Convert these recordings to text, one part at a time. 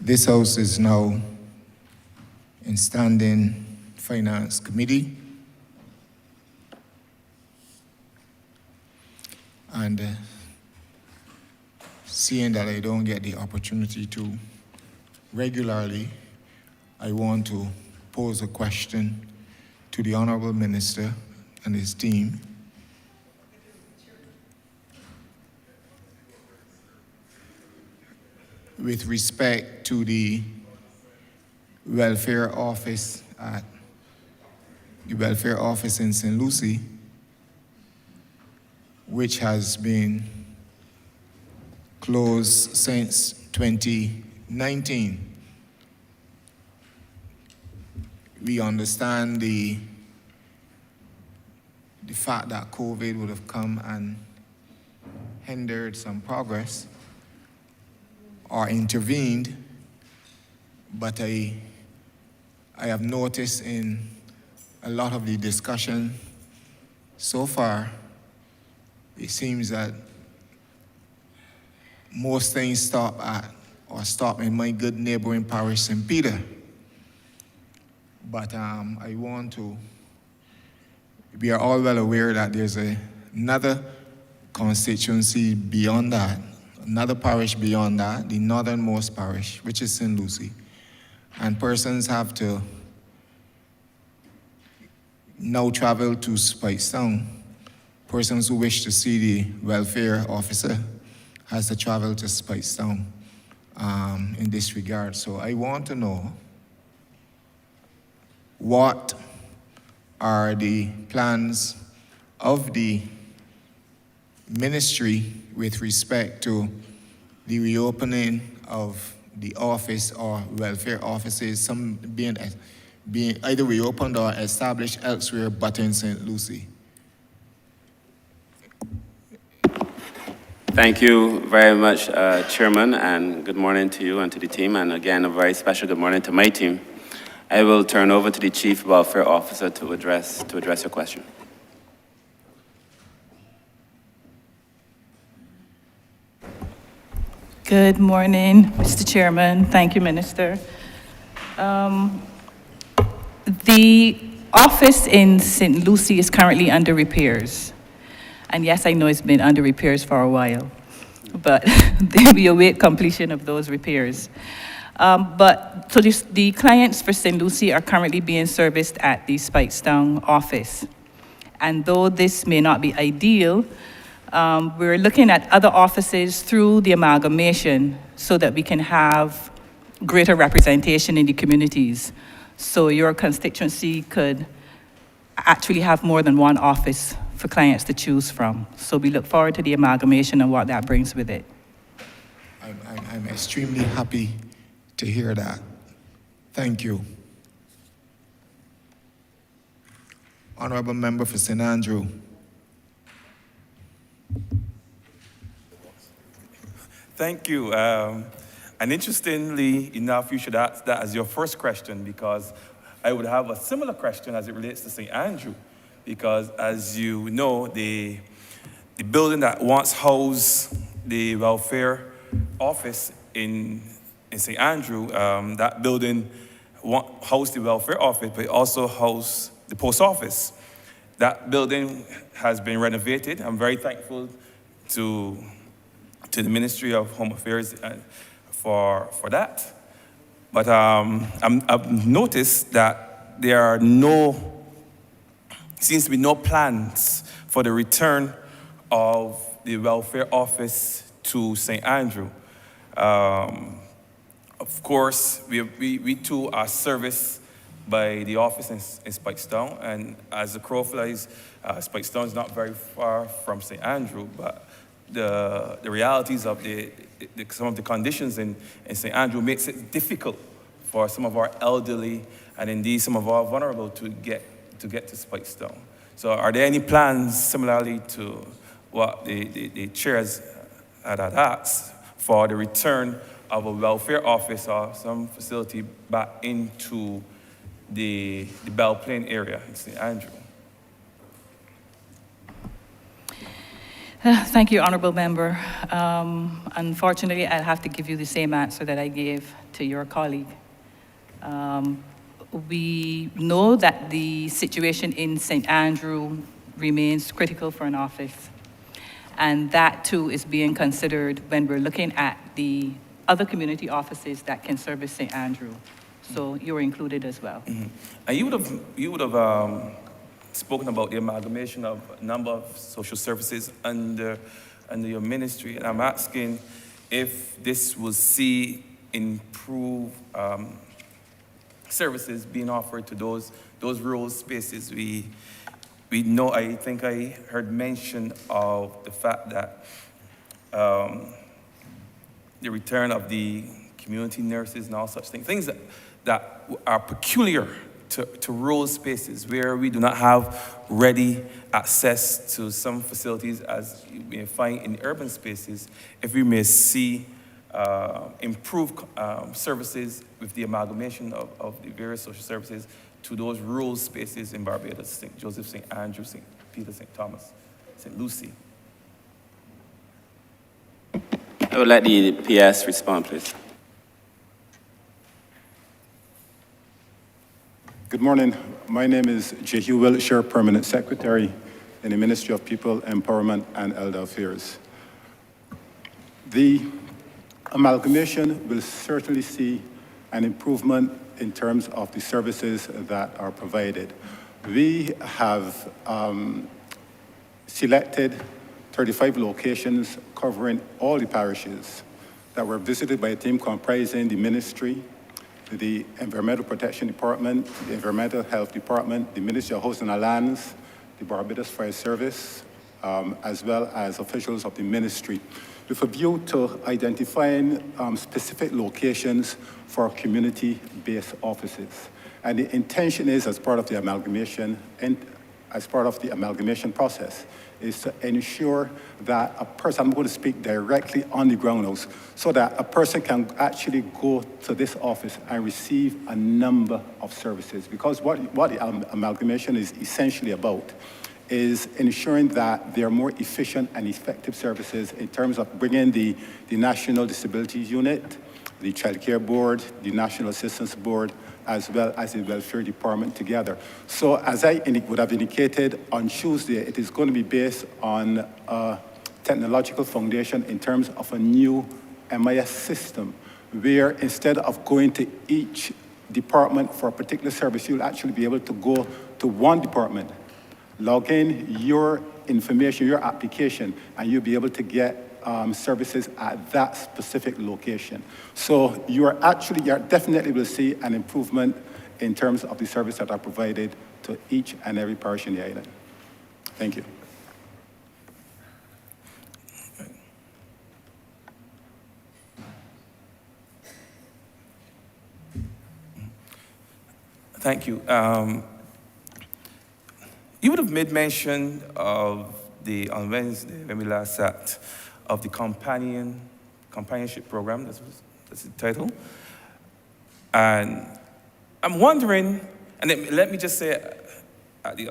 This House is now in standing Finance Committee. And seeing that I don't get the opportunity to regularly, I want to pose a question to the Honourable Minister and his team. With respect to the welfare office in St. Lucie, which has been closed since 2019. We understand the fact that COVID would have come and hindered some progress or intervened, but I have noticed in a lot of the discussion so far, it seems that most things stop in my good neighboring parish, St. Peter. But I want to, we are all well aware that there's another constituency beyond that, another parish beyond that, the northernmost parish, which is St. Lucie. And persons have to now travel to Speightstown. Persons who wish to see the welfare officer has to travel to Speightstown in this regard. So I want to know what are the plans of the ministry with respect to the reopening of the office or welfare offices, some being either reopened or established elsewhere but in St. Lucie. Thank you very much, Chairman, and good morning to you and to the team, and again, a very special good morning to my team. I will turn over to the Chief Welfare Officer to address your question. Good morning, Mr. Chairman. Thank you, Minister. The office in St. Lucie is currently under repairs. And yes, I know it's been under repairs for a while, but we await completion of those repairs. So the clients for St. Lucie are currently being serviced at the Speightstown office. And though this may not be ideal, we're looking at other offices through the amalgamation so that we can have greater representation in the communities. So your constituency could actually have more than one office for clients to choose from. So we look forward to the amalgamation and what that brings with it. I'm extremely happy to hear that. Thank you. Honourable Member for St. Andrew. Thank you. And interestingly enough, you should ask that as your first question, because I would have a similar question as it relates to St. Andrew. Because as you know, the building that once housed the welfare office in St. Andrew, that building housed the welfare office, but it also housed the post office. That building has been renovated. I'm very thankful to the Ministry of Home Affairs for that. But I've noticed that there are seems to be no plans for the return of the welfare office to St. Andrew. Of course, we too are serviced by the office in Speightstown, and as the crow flies, Speightstown is not very far from St. Andrew, but the realities of some of the conditions in St. Andrew makes it difficult for some of our elderly and indeed some of our vulnerable to get to Speightstown. So are there any plans similarly to what the chairs had asked for the return of a welfare office or some facility back into the Belle Plaine area in St. Andrew? Thank you, Honourable Member. Unfortunately, I'll have to give you the same answer that I gave to your colleague. We know that the situation in St. Andrew remains critical for an office, and that too is being considered when we're looking at the other community offices that can service St. Andrew. So you're included as well. And you would have spoken about the amalgamation of a number of social services under your ministry, and I'm asking if this will see improved services being offered to those rural spaces. We know, I think I heard mention of the fact that the return of the community nurses and all such things that are peculiar to rural spaces where we do not have ready access to some facilities as you may find in urban spaces. If we may see improved services with the amalgamation of the various social services to those rural spaces in Barbados, St. Joseph, St. Andrew, St. Peter, St. Thomas, St. Lucie. I would let the PS respond, please. Good morning. My name is Jehu Wiltshire, Permanent Secretary in the Ministry of People, Empowerment and Elder Affairs. The amalgamation will certainly see an improvement in terms of the services that are provided. We have selected 35 locations covering all the parishes that were visited by a team comprising the ministry, the Environmental Protection Department, the Environmental Health Department, the Ministry of Housing and Lands, the Barbados Fire Service, as well as officials of the ministry, with a view to identifying specific locations for community-based offices. And the intention is, as part of the amalgamation, and as part of the amalgamation process, is to ensure that a person, I'm going to speak directly on the ground now, so that a person can actually go to this office and receive a number of services. Because what the amalgamation is essentially about is ensuring that there are more efficient and effective services in terms of bringing the National Disability Unit, the Child Care Board, the National Assistance Board, as well as the Welfare Department together. So as I would have indicated on Tuesday, it is going to be based on a technological foundation in terms of a new MIS system, where instead of going to each department for a particular service, you'll actually be able to go to one department, log in your information, your application, and you'll be able to get services at that specific location. So you definitely will see an improvement in terms of the services that are provided to each and every parish in the island. Thank you. Thank you. You would have made mention of on Wednesday, when we last sat, of the companionship program, that's the title. And I'm wondering, and let me just say at the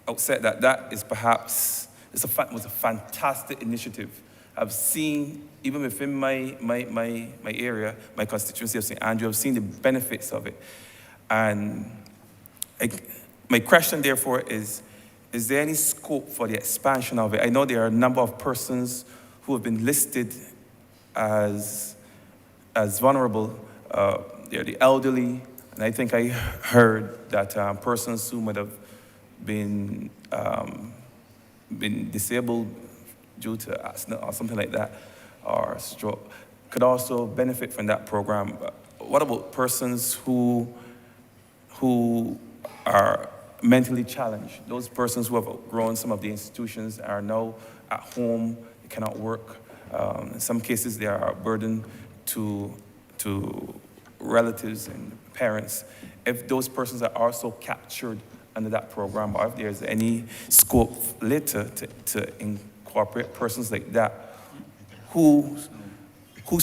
outset that is perhaps, was a fantastic initiative. I've seen, even within my area, my constituency of St. Andrew, I've seen the benefits of it. And my question, therefore, is there any scope for the expansion of it? I know there are a number of persons who have been listed as vulnerable. They're the elderly, and I think I heard that persons who might have been disabled due to accident or something like that, or stroke, could also benefit from that program. What about persons who are mentally challenged? Those persons who have outgrown some of the institutions are now at home, they cannot work. In some cases, they are a burden to relatives and parents. If those persons are also captured under that program, or if there's any scope later to incorporate persons like that, whose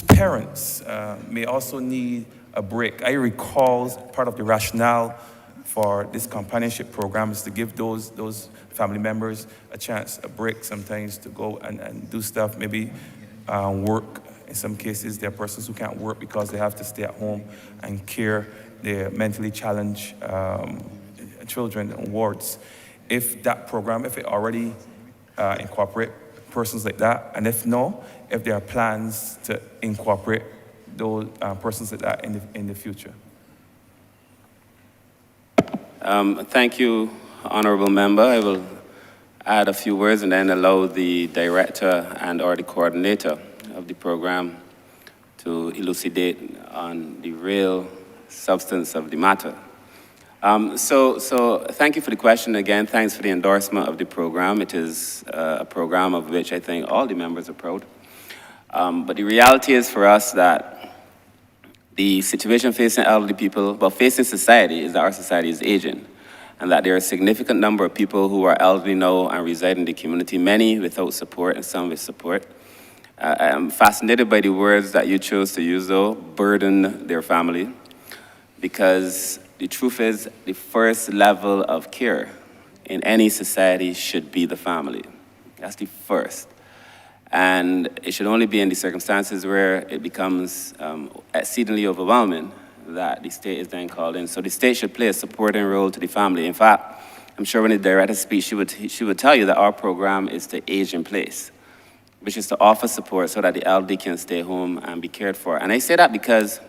parents may also need a break. I recall part of the rationale for this companionship program is to give those family members a chance, a break sometimes to go and do stuff, maybe work. In some cases, there are persons who can't work because they have to stay at home and care their mentally challenged children and wards. If that program, if it already incorporate persons like that, and if no, if there are plans to incorporate those persons like that in the future. Thank you, Honourable Member. I will add a few words and then allow the Director and/or the Coordinator of the program to elucidate on the real substance of the matter. So thank you for the question again. Thanks for the endorsement of the program. It is a program of which I think all the members are proud. But the reality is for us that the situation facing elderly people, well, facing society, is that our society is aging, and that there are a significant number of people who are elderly now and reside in the community, many without support and some with support. I'm fascinated by the words that you chose to use, though, burden their family, because the truth is the first level of care in any society should be the family. That's the first. And it should only be in the circumstances where it becomes exceedingly overwhelming that the state is then called in. So the state should play a supporting role to the family. In fact, I'm sure when the Director speaks, she would tell you that our program is to age in place, which is to offer support so that the elderly can stay home and be cared for. And I say that because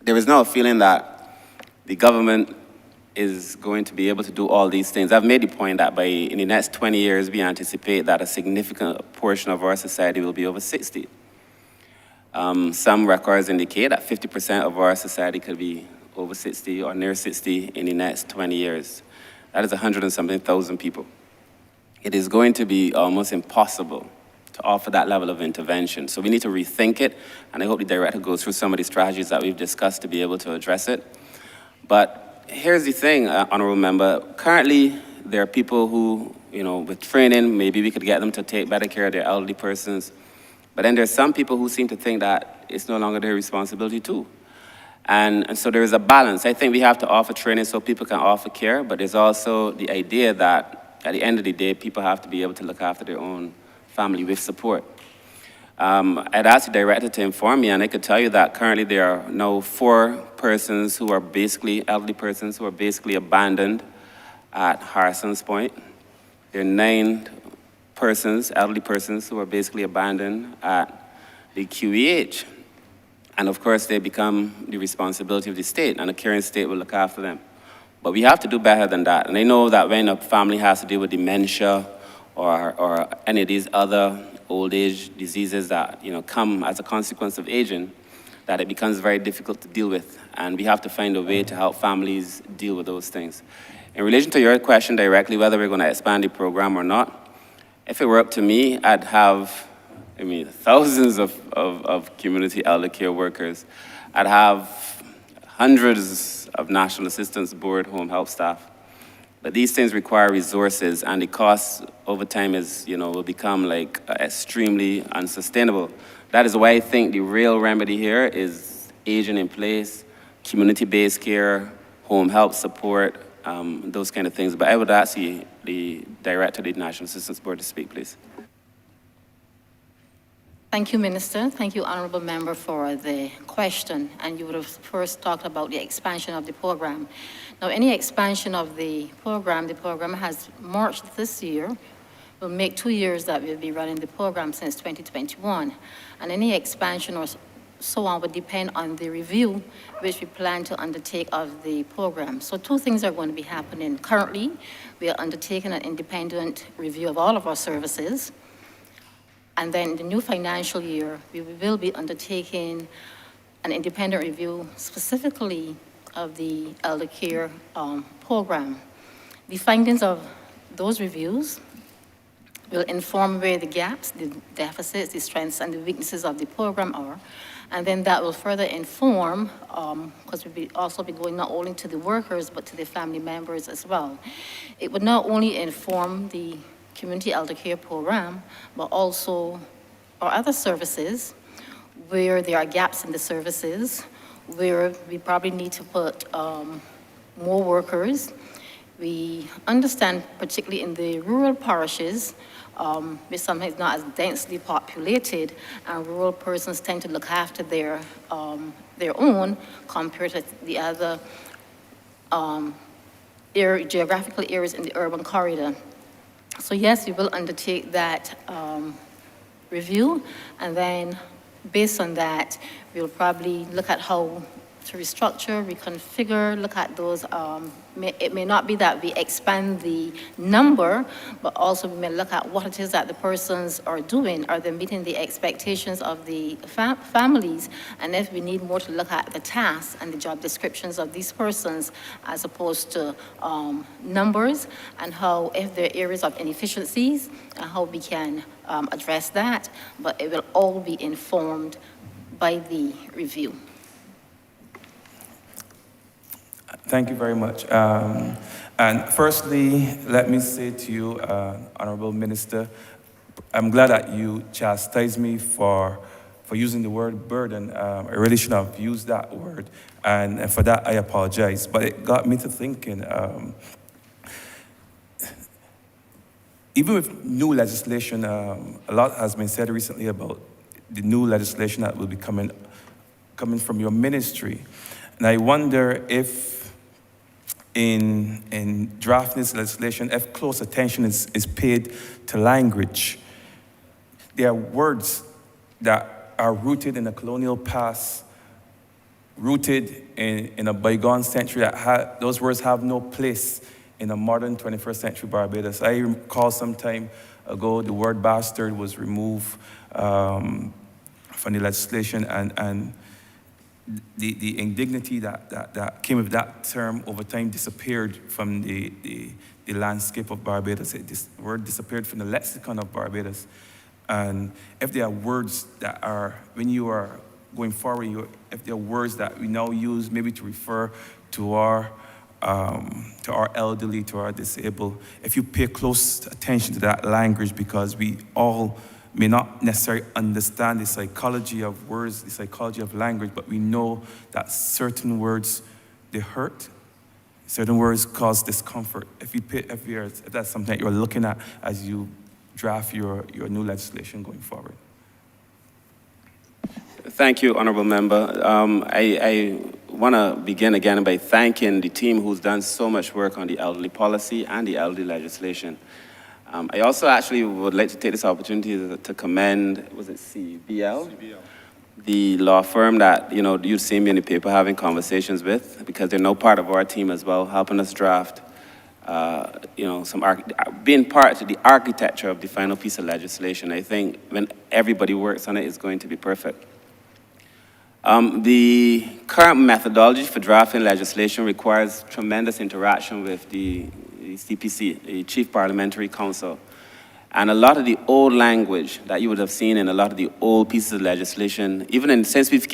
there is now a feeling that the government is going to be able to do all these things. I've made the point that in the next 20 years, we anticipate that a significant portion of our society will be over 60. Some records indicate that 50% of our society could be over 60 or near 60 in the next 20 years. That is 100 and something thousand people. It is going to be almost impossible to offer that level of intervention. So we need to rethink it, and I hope the Director goes through some of the strategies that we've discussed to be able to address it. But here's the thing, Honourable Member. Currently, there are people who, with training, maybe we could get them to take better care of their elderly persons. But then there's some people who seem to think that it's no longer their responsibility too. And so there is a balance. I think we have to offer training so people can offer care, but there's also the idea that at the end of the day, people have to be able to look after their own family with support. I'd asked the Director to inform me, and I could tell you that currently there are now 4 persons who are basically, elderly persons who are basically abandoned at Harrison's Point. There are 9 persons, elderly persons, who are basically abandoned at the QEH. And of course, they become the responsibility of the state, and the caring state will look after them. But we have to do better than that. And I know that when a family has to deal with dementia or any of these other old age diseases that come as a consequence of aging, that it becomes very difficult to deal with. And we have to find a way to help families deal with those things. In relation to your question directly, whether we're going to expand the program or not, if it were up to me, I'd have, thousands of community elder care workers. I'd have hundreds of National Assistance Board home health staff. But these things require resources, and the cost over time will become extremely unsustainable. That is why I think the real remedy here is aging in place, community-based care, home health support, those kind of things. But I would ask the Director of the National Assistance Board to speak, please. Thank you, Minister. Thank you, Honourable Member, for the question. And you would have first talked about the expansion of the program. Now, any expansion of the program has March this year, will make 2 years that we'll be running the program since 2021. And any expansion or so on would depend on the review which we plan to undertake of the program. So 2 things are going to be happening. Currently, we are undertaking an independent review of all of our services. And then in the new financial year, we will be undertaking an independent review specifically of the elder care program. The findings of those reviews will inform where the gaps, the deficits, the strengths, and the weaknesses of the program are. And then that will further inform, because we'll also be going not only to the workers, but to the family members as well. It would not only inform the community elder care program, but also our other services where there are gaps in the services, where we probably need to put more workers. We understand, particularly in the rural parishes, where something is not as densely populated, and rural persons tend to look after their own compared to the other geographical areas in the urban corridor. So yes, we will undertake that review, and then based on that, we'll probably look at how to restructure, reconfigure, look at those. It may not be that we expand the number, but also we may look at what it is that the persons are doing. Are they meeting the expectations of the families? And if we need more, to look at the tasks and the job descriptions of these persons as opposed to numbers, and how, if there are areas of inefficiencies, and how we can address that. But it will all be informed by the review. Thank you very much. And firstly, let me say to you, Honourable Minister, I'm glad that you chastised me for using the word burden. I really shouldn't have used that word, and for that I apologize. But it got me to thinking, even with new legislation, a lot has been said recently about the new legislation that will be coming from your ministry. And I wonder if in drafting this legislation, if close attention is paid to language. There are words that are rooted in the colonial past, rooted in a bygone century, those words have no place in a modern 21st century Barbados. I recall some time ago the word bastard was removed from the legislation, and the indignity that came with that term over time disappeared from the landscape of Barbados. The word disappeared from the lexicon of Barbados. And if there are words that are, when you are going forward, if there are words that we now use maybe to refer to our elderly, to our disabled, if you pay close attention to that language, because we all may not necessarily understand the psychology of words, the psychology of language, but we know that certain words, they hurt. Certain words cause discomfort. If that's something that you're looking at as you draft your new legislation going forward. Thank you, Honourable Member. I want to begin again by thanking the team who's done so much work on the elderly policy and the elderly legislation. I also actually would like to take this opportunity to commend, was it CBL? CBL. The law firm that, you've seen me in the paper having conversations with, because they're now part of our team as well, helping us draft, being part of the architecture of the final piece of legislation. I think when everybody works on it, it's going to be perfect. The current methodology for drafting legislation requires tremendous interaction with the CPC, the Chief Parliamentary Council. And a lot of the old language that you would have seen in a lot of the old pieces of legislation, since we've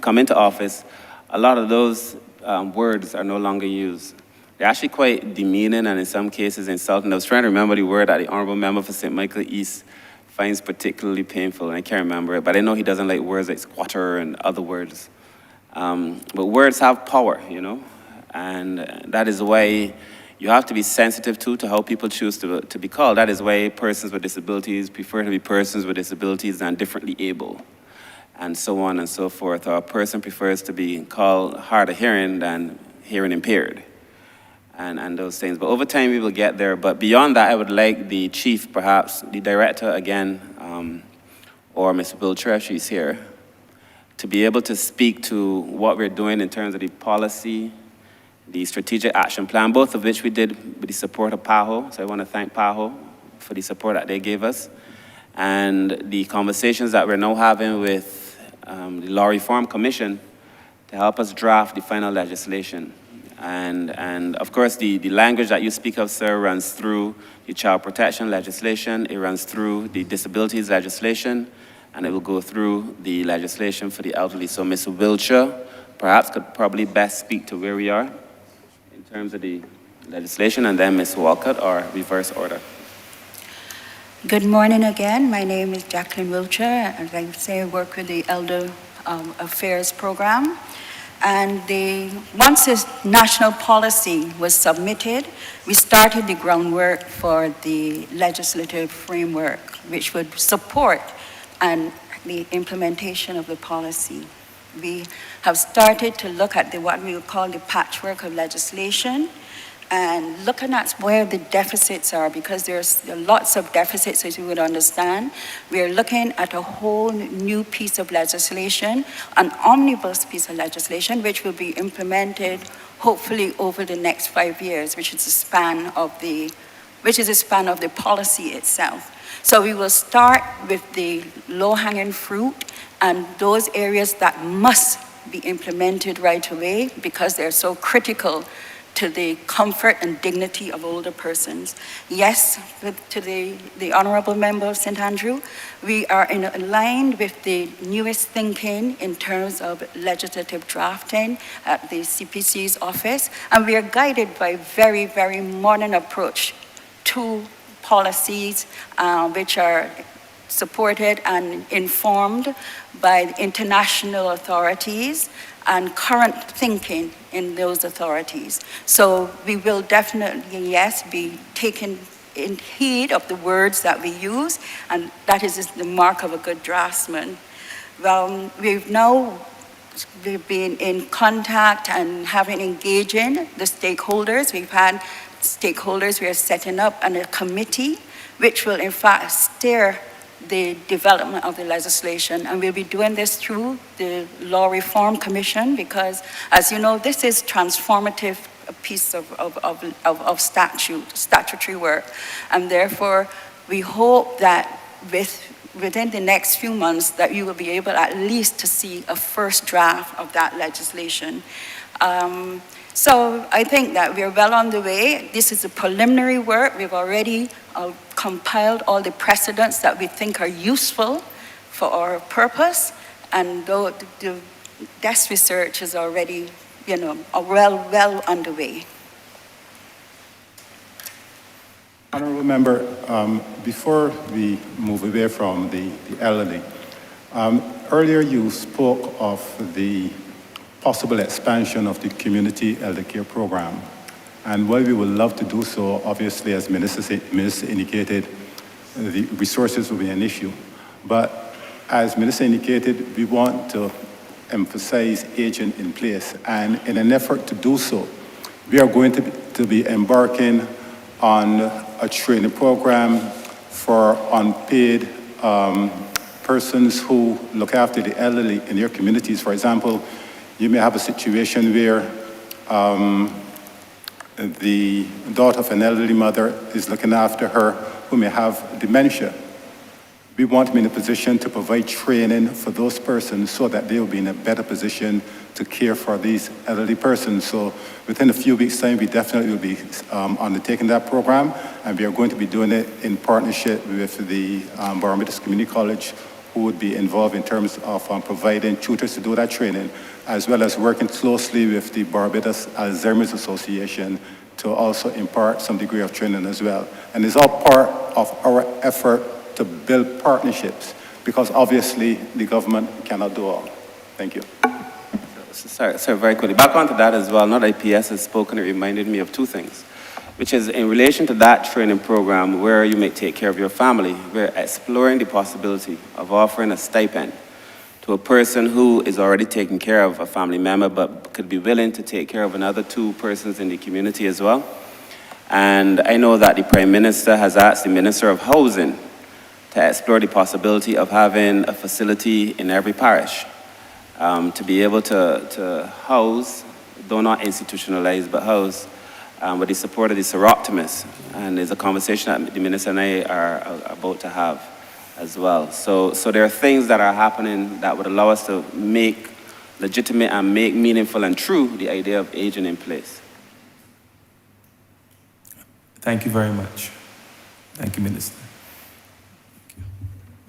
come into office, a lot of those words are no longer used. They're actually quite demeaning and in some cases insulting. I was trying to remember the word that the Honourable Member for St. Michael East finds particularly painful, and I can't remember it, but I know he doesn't like words like squatter and other words. But words have power, and that is why you have to be sensitive to how people choose to be called. That is why persons with disabilities prefer to be persons with disabilities than differently able, and so on and so forth. Or a person prefers to be called hard of hearing than hearing impaired, and those things. But over time we will get there. But beyond that, I would like the chief, perhaps the director again, or Ms. Wiltshire, if she's here, to be able to speak to what we're doing in terms of the policy, the strategic action plan, both of which we did with the support of PAHO. So I want to thank PAHO for the support that they gave us. And the conversations that we're now having with the Law Reform Commission to help us draft the final legislation. And of course, the language that you speak of, sir, runs through the child protection legislation, it runs through the disabilities legislation, and it will go through the legislation for the elderly. So Ms. Wiltshire perhaps could probably best speak to where we are in terms of the legislation, and then Ms. Walcott, or reverse order. Good morning again. My name is Jacqueline Wiltshire. As I say, I work with the Elder Affairs Program. And once this national policy was submitted, we started the groundwork for the legislative framework, which would support the implementation of the policy. We have started to look at what we would call the patchwork of legislation, and looking at where the deficits are, because there's lots of deficits, as you would understand. We are looking at a whole new piece of legislation, an omnibus piece of legislation, which will be implemented hopefully over the next 5 years, which is the span of the policy itself. So we will start with the low-hanging fruit and those areas that must be implemented right away because they're so critical to the comfort and dignity of older persons. Yes, to the Honourable Member of St. Andrew, we are aligned with the newest thinking in terms of legislative drafting at the CPC's office, and we are guided by a very, very modern approach to policies which are supported and informed by international authorities and current thinking in those authorities. So we will definitely, yes, be taking in heed of the words that we use, and that is the mark of a good draftsman. We've been in contact and engaging the stakeholders. We've had stakeholders. We are setting up a committee which will in fact steer the development of the legislation, and we'll be doing this through the Law Reform Commission because, as you know, this is transformative piece of statutory work, and therefore we hope that within the next few months that you will be able at least to see a first draft of that legislation. So I think that we're well on the way. This is a preliminary work. We've already compiled all the precedents that we think are useful for our purpose, and though the desk research is already, well underway. Honourable Member, before we move away from the elderly, earlier you spoke of the possible expansion of the community elder care program. And while we would love to do so, obviously, as Minister indicated, the resources will be an issue. But as Minister indicated, we want to emphasize agent in place. And in an effort to do so, we are going to be embarking on a training program for unpaid persons who look after the elderly in their communities. For example, you may have a situation where the daughter of an elderly mother is looking after her who may have dementia. We want to be in a position to provide training for those persons so that they will be in a better position to care for these elderly persons. So within a few weeks' time, we definitely will be undertaking that program, and we are going to be doing it in partnership with the Barbados Community College, who would be involved in terms of providing tutors to do that training, as well as working closely with the Barbados Alzheimer's Association to also impart some degree of training as well. And it's all part of our effort to build partnerships, because obviously the government cannot do all. Thank you. Sorry, very quickly. Back onto that as well. Now that IPS has spoken, it reminded me of two things, which is in relation to that training program where you may take care of your family, we're exploring the possibility of offering a stipend to a person who is already taking care of a family member but could be willing to take care of another two persons in the community as well. And I know that the Prime Minister has asked the Minister of Housing to explore the possibility of having a facility in every parish to be able to house, though not institutionalize, but house with the support of the seroptimists. And there's a conversation that the Minister and I are about to have as well. So there are things that are happening that would allow us to make legitimate and make meaningful and true the idea of aging in place. Thank you very much. Thank you, Minister.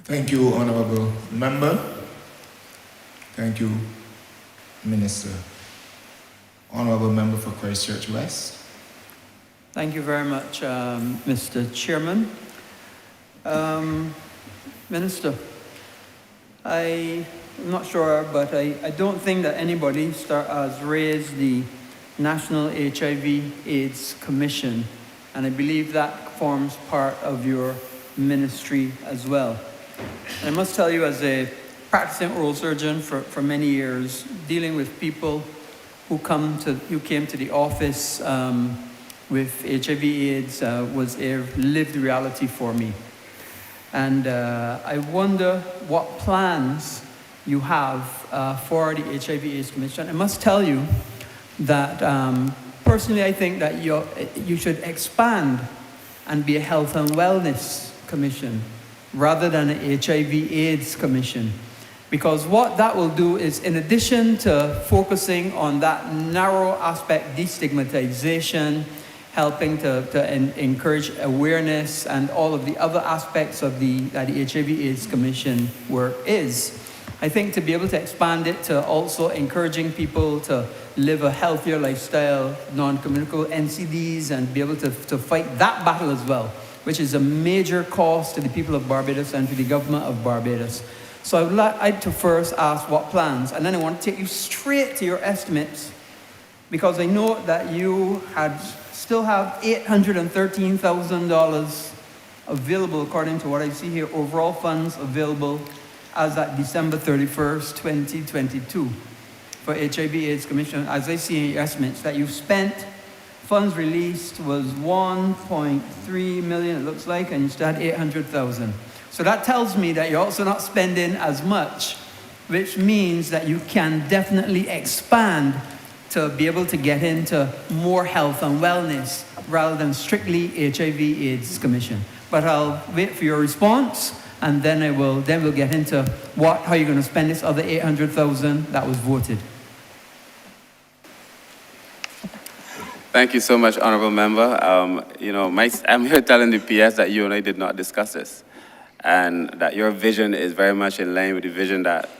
Thank you, Honourable Member. Thank you, Minister. Honourable Member for Christchurch West. Thank you very much, Mr. Chairman. Minister, I I'm not sure, but I don't think that anybody has raised the National HIV/AIDS Commission, and I believe that forms part of your ministry as well. And I must tell you, as a practicing oral surgeon for many years, dealing with people who came to the office with HIV/AIDS was a lived reality for me. And I wonder what plans you have for the HIV/AIDS Commission. I must tell you that personally I think that you should expand and be a health and wellness commission rather than an HIV/AIDS commission. Because what that will do is, in addition to focusing on that narrow aspect, destigmatization, helping to encourage awareness and all of the other aspects of that the HIV/AIDS Commission work is, I think to be able to expand it to also encouraging people to live a healthier lifestyle, non-communicable NCDs, and be able to fight that battle as well, which is a major cost to the people of Barbados and to the government of Barbados. So I would like to first ask what plans, and then I want to take you straight to your estimates, because I know that you still have $813,000 available, according to what I see here, overall funds available as at December 31st, 2022 for HIV/AIDS Commission. As I see in your estimates that you've spent, funds released was 1.3 million, it looks like, and you still had 800,000. So that tells me that you're also not spending as much, which means that you can definitely expand to be able to get into more health and wellness rather than strictly HIV/AIDS Commission. But I'll wait for your response, and then we'll get into how you're going to spend this other 800,000 that was voted. Thank you so much, Honourable Member. I'm here telling the PS that you and I did not discuss this, and that your vision is very much in line with the vision that,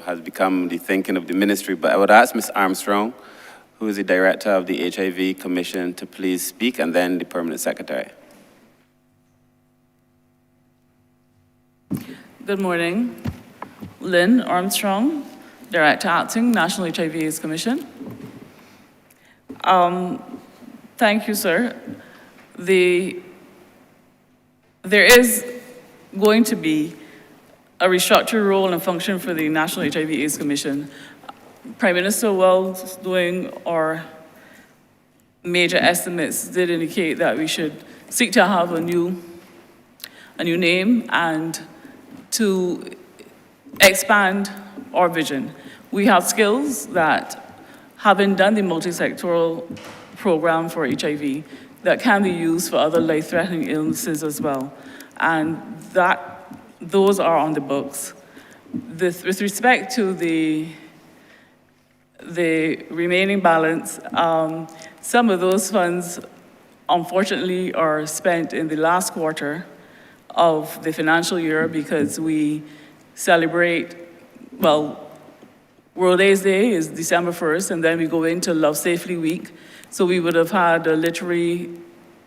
has become the thinking of the ministry. But I would ask Ms. Armstrong, who is the Director of the HIV Commission, to please speak, and then the Permanent Secretary. Good morning. Lynn Armstrong, Director Acting, National HIV/AIDS Commission. Thank you, sir. There is going to be a restructured role and function for the National HIV/AIDS Commission. Prime Minister, while doing our major estimates, did indicate that we should seek to have a new name and to expand our vision. We have skills that, having done the multi-sectoral program for HIV, that can be used for other life-threatening illnesses as well. And those are on the books. With respect to the remaining balance, some of those funds, unfortunately, are spent in the last quarter of the financial year because we celebrate, World AIDS Day is December 1st, and then we go into Love Safely Week. So we would have had a literary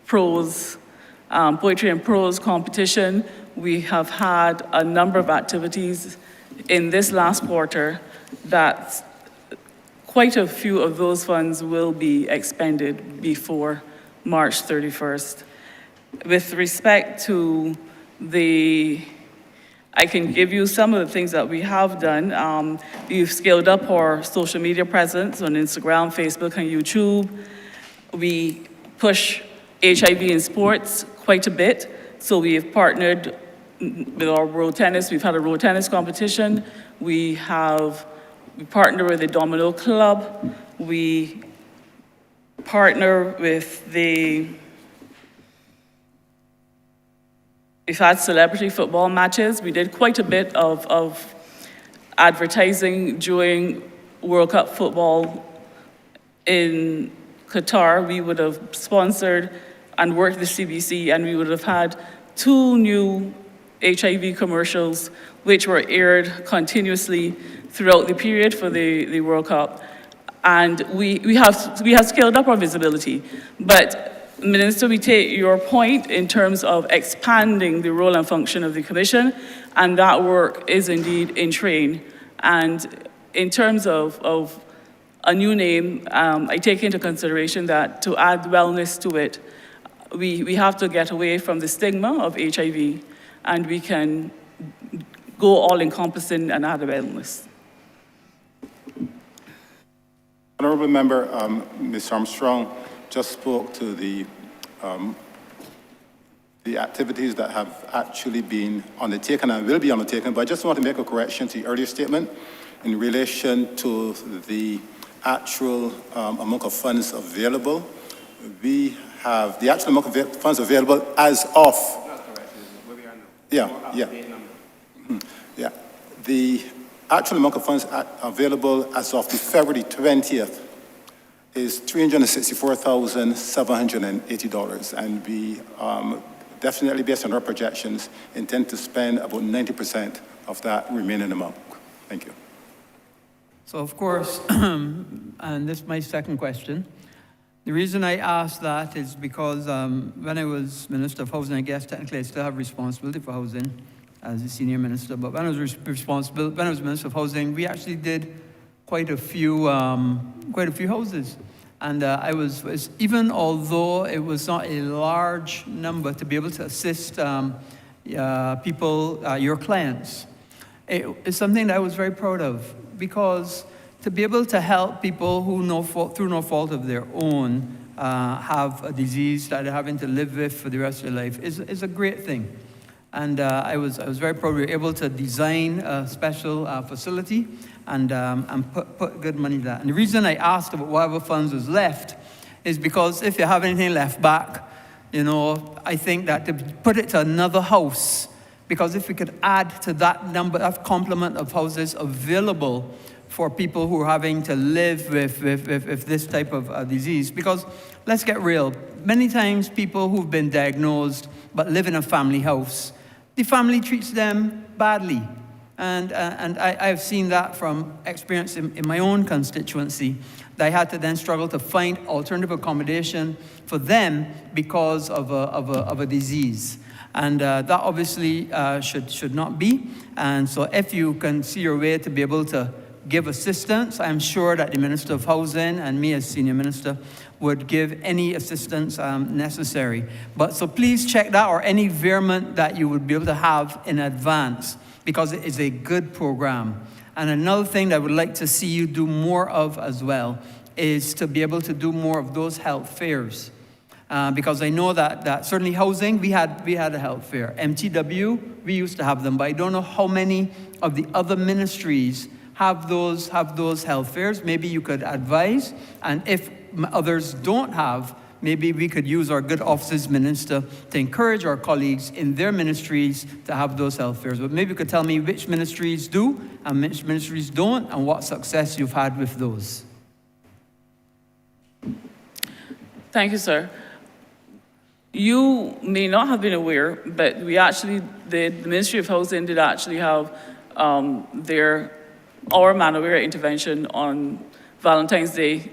prose, poetry and prose competition. We have had a number of activities in this last quarter that quite a few of those funds will be expended before March 31st. With respect to I can give you some of the things that we have done. We've scaled up our social media presence on Instagram, Facebook, and YouTube. We push HIV in sports quite a bit. So we have partnered with our road tennis. We've had a road tennis competition. We partner with the Domino Club. We partner with we've had celebrity football matches. We did quite a bit of advertising during World Cup football in Qatar. We would have sponsored and worked with CBC, and we would have had 2 new HIV commercials which were aired continuously throughout the period for the World Cup. And we have scaled up our visibility. But Minister, we take your point in terms of expanding the role and function of the Commission, and that work is indeed in train. And in terms of a new name, I take into consideration that to add wellness to it, we have to get away from the stigma of HIV, and we can go all-encompassing and add wellness. Honourable Member, Ms. Armstrong just spoke to the activities that have actually been undertaken and will be undertaken, but I just want to make a correction to the earlier statement in relation to the actual amount of funds available. We have the actual amount of funds available as of. Yeah. The actual amount of funds available as of the February 20th is $364,780, and we definitely, based on our projections, intend to spend about 90% of that remaining amount. Thank you. So of course, and this is my second question, the reason I asked that is because when I was Minister of Housing, I guess technically I still have responsibility for housing as a senior minister, but when I was Minister of Housing, we actually did quite a few houses. And I was, even although it was not a large number to be able to assist people, your clients, it's something that I was very proud of, because to be able to help people who, through no fault of their own, have a disease that they're having to live with for the rest of their life is a great thing. And I was very proud we were able to design a special facility and put good money to that. And the reason I asked about whatever funds was left is because if you have anything left back, I think that to put it to another house, because if we could add to that number, that complement of houses available for people who are having to live with this type of disease. Because let's get real, many times people who've been diagnosed but live in a family house, the family treats them badly. And I've seen that from experience in my own constituency, that I had to then struggle to find alternative accommodation for them because of a disease. And that obviously should not be. And so if you can see your way to be able to give assistance, I'm sure that the Minister of Housing and me as Senior Minister would give any assistance necessary. But so please check that, or any veerment that you would be able to have in advance, because it is a good program. And another thing that I would like to see you do more of as well is to be able to do more of those health fairs. Because I know that certainly housing, we had a health fair. MTW, we used to have them, but I don't know how many of the other ministries have those health fairs. Maybe you could advise, and if others don't have, maybe we could use our good offices minister to encourage our colleagues in their ministries to have those health fairs. But maybe you could tell me which ministries do and which ministries don't, and what success you've had with those. Thank you, sir. You may not have been aware, but we actually did, the Ministry of Housing did actually have our man-aware intervention on Valentine's Day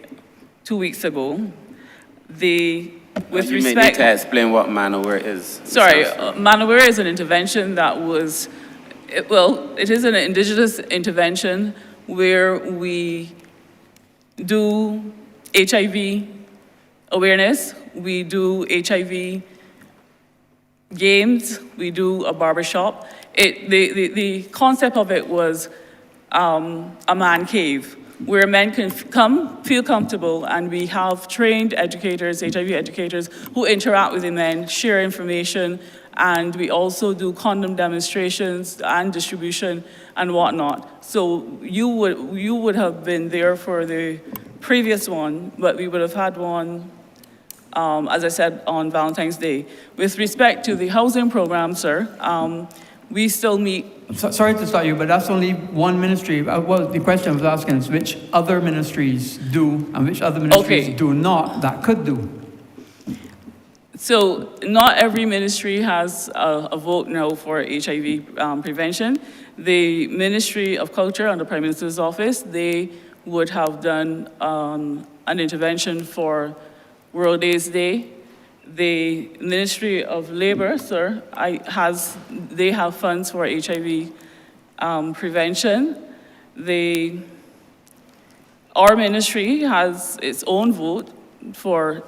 2 weeks ago. You may need to explain what man-aware is. Sorry, man-aware is an intervention that was, it is an indigenous intervention where we do HIV awareness, we do HIV games, we do a barbershop. The concept of it was a man cave, where men can come, feel comfortable, and we have trained educators, HIV educators, who interact with the men, share information, and we also do condom demonstrations and distribution and whatnot. So you would have been there for the previous one, but we would have had one, as I said, on Valentine's Day. With respect to the housing program, sir, we still meet. Sorry to stop you, but that's only one ministry. Well, the question I was asking is which other ministries do and which other ministries do not that could do? So not every ministry has a vote now for HIV prevention. The Ministry of Culture under Prime Minister's office, they would have done an intervention for World AIDS Day. The Ministry of Labor, sir, they have funds for HIV prevention. our ministry has its own vote for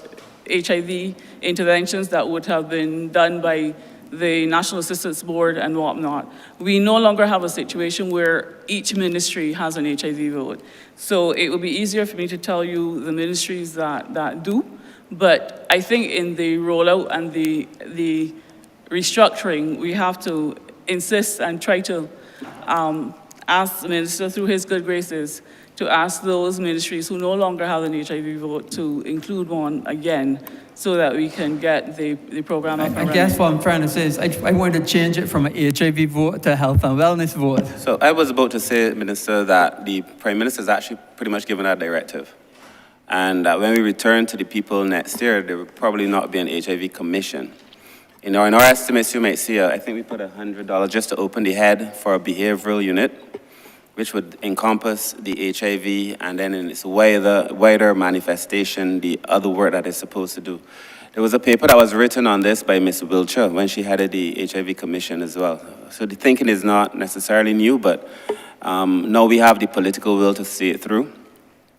HIV interventions that would have been done by the National Assistance Board and whatnot. We no longer have a situation where each ministry has an HIV vote. So it would be easier for me to tell you the ministries that do, but I think in the rollout and the restructuring, we have to insist and try to ask the minister through his good graces to ask those ministries who no longer have an HIV vote to include one again so that we can get the program up and I running. guess what I'm trying to say is I want to change it from an HIV vote to a health and wellness vote. So I was about to say, Minister, that the Prime Minister has actually pretty much given that directive. And that when we return to the people next year, there will probably not be an HIV commission. In our estimates, you might see, I think we put $100 just to open the head for a behavioral unit, which would encompass the HIV and then in its wider manifestation, the other work that it's supposed to do. There was a paper that was written on this by Ms. Wiltshire when she headed the HIV Commission as well. So the thinking is not necessarily new, but now we have the political will to see it through.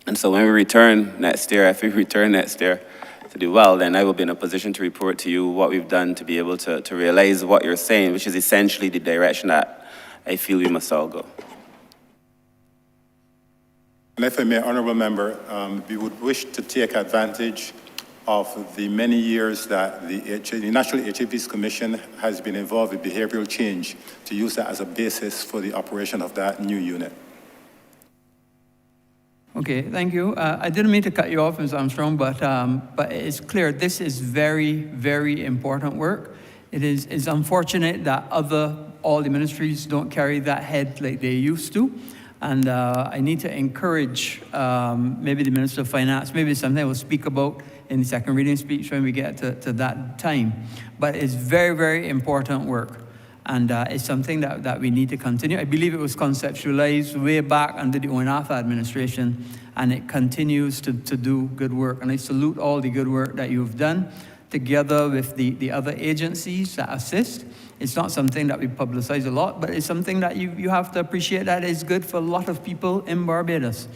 And so when we return next year, if we return next year to do well, then I will be in a position to report to you what we've done to be able to realize what you're saying, which is essentially the direction that I feel we must all go. And if I may, Honourable Member, we would wish to take advantage of the many years that the National HIV Commission has been involved with behavioral change to use that as a basis for the operation of that new unit. Okay, thank you. I didn't mean to cut you off, Ms. Armstrong, but it's clear this is very, very important work. It's unfortunate that all the ministries don't carry that head like they used to. And I need to encourage maybe the Minister of Finance, maybe something we'll speak about in the second reading speech when we get to that time. But it's very, very important work. And it's something that we need to continue. I believe it was conceptualized way back under the ONAFA administration, and it continues to do good work. And I salute all the good work that you've done together with the other agencies that assist. It's not something that we publicize a lot, but it's something that you have to appreciate that is good for a lot of people in Barbados.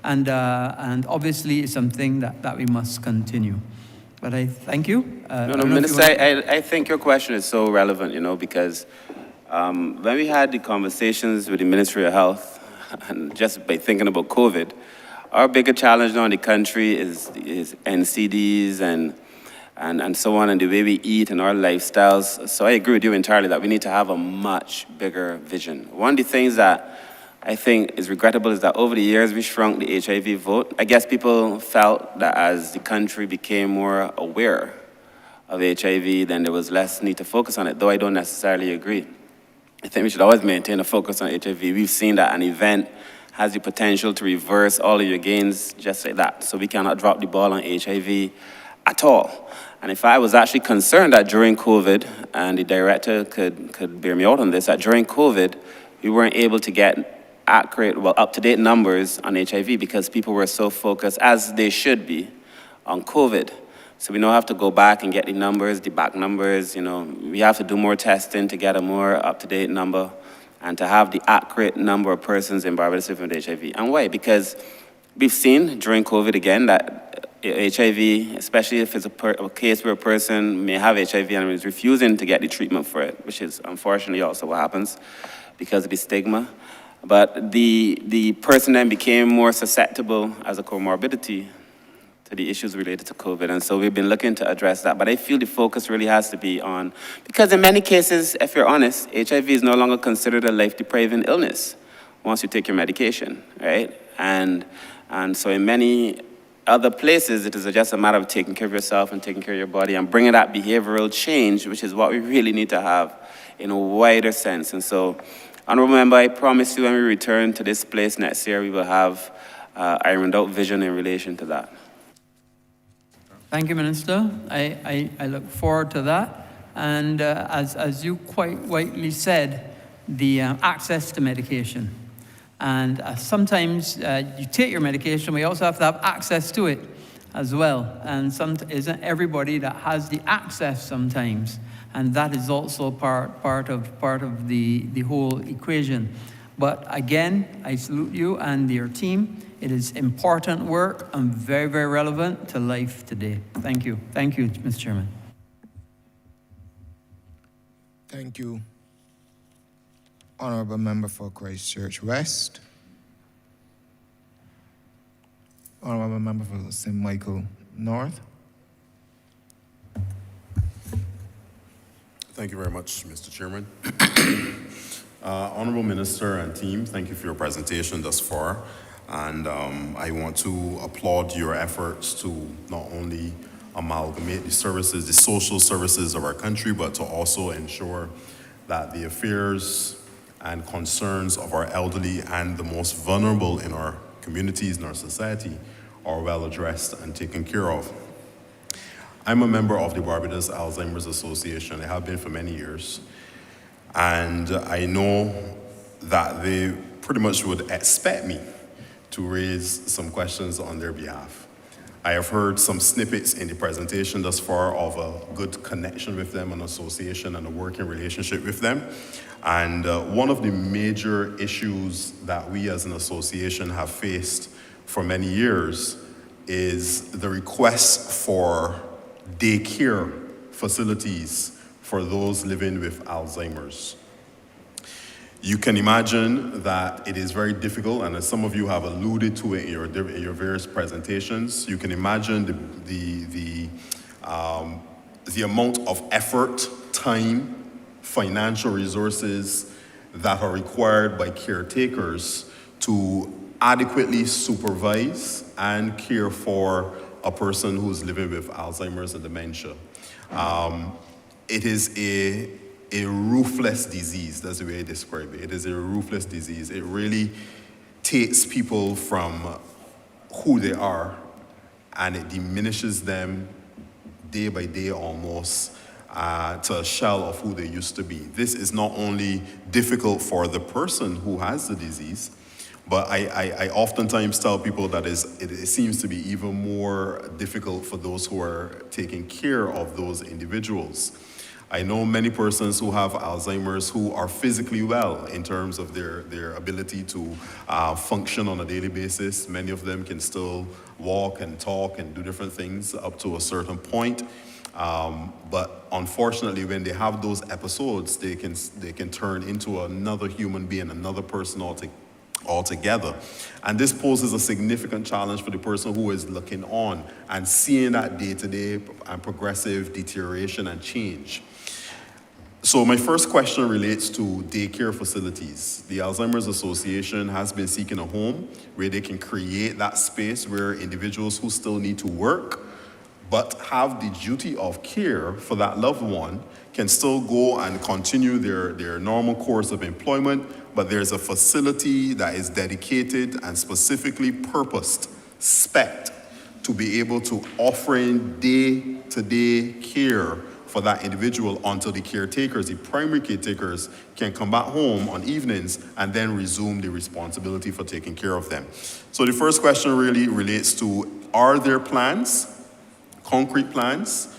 And obviously it's something that we must continue. But I thank you. No, Minister, I think your question is so relevant, because when we had the conversations with the Ministry of Health, and just by thinking about COVID, our bigger challenge now in the country is NCDs and so on, and the way we eat and our lifestyles. So I agree with you entirely that we need to have a much bigger vision. One of the things that I think is regrettable is that over the years we shrunk the HIV vote. I guess people felt that as the country became more aware of HIV, then there was less need to focus on it, though I don't necessarily agree. I think we should always maintain a focus on HIV. We've seen that an event has the potential to reverse all of your gains just like that. So we cannot drop the ball on HIV at all. And if I was actually concerned that during COVID, and the director could bear me out on this, that during COVID, we weren't able to get accurate, up-to-date numbers on HIV because people were so focused, as they should be, on COVID. So we now have to go back and get the numbers, the back numbers, we have to do more testing to get a more up-to-date number and to have the accurate number of persons in Barbados living with HIV. And why? Because we've seen during COVID again that HIV, especially if it's a case where a person may have HIV and is refusing to get the treatment for it, which is unfortunately also what happens because of the stigma. But the person then became more susceptible as a comorbidity to the issues related to COVID. And so we've been looking to address that. But I feel the focus really has to be on, because in many cases, if you're honest, HIV is no longer considered a life-depriving illness once you take your medication, right? And so in many other places, it is just a matter of taking care of yourself and taking care of your body and bringing that behavioral change, which is what we really need to have in a wider sense. And so, Honourable Member, I promise you when we return to this place next year, we will have ironed out vision in relation to that. Thank you, Minister. I look forward to that. And as you quite rightly said, the access to medication. And sometimes you take your medication, but you also have to have access to it as well. And isn't everybody that has the access sometimes. And that is also part of the whole equation. But again, I salute you and your team. It is important work and very, very relevant to life today. Thank you. Thank you, Mr. Chairman. Thank you, Honourable Member for Christchurch West. Honourable Member for St. Michael North. Thank you very much, Mr. Chairman. Honourable Minister and team, thank you for your presentation thus far. And I want to applaud your efforts to not only amalgamate the services, the social services of our country, but to also ensure that the affairs and concerns of our elderly and the most vulnerable in our communities and our society are well addressed and taken care of. I'm a member of the Barbados Alzheimer's Association. I have been for many years. And I know that they pretty much would expect me to raise some questions on their behalf. I have heard some snippets in the presentation thus far of a good connection with them, an association and a working relationship with them. And one of the major issues that we as an association have faced for many years is the request for daycare facilities for those living with Alzheimer's. You can imagine that it is very difficult, and as some of you have alluded to it in your various presentations, you can imagine the amount of effort, time, financial resources that are required by caretakers to adequately supervise and care for a person who's living with Alzheimer's and dementia. It is a ruthless disease, that's the way I describe it. It is a ruthless disease. It really takes people from who they are and it diminishes them day by day almost to a shell of who they used to be. This is not only difficult for the person who has the disease, but I oftentimes tell people that it seems to be even more difficult for those who are taking care of those individuals. I know many persons who have Alzheimer's who are physically well in terms of their ability to function on a daily basis. Many of them can still walk and talk and do different things up to a certain point. But unfortunately, when they have those episodes, they can turn into another human being, another person altogether. And this poses a significant challenge for the person who is looking on and seeing that day-to-day and progressive deterioration and change. So my first question relates to daycare facilities. The Alzheimer's Association has been seeking a home where they can create that space where individuals who still need to work but have the duty of care for that loved one can still go and continue their normal course of employment, but there's a facility that is dedicated and specifically purposed, spec'd, to be able to offer in day-to-day care for that individual until the caretakers, the primary caretakers, can come back home on evenings and then resume the responsibility for taking care of them. So the first question really relates to, are there plans, concrete plans,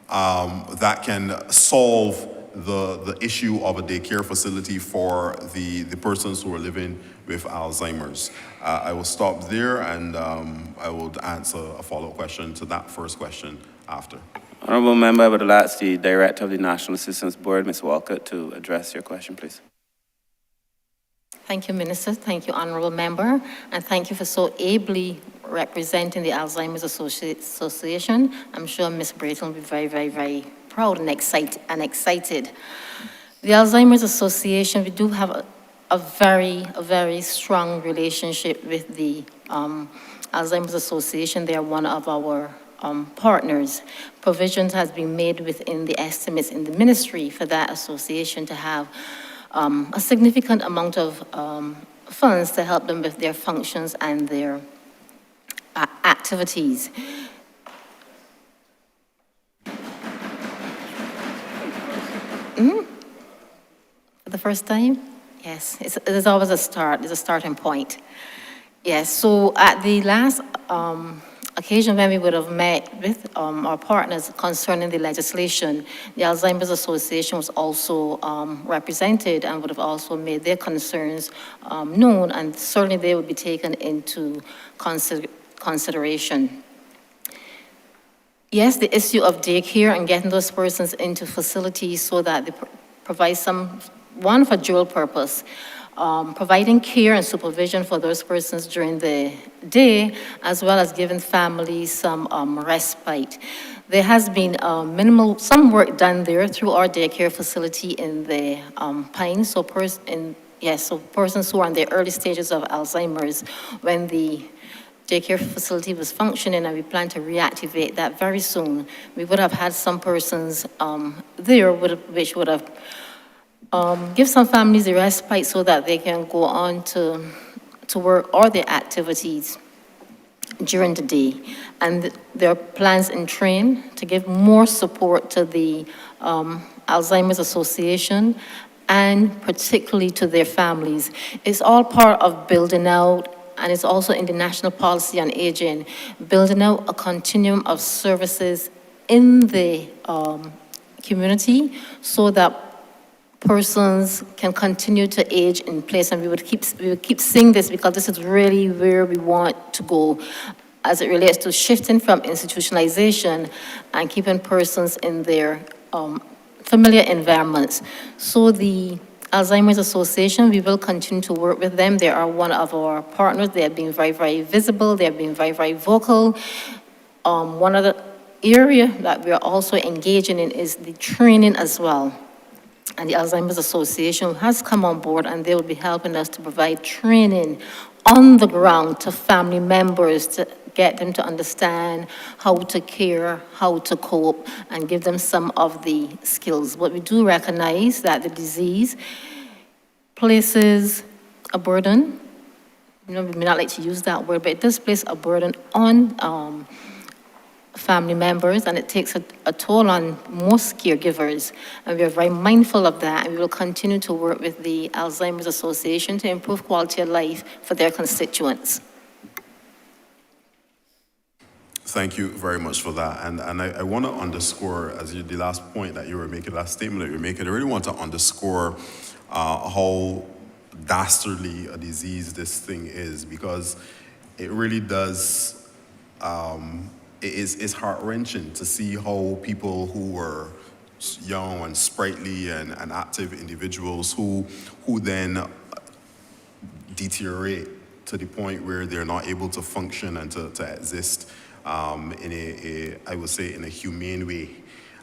that can solve the issue of a daycare facility for the persons who are living with Alzheimer's? I will stop there and I will answer a follow-up question to that first question after. Honourable Member, I would ask the Director of the National Assistance Board, Ms. Walcott, to address your question, please. Thank you, Minister. Thank you, Honourable Member. And thank you for so ably representing the Alzheimer's Association. I'm sure Ms. Brayton will be very, very, very proud and excited. The Alzheimer's Association, we do have a very strong relationship with the Alzheimer's Association. They are one of our partners. Provisions has been made within the estimates in the ministry for that association to have a significant amount of funds to help them with their functions and their activities. For the first time? Yes, there's always a start, there's a starting point. Yes, so at the last occasion when we would have met with our partners concerning the legislation, the Alzheimer's Association was also represented and would have also made their concerns known, and certainly they would be taken into consideration. Yes, the issue of daycare and getting those persons into facilities so that they provide one for dual purpose, providing care and supervision for those persons during the day, as well as giving families some respite. There has been some work done there through our daycare facility in the Pines. So persons who are in the early stages of Alzheimer's, when the daycare facility was functioning, and we plan to reactivate that very soon, we would have had some persons there which would have give some families a respite so that they can go on to work or their activities during the day. And there are plans in train to give more support to the Alzheimer's Association and particularly to their families. It's all part of building out, and it's also in the National Policy on Aging, building out a continuum of services in the community so that persons can continue to age in place. And we would keep saying this because this is really where we want to go as it relates to shifting from institutionalization and keeping persons in their familiar environments. So the Alzheimer's Association, we will continue to work with them. They are one of our partners. They have been very, very visible. They have been very, very vocal. One other area that we are also engaging in is the training as well. And the Alzheimer's Association has come on board, and they will be helping us to provide training on the ground to family members to get them to understand how to care, how to cope, and give them some of the skills. But we do recognize that the disease places a burden. We may not like to use that word, but it does place a burden on family members, and it takes a toll on most caregivers. And we are very mindful of that, and we will continue to work with the Alzheimer's Association to improve quality of life for their constituents. Thank you very much for that. And I want to underscore, the last point that you were making, last statement that you were making, I really want to underscore how dastardly a disease this thing is, because it really does, it's heart-wrenching to see how people who were young and sprightly and active individuals who then deteriorate to the point where they're not able to function and to exist I would say, in a humane way.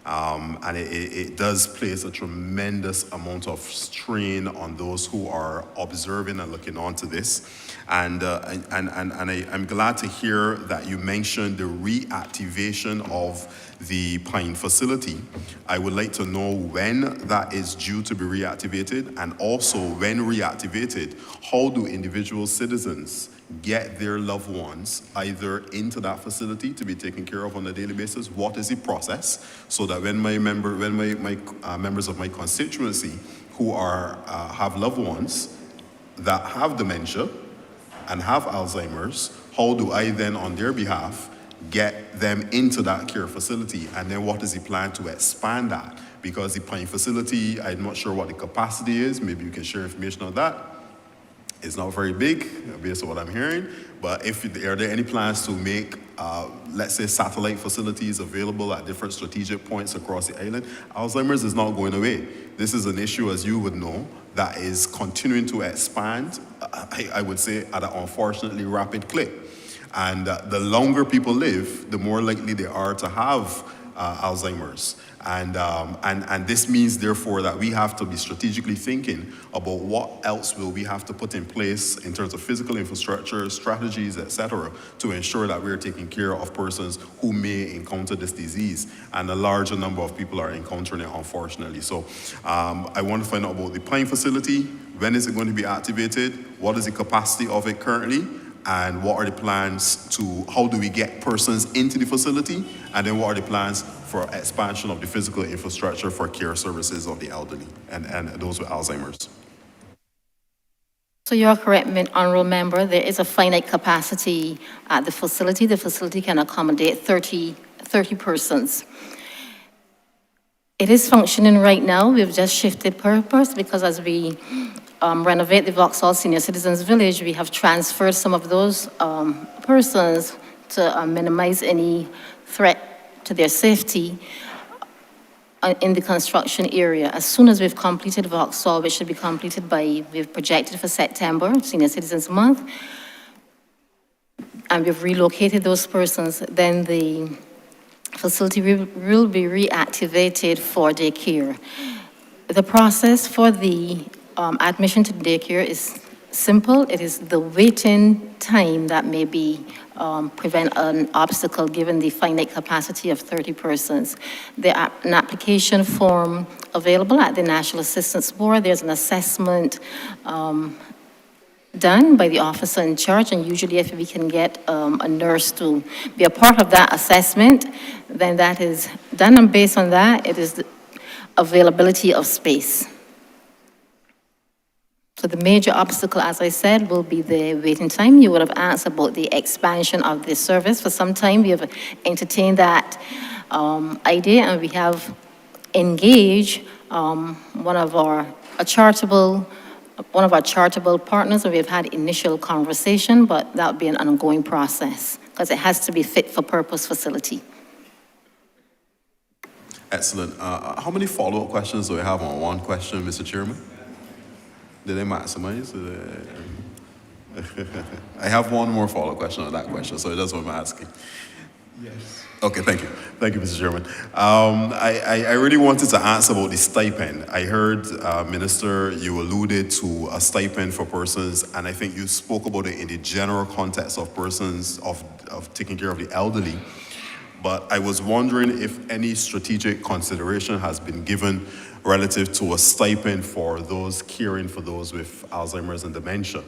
And it does place a tremendous amount of strain on those who are observing and looking on to this. And I'm glad to hear that you mentioned the reactivation of the Pine facility. I would like to know when that is due to be reactivated, and also when reactivated, how do individual citizens get their loved ones either into that facility to be taken care of on a daily basis? What is the process, so that when my members of my constituency who are have loved ones that have dementia and have Alzheimer's, how do I then on their behalf get them into that care facility? And then what is the plan to expand that? Because the Pine facility, I'm not sure what the capacity is. Maybe you can share information on that. It's not very big, based on what I'm hearing, but are there any plans to make, let's say, satellite facilities available at different strategic points across the island? Alzheimer's is not going away. This is an issue, as you would know, that is continuing to expand, I would say, at an unfortunately rapid clip. And the longer people live, the more likely they are to have Alzheimer's. And this means, therefore, that we have to be strategically thinking about what else will we have to put in place in terms of physical infrastructure, strategies, etc., to ensure that we're taking care of persons who may encounter this disease. And a larger number of people are encountering it, unfortunately. So I want to find out about the Pine facility. When is it going to be activated? What is the capacity of it currently? And what are the plans to, how do we get persons into the facility? And then what are the plans for expansion of the physical infrastructure for care services of the elderly and those with Alzheimer's? So you're correct, Honourable Member. There is a finite capacity at the facility. The facility can accommodate 30 persons. It is functioning right now. We've just shifted purpose because as we renovate the Vauxhall Senior Citizens Village, we have transferred some of those persons to minimize any threat to their safety in the construction area. As soon as we've completed Vauxhall, which should be completed we've projected for September, Senior Citizens Month, and we've relocated those persons, then the facility will be reactivated for daycare. The process for the admission to daycare is simple. It is the waiting time that may be prevent an obstacle given the finite capacity of 30 persons. There's an application form available at the National Assistance Board. There's an assessment done by the officer in charge, and usually if we can get a nurse to be a part of that assessment, then that is done, and based on that, it is the availability of space. So the major obstacle, as I said, will be the waiting time. You would have asked about the expansion of the service. For some time, we have entertained that idea, and we have engaged one of our charitable partners, and we've had initial conversation, but that would be an ongoing process because it has to be fit for purpose facility. Excellent. How many follow-up questions do we have on one question, Mr. Chairman? Did they maximize? I have one more follow-up question on that question, so that's what I'm asking. Yes. Okay, thank you. Thank you, Mr. Chairman. I really wanted to ask about the stipend. I heard, Minister, you alluded to a stipend for persons, and I think you spoke about it in the general context of persons, of taking care of the elderly. But I was wondering if any strategic consideration has been given relative to a stipend for those caring for those with Alzheimer's and dementia.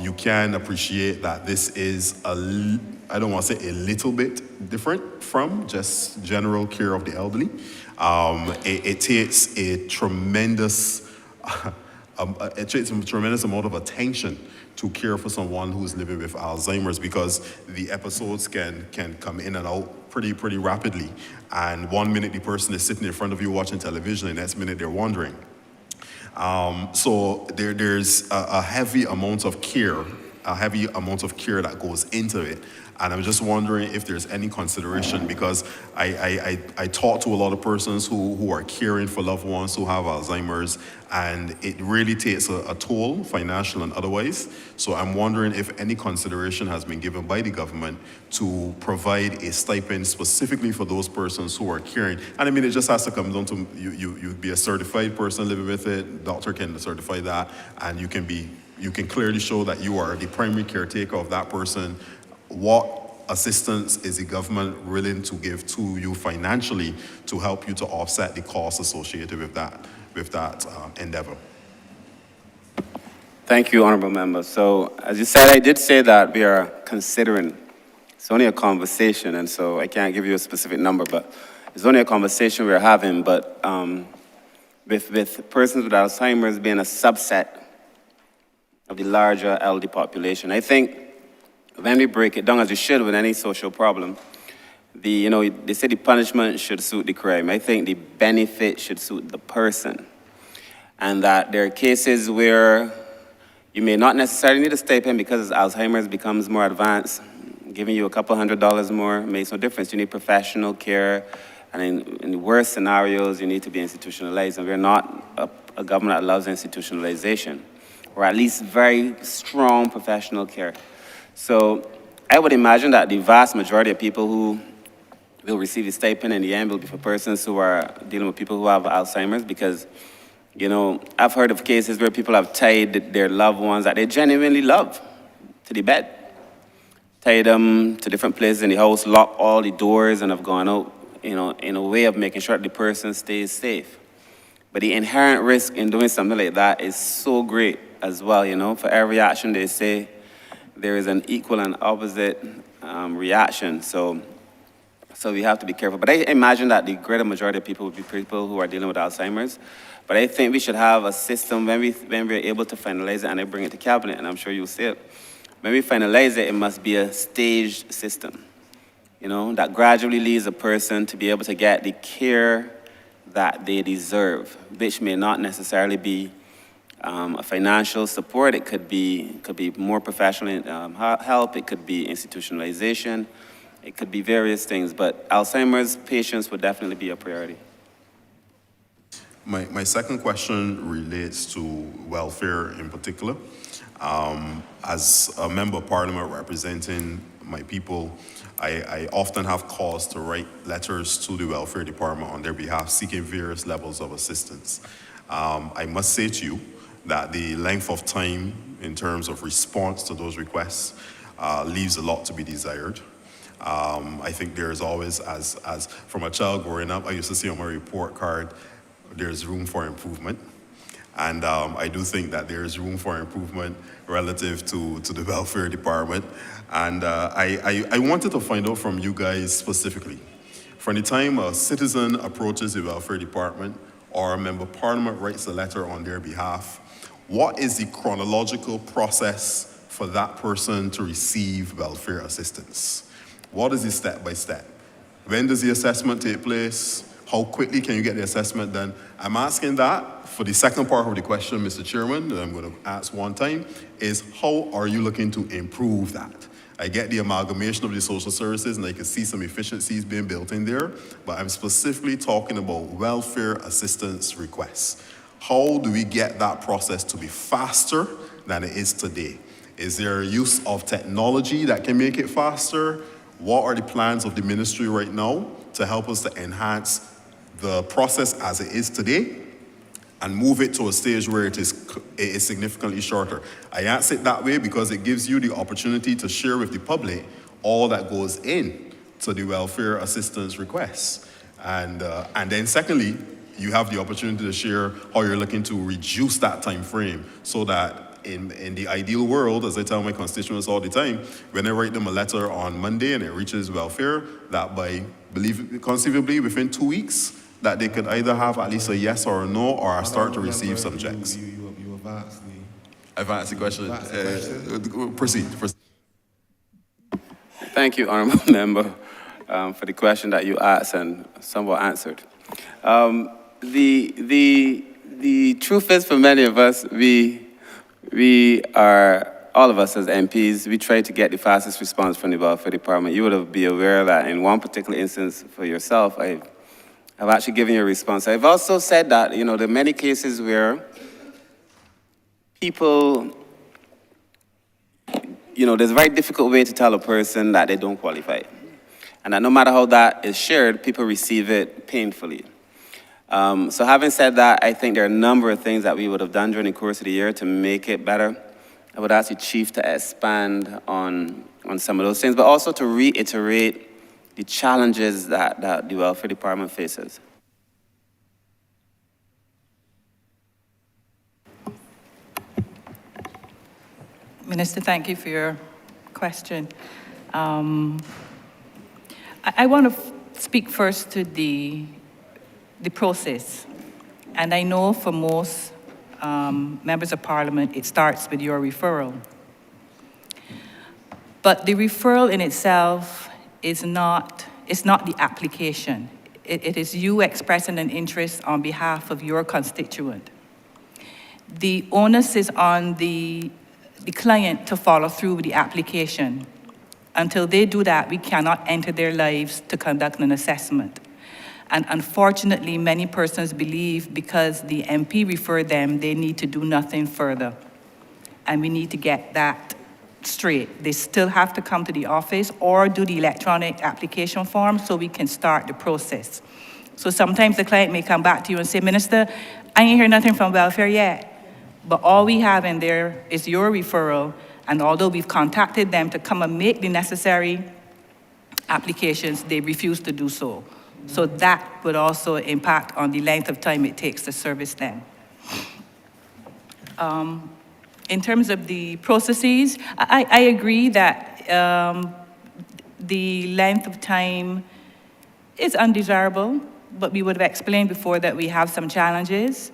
You can appreciate that this is I don't want to say a little bit different from just general care of the elderly. It takes a tremendous amount of attention to care for someone who's living with Alzheimer's, because the episodes can come in and out pretty rapidly. And 1 minute the person is sitting in front of you watching television, and the next minute they're wandering. So there's a heavy amount of care that goes into it. And I'm just wondering if there's any consideration, because I talk to a lot of persons who are caring for loved ones who have Alzheimer's, and it really takes a toll, financial and otherwise. So I'm wondering if any consideration has been given by the government to provide a stipend specifically for those persons who are caring. And I mean, it just has to come down to you be a certified person living with it, doctor can certify that, and you can clearly show that you are the primary caretaker of that person. What assistance is the government willing to give to you financially to help you to offset the costs associated with that endeavor? Thank you, Honourable Member. So, as you said, I did say that we are considering. It's only a conversation, and so I can't give you a specific number, but it's only a conversation we're having. But with persons with Alzheimer's being a subset of the larger elderly population, I think when we break it down, as you should with any social problem, they say the punishment should suit the crime. I think the benefit should suit the person. And that there are cases where you may not necessarily need a stipend because as Alzheimer's becomes more advanced, giving you a couple $100s more makes no difference. You need professional care, and in the worst scenarios, you need to be institutionalized. And we're not a government that loves institutionalization, or at least very strong professional care. So I would imagine that the vast majority of people who will receive the stipend in the end will be for persons who are dealing with people who have Alzheimer's, because, I've heard of cases where people have tied their loved ones that they genuinely love to the bed, tied them to different places in the house, locked all the doors, and have gone out, in a way of making sure that the person stays safe. But the inherent risk in doing something like that is so great as well, For every action they say, there is an equal and opposite reaction. So we have to be careful. But I imagine that the greater majority of people would be people who are dealing with Alzheimer's. But I think we should have a system when we're able to finalize it and I bring it to cabinet, and I'm sure you'll see it. When we finalize it, it must be a staged system, you know, that gradually leads a person to be able to get the care that they deserve, which may not necessarily be a financial support. It could be more professional help. It could be institutionalization. It could be various things, but Alzheimer's patients would definitely be a priority. My second question relates to welfare in particular. As a member of parliament representing my people, I often have cause to write letters to the welfare department on their behalf, seeking various levels of assistance. I must say to you that the length of time in terms of response to those requests leaves a lot to be desired. I think there's always, as from a child growing up, I used to see on my report card, there's room for improvement. And I do think that there's room for improvement relative to the welfare department. And I wanted to find out from you guys specifically, from the time a citizen approaches the welfare department or a member of parliament writes a letter on their behalf, what is the chronological process for that person to receive welfare assistance? What is the step-by-step? When does the assessment take place? How quickly can you get the assessment done? I'm asking that for the second part of the question, Mr. Chairman, that I'm going to ask one time, is how are you looking to improve that? I get the amalgamation of the social services and I can see some efficiencies being built in there, but I'm specifically talking about welfare assistance requests. How do we get that process to be faster than it is today? Is there use of technology that can make it faster? What are the plans of the ministry right now to help us to enhance the process as it is today and move it to a stage where it is significantly shorter? I ask it that way because it gives you the opportunity to share with the public all that goes in to the welfare assistance requests. And then secondly, you have the opportunity to share how you're looking to reduce that time frame so that in the ideal world, as I tell my constituents all the time, when I write them a letter on Monday and it reaches welfare, that conceivably within 2 weeks, that they could either have at least a yes or a no, or start to receive some checks. I've asked the question. Proceed. Thank you, Honourable Member, for the question that you asked and somewhat answered. The truth is, for many of us, we are, all of us as MPs, we try to get the fastest response from the welfare department. You would be aware that in one particular instance for yourself, I've actually given you a response. I've also said that, you know, there are many cases where people, you know, there's a very difficult way to tell a person that they don't qualify. And that no matter how that is shared, people receive it painfully. So having said that, I think there are a number of things that we would have done during the course of the year to make it better. I would ask the Chief to expand on some of those things, but also to reiterate the challenges that the welfare department faces. Minister, thank you for your question. I want to speak first to the process. And I know for most members of parliament, it starts with your referral. But the referral in itself is not the application. It is you expressing an interest on behalf of your constituent. The onus is on the client to follow through with the application. Until they do that, we cannot enter their lives to conduct an assessment. And unfortunately, many persons believe because the MP referred them, they need to do nothing further. And we need to get that straight. They still have to come to the office or do the electronic application form so we can start the process. So sometimes the client may come back to you and say, Minister, I ain't hear nothing from welfare yet. But all we have in there is your referral. And although we've contacted them to come and make the necessary applications, they refuse to do so. So that would also impact on the length of time it takes to service them. In terms of the processes, I agree that the length of time is undesirable, but we would have explained before that we have some challenges.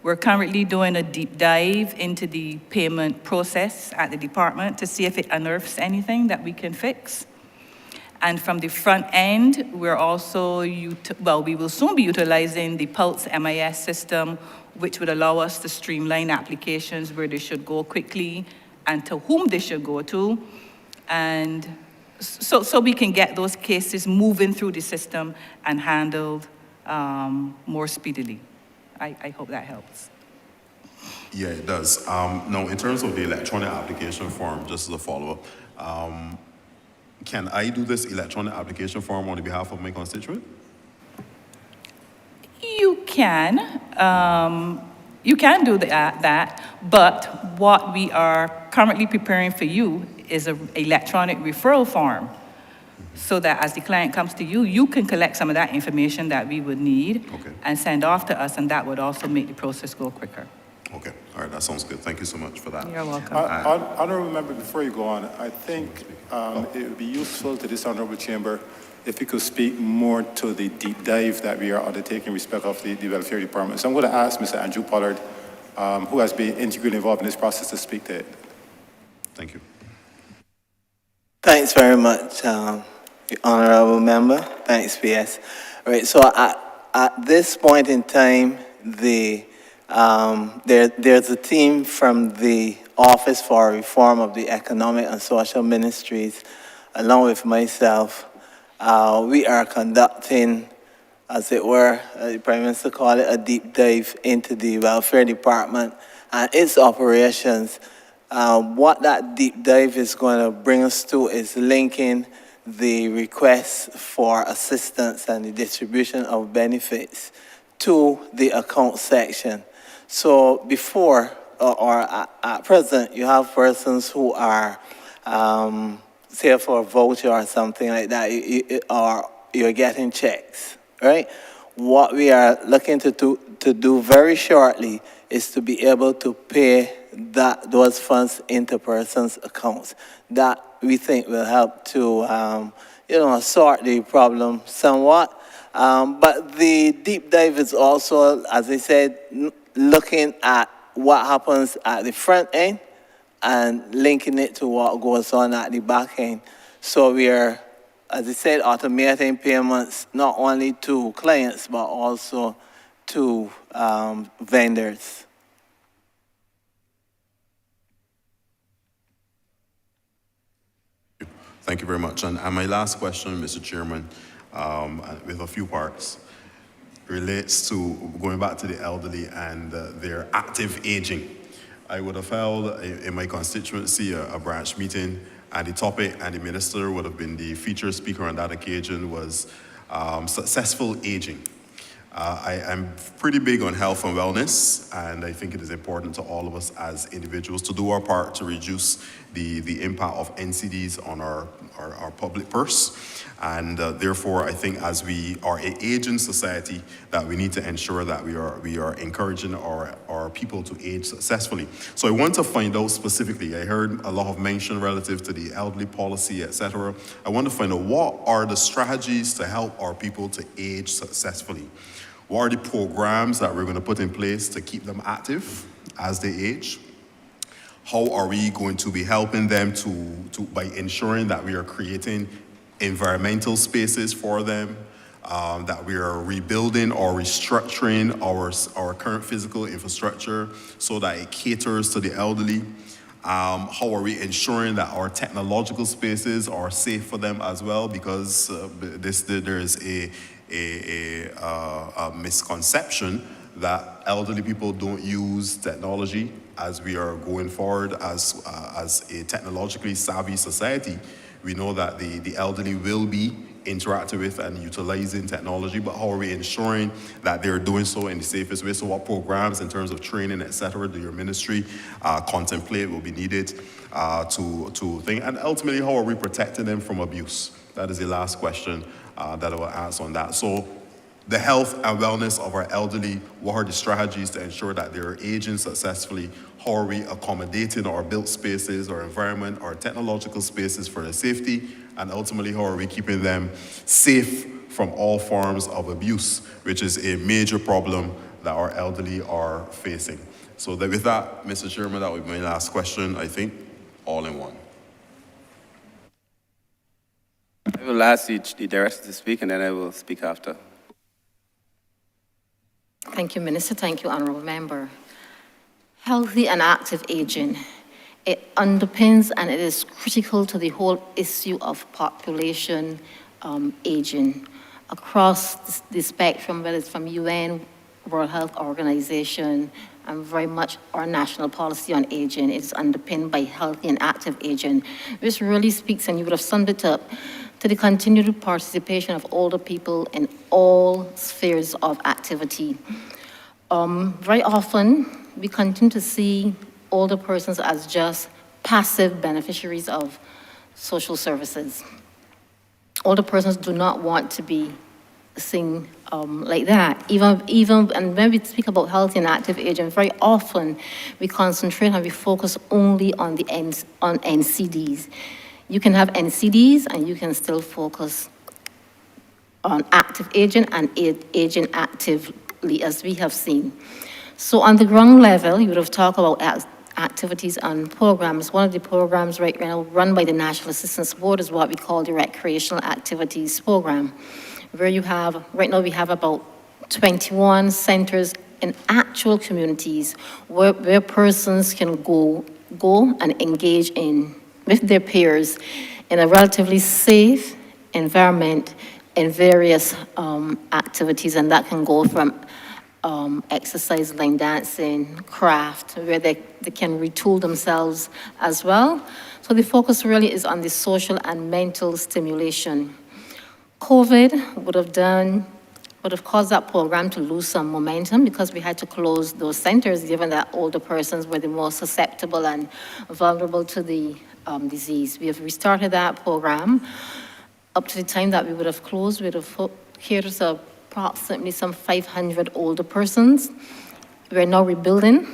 We're currently doing a deep dive into the payment process at the department to see if it unearths anything that we can fix. And from the front end, we're also, we will soon be utilizing the Pulse MIS system, which would allow us to streamline applications where they should go quickly and to whom they should go to. And so we can get those cases moving through the system and handled more speedily. I hope that helps. Yeah, it does. Now, in terms of the electronic application form, just as a follow-up, can I do this electronic application form on the behalf of my constituent? You can do that, but what we are currently preparing for you is an electronic referral form, so that as the client comes to you, you can collect some of that information that we would need and send off to us, and that would also make the process go quicker. Okay, all right, that sounds good. Thank you so much for that. You're welcome. Honourable Member, before you go on, I think it would be useful to this Honourable Chamber if you could speak more to the deep dive that we are undertaking in respect of the Welfare Department. So I'm going to ask Mr. Andrew Pollard, who has been integrally involved in this process, to speak to it. Thank you. Thanks very much, Honourable Member. Thanks, PS. All right, so at this point in time, there's a team from the Office for Reform of the Economic and Social Ministries, along with myself. We are conducting, as it were, the Prime Minister called it, a deep dive into the Welfare Department and its operations. What that deep dive is going to bring us to is linking the requests for assistance and the distribution of benefits to the account section. So before, or at present, you have persons who are, say for a voucher or something like that, or you're getting checks, right? What we are looking to do very shortly is to be able to pay those funds into persons' accounts. That we think will help to, sort the problem somewhat. But the deep dive is also, as I said, looking at what happens at the front end and linking it to what goes on at the back end. So we are, as I said, automating payments not only to clients, but also to vendors. Thank you very much. And my last question, Mr. Chairman, with a few parts, relates to going back to the elderly and their active aging. I would have held in my constituency a branch meeting, and the topic and the minister would have been the featured speaker on that occasion was successful aging. I'm pretty big on health and wellness, and I think it is important to all of us as individuals to do our part to reduce the impact of NCDs on our public purse. And therefore, I think as we are an aging society, that we need to ensure that we are encouraging our people to age successfully. So I want to find out specifically, I heard a lot of mention relative to the elderly policy, etc. I want to find out what are the strategies to help our people to age successfully. What are the programs that we're going to put in place to keep them active as they age? How are we going to be helping them by ensuring that we are creating environmental spaces for them, that we are rebuilding or restructuring our current physical infrastructure so that it caters to the elderly? How are we ensuring that our technological spaces are safe for them as well? Because there is a misconception that elderly people don't use technology. As we are going forward as a technologically savvy society, we know that the elderly will be interacting with and utilizing technology, but how are we ensuring that they're doing so in the safest way? So what programs in terms of training, etc., do your ministry contemplate will be needed to think? And ultimately, how are we protecting them from abuse? That is the last question that I will ask on that. So the health and wellness of our elderly, what are the strategies to ensure that they're aging successfully? How are we accommodating our built spaces, our environment, our technological spaces for their safety? And ultimately, how are we keeping them safe from all forms of abuse, which is a major problem that our elderly are facing. So with that, Mr. Chairman, that would be my last question, I think, all in one. I will ask the director to speak, and then I will speak after. Thank you, Minister. Thank you, Honourable Member. Healthy and active aging. It underpins and it is critical to the whole issue of population aging across the spectrum, whether it's from UN, World Health Organization, and very much our national policy on aging. It is underpinned by healthy and active aging, which really speaks, and you would have summed it up, to the continued participation of older people in all spheres of activity. Very often, we continue to see older persons as just passive beneficiaries of social services. Older persons do not want to be seen like that. Even, and when we speak about healthy and active aging, very often we concentrate and we focus only on the NCDs. You can have NCDs and you can still focus on active aging and aging actively, as we have seen. So on the ground level, you would have talked about activities and programs. One of the programs right now run by the National Assistance Board is what we call the Recreational Activities Program, where you have, right now we have about 21 centers in actual communities where persons can go and engage with their peers in a relatively safe environment in various activities, and that can go from exercise, line dancing, craft, where they can retool themselves as well. So the focus really is on the social and mental stimulation. COVID would have caused that program to lose some momentum because we had to close those centers, given that older persons were the most susceptible and vulnerable to the disease. We have restarted that program. Up to the time that we would have closed, we would have catered to approximately some 500 older persons. We're now rebuilding,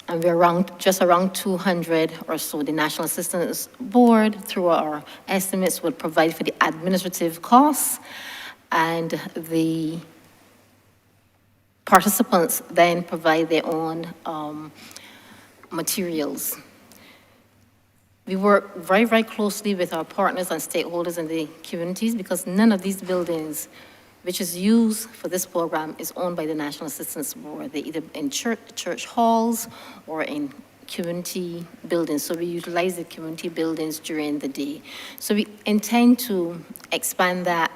and we're just around 200 or so. The National Assistance Board, through our estimates, would provide for the administrative costs, and the participants then provide their own materials. We work very, very closely with our partners and stakeholders in the communities, because none of these buildings which is used for this program is owned by the National Assistance Board. They're either in church halls or in community buildings. So we utilize the community buildings during the day. So we intend to expand that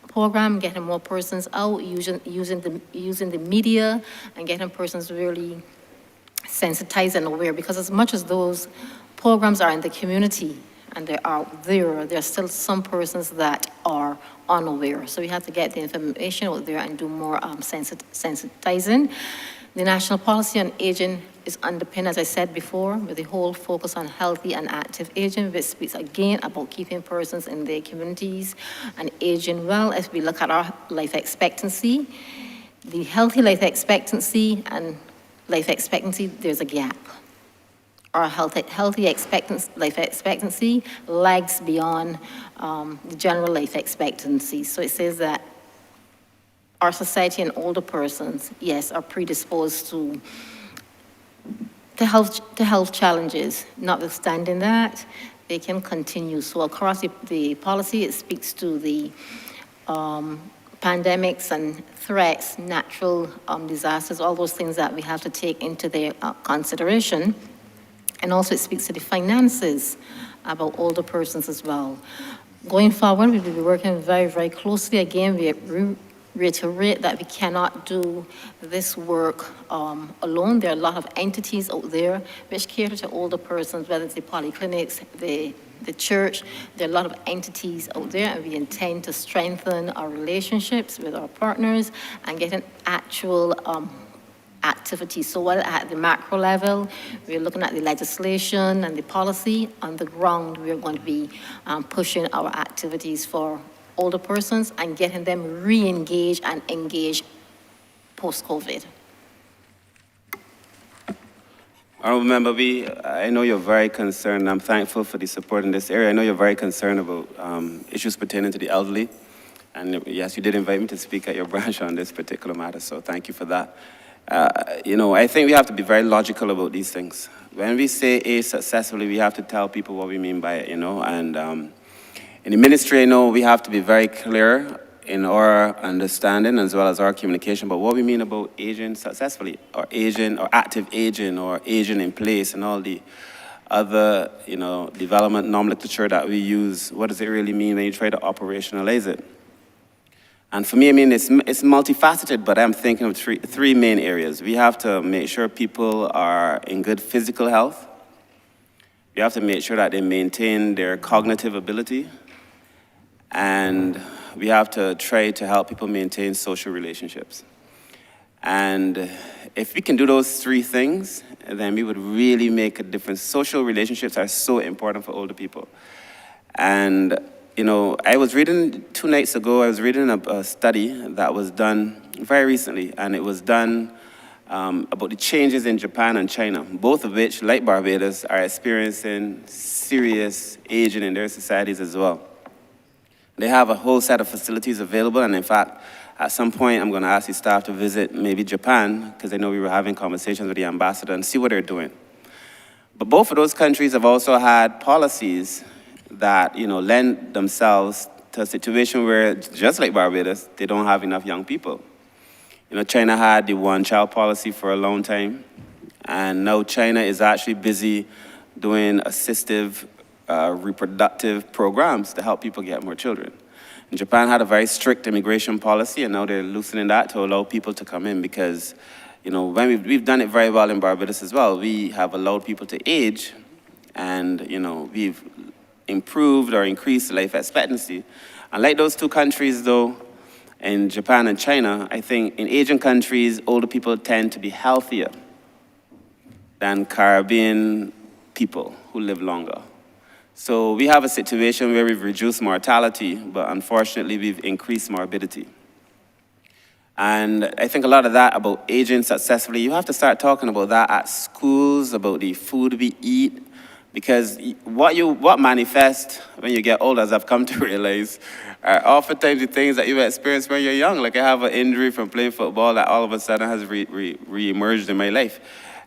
program, getting more persons out, using the media, and getting persons really sensitized and aware, because as much as those programs are in the community and they are there are still some persons that are unaware. So we have to get the information out there and do more sensitizing. The national policy on aging is underpinned, as I said before, with the whole focus on healthy and active aging, which speaks again about keeping persons in their communities and aging well. As we look at our life expectancy, the healthy life expectancy and life expectancy, there's a gap. Our healthy life expectancy lags beyond the general life expectancy. So it says that our society and older persons, yes, are predisposed to health challenges. Notwithstanding that, they can continue. So across the policy, it speaks to the pandemics and threats, natural disasters, all those things that we have to take into their consideration. And also it speaks to the finances about older persons as well. Going forward, we will be working very, very closely. Again, we reiterate that we cannot do this work alone. There are a lot of entities out there which cater to older persons, whether it's the polyclinics, the church. There are a lot of entities out there, and we intend to strengthen our relationships with our partners and get an actual activity. So while at the macro level, we're looking at the legislation and the policy, on the ground, we're going to be pushing our activities for older persons and getting them re-engaged and engaged post-COVID. Honourable Member, I know you're very concerned, and I'm thankful for the support in this area. I know you're very concerned about issues pertaining to the elderly. And yes, you did invite me to speak at your branch on this particular matter, so thank you for that. I think we have to be very logical about these things. When we say age successfully, we have to tell people what we mean by it, and in the ministry, I know we have to be very clear in our understanding as well as our communication about what we mean about aging successfully, or aging, or active aging, or aging in place, and all the other, development nomenclature that we use. What does it really mean when you try to operationalize it? And for me, it's multifaceted, but I'm thinking of three main areas. We have to make sure people are in good physical health. We have to make sure that they maintain their cognitive ability. And we have to try to help people maintain social relationships. And if we can do those three things, then we would really make a difference. Social relationships are so important for older people. And I was reading 2 nights ago, I was reading a study that was done very recently, and it was done about the changes in Japan and China, both of which, like Barbados, are experiencing serious aging in their societies as well. They have a whole set of facilities available, and in fact, at some point, I'm going to ask the staff to visit maybe Japan, because I know we were having conversations with the ambassador, and see what they're doing. But both of those countries have also had policies that, lend themselves to a situation where, just like Barbados, they don't have enough young people. China had the one-child policy for a long time, and now China is actually busy doing assistive reproductive programs to help people get more children. And Japan had a very strict immigration policy, and now they're loosening that to allow people to come in because, when we've done it very well in Barbados as well. We have allowed people to age, and, we've improved or increased life expectancy. Unlike those two countries, though, in Japan and China, I think in Asian countries, older people tend to be healthier than Caribbean people who live longer. So we have a situation where we've reduced mortality, but unfortunately we've increased morbidity. And I think a lot of that about aging successfully, you have to start talking about that at schools, about the food we eat, because what manifests when you get older, as I've come to realize, are oftentimes the things that you experience when you're young. Like I have an injury from playing football that all of a sudden has re-emerged in my life.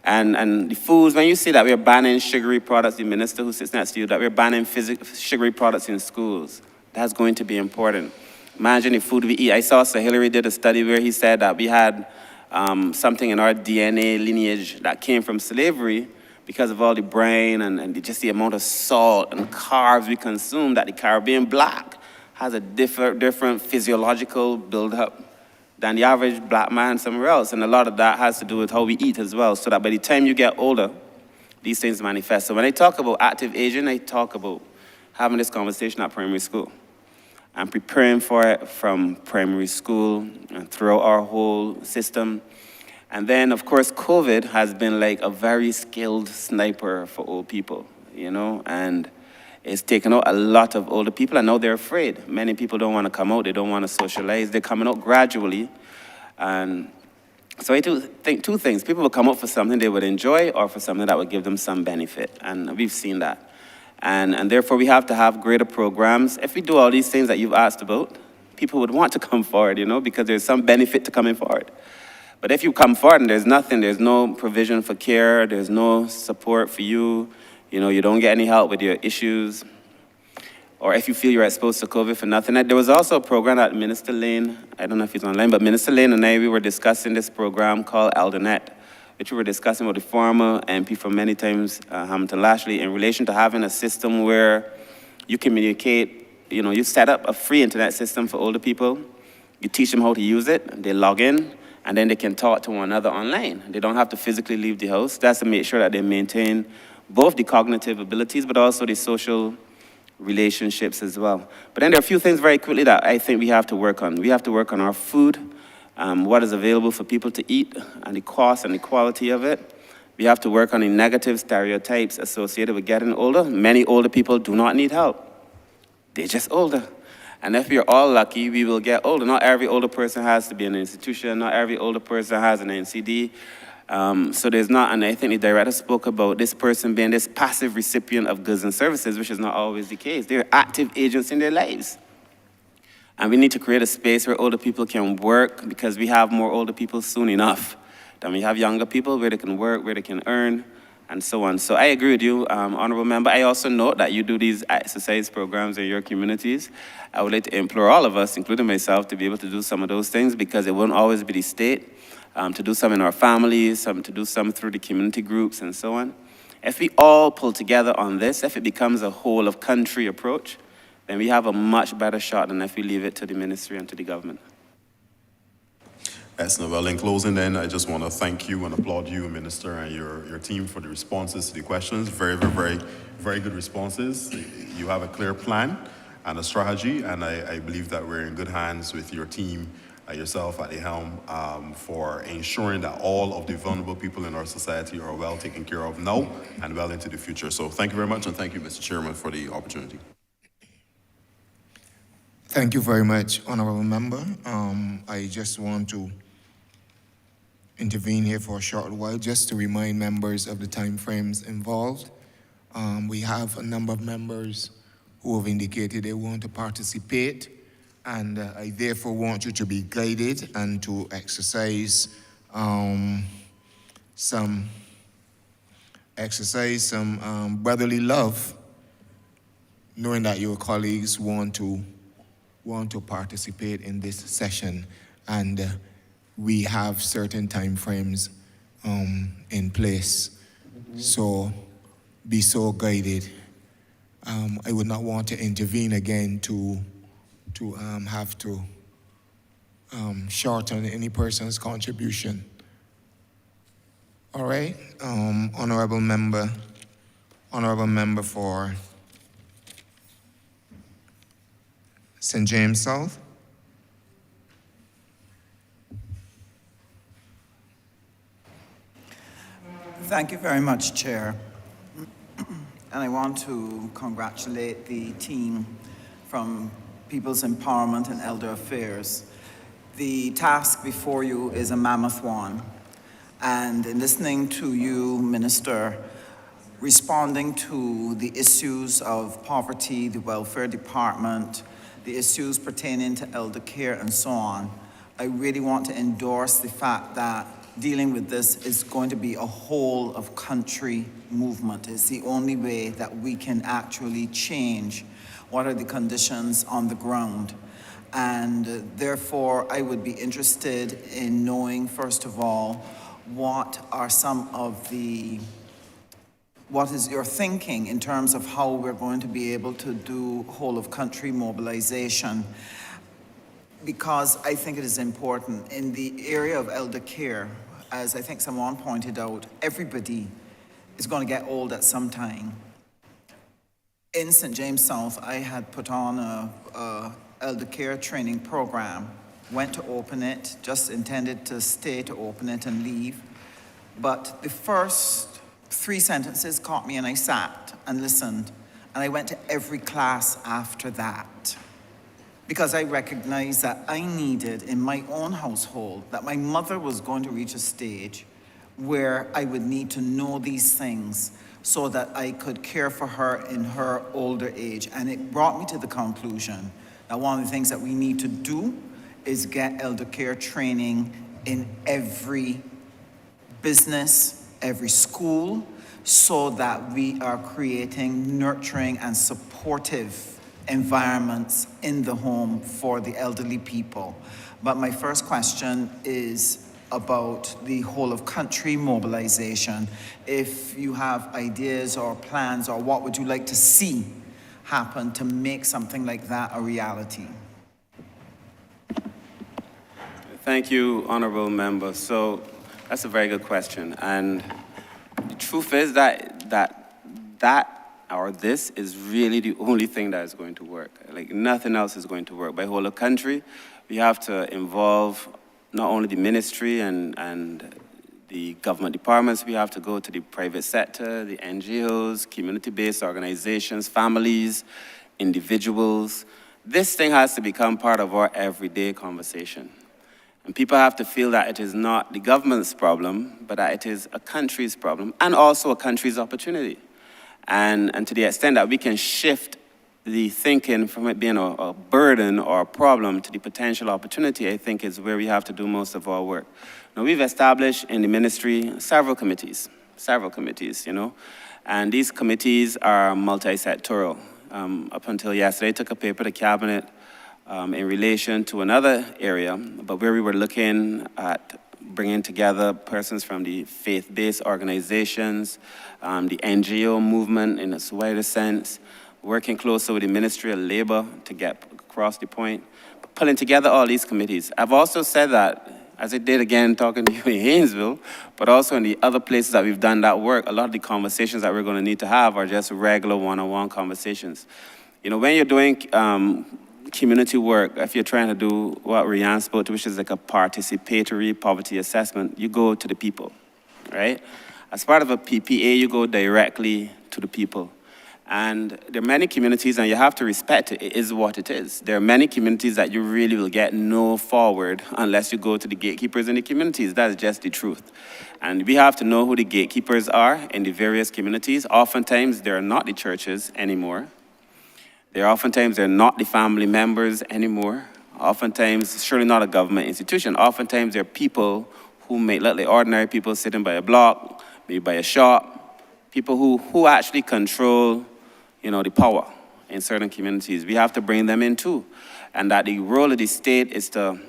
And the foods, when you see that we're banning sugary products, the minister who sits next to you, that we're banning sugary products in schools, that's going to be important. Imagine the food we eat. I saw Sir Hillary did a study where he said that we had something in our DNA lineage that came from slavery because of all the brain and just the amount of salt and carbs we consume, that the Caribbean black has a different physiological buildup than the average black man somewhere else. And a lot of that has to do with how we eat as well, so that by the time you get older, these things manifest. So when I talk about active aging, I talk about having this conversation at primary school and preparing for it from primary school and throughout our whole system. And then, of course, COVID has been like a very skilled sniper for old people, and it's taken out a lot of older people, and now they're afraid. Many people don't want to come out, they don't want to socialize, they're coming out gradually. And so I do think two things. People will come out for something they would enjoy or for something that would give them some benefit, and we've seen that. And therefore, we have to have greater programs. If we do all these things that you've asked about, people would want to come forward, because there's some benefit to coming forward. But if you come forward and there's nothing, there's no provision for care, there's no support for you, you don't get any help with your issues, or if you feel you're exposed to COVID for nothing. There was also a program that Minister Lane, I don't know if he's online, but Minister Lane and we were discussing this program called ElderNet, which we were discussing with the former MP for many times, Hamilton Lashley, in relation to having a system where you communicate, you set up a free internet system for older people, you teach them how to use it, they log in, and then they can talk to one another online. They don't have to physically leave the house. That's to make sure that they maintain both the cognitive abilities, but also the social relationships as well. But then there are a few things very quickly that I think we have to work on. We have to work on our food, what is available for people to eat, and the cost and the quality of it. We have to work on the negative stereotypes associated with getting older. Many older people do not need help. They're just older. And if we're all lucky, we will get older. Not every older person has to be in an institution. Not every older person has an NCD. So there's not, and I think the director spoke about this person being this passive recipient of goods and services, which is not always the case. They're active agents in their lives. And we need to create a space where older people can work, because we have more older people soon enough. Then we have younger people where they can work, where they can earn, and so on. So I agree with you, Honourable Member. I also note that you do these exercise programs in your communities. I would like to implore all of us, including myself, to be able to do some of those things, because it won't always be the state. To do some in our families, to do some through the community groups, and so on. If we all pull together on this, if it becomes a whole of country approach, then we have a much better shot than if we leave it to the ministry and to the government. Yes, well, in closing then, I just want to thank you and applaud you, Minister, and your team for the responses to the questions. Very, very, very, very good responses. You have a clear plan and a strategy, and I believe that we're in good hands with your team, yourself at the helm, for ensuring that all of the vulnerable people in our society are well taken care of now and well into the future. So thank you very much, and thank you, Mr. Chairman, for the opportunity. Thank you very much, Honourable Member. I just want to intervene here for a short while, just to remind members of the timeframes involved. We have a number of members who have indicated they want to participate, and I therefore want you to be guided and to exercise some brotherly love, knowing that your colleagues want to participate in this session, and we have certain time frames in place. So be so guided. I would not want to intervene again to have to shorten any person's contribution. All right, Honourable Member for St. James South. Thank you very much, Chair. And I want to congratulate the team from People's Empowerment and Elder Affairs. The task before you is a mammoth one. And in listening to you, Minister, responding to the issues of poverty, the welfare department, the issues pertaining to elder care and so on, I really want to endorse the fact that dealing with this is going to be a whole of country movement. It's the only way that we can actually change what are the conditions on the ground. And therefore, I would be interested in knowing, first of all, what is your thinking in terms of how we're going to be able to do whole of country mobilization? Because I think it is important. In the area of elder care, as I think someone pointed out, everybody is going to get old at some time. In St. James South, I had put on a elder care training program, went to open it, just intended to stay to open it and leave. But the first 3 sentences caught me, and I sat and listened, and I went to every class after that, because I recognized that I needed in my own household, that my mother was going to reach a stage where I would need to know these things so that I could care for her in her older age. And it brought me to the conclusion that one of the things that we need to do is get elder care training in every business, every school, so that we are creating nurturing and supportive environments in the home for the elderly people. But my first question is about the whole of country mobilization. If you have ideas or plans, or what would you like to see happen to make something like that a reality? Thank you, Honourable Member. So that's a very good question. And the truth is this is really the only thing that is going to work. Like, nothing else is going to work. By whole of country, we have to involve not only the ministry and the government departments, we have to go to the private sector, the NGOs, community-based organizations, families, individuals. This thing has to become part of our everyday conversation. And people have to feel that it is not the government's problem, but that it is a country's problem, and also a country's opportunity. And to the extent that we can shift the thinking from it being a burden or a problem to the potential opportunity, I think is where we have to do most of our work. Now, we've established in the ministry several committees, you know, and these committees are multi-sectoral. Up until yesterday, I took a paper to cabinet in relation to another area, but where we were looking at bringing together persons from the faith-based organizations, the NGO movement in its wider sense, working closer with the Ministry of Labor to get across the point, pulling together all these committees. I've also said that, as I did again talking to you in Haynesville, but also in the other places that we've done that work, a lot of the conversations that we're going to need to have are just regular one-on-one conversations. You know, when you're doing community work, if you're trying to do what Rianne spoke to, which is like a participatory poverty assessment, you go to the people, right? As part of a PPA, you go directly to the people. And there are many communities, and you have to respect it. It is what it is. There are many communities that you really will get no forward unless you go to the gatekeepers in the communities. That is just the truth. And we have to know who the gatekeepers are in the various communities. Oftentimes, they're not the churches anymore. Oftentimes, they're not the family members anymore. Oftentimes, surely not a government institution. Oftentimes, they're people who may look like ordinary people sitting by a block, maybe by a shop, people who actually control, you know, the power in certain communities. We have to bring them in too. And that the role of the state is to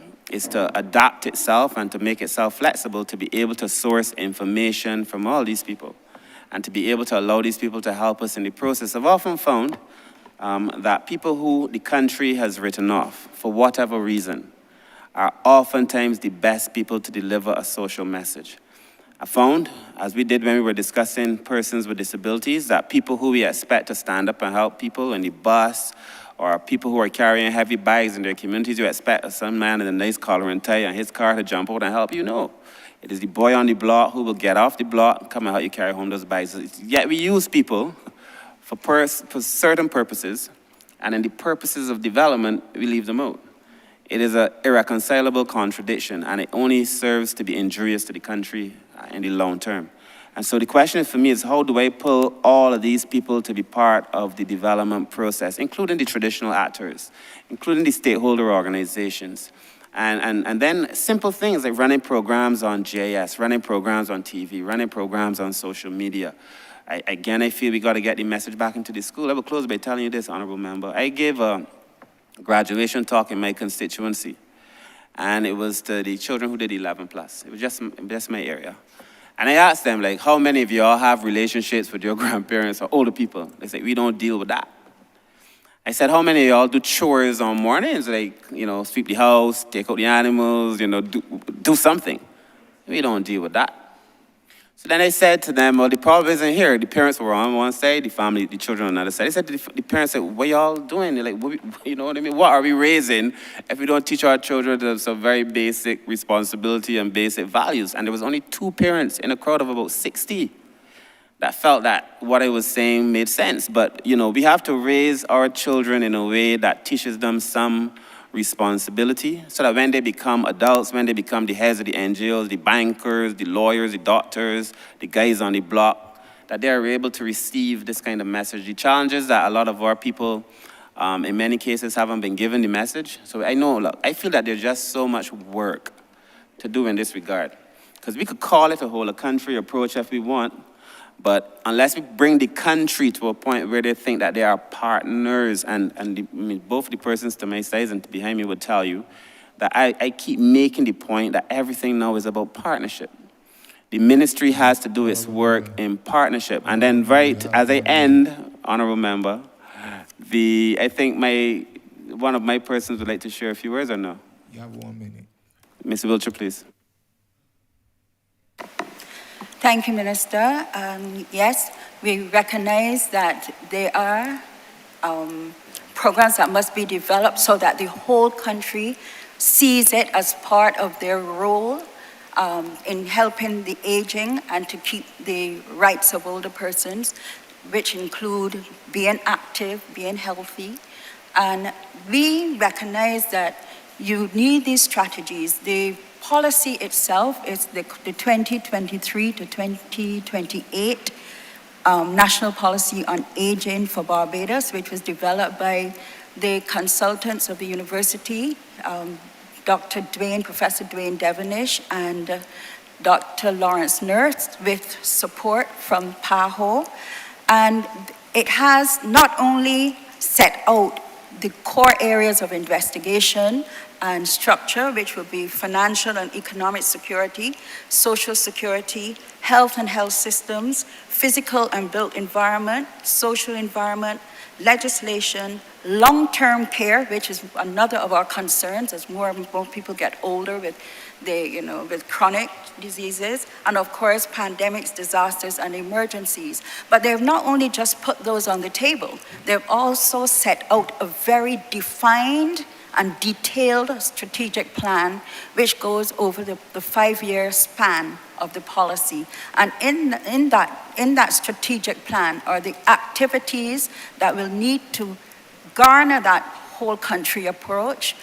adapt itself and to make itself flexible to be able to source information from all these people and to be able to allow these people to help us in the process. I've often found that people who the country has written off, for whatever reason, are oftentimes the best people to deliver a social message. I found, as we did when we were discussing persons with disabilities, that people who we expect to stand up and help people in the bus, or people who are carrying heavy bags in their communities, you expect some man in a nice collar and tie and his car to jump out and help you. No. It is the boy on the block who will get off the block and come and help you carry home those bags. Yet we use people for certain purposes, and in the purposes of development, we leave them out. It is an irreconcilable contradiction, and it only serves to be injurious to the country in the long term. And so the question for me is, how do I pull all of these people to be part of the development process, including the traditional actors, including the stakeholder organizations, and then simple things like running programs on GIS, running programs on TV, running programs on social media. I feel we got to get the message back into the school. I will close by telling you this, Honourable Member. I gave a graduation talk in my constituency, and it was to the children who did 11 plus. It was just my area. And I asked them, like, how many of y'all have relationships with your grandparents or older people? They said, we don't deal with that. I said, how many of y'all do chores on mornings, like, you know, sweep the house, take out the animals, you know, do something? We don't deal with that. So then I said to them, well, the problem isn't here. The parents were on one side, the family, the children on another side. I said to the parents, said, what y'all doing? They're like, you know what I mean? What are we raising if we don't teach our children some very basic responsibility and basic values? And there was only 2 parents in a crowd of about 60 that felt that what I was saying made sense. But, you know, we have to raise our children in a way that teaches them some responsibility, so that when they become adults, when they become the heads of the NGOs, the bankers, the lawyers, the doctors, the guys on the block, that they are able to receive this kind of message. The challenge is that a lot of our people, in many cases, haven't been given the message. So I know, look, I feel that there's just so much work to do in this regard. Because we could call it a whole country approach if we want, but unless we bring the country to a point where they think that they are partners, and both the persons to my side and behind me would tell you that I keep making the point that everything now is about partnership. The ministry has to do its work in partnership. And then right as I end, Honourable Member, I think one of my persons would like to share a few words or no? You have 1 minute. Ms. Wiltshire, please. Thank you, Minister. Yes, we recognize that there are programs that must be developed so that the whole country sees it as part of their role in helping the aging and to keep the rights of older persons, which include being active, being healthy. And we recognize that you need these strategies. The policy itself is the 2023 to 2028 national policy on aging for Barbados, which was developed by the consultants of the university, Professor Dwayne Devonish and Dr. Lawrence Nurse, with support from PAHO. And it has not only set out the core areas of investigation and structure, which would be financial and economic security, social security, health and health systems, physical and built environment, social environment, legislation, long-term care, which is another of our concerns as more and more people get older with with chronic diseases, and of course, pandemics, disasters, and emergencies. But they've not only just put those on the table, they've also set out a very defined and detailed strategic plan which goes over the 5-year span of the policy. And in that strategic plan are the activities that will need to garner that whole country approach,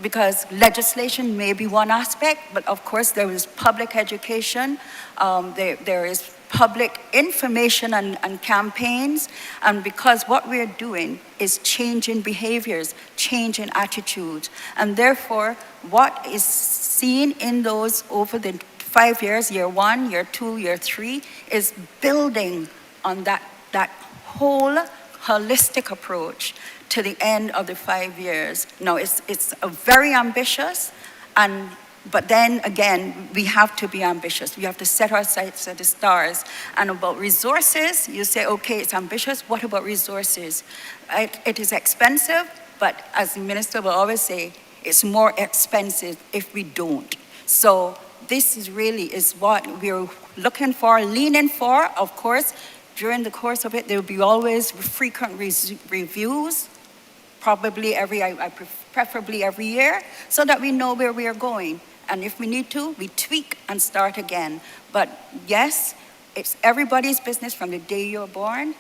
because legislation may be one aspect, but of course there is public education, there is public information and campaigns, and because what we're doing is changing behaviors, changing attitudes, and therefore what is seen in those over the 5 years, year 1, year 2, year 3, is building on that whole holistic approach to the end of the 5 years. Now, it's a very ambitious, but then again, we have to be ambitious. We have to set our sights at the stars. And about resources, you say, okay, it's ambitious. What about resources? It is expensive, but as the minister will always say, it's more expensive if we don't. So this is what we're looking for, leaning for. Of course, during the course of it, there will be always frequent reviews, probably preferably every year, so that we know where we are going. And if we need to, we tweak and start again. But yes, it's everybody's business from the day you're born.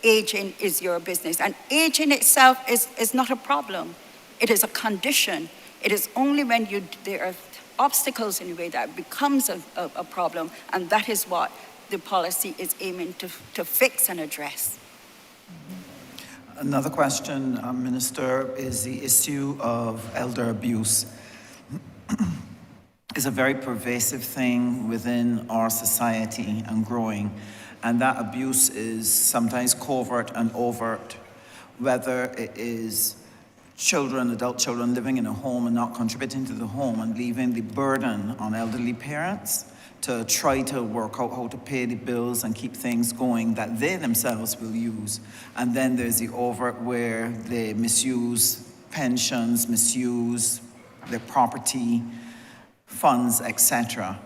Aging is your business. And aging itself is not a problem. It is a condition. It is only when there are obstacles in the way that becomes a problem. And that is what the policy is aiming to fix and address. Another question, Minister, is the issue of elder abuse. It's a very pervasive thing within our society and growing, and that abuse is sometimes covert and overt, whether it is adult children living in a home and not contributing to the home and leaving the burden on elderly parents to try to work out how to pay the bills and keep things going that they themselves will use. And then there's the overt where they misuse pensions, misuse their property, funds, etc.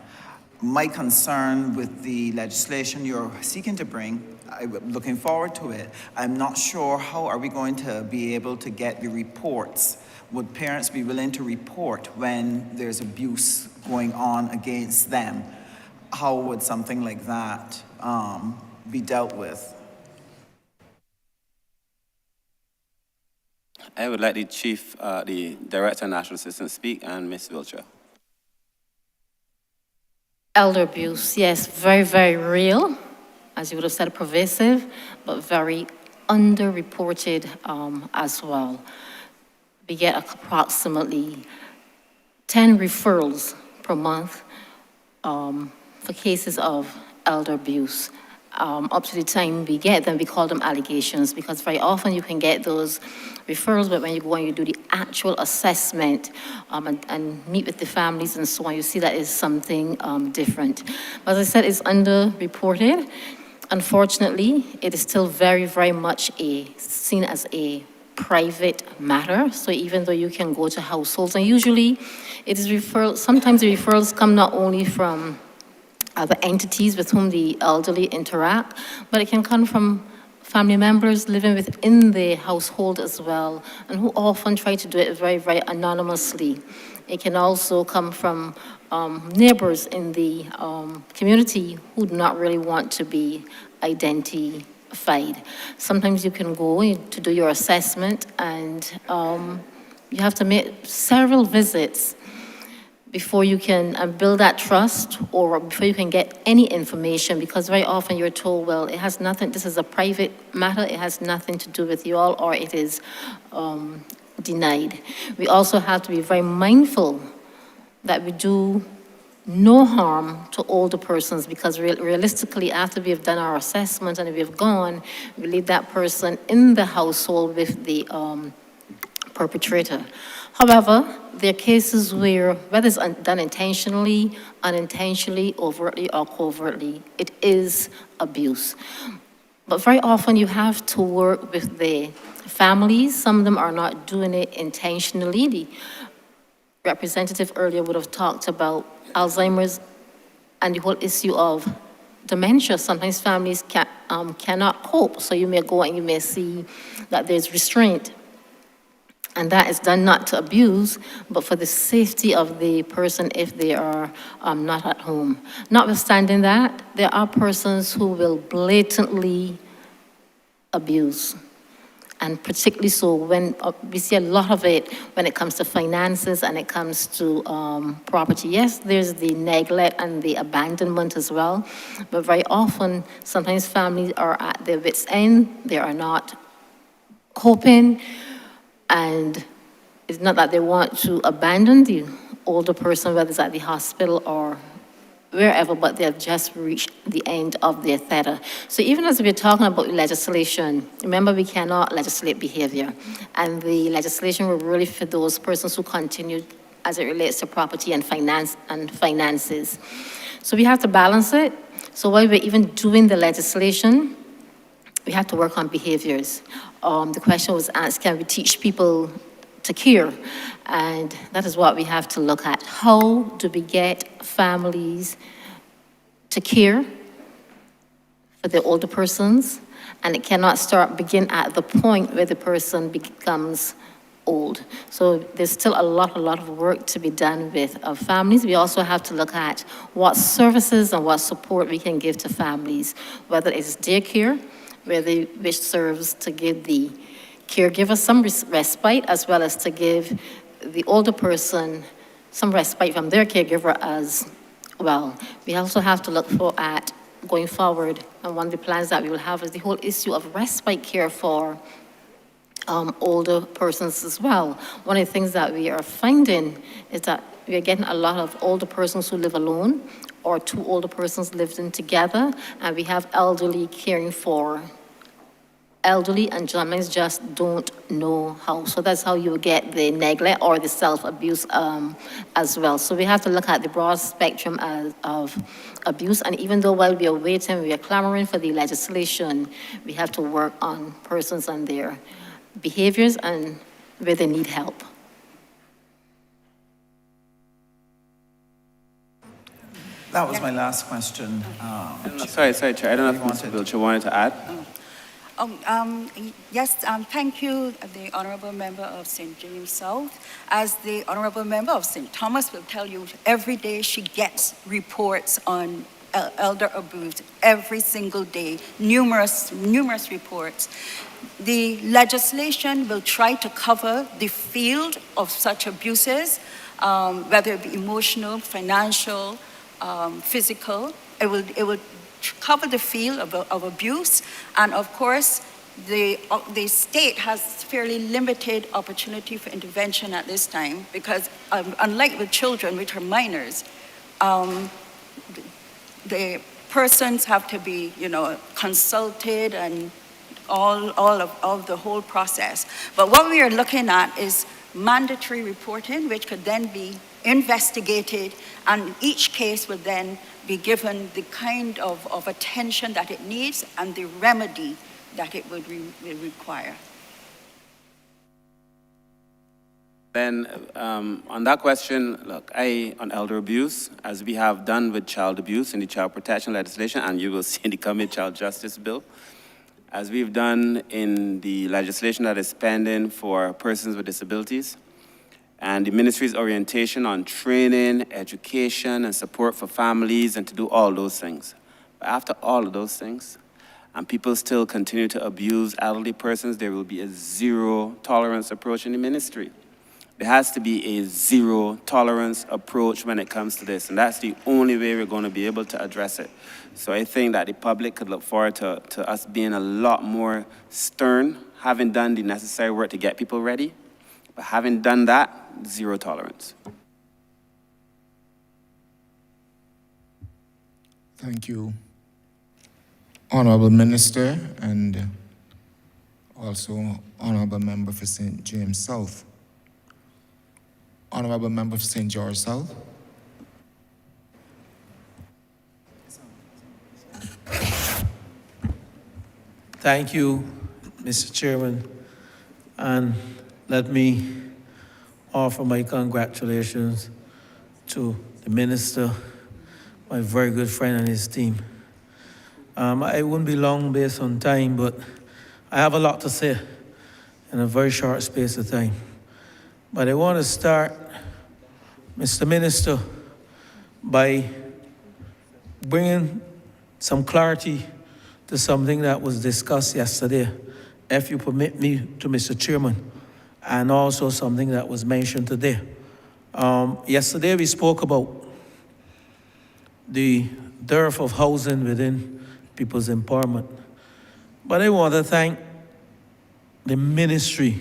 My concern with the legislation you're seeking to bring, I'm looking forward to it. I'm not sure how are we going to be able to get the reports. Would parents be willing to report when there's abuse going on against them? How would something like that be dealt with? I would like the Director of National Assistance speak, and Ms. Wiltshire. Elder abuse, yes, very, very real. As you would have said, pervasive, but very underreported as well. We get approximately 10 referrals per month for cases of elder abuse. Up to the time we get them, we call them allegations, because very often you can get those referrals, but when you go and you do the actual assessment and meet with the families and so on, you see that is something different. As I said, it's underreported. Unfortunately, it is still very, very much seen as a private matter. So even though you can go to households, and usually it is referrals, sometimes the referrals come not only from other entities with whom the elderly interact, but it can come from family members living within the household as well, and who often try to do it very, very anonymously. It can also come from neighbors in the community who do not really want to be identified. Sometimes you can go to do your assessment, and you have to make several visits before you can build that trust or before you can get any information, because very often you're told, well, it has nothing, this is a private matter, it has nothing to do with you all, or it is denied. We also have to be very mindful that we do no harm to older persons, because realistically, after we have done our assessment and we have gone, we leave that person in the household with the perpetrator. However, there are cases where, whether it's done intentionally, unintentionally, overtly, or covertly, it is abuse. But very often you have to work with the families. Some of them are not doing it intentionally. The representative earlier would have talked about Alzheimer's and the whole issue of dementia. Sometimes families cannot cope, so you may go and you may see that there's restraint. And that is done not to abuse, but for the safety of the person if they are not at home. Notwithstanding that, there are persons who will blatantly abuse. And particularly so when we see a lot of it when it comes to finances and it comes to property. Yes, there's the neglect and the abandonment as well, but very often, sometimes families are at their wits' end, they are not coping, and it's not that they want to abandon the older person, whether it's at the hospital or wherever, but they have just reached the end of their theta. So even as we're talking about legislation, remember we cannot legislate behavior. And the legislation will really for those persons who continue as it relates to property and finances. So we have to balance it. So while we're even doing the legislation, we have to work on behaviors. The question was asked, can we teach people to care? And that is what we have to look at. How do we get families to care for the older persons? And it cannot begin at the point where the person becomes old. So there's still a lot of work to be done with families. We also have to look at what services and what support we can give to families, whether it's daycare, which serves to give the caregiver some respite, as well as to give the older person some respite from their caregiver as well. We also have to look at going forward, and one of the plans that we will have is the whole issue of respite care for older persons as well. One of the things that we are finding is that we are getting a lot of older persons who live alone, or two older persons living together, and we have elderly caring for elderly, and sometimes just don't know how. So that's how you get the neglect or the self-abuse as well. So we have to look at the broad spectrum of abuse, and even though while we are waiting, we are clamoring for the legislation, we have to work on persons and their behaviors and where they need help. That was my last question. Sorry, Chair. I don't know if Mr. Wiltshire wanted to add. Yes, thank you, the Honourable Member of St. James South. As the Honourable Member of St. Thomas will tell you, every day she gets reports on elder abuse, every single day, numerous reports. The legislation will try to cover the field of such abuses, whether it be emotional, financial, physical. It will cover the field of abuse, and of course, the state has fairly limited opportunity for intervention at this time, because unlike with children, which are minors, the persons have to be, consulted and all of the whole process. But what we are looking at is mandatory reporting, which could then be investigated, and each case will then be given the kind of attention that it needs and the remedy that it would require. Then on that question, look, on elder abuse, as we have done with child abuse in the child protection legislation, and you will see in the coming child justice bill, as we've done in the legislation that is pending for persons with disabilities, and the ministry's orientation on training, education, and support for families, and to do all those things. But after all of those things, and people still continue to abuse elderly persons, there will be a zero tolerance approach in the ministry. There has to be a zero tolerance approach when it comes to this, and that's the only way we're going to be able to address it. So I think that the public could look forward to us being a lot more stern, having done the necessary work to get people ready, but having done that, zero tolerance. Thank you, Honourable Minister, and also Honourable Member for St. James South. Honourable Member for St. George South. Thank you, Mr. Chairman, and let me offer my congratulations to the Minister, my very good friend and his team. I won't be long based on time, but I have a lot to say in a very short space of time. But I want to start, Mr. Minister, by bringing some clarity to something that was discussed yesterday, if you permit me to, Mr. Chairman, and also something that was mentioned today. Yesterday we spoke about the dearth of housing within people's empowerment. But I want to thank the ministry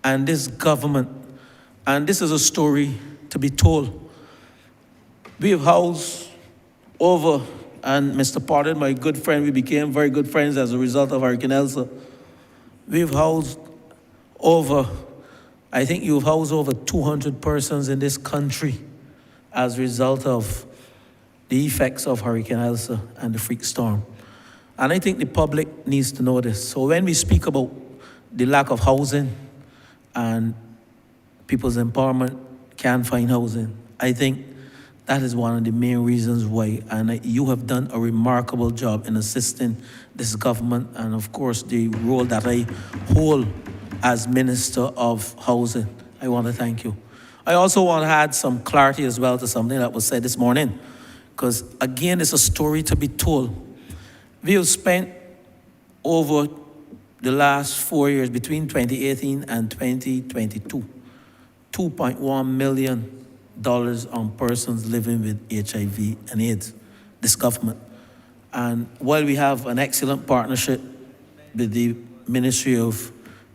and this government, and this is a story to be told. We have housed over, and Mr. Potter, my good friend, we became very good friends as a result of Hurricane Elsa. We've housed over, I think you've housed over 200 persons in this country as a result of the effects of Hurricane Elsa and the freak storm. And I think the public needs to know this. So when we speak about the lack of housing and people's empowerment can't find housing, I think that is one of the main reasons why. And you have done a remarkable job in assisting this government, and of course the role that I hold as Minister of Housing. I want to thank you. I also want to add some clarity as well to something that was said this morning, because again, it's a story to be told. We have spent over the last 4 years, between 2018 and 2022, $2.1 million on persons living with HIV and AIDS, this government. And while we have an excellent partnership with the Ministry of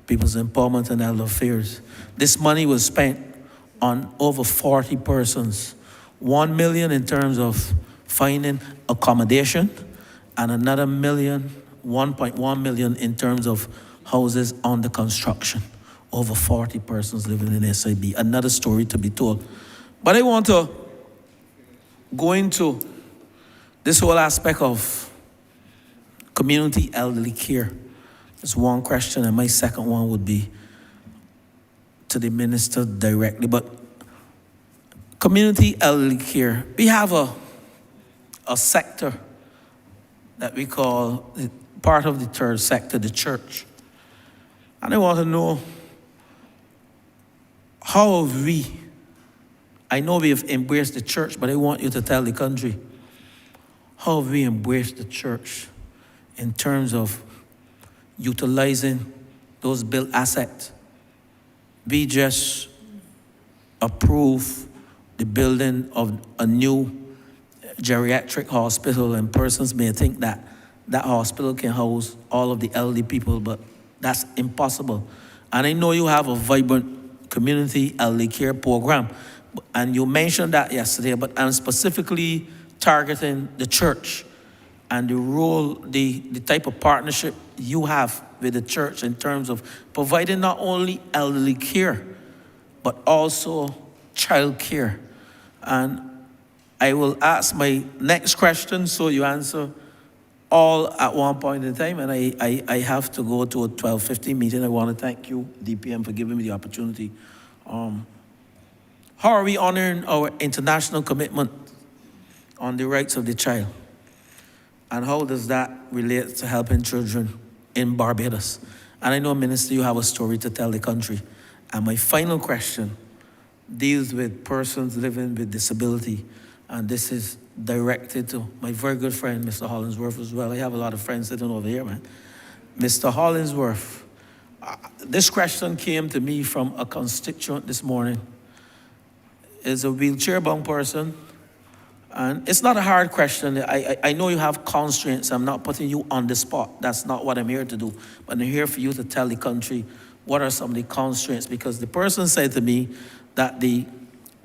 People's Empowerment and Elder Affairs, this money was spent on over 40 persons. 1 million in terms of finding accommodation, and another million, 1.1 million in terms of houses under construction. Over 40 persons living in SIB. Another story to be told. But I want to go into this whole aspect of community elderly care. That's one question, and my second one would be to the minister directly. But community elderly care, we have a sector that we call part of the third sector, the church. And I want to know, how have we, I know we have embraced the church, but I want you to tell the country, how have we embraced the church in terms of utilizing those built assets? We just approved the building of a new geriatric hospital, and persons may think that that hospital can house all of the elderly people, but that's impossible. And I know you have a vibrant community elderly care program, and you mentioned that yesterday, but I'm specifically targeting the church and the role, the type of partnership you have with the church in terms of providing not only elderly care, but also child care. And I will ask my next question, so you answer all at one point in time, and I have to go to a 12:15 meeting. I want to thank you, DPM, for giving me the opportunity. How are we honoring our international commitment on the rights of the child? And how does that relate to helping children in Barbados? And I know, Minister, you have a story to tell the country. And my final question deals with persons living with disability. And this is directed to my very good friend, Mr. Hollingsworth, as well. I have a lot of friends sitting over here, man. Mr. Hollingsworth, This question came to me from a constituent this morning. Is a wheelchair-bound person, and it's not a hard question. I know you have constraints. I'm not putting you on the spot. That's not what I'm here to do. But I'm here for you to tell the country what are some of the constraints, because the person said to me that the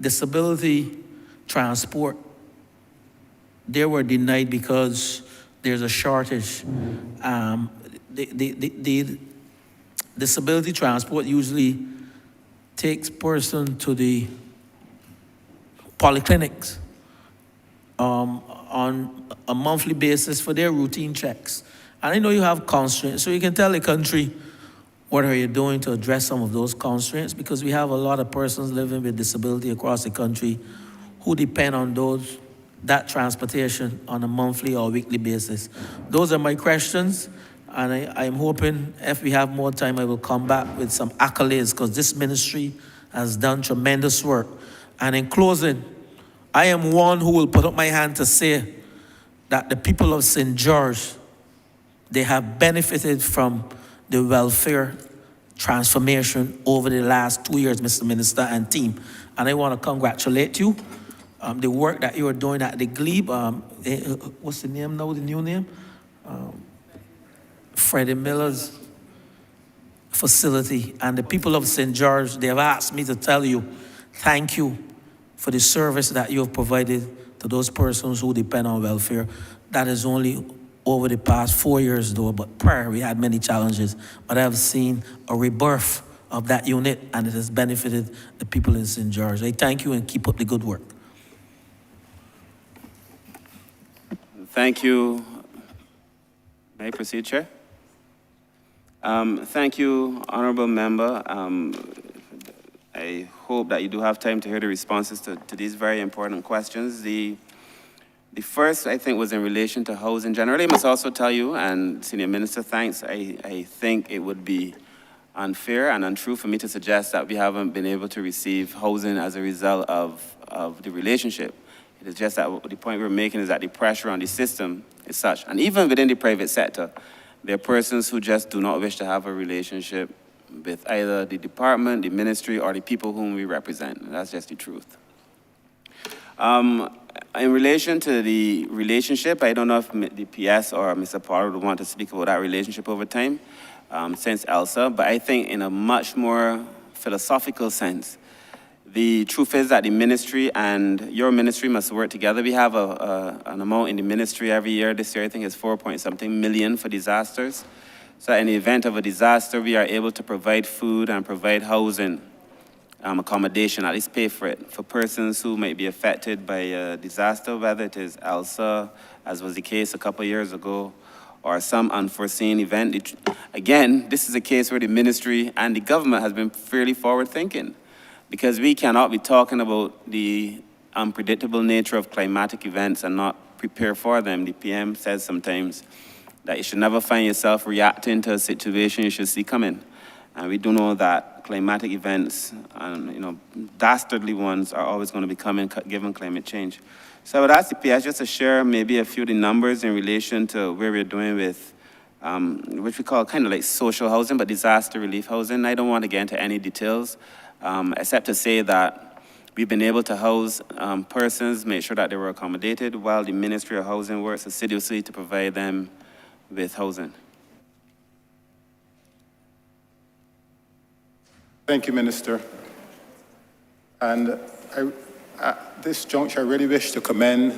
disability transport, they were denied because there's a shortage. The disability transport usually takes person to the polyclinics on a monthly basis for their routine checks. And I know you have constraints, so you can tell the country what are you doing to address some of those constraints, because we have a lot of persons living with disability across the country who depend on that transportation on a monthly or weekly basis. Those are my questions, and I'm hoping if we have more time, I will come back with some accolades, because this ministry has done tremendous work. And in closing, I am one who will put up my hand to say that the people of St. George, they have benefited from the welfare transformation over the last 2 years, Mr. Minister and team. And I want to congratulate you. The work that you are doing at the Glebe, what's the name now, the new name? Freddie Miller's facility. And the people of St. George, they have asked me to tell you, thank you for the service that you have provided to those persons who depend on welfare. That is only over the past 4 years though, but prior we had many challenges. But I have seen a rebirth of that unit, and it has benefited the people in St. George. I thank you and keep up the good work. Thank you. May I proceed, Chair? Thank you, Honourable Member. I hope that you do have time to hear the responses to these very important questions. The first, I think, was in relation to housing. Generally, I must also tell you, and Senior Minister, thanks, I think it would be unfair and untrue for me to suggest that we haven't been able to receive housing as a result of the relationship. It is just that the point we're making is that the pressure on the system is such, and even within the private sector, there are persons who just do not wish to have a relationship with either the department, the ministry, or the people whom we represent. And that's just the truth. In relation to the relationship, I don't know if the PS or Mr. Pollard would want to speak about that relationship over time since ELSA, but I think in a much more philosophical sense, the truth is that the ministry and your ministry must work together. We have an amount in the ministry every year. This year, I think, is 4-point-something million for disasters. So in the event of a disaster, we are able to provide food and provide housing, accommodation, at least pay for it, for persons who might be affected by a disaster, whether it is ELSA, as was the case a couple of years ago, or some unforeseen event. Again, this is a case where the ministry and the government has been fairly forward-thinking, because we cannot be talking about the unpredictable nature of climatic events and not prepare for them. The PM says sometimes that you should never find yourself reacting to a situation you should see coming. And we do know that climatic events, and dastardly ones, are always going to be coming given climate change. So I would ask the PS just to share maybe a few of the numbers in relation to where we're doing with, which we call kind of like social housing, but disaster relief housing. I don't want to get into any details, except to say that we've been able to house persons, make sure that they were accommodated, while the Ministry of Housing works assiduously to provide them with housing. Thank you, Minister. And at this juncture, I really wish to commend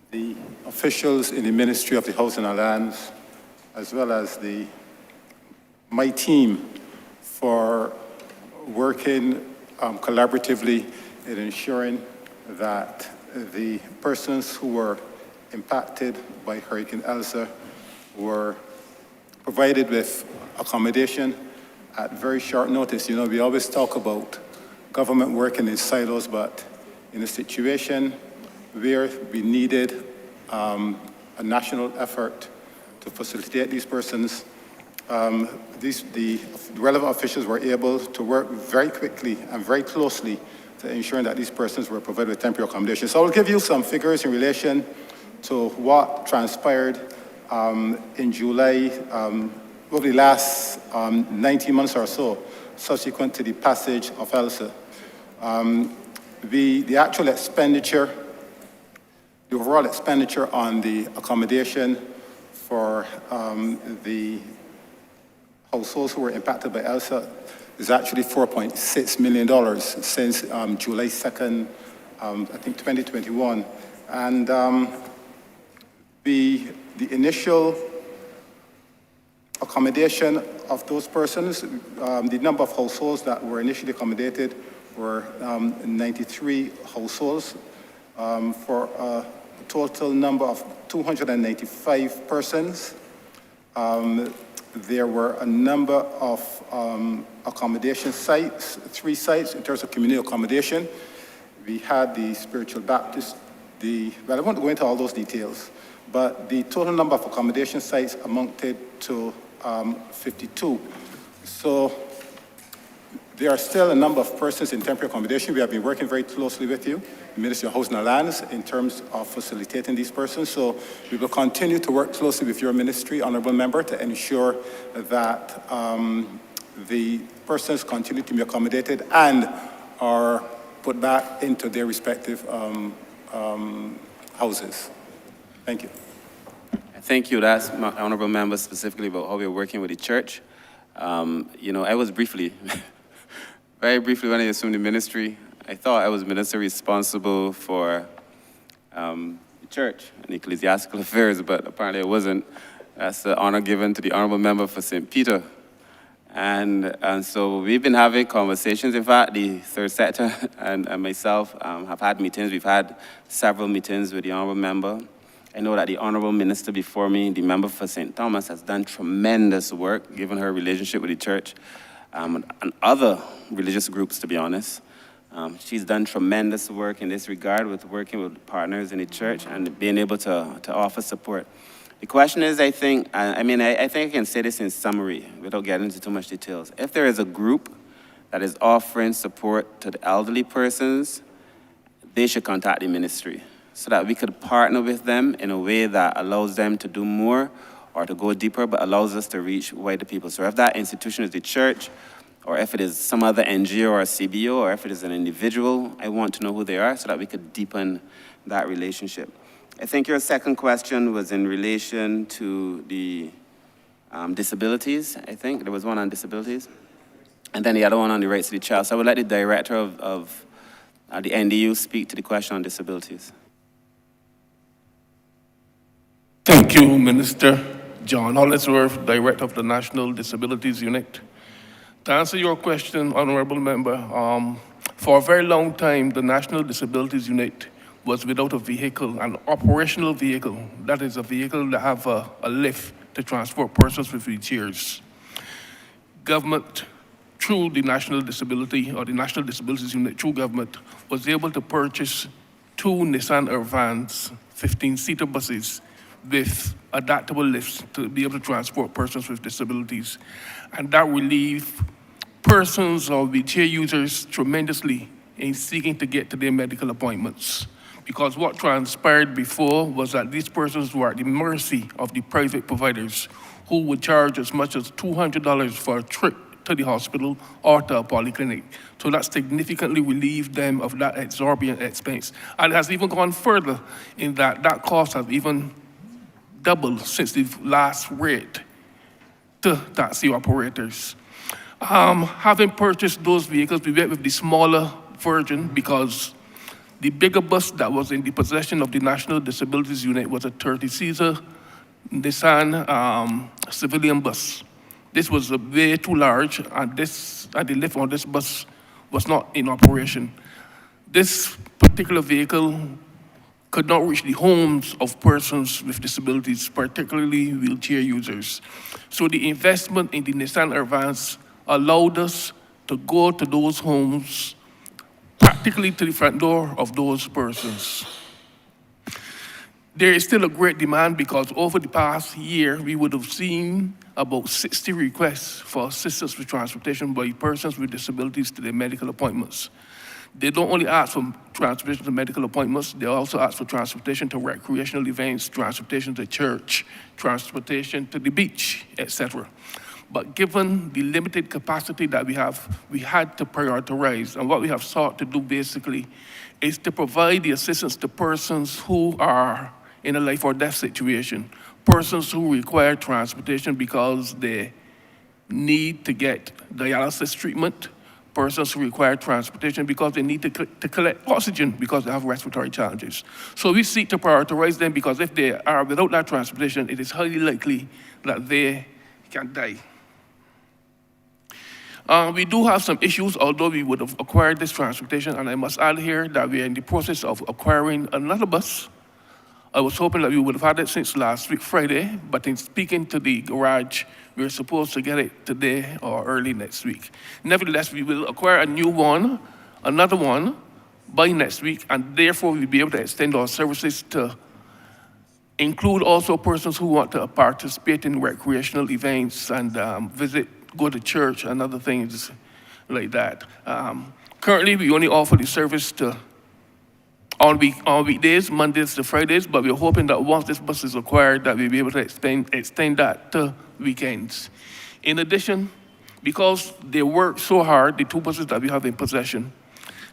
the officials in the Ministry of the Housing and Lands, as well as my team, for working collaboratively in ensuring that the persons who were impacted by Hurricane Elsa were provided with accommodation at very short notice. We always talk about government working in silos, but in a situation where we needed a national effort to facilitate these persons, the relevant officials were able to work very quickly and very closely to ensuring that these persons were provided with temporary accommodation. So I'll give you some figures in relation to what transpired in July, over the last 19 months or so subsequent to the passage of ELSA. The actual expenditure, the overall expenditure on the accommodation for the households who were impacted by ELSA is actually $4.6 million since July 2nd, I think 2021. And the initial accommodation of those persons, the number of households that were initially accommodated were 93 households for a total number of 295 persons. There were a number of accommodation sites, 3 sites in terms of community accommodation. We had the Spiritual Baptist, well, I won't go into all those details, but the total number of accommodation sites amounted to 52. So there are still a number of persons in temporary accommodation. We have been working very closely with you, the Ministry of Housing and Lands, in terms of facilitating these persons. So we will continue to work closely with your ministry, Honourable Member, to ensure that the persons continue to be accommodated and are put back into their respective houses. Thank you. Thank you. That's my Honourable Member specifically about how we're working with the church. You know, I was briefly, very briefly when I assumed the ministry, I thought I was minister responsible for the church and ecclesiastical affairs, but apparently I wasn't. That's the honor given to the Honourable Member for St. Peter. And so we've been having conversations. In fact, the third sector and myself have had meetings. We've had several meetings with the Honourable Member. I know that the Honourable Minister before me, the member for St. Thomas, has done tremendous work, given her relationship with the church and other religious groups, to be honest. She's done tremendous work in this regard with working with partners in the church and being able to offer support. The question is, I think I can say this in summary without getting into too much details. If there is a group that is offering support to the elderly persons, they should contact the ministry so that we could partner with them in a way that allows them to do more or to go deeper, but allows us to reach wider people. So if that institution is the church, or if it is some other NGO or a CBO, or if it is an individual, I want to know who they are so that we could deepen that relationship. I think your second question was in relation to the disabilities, I think. There was one on disabilities. And then the other one on the rights of the child. So I would let the director of the NDU speak to the question on disabilities. Thank you, Minister John Hollingsworth, Director of the National Disabilities Unit. To answer your question, Honourable Member, for a very long time, the National Disabilities Unit was without a vehicle, an operational vehicle. That is a vehicle that have a lift to transport persons with wheelchairs. Government, through the National Disability, or the National Disabilities Unit, through government, was able to purchase 2 Nissan Vans, 15-seater buses, with adaptable lifts to be able to transport persons with disabilities. And that relieved persons or wheelchair users tremendously in seeking to get to their medical appointments. Because what transpired before was that these persons were at the mercy of the private providers who would charge as much as $200 for a trip to the hospital or to a polyclinic. So that significantly relieved them of that exorbitant expense. And it has even gone further in that that cost has even doubled since the last rate to taxi operators. Having purchased those vehicles, we went with the smaller version because the bigger bus that was in the possession of the National Disabilities Unit was a 30-seater Nissan civilian bus. This was way too large, and the lift on this bus was not in operation. This particular vehicle could not reach the homes of persons with disabilities, particularly wheelchair users. So the investment in the Nissan Vans allowed us to go to those homes, practically to the front door of those persons. There is still a great demand because over the past year, we would have seen about 60 requests for assistance with transportation by persons with disabilities to their medical appointments. They don't only ask for transportation to medical appointments, they also ask for transportation to recreational events, transportation to church, transportation to the beach, etc. But given the limited capacity that we have, we had to prioritize. And what we have sought to do basically is to provide the assistance to persons who are in a life or death situation, persons who require transportation because they need to get dialysis treatment, persons who require transportation because they need to collect oxygen because they have respiratory challenges. So we seek to prioritize them because if they are without that transportation, it is highly likely that they can die. We do have some issues, although we would have acquired this transportation, and I must add here that we are in the process of acquiring another bus. I was hoping that we would have had it since last week, Friday, but in speaking to the garage, we're supposed to get it today or early next week. Nevertheless, we will acquire a new one, another one, by next week, and therefore we'll be able to extend our services to include also persons who want to participate in recreational events and go to church and other things like that. Currently, we only offer the service to on weekdays, Mondays to Fridays, but we're hoping that once this bus is acquired, that we'll be able to extend that to weekends. In addition, because they work so hard, the two buses that we have in possession,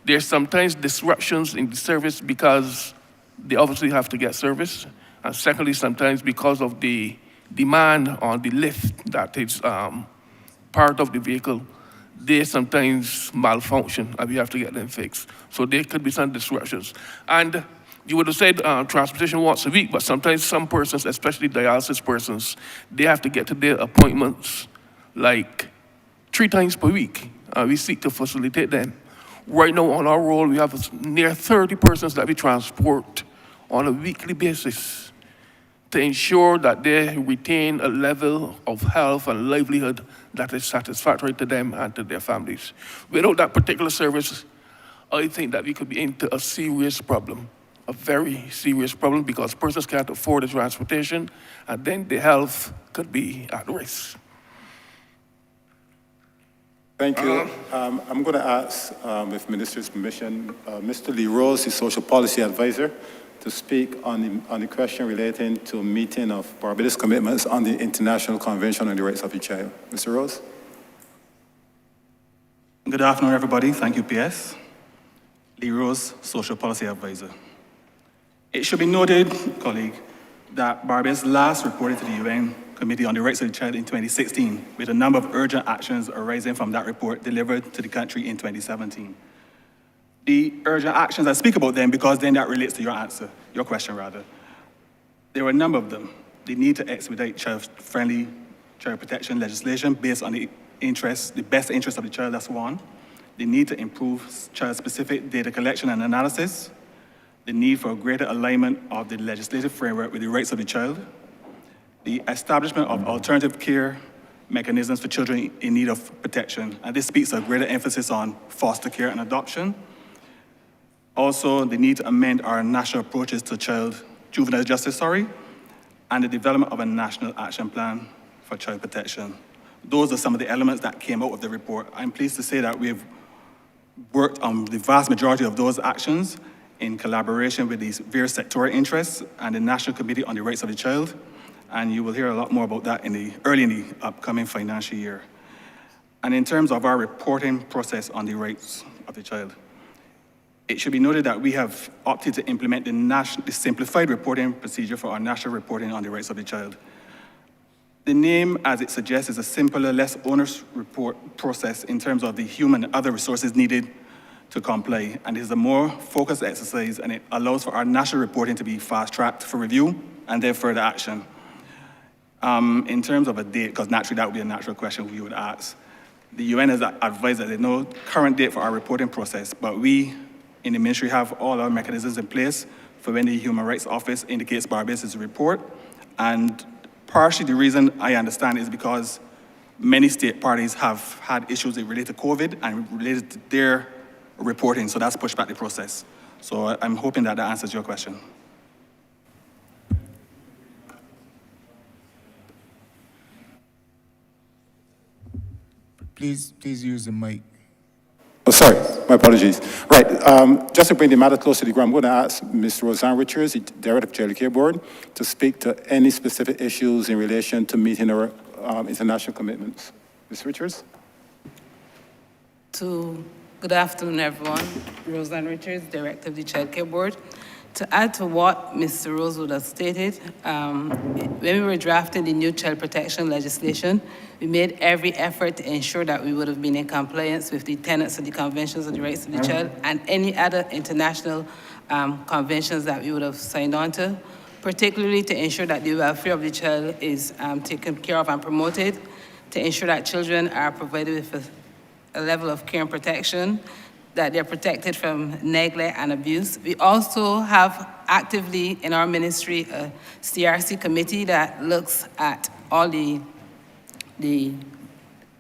there's sometimes disruptions in the service because they obviously have to get service. And secondly, sometimes because of the demand on the lift that is part of the vehicle, they sometimes malfunction and we have to get them fixed. So there could be some disruptions. And you would have said transportation once a week, but sometimes some persons, especially dialysis persons, they have to get to their appointments like 3 times per week. We seek to facilitate them. Right now on our roll, we have near 30 persons that we transport on a weekly basis to ensure that they retain a level of health and livelihood that is satisfactory to them and to their families. Without that particular service, I think that we could be into a serious problem, a very serious problem, because persons can't afford the transportation and then their health could be at risk. Thank you. I'm going to ask, with Minister's permission, Mr. Lee Rose, the Social Policy Advisor, to speak on the question relating to meeting of Barbados commitments on the International Convention on the Rights of the Child. Mr. Rose. Good afternoon, everybody. Thank you, PS. Lee Rose, Social Policy Advisor. It should be noted, colleague, that Barbados last reported to the UN Committee on the Rights of the Child in 2016, with a number of urgent actions arising from that report delivered to the country in 2017. The urgent actions, I speak about them because then that relates to your question rather. There were a number of them. The need to expedite child-friendly child protection legislation based on the best interest of the child, that's one. The need to improve child-specific data collection and analysis. The need for a greater alignment of the legislative framework with the rights of the child. The establishment of alternative care mechanisms for children in need of protection. And this speaks to a greater emphasis on foster care and adoption. Also, the need to amend our national approaches to juvenile justice, and the development of a national action plan for child protection. Those are some of the elements that came out of the report. I'm pleased to say that we've worked on the vast majority of those actions in collaboration with these various sectoral interests and the National Committee on the Rights of the Child, and you will hear a lot more about that early in the upcoming financial year. And in terms of our reporting process on the rights of the child, it should be noted that we have opted to implement the simplified reporting procedure for our national reporting on the rights of the child. The name, as it suggests, is a simpler, less onerous report process in terms of the human and other resources needed to comply, and it is a more focused exercise, and it allows for our national reporting to be fast-tracked for review and then further action. In terms of a date, because naturally that would be a natural question we would ask, the UN has advised that there's no current date for our reporting process, but we in the ministry have all our mechanisms in place for when the Human Rights Office indicates Barbados' report. And partially the reason I understand is because many state parties have had issues related to COVID and related to their reporting, so that's pushed back the process. So I'm hoping that answers your question. Please use the mic. Oh, sorry, my apologies. Right, just to bring the matter close to the ground, I'm going to ask Ms. Roseanne Richards, the Director of Child Care Board, to speak to any specific issues in relation to meeting our international commitments. Ms. Richards? Good afternoon, everyone. Roseanne Richards, Director of the Child Care Board. To add to what Mr. Rosewood has stated, when we were drafting the new child protection legislation, we made every effort to ensure that we would have been in compliance with the tenets of the Conventions on the Rights of the Child and any other international conventions that we would have signed on to, particularly to ensure that the welfare of the child is taken care of and promoted, to ensure that children are provided with a level of care and protection, that they're protected from neglect and abuse. We also have actively in our ministry a CRC committee that looks at all the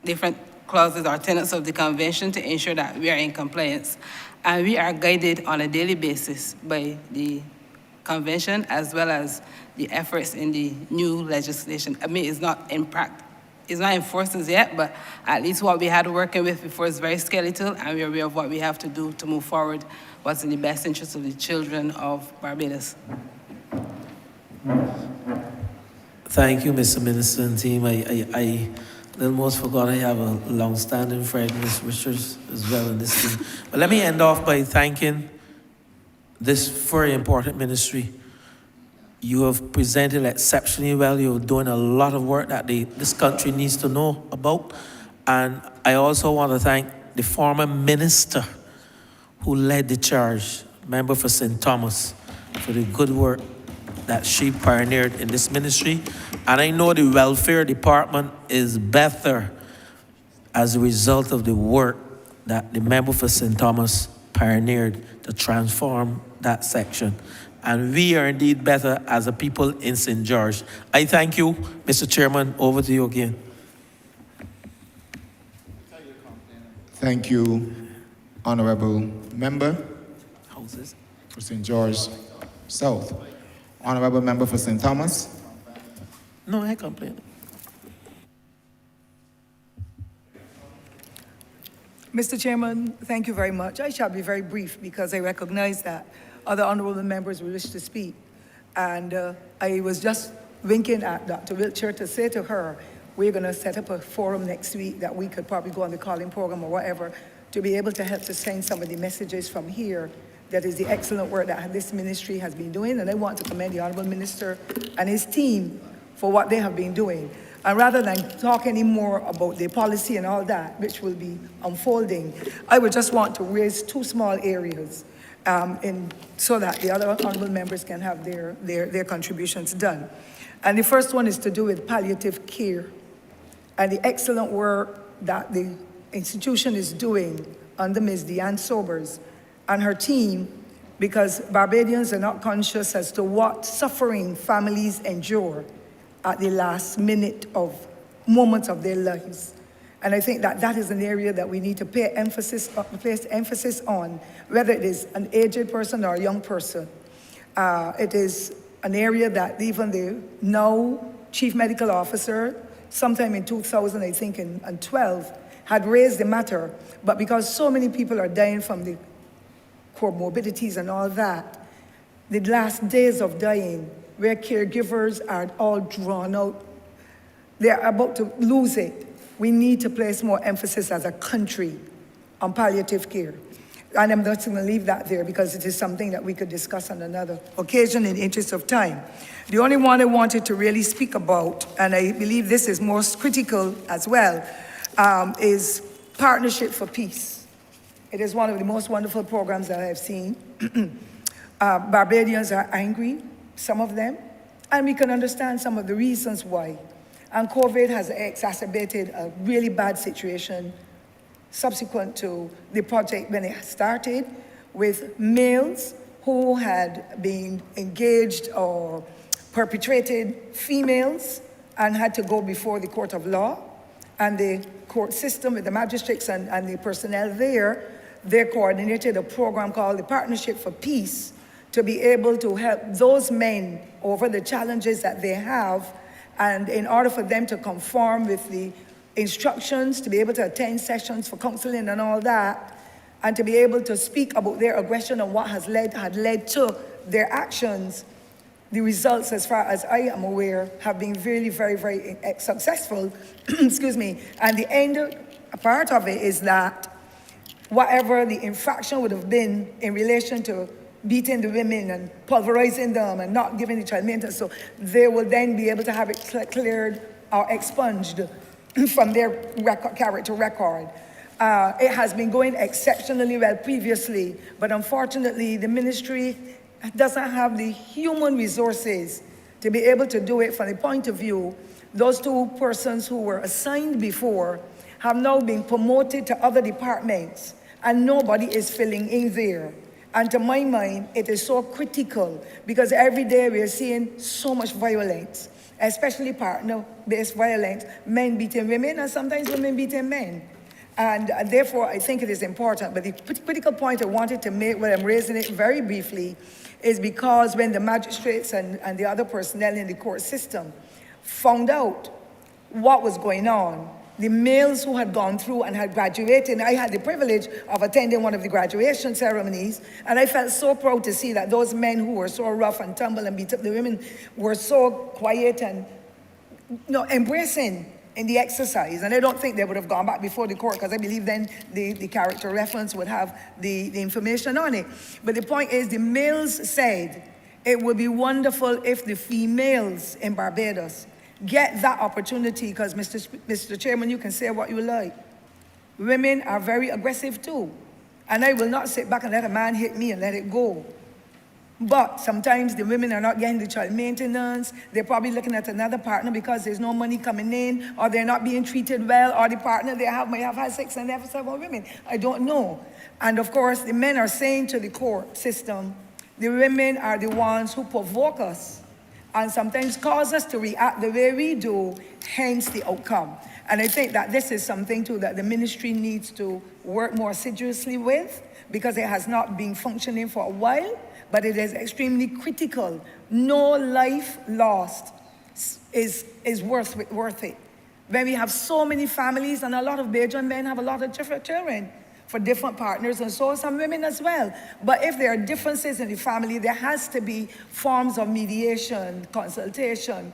different clauses or tenets of the convention to ensure that we are in compliance. And we are guided on a daily basis by the convention as well as the efforts in the new legislation. I mean, it's not enforced as yet, but at least what we had working with before is very skeletal, and we're aware of what we have to do to move forward, what's in the best interest of the children of Barbados. Thank you, Mr. Minister and team. I almost forgot I have a long-standing friend, Ms. Richards, as well in this team. But let me end off by thanking this very important ministry. You have presented exceptionally well. You're doing a lot of work that this country needs to know about. And I also want to thank the former minister who led the charge, member for St. Thomas, for the good work that she pioneered in this ministry. And I know the welfare department is better as a result of the work that the member for St. Thomas pioneered to transform that section. And we are indeed better as a people in St. George. I thank you, Mr. Chairman. Over to you again. Thank you, Honourable Member for St. George South. Honourable Member for St. Thomas. No, I complain. Mr. Chairman, thank you very much. I shall be very brief because I recognize that other honourable members will wish to speak. And I was just winking at Dr. Wiltshire to say to her, we're going to set up a forum next week that we could probably go on the calling program or whatever to be able to help to send some of the messages from here. That is the excellent work that this ministry has been doing. And I want to commend the Honourable Minister and his team for what they have been doing. And rather than talk any more about the policy and all that, which will be unfolding, I would just want to raise two small areas so that the other honourable members can have their contributions done. And the first one is to do with palliative care and the excellent work that the institution is doing under Ms. Deanne Sobers and her team, because Barbadians are not conscious as to what suffering families endure at the last moments of their lives. And I think that that is an area that we need to place emphasis on, whether it is an aged person or a young person. It is an area that even the now Chief Medical Officer, sometime in 2000, I think, and 12, had raised the matter. But because so many people are dying from the comorbidities and all that, the last days of dying, where caregivers are all drawn out, they're about to lose it. We need to place more emphasis as a country on palliative care. And I'm not going to leave that there because it is something that we could discuss on another occasion in the interest of time. The only one I wanted to really speak about, and I believe this is most critical as well, is Partnership for Peace. It is one of the most wonderful programs that I have seen. Barbadians are angry, some of them, and we can understand some of the reasons why. And COVID has exacerbated a really bad situation subsequent to the project when it started, with males who had been engaged or perpetrated females and had to go before the court of law. And the court system with the magistrates and the personnel there, they coordinated a program called the Partnership for Peace to be able to help those men over the challenges that they have, and in order for them to conform with the instructions, to be able to attend sessions for counseling and all that, and to be able to speak about their aggression and what had led to their actions, the results, as far as I am aware, have been really very, very successful. Excuse me. And the end part of it is that whatever the infraction would have been in relation to beating the women and pulverizing them and not giving the child maintenance, so they will then be able to have it cleared or expunged from their character record. It has been going exceptionally well previously, but unfortunately, the ministry doesn't have the human resources to be able to do it from the point of view. Those two persons who were assigned before have now been promoted to other departments, and nobody is filling in there. And to my mind, it is so critical because every day we are seeing so much violence, especially partner-based violence, men beating women and sometimes women beating men. And therefore, I think it is important. But the critical point I wanted to make, when I'm raising it very briefly, is because when the magistrates and the other personnel in the court system found out what was going on, the males who had gone through and had graduated, and I had the privilege of attending one of the graduation ceremonies, and I felt so proud to see that those men who were so rough and tumble and beat up the women were so quiet and embracing in the exercise. And I don't think they would have gone back before the court, because I believe then the character reference would have the information on it. But the point is, the males said it would be wonderful if the females in Barbados get that opportunity, because Mr. Chairman, you can say what you like. Women are very aggressive too. And I will not sit back and let a man hit me and let it go. But sometimes the women are not getting the child maintenance. They're probably looking at another partner because there's no money coming in, or they're not being treated well, or the partner they have might have had sex and they have several women. I don't know. And of course, the men are saying to the court system, the women are the ones who provoke us and sometimes cause us to react the way we do, hence the outcome. And I think that this is something too that the ministry needs to work more assiduously with, because it has not been functioning for a while, but it is extremely critical. No life lost is worth it. When we have so many families, and a lot of Bajan men have a lot of different children for different partners, and so some women as well. But if there are differences in the family, there has to be forms of mediation, consultation,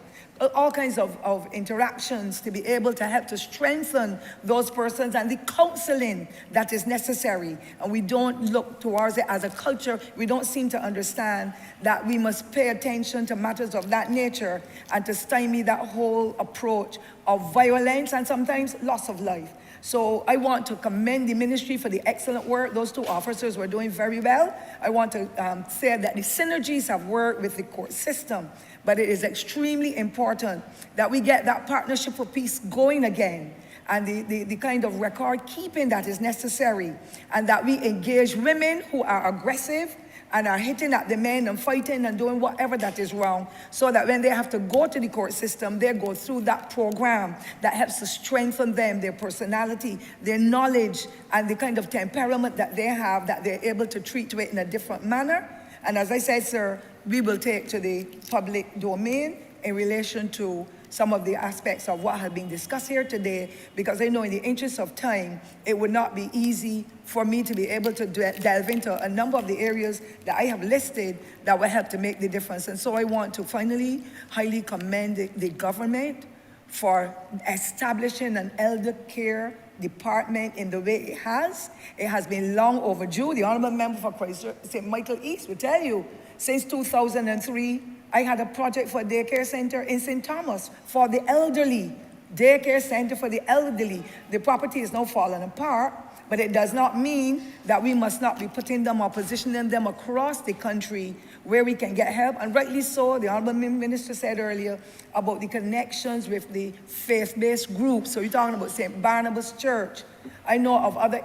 all kinds of interactions to be able to help to strengthen those persons, and the counseling that is necessary. And we don't look towards it as a culture. We don't seem to understand that we must pay attention to matters of that nature and to stymie that whole approach of violence and sometimes loss of life. So I want to commend the ministry for the excellent work. Those two officers were doing very well. I want to say that the synergies have worked with the court system, but it is extremely important that we get that partnership for peace going again, and the kind of record keeping that is necessary, and that we engage women who are aggressive and are hitting at the men and fighting and doing whatever that is wrong, so that when they have to go to the court system, they go through that program that helps to strengthen them, their personality, their knowledge, and the kind of temperament that they have, that they're able to treat it in a different manner. And as I said, sir, we will take to the public domain in relation to some of the aspects of what has been discussed here today, because I know in the interest of time, it would not be easy for me to be able to delve into a number of the areas that I have listed that will help to make the difference. And so I want to finally highly commend the government for establishing an elder care department in the way it has. It has been long overdue. The Honourable Member for Christ St. Michael East will tell you, since 2003, I had a project for a daycare center in St. Thomas for the elderly. Daycare center for the elderly. The property is now falling apart, but it does not mean that we must not be putting them or positioning them across the country where we can get help. And rightly so, the Honourable Minister said earlier about the connections with the faith-based groups. So you're talking about St. Barnabas Church. I know of other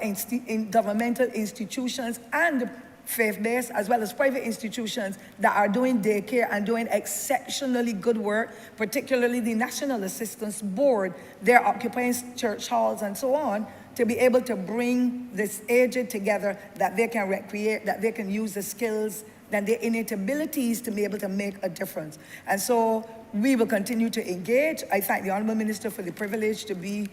governmental institutions and faith-based as well as private institutions that are doing daycare and doing exceptionally good work, particularly the National Assistance Board. They're occupying church halls and so on to be able to bring this aged together, that they can recreate, that they can use the skills and their innate abilities to be able to make a difference. And so we will continue to engage. I thank the Honourable Minister for the privilege to be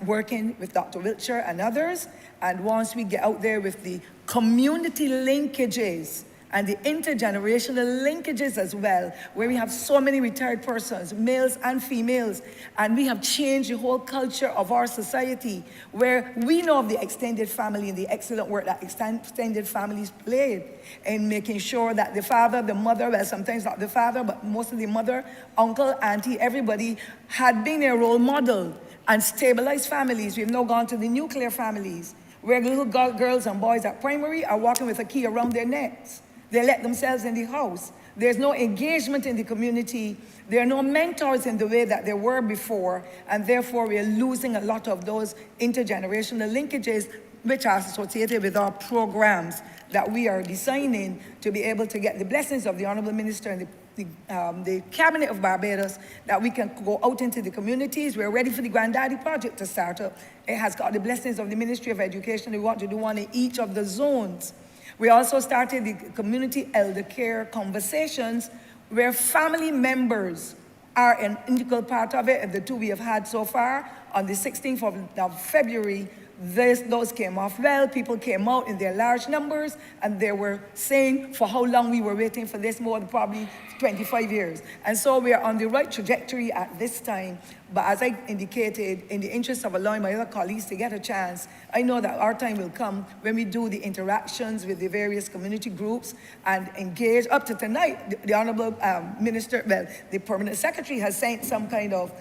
working with Dr. Wiltshire and others. And once we get out there with the community linkages and the intergenerational linkages as well, where we have so many retired persons, males and females, and we have changed the whole culture of our society, where we know of the extended family and the excellent work that extended families played in making sure that the father, the mother, well, sometimes not the father, but mostly the mother, uncle, auntie, everybody had been a role model and stabilized families. We've now gone to the nuclear families, where little girls and boys at primary are walking with a key around their necks. They let themselves in the house. There's no engagement in the community. There are no mentors in the way that there were before, and therefore we are losing a lot of those intergenerational linkages which are associated with our programs that we are designing to be able to get the blessings of the Honourable Minister and the Cabinet of Barbados, that we can go out into the communities. We're ready for the Granddaddy Project to start up. It has got the blessings of the Ministry of Education. We want to do one in each of the zones. We also started the community elder care conversations, where family members are an integral part of it, and the two we have had so far. On the 16th of February, those came off well. People came out in their large numbers, and they were saying for how long we were waiting for this, more than probably 25 years. And so we are on the right trajectory at this time. But as I indicated, in the interest of allowing my other colleagues to get a chance, I know that our time will come when we do the interactions with the various community groups and engage. Up to tonight, the Honourable Minister, well, the Permanent Secretary has sent some kind of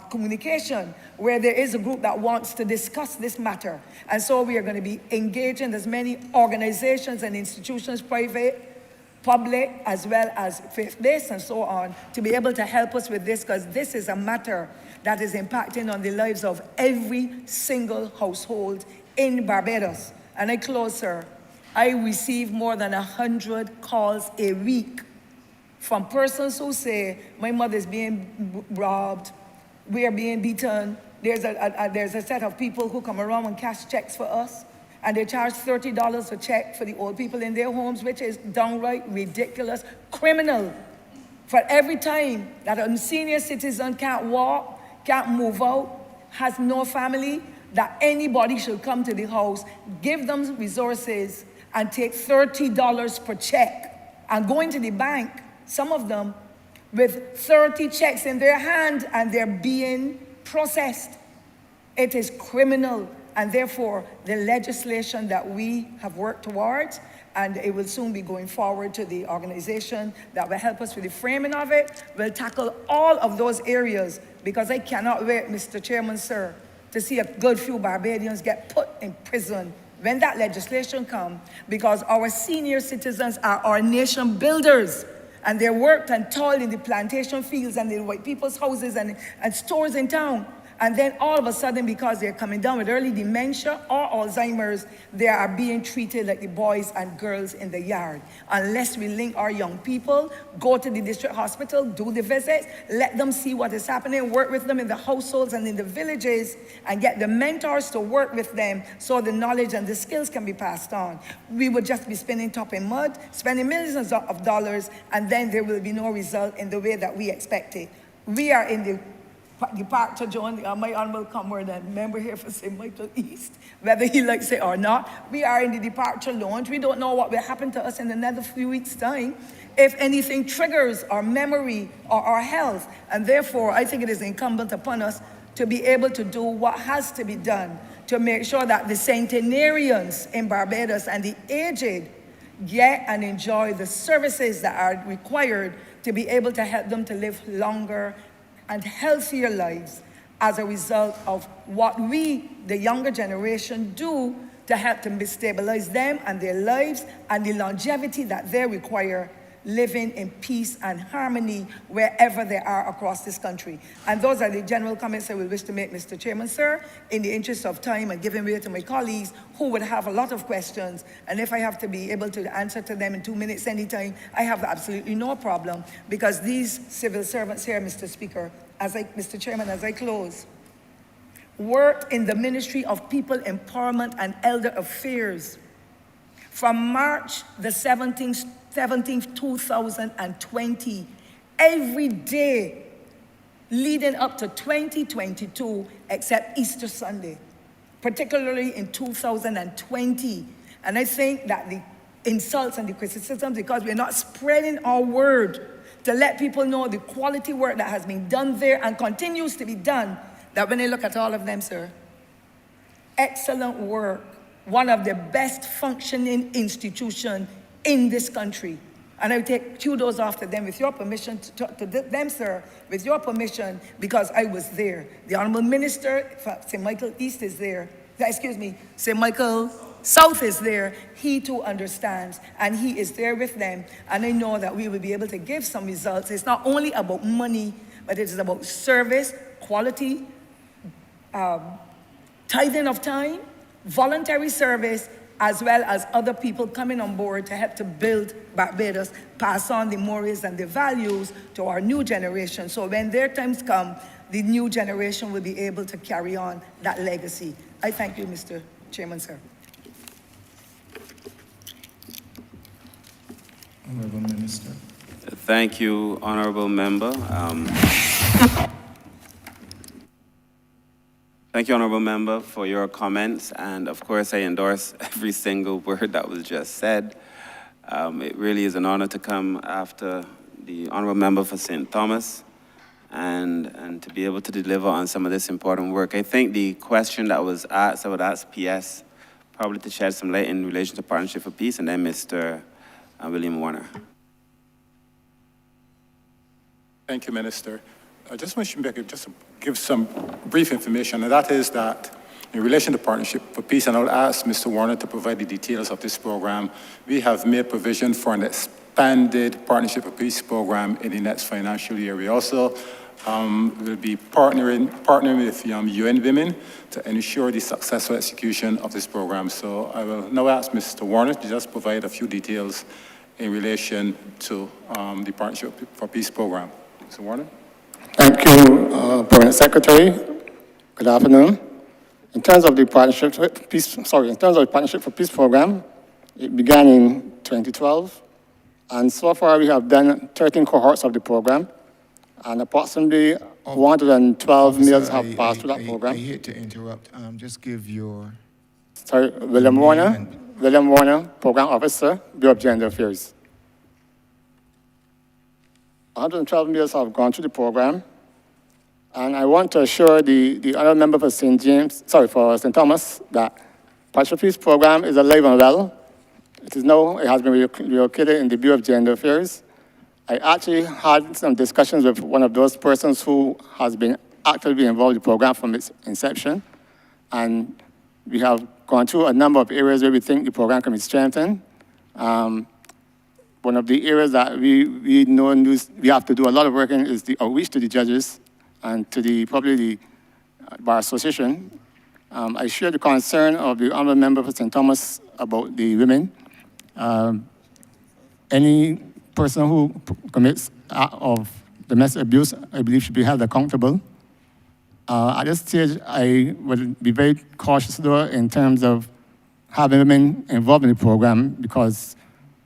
communication where there is a group that wants to discuss this matter. And so we are going to be engaging as many organizations and institutions, private, public, as well as faith-based and so on, to be able to help us with this, because this is a matter that is impacting on the lives of every single household in Barbados. And I close, sir. I receive more than 100 calls a week from persons who say, my mother is being robbed, we are being beaten. There's a set of people who come around and cash checks for us, and they charge $30 a check for the old people in their homes, which is downright ridiculous, criminal. For every time that a senior citizen can't walk, can't move out, has no family, that anybody should come to the house, give them resources, and take $30 per check, and go into the bank, some of them, with 30 checks in their hand, and they're being processed. It is criminal. And therefore, the legislation that we have worked towards, and it will soon be going forward to the organization that will help us with the framing of it, will tackle all of those areas, because I cannot wait, Mr. Chairman, sir, to see a good few Barbadians get put in prison when that legislation comes, because our senior citizens are our nation builders, and they worked and toiled in the plantation fields and the white people's houses and stores in town. And then all of a sudden, because they're coming down with early dementia or Alzheimer's, they are being treated like the boys and girls in the yard. Unless we link our young people, go to the district hospital, do the visits, let them see what is happening, work with them in the households and in the villages, and get the mentors to work with them so the knowledge and the skills can be passed on. We would just be spending top in mud, spending millions of dollars, and then there will be no result in the way that we expect it. We are in the departure zone. My Honourable Comrade and member here for St. Michael East, whether he likes it or not, we are in the departure launch. We don't know what will happen to us in another few weeks' time, if anything triggers our memory or our health. And therefore, I think it is incumbent upon us to be able to do what has to be done to make sure that the centenarians in Barbados and the aged get and enjoy the services that are required to be able to help them to live longer and healthier lives as a result of what we, the younger generation, do to help them stabilize them and their lives and the longevity that they require, living in peace and harmony wherever they are across this country. And those are the general comments I will wish to make, Mr. Chairman, sir, in the interest of time and giving way to my colleagues who would have a lot of questions. And if I have to be able to answer to them in 2 minutes anytime, I have absolutely no problem, because these civil servants here, Mr. Speaker, Mr. Chairman, as I close, worked in the Ministry of People Empowerment and Elder Affairs from March the 17th, 2020, every day leading up to 2022, except Easter Sunday, particularly in 2020. And I think that the insults and the criticisms, because we're not spreading our word to let people know the quality work that has been done there and continues to be done, that when they look at all of them, sir, excellent work, one of the best functioning institutions in this country. And I take kudos off to them, with your permission, to them, sir, with your permission, because I was there. The Honourable Minister for St. Michael East is there. St. Michael South is there. He too understands, and he is there with them. And I know that we will be able to give some results. It's not only about money, but it is about service, quality, tithing of time, voluntary service, as well as other people coming on board to help to build Barbados, pass on the mores and the values to our new generation. So when their times come, the new generation will be able to carry on that legacy. I thank you, Mr. Chairman, sir. Honourable Minister. Thank you, Honourable Member. Thank you, Honourable Member, for your comments. And of course, I endorse every single word that was just said. It really is an honor to come after the Honourable Member for St. Thomas and to be able to deliver on some of this important work. I think the question that was asked, I would ask PS probably to shed some light in relation to Partnership for Peace, and then Mr. William Warner. Thank you, Minister. I just want to just give some brief information, and that is that in relation to Partnership for Peace, and I'll ask Mr. Warner to provide the details of this program, we have made provision for an expanded Partnership for Peace program in the next financial year. We also will be partnering with UN Women to ensure the successful execution of this program. So I will now ask Mr. Warner to just provide a few details in relation to the Partnership for Peace program. Mr. Warner? Thank you, Permanent Secretary. Good afternoon. In terms of the Partnership for Peace program, it began in 2012, and so far we have done 13 cohorts of the program, and approximately 112 meals have passed through that program. I hate to interrupt. Just give your... Sorry, William Warner, Program Officer, Bureau of Gender Affairs. 112 meals have gone through the program, and I want to assure the honourable member for for St. Thomas that Partnership for Peace program is alive and well. It has been relocated in the Bureau of Gender Affairs. I actually had some discussions with one of those persons who has been actively involved in the program from its inception, and we have gone through a number of areas where we think the program can be strengthened. One of the areas that we know we have to do a lot of work in is the outreach to the judges and to probably the Bar Association. I share the concern of the honourable member for St. Thomas about the women. Any person who commits act of domestic abuse, I believe, should be held accountable. At this stage, I would be very cautious, though, in terms of having women involved in the program, because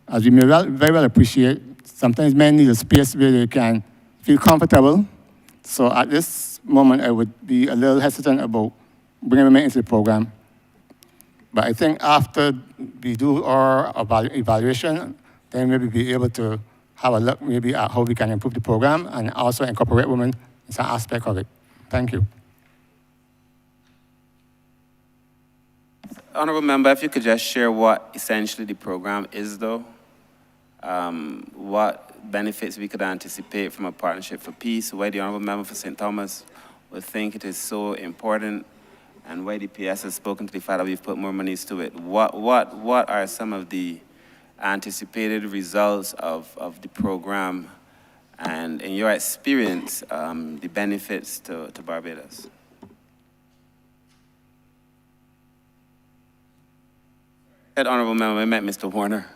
as we may very well appreciate, sometimes men need a space where they can feel comfortable. So at this moment, I would be a little hesitant about bringing women into the program. But I think after we do our evaluation, then maybe be able to have a look maybe at how we can improve the program and also incorporate women in some aspect of it. Thank you. Honourable Member, if you could just share what essentially the program is, though. What benefits we could anticipate from a Partnership for Peace, why the Honourable Member for St. Thomas would think it is so important, and why the PS has spoken to the fact that we've put more monies to it. What are some of the anticipated results of the program, and in your experience, the benefits to Barbados? That Honourable Member, I meant Mr. Warner.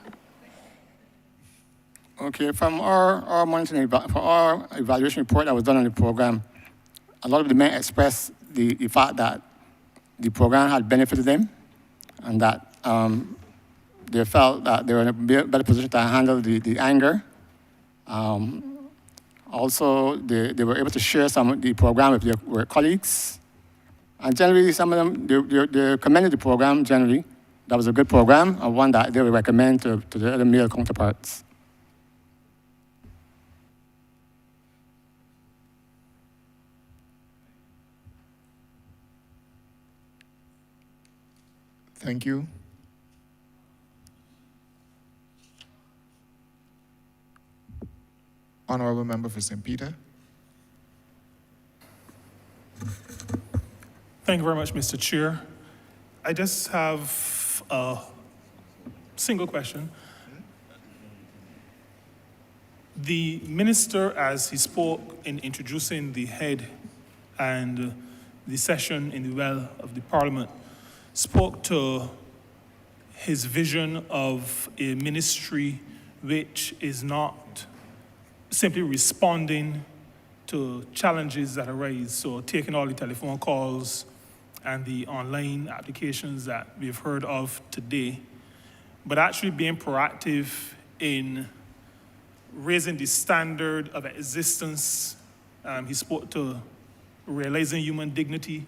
Okay, from our monitoring, for our evaluation report that was done on the program, a lot of the men expressed the fact that the program had benefited them, and that they felt that they were in a better position to handle the anger. Also, they were able to share some of the program with their colleagues. And generally, some of them, they commended the program generally. that was a good program, and one that they will recommend to the other male counterparts. Thank you. Honourable Member for St. Peter. Thank you very much, Mr. Chair. I just have a single question. The minister, as he spoke in introducing the head and the session in the well of the Parliament, spoke to his vision of a ministry which is not simply responding to challenges that arise, so taking all the telephone calls and the online applications that we've heard of today, but actually being proactive in raising the standard of existence. He spoke to realizing human dignity.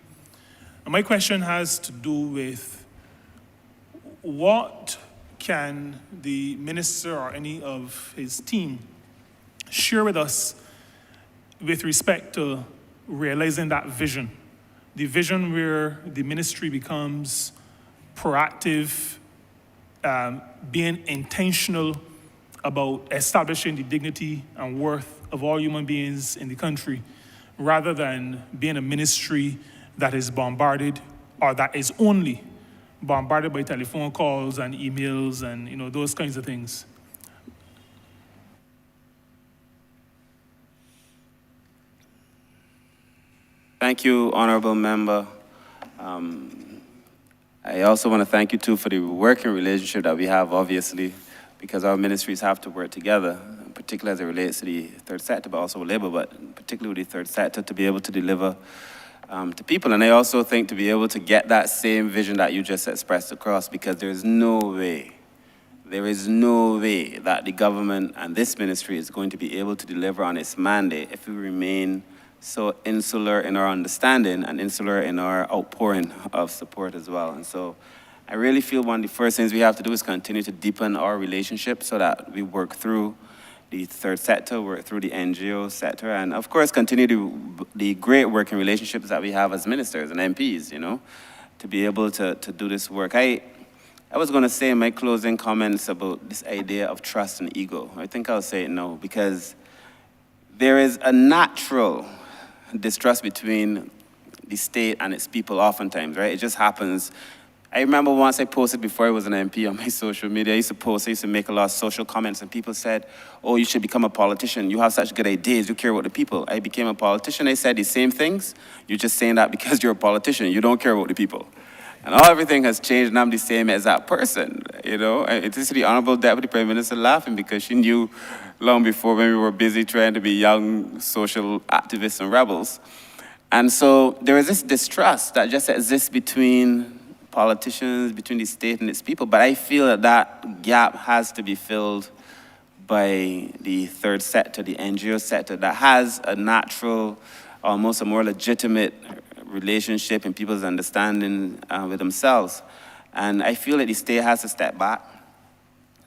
And my question has to do with what can the minister or any of his team share with us with respect to realizing that vision, the vision where the ministry becomes proactive, being intentional about establishing the dignity and worth of all human beings in the country, rather than being a ministry that is bombarded, or that is only bombarded by telephone calls and emails and those kinds of things. Thank you, Honourable Member. I also want to thank you, too, for the working relationship that we have, obviously, because our ministries have to work together, particularly as it relates to the third sector, but also Labour, but particularly with the third sector, to be able to deliver to people. And I also think to be able to get that same vision that you just expressed across, because there is no way that the government and this ministry is going to be able to deliver on its mandate if we remain so insular in our understanding and insular in our outpouring of support as well. And so I really feel one of the first things we have to do is continue to deepen our relationship so that we work through the third sector, work through the NGO sector, and of course continue the great working relationships that we have as ministers and MPs, to be able to do this work. I was going to say in my closing comments about this idea of trust and ego. I think I'll say it now, because there is a natural distrust between the state and its people oftentimes, right? It just happens. I remember once I posted before I was an MP on my social media, I used to make a lot of social comments, and people said, oh, you should become a politician. You have such good ideas. You care about the people. I became a politician. I said the same things. You're just saying that because you're a politician. You don't care about the people. And everything has changed, and I'm the same as that person, It's the Honourable Deputy Prime Minister laughing because she knew long before, when we were busy trying to be young social activists and rebels. And so there is this distrust that just exists between politicians, between the state and its people. But I feel that gap has to be filled by the third sector, the NGO sector, that has a natural, almost a more legitimate relationship in people's understanding with themselves. And I feel that the state has to step back.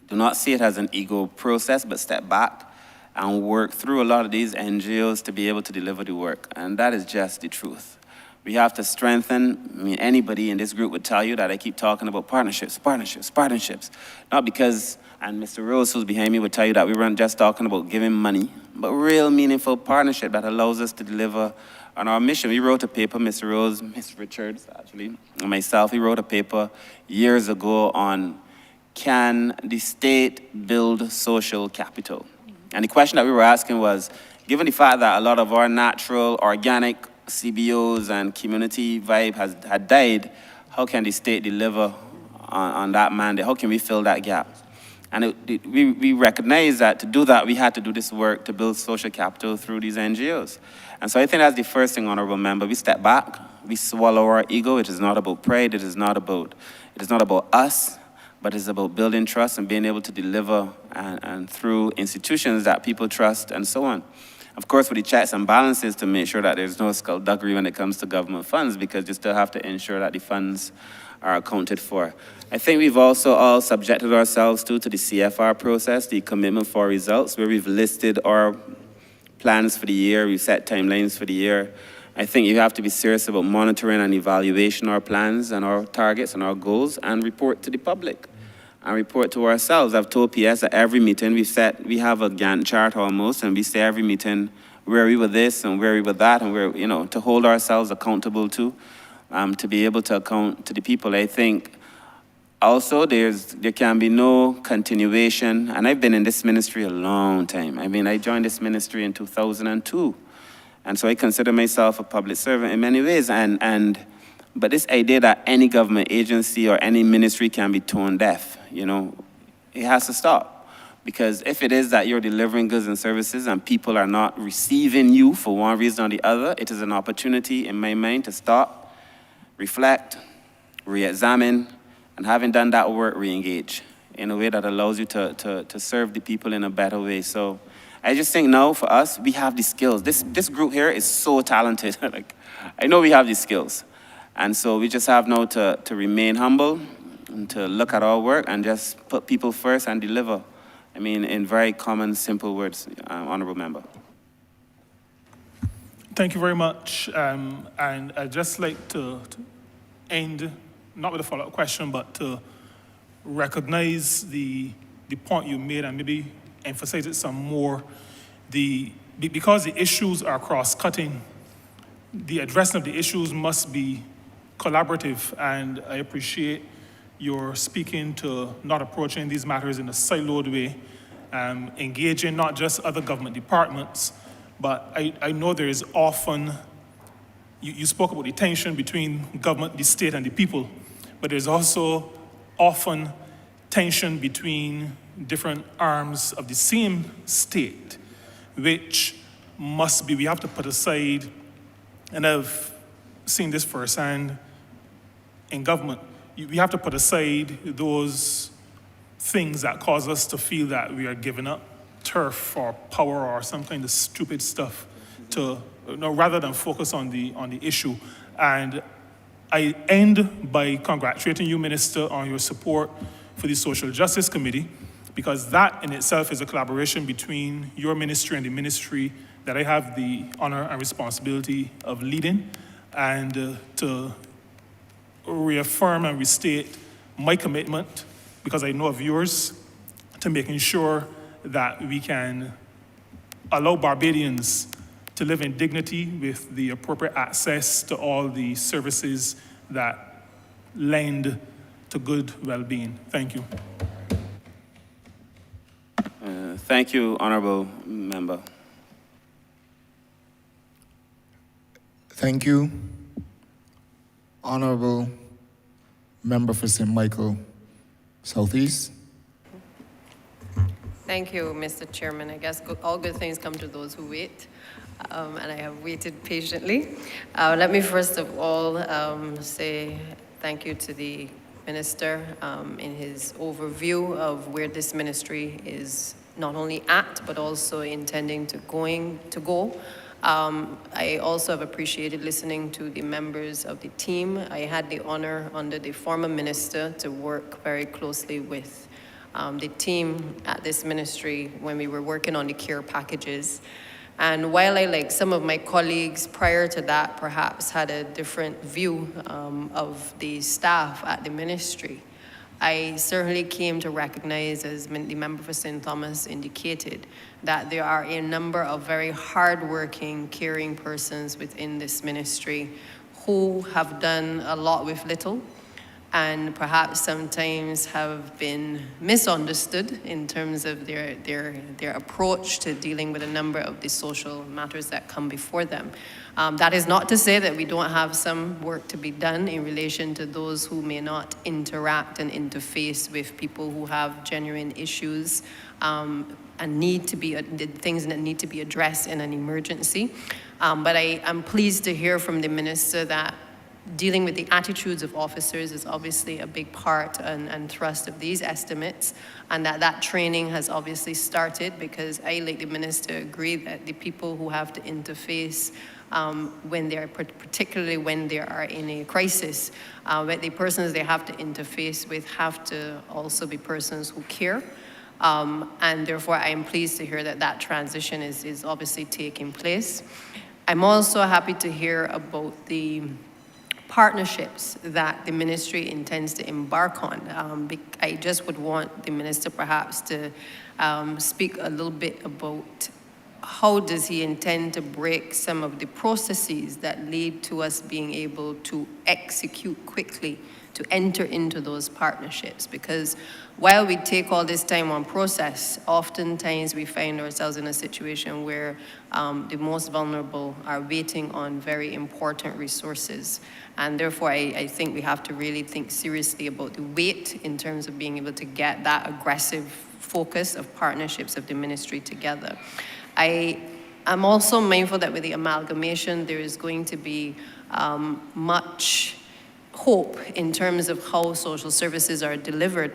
Do not see it as an ego process, but step back and work through a lot of these NGOs to be able to deliver the work. And that is just the truth. We have to strengthen. Anybody in this group would tell you that I keep talking about partnerships. Not because, and Mr. Rose, who's behind me, would tell you that we weren't just talking about giving money, but real meaningful partnership that allows us to deliver on our mission. We wrote a paper, Mr. Rose, Ms. Richards, actually, and myself, we wrote a paper years ago on, can the state build social capital? And the question that we were asking was, given the fact that a lot of our natural, organic CBOs and community vibe had died, how can the state deliver on that mandate? How can we fill that gap? And we recognized that to do that, we had to do this work to build social capital through these NGOs. And so I think that's the first thing, Honourable Member. We step back, we swallow our ego. It is not about pride, it is not about us, but it's about building trust and being able to deliver and through institutions that people trust and so on. Of course, with the checks and balances to make sure that there's no skullduggery when it comes to government funds, because you still have to ensure that the funds are accounted for. I think we've also all subjected ourselves to the CFR process, the commitment for results, where we've listed our plans for the year, we've set timelines for the year. I think you have to be serious about monitoring and evaluation our plans and our targets and our goals and report to the public and report to ourselves. I've told PS at every meeting we have a Gantt chart almost, and we say every meeting where we were this and where we were that, and where, to hold ourselves accountable to be able to account to the people. I think also there can be no continuation, and I've been in this ministry a long time. I mean, I joined this ministry in 2002. And so I consider myself a public servant in many ways. But this idea that any government agency or any ministry can be tone deaf, it has to stop. Because if it is that you're delivering goods and services and people are not receiving you for one reason or the other, it is an opportunity in my mind to stop, reflect, re-examine, and having done that work, re-engage in a way that allows you to serve the people in a better way. So I just think now for us, we have the skills. This group here is so talented. I know we have these skills. And so we just have now to remain humble and to look at our work and just put people first and deliver. I mean, in very common, simple words, Honourable Member. Thank you very much. And I'd just like to end, not with a follow-up question, but to recognize the point you made and maybe emphasize it some more. Because the issues are cross-cutting, the addressing of the issues must be collaborative, and I appreciate your speaking to not approaching these matters in a siloed way, engaging not just other government departments, but I know there is often, you spoke about the tension between government, the state, and the people, but there's also often tension between different arms of the same state, which must be, we have to put aside, and I've seen this firsthand in government, we have to put aside those things that cause us to feel that we are giving up turf or power or some kind of stupid stuff rather than focus on the issue. And I end by congratulating you, Minister, on your support for the Social Justice Committee, because that in itself is a collaboration between your ministry and the ministry that I have the honor and responsibility of leading, and to reaffirm and restate my commitment, because I know of yours, to making sure that we can allow Barbadians to live in dignity with the appropriate access to all the services that lend to good well-being. Thank you. Thank you, Honourable Member. Thank you, Honourable Member for St. Michael Southeast. Thank you, Mr. Chairman. I guess all good things come to those who wait, and I have waited patiently. Let me first of all say thank you to the Minister in his overview of where this ministry is not only at, but also intending to go. I also have appreciated listening to the members of the team. I had the honor under the former minister to work very closely with the team at this ministry when we were working on the care packages. And while I, like some of my colleagues prior to that, perhaps had a different view of the staff at the ministry, I certainly came to recognize, as the member for St. Thomas indicated, that there are a number of very hardworking, caring persons within this ministry who have done a lot with little, and perhaps sometimes have been misunderstood in terms of their approach to dealing with a number of the social matters that come before them. That is not to say that we don't have some work to be done in relation to those who may not interact and interface with people who have genuine issues and need to be, the things that need to be addressed in an emergency. But I am pleased to hear from the minister that dealing with the attitudes of officers is obviously a big part and thrust of these estimates, and that training has obviously started, because I, like the minister, agree that the people who have to interface when they're, particularly when they are in a crisis, but the persons they have to interface with have to also be persons who care. And therefore, I am pleased to hear that that transition is obviously taking place. I'm also happy to hear about the partnerships that the ministry intends to embark on. I just would want the minister perhaps to speak a little bit about how does he intend to break some of the processes that lead to us being able to execute quickly, to enter into those partnerships. Because while we take all this time on process, oftentimes we find ourselves in a situation where the most vulnerable are waiting on very important resources. And therefore, I think we have to really think seriously about the weight in terms of being able to get that aggressive focus of partnerships of the ministry together. I'm also mindful that with the amalgamation, there is going to be much hope in terms of how social services are delivered.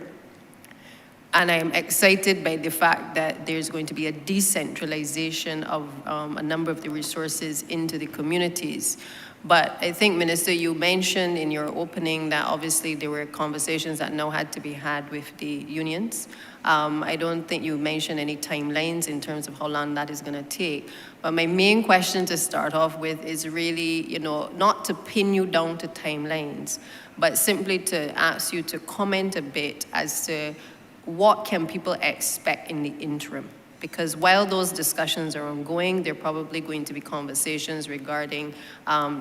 And I'm excited by the fact that there's going to be a decentralization of a number of the resources into the communities. But I think, Minister, you mentioned in your opening that obviously there were conversations that now had to be had with the unions. I don't think you mentioned any timelines in terms of how long that is going to take. But my main question to start off with is really, not to pin you down to timelines, but simply to ask you to comment a bit as to what can people expect in the interim. Because while those discussions are ongoing, there are probably going to be conversations regarding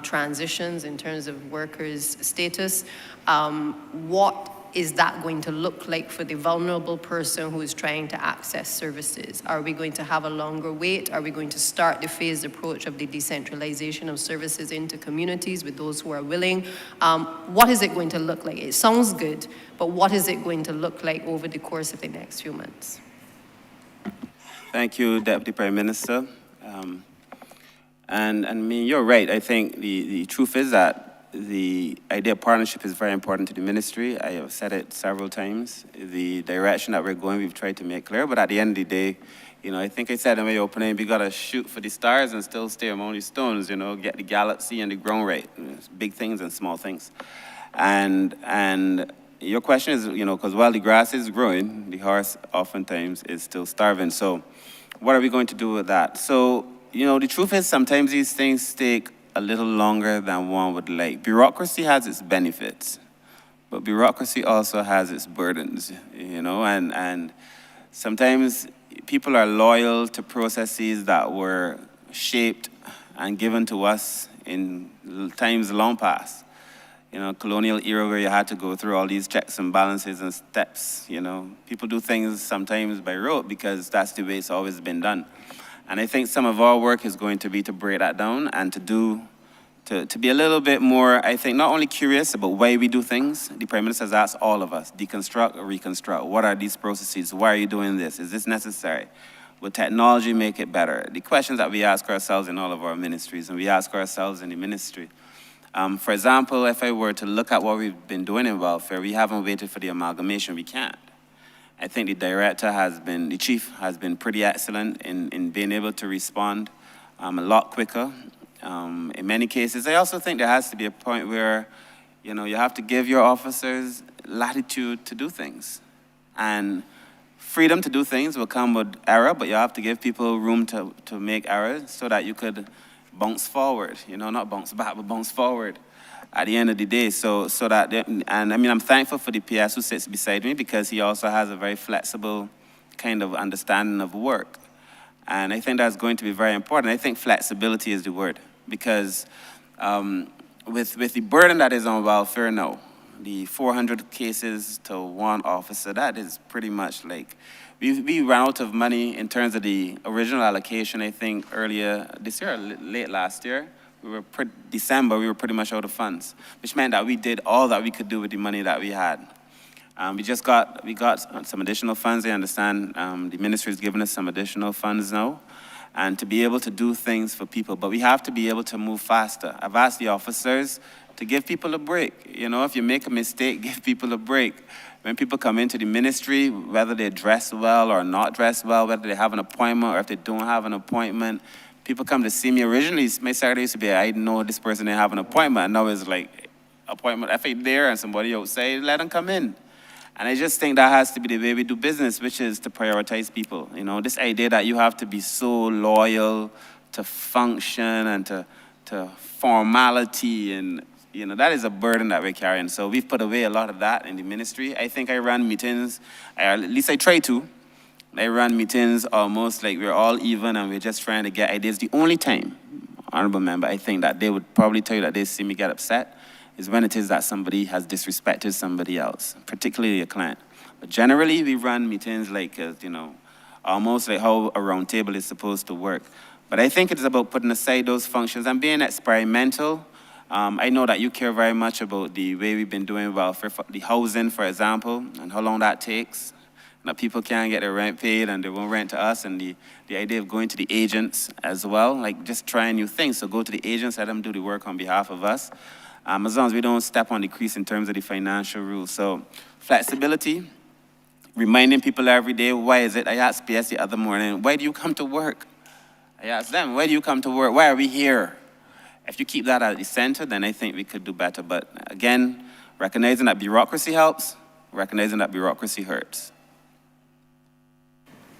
transitions in terms of workers' status. What is that going to look like for the vulnerable person who is trying to access services? Are we going to have a longer wait? Are we going to start the phased approach of the decentralization of services into communities with those who are willing? What is it going to look like? It sounds good, but what is it going to look like over the course of the next few months? Thank you, Deputy Prime Minister. And I mean, you're right. I think the truth is that the idea of partnership is very important to the ministry. I have said it several times. The direction that we're going, we've tried to make clear. But at the end of the day, I think I said in my opening, we got to shoot for the stars and still stay among the stones, get the galaxy and the ground right. Big things and small things. And your question is, because while the grass is growing, the horse oftentimes is still starving. So what are we going to do with that? So, the truth is sometimes these things take a little longer than one would like. Bureaucracy has its benefits, but bureaucracy also has its burdens, and sometimes people are loyal to processes that were shaped and given to us in times long past. Colonial era where you had to go through all these checks and balances and steps, People do things sometimes by rote because that's the way it's always been done. And I think some of our work is going to be to break that down and to be a little bit more, I think, not only curious about why we do things. The Prime Minister has asked all of us, deconstruct or reconstruct. What are these processes? Why are you doing this? Is this necessary? Will technology make it better? The questions that we ask ourselves in all of our ministries, and we ask ourselves in the ministry. For example, if I were to look at what we've been doing in welfare, we haven't waited for the amalgamation. We can't. I think the chief has been pretty excellent in being able to respond a lot quicker. In many cases, I also think there has to be a point where, you have to give your officers latitude to do things. And freedom to do things will come with error, but you have to give people room to make errors so that you could bounce forward, not bounce back, but bounce forward at the end of the day. I'm thankful for the PS who sits beside me because he also has a very flexible kind of understanding of work. And I think that's going to be very important. I think flexibility is the word because with the burden that is on welfare now, the 400 cases to one officer, that is pretty much like, we ran out of money in terms of the original allocation, I think, earlier this year, late last year. December, we were pretty much out of funds, which meant that we did all that we could do with the money that we had. We got some additional funds. I understand the ministry has given us some additional funds now, and to be able to do things for people. But we have to be able to move faster. I've asked the officers to give people a break. You know, if you make a mistake, give people a break. When people come into the ministry, whether they dress well or not dress well, whether they have an appointment or if they don't have an appointment, people come to see me. Originally, my secretary used to be, I know this person didn't have an appointment, and now it's like, appointment, if ain't there and somebody outside, let them come in. And I just think that has to be the way we do business, which is to prioritize people. You know, this idea that you have to be so loyal to function and to formality, and, you know, that is a burden that we're carrying. So we've put away a lot of that in the ministry. I think I run meetings, at least I try to. I run meetings almost like we're all even and we're just trying to get ideas. The only time, honorable member, I think that they would probably tell you that they see me get upset is when it is that somebody has disrespected somebody else, particularly a client. But generally, we run meetings like, you know, almost like how a round table is supposed to work. But I think it's about putting aside those functions and being experimental. I know that you care very much about the way we've been doing welfare, for the housing, for example, and how long that takes. Now, people can't get their rent paid and they won't rent to us, and the idea of going to the agents as well, like just trying new things. So go to the agents, let them do the work on behalf of us. As long as we don't step on the crease in terms of the financial rules. So flexibility, reminding people every day, why is it? I asked PS the other morning, why do you come to work? I asked them, why do you come to work? Why are we here? If you keep that at the center, then I think we could do better. But again, recognizing that bureaucracy helps, recognizing that bureaucracy hurts.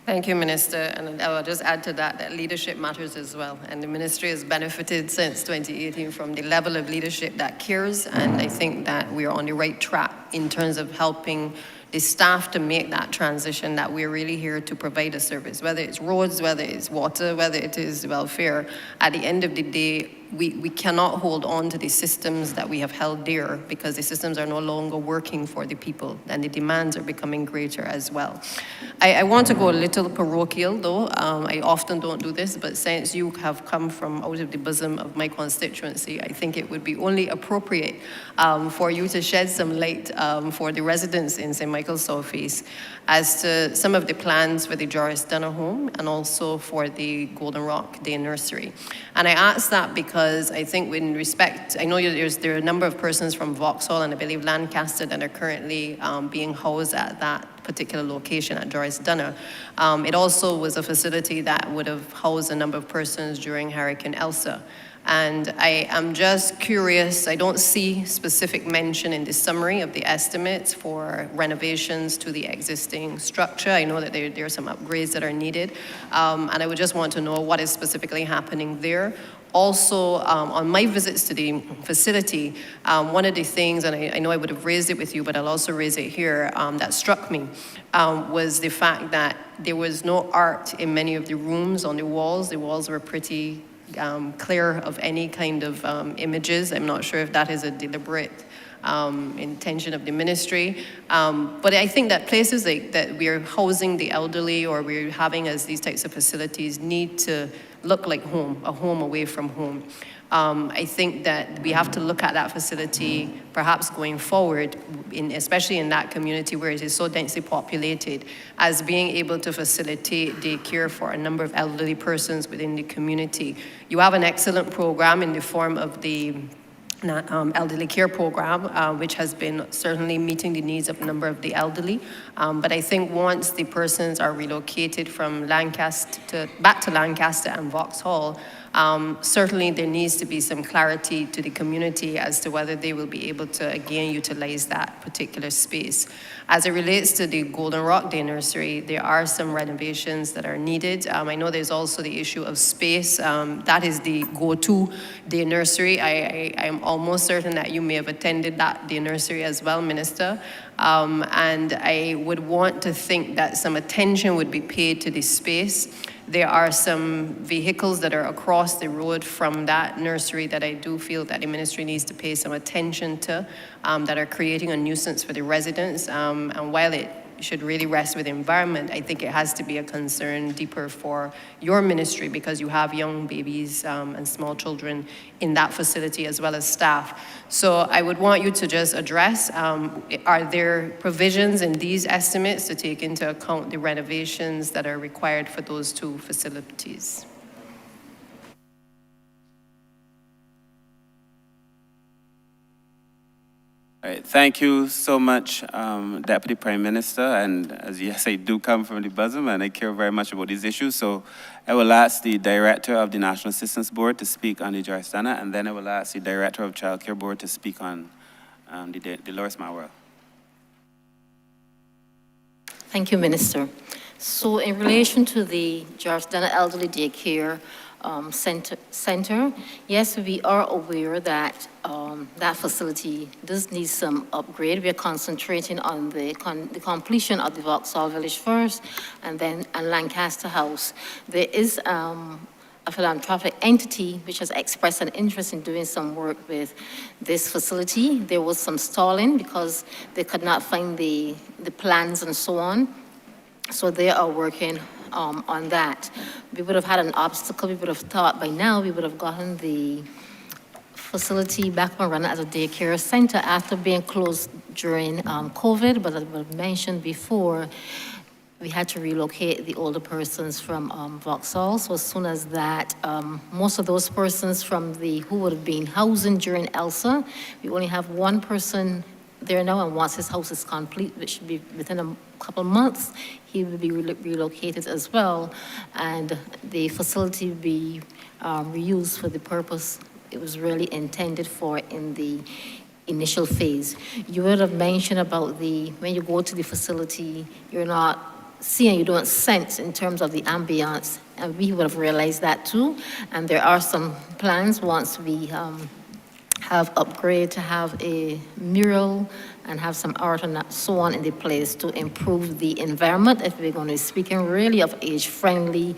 Thank you, Minister. And I'll just add to that, that leadership matters as well. And the ministry has benefited since 2018 from the level of leadership that cares. And I think that we're on the right track in terms of helping the staff to make that transition, that we're really here to provide a service, whether it's roads, whether it's water, whether it is welfare. At the end of the day, we cannot hold on to the systems that we have held dear because the systems are no longer working for the people and the demands are becoming greater as well. I want to go a little parochial though. I often don't do this, but since you have come from out of the bosom of my constituency, I think it would be only appropriate for you to shed some light for the residents in St. Michael's Southeast as to some of the plans for the Joris Dunner home and also for the Golden Rock Day Nursery. And I ask that because I think in respect, I know there are a number of persons from Vauxhall and I believe Lancaster that are currently being housed at that particular location at Joris Dunner. It also was a facility that would have housed a number of persons during Hurricane Elsa. And I am just curious, I don't see specific mention in the summary of the estimates for renovations to the existing structure. I know that there are some upgrades that are needed. And I would just want to know what is specifically happening there. Also, on my visits to the facility, one of the things, and I know I would have raised it with you, but I'll also raise it here, that struck me was the fact that there was no art in many of the rooms on the walls. The walls were pretty clear of any kind of images. I'm not sure if that is a deliberate intention of the ministry. But I think that places like that we're housing the elderly or we're having as these types of facilities need to look like home, a home away from home. I think that we have to look at that facility perhaps going forward, especially in that community where it is so densely populated, as being able to facilitate the care for a number of elderly persons within the community. You have an excellent program in the form of the elderly care program, which has been certainly meeting the needs of a number of the elderly. But I think once the persons are relocated from Lancaster back to Lancaster and Vauxhall, certainly there needs to be some clarity to the community as to whether they will be able to again utilize that particular space. As it relates to the Golden Rock Day Nursery, there are some renovations that are needed. I know there's also the issue of space. That is the go-to day nursery. I am almost certain that you may have attended that day nursery as well, Minister. And I would want to think that some attention would be paid to this space. There are some vehicles that are across the road from that nursery that I do feel that the ministry needs to pay some attention to, that are creating a nuisance for the residents. And while it should really rest with the environment, I think it has to be a concern deeper for your ministry because you have young babies and small children in that facility as well as staff. So I would want you to just address, are there provisions in these estimates to take into account the renovations that are required for those two facilities? Right. Thank you so much, Deputy Prime Minister. And as yes, I do come from the bosom and I care very much about these issues. So I will ask the Director of the National Assistance Board to speak on the Jarstana, and then I will ask the Director of Child Care Board to speak on the Dolores Mawel. Thank you, Minister. So in relation to the Jarstana Elderly Daycare center, yes, we are aware that that facility does need some upgrade. We are concentrating on the completion of the Vauxhall Village first, and Lancaster House. There is a philanthropic entity which has expressed an interest in doing some work with this facility. There was some stalling because they could not find the plans and so on. So they are working on that. We would have had an obstacle. We would have thought by now we would have gotten the facility back and running as a daycare center after being closed during COVID, but as I mentioned before, we had to relocate the older persons from Vauxhall. So as soon as that, most of those persons who would have been housing during ELSA, we only have one person there now, and once his house is complete, which should be within a couple of months, he will be relocated as well, and the facility will be reused for the purpose it was really intended for in the initial phase. You would have mentioned about when you go to the facility, you're not seeing, you don't sense in terms of the ambience, and we would have realized that too, and there are some plans once we have upgrade to have a mural and have some art and so on in the place to improve the environment. If we're going to be speaking really of age-friendly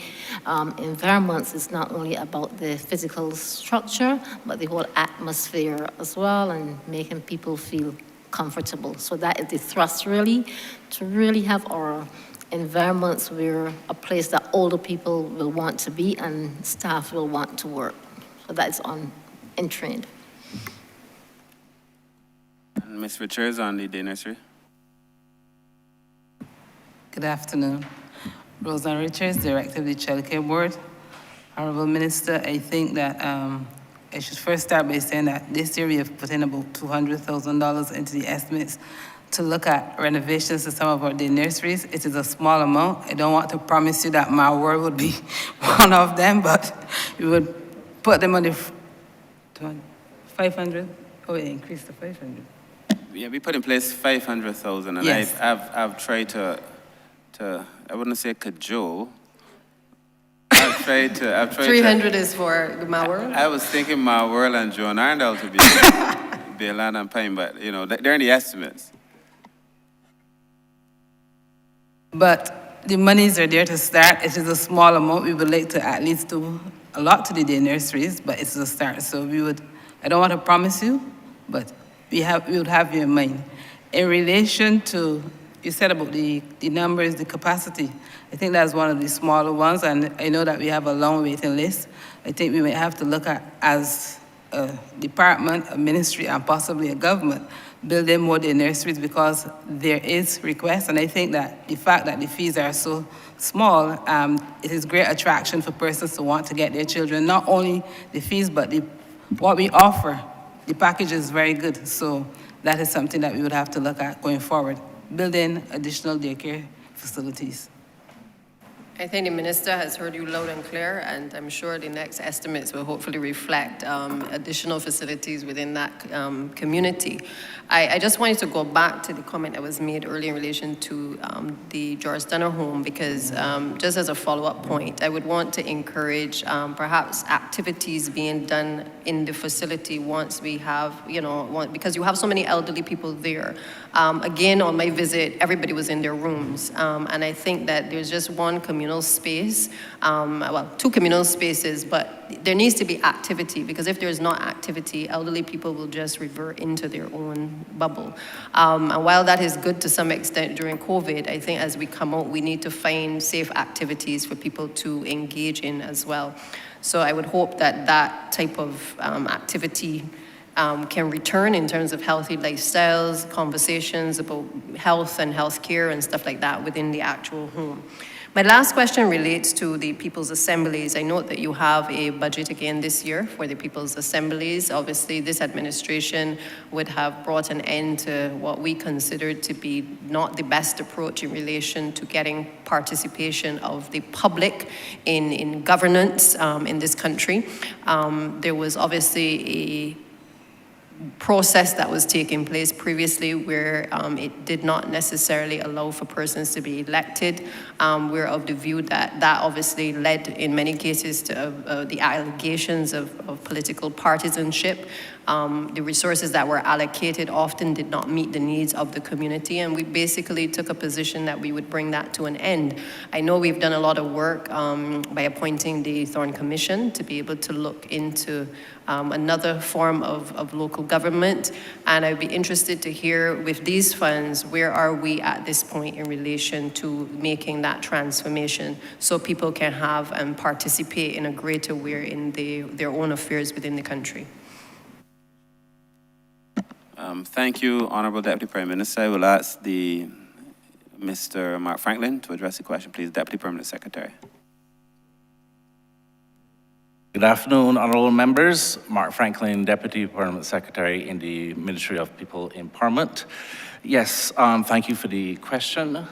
environments, it's not only about the physical structure, but the whole atmosphere as well, and making people feel comfortable. So that is the thrust really, to really have our environments where a place that older people will want to be and staff will want to work. So that is in trend. Ms. Richards on the day nursery. Good afternoon. Roseanne Richards, Director of the Child Care Board. Honourable Minister, I think that I should first start by saying that this year we have put in about $200,000 into the estimates to look at renovations to some of our day nurseries. It is a small amount. I don't want to promise you that my word would be one of them, but we would put them on the 500. Oh, it increased to 500. Yeah, we put in place 500,000, and yes. I've tried to I wouldn't say cajole. I've tried 300 is for the Mawel? I was thinking Mawel and Joan Arndal to be a land and pine, but you know they're in the estimates. But the monies are there to start. It is a small amount. We would like to at least do a lot to the day nurseries, but it's a start. So I don't want to promise you, but we would have you in mind. In relation to, you said about the numbers, the capacity, I think that's one of the smaller ones, and I know that we have a long waiting list. I think we may have to look at, as a department, a ministry, and possibly a government, building more day nurseries because there is requests, and I think that the fact that the fees are so small, it is great attraction for persons to want to get their children, not only the fees, but what we offer. The package is very good, so that is something that we would have to look at going forward, building additional daycare facilities. I think the Minister has heard you loud and clear, and I'm sure the next estimates will hopefully reflect additional facilities within that community. I just wanted to go back to the comment that was made earlier in relation to the George Dunner home, because just as a follow-up point, I would want to encourage perhaps activities being done in the facility once we have, because you have so many elderly people there. Again, on my visit, everybody was in their rooms, and I think that there's just one communal space, two communal spaces, but there needs to be activity, because if there's not activity, elderly people will just revert into their own bubble. And while that is good to some extent during COVID, I think as we come out, we need to find safe activities for people to engage in as well. So I would hope that that type of activity can return in terms of healthy lifestyles, conversations about health and healthcare and stuff like that within the actual home. My last question relates to the People's Assemblies. I note that you have a budget again this year for the People's Assemblies. Obviously, this administration would have brought an end to what we considered to be not the best approach in relation to getting participation of the public in governance in this country. There was obviously a process that was taking place previously where it did not necessarily allow for persons to be elected. We're of the view that that obviously led in many cases to the allegations of political partisanship. The resources that were allocated often did not meet the needs of the community, and we basically took a position that we would bring that to an end. I know we've done a lot of work by appointing the Thorne Commission to be able to look into another form of local government, and I'd be interested to hear, with these funds, where are we at this point in relation to making that transformation so people can have and participate in a greater way in their own affairs within the country. Thank you, Honourable Deputy Prime Minister. I will ask Mr. Mark Franklin to address the question, please. Deputy Permanent Secretary. Good afternoon, honourable members. Mark Franklin, Deputy Permanent Secretary in the Ministry of People Empowerment. Yes, thank you for the question.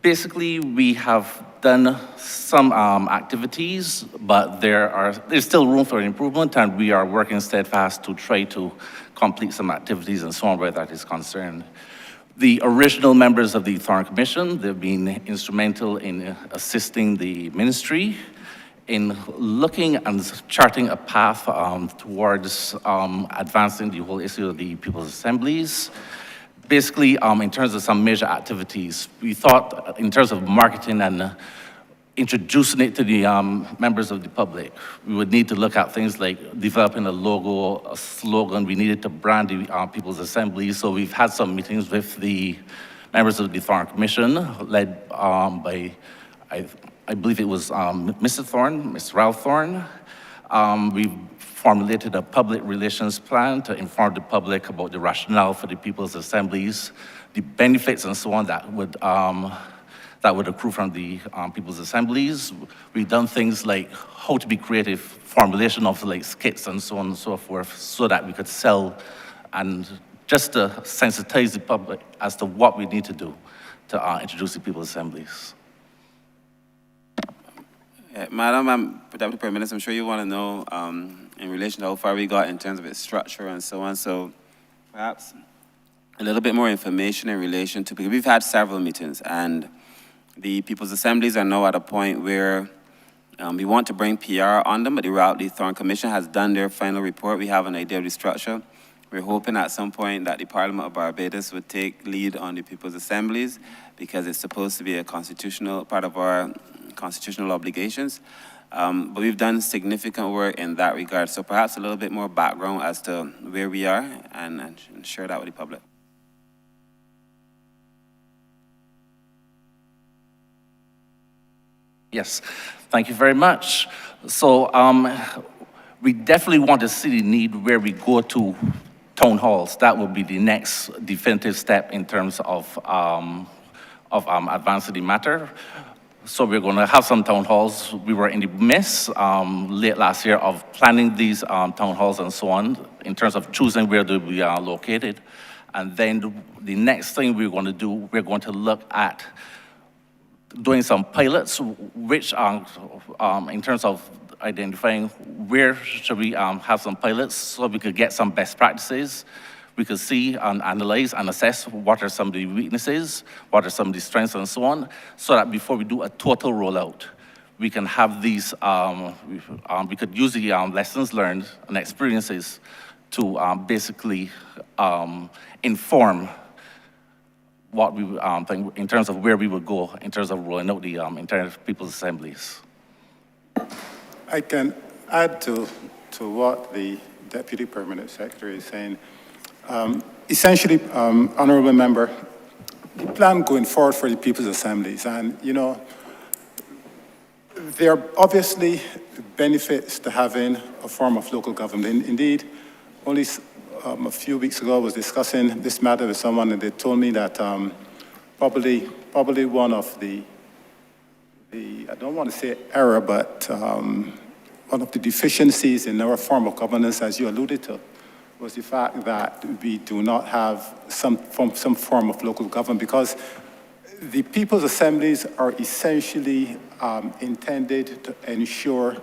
Basically, we have done some activities, but there's still room for improvement, and we are working steadfast to try to complete some activities and so on where that is concerned. The original members of the Thorne Commission, they've been instrumental in assisting the ministry in looking and charting a path towards advancing the whole issue of the People's Assemblies. Basically, in terms of some major activities, we thought in terms of marketing and introducing it to the members of the public, we would need to look at things like developing a logo, a slogan. We needed to brand the People's Assembly. So we've had some meetings with the members of the Thorne Commission, led by, I believe it was Mr. Thorne, Mr. Ralph Thorne. We've formulated a public relations plan to inform the public about the rationale for the People's Assemblies, the benefits and so on that would accrue from the People's Assemblies. We've done things like how to be creative, formulation of like skits and so on and so forth, so that we could sell and just to sensitize the public as to what we need to do to introduce the People's Assemblies. Madam Deputy Prime Minister, I'm sure you want to know in relation to how far we got in terms of its structure and so on. So perhaps a little bit more information in relation to, because we've had several meetings and the People's Assemblies are now at a point where we want to bring PR on them, but the Thorne Commission has done their final report. We have an idea of the structure. We're hoping at some point that the Parliament of Barbados would take lead on the People's Assemblies because it's supposed to be a constitutional part of our constitutional obligations. But we've done significant work in that regard. So perhaps a little bit more background as to where we are and share that with the public. Yes, thank you very much. So we definitely want to see the need where we go to town halls. That will be the next definitive step in terms of advancing the matter. So we're going to have some town halls. We were in the midst late last year of planning these town halls and so on in terms of choosing where they will be located. And then the next thing we're going to do, we're going to look at doing some pilots, which in terms of identifying where should we have some pilots so we could get some best practices. We could see and analyze and assess what are some of the weaknesses, what are some of the strengths and so on, so that before we do a total rollout, we can have these, we could use the lessons learned and experiences to basically inform what we think in terms of where we would go in terms of rolling out the entire People's Assemblies. I can add to what the Deputy Permanent Secretary is saying. Essentially, Honourable Member, the plan going forward for the People's Assemblies, and you know, there are obviously benefits to having a form of local government. Indeed, only a few weeks ago I was discussing this matter with someone and they told me that probably one of the I don't want to say error, but one of the deficiencies in our form of governance, as you alluded to, was the fact that we do not have some form of local government, because the people's assemblies are essentially intended to ensure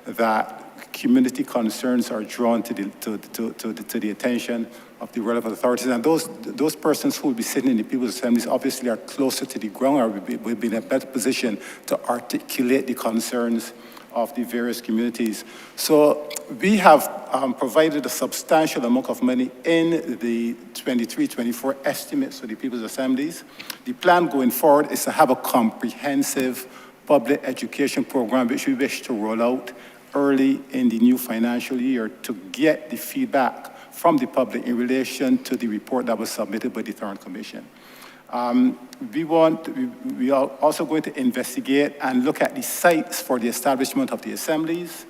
that community concerns are drawn to the attention of the relevant authorities. And those persons who will be sitting in the people's assemblies obviously are closer to the ground, or will be in a better position to articulate the concerns of the various communities. So we have provided a substantial amount of money in the 23-24 estimates for the people's assemblies. The plan going forward is to have a comprehensive public education program which we wish to roll out early in the new financial year to get the feedback from the public in relation to the report that was submitted by the Thorne Commission. We are also going to investigate and look at the sites for the establishment of the assemblies.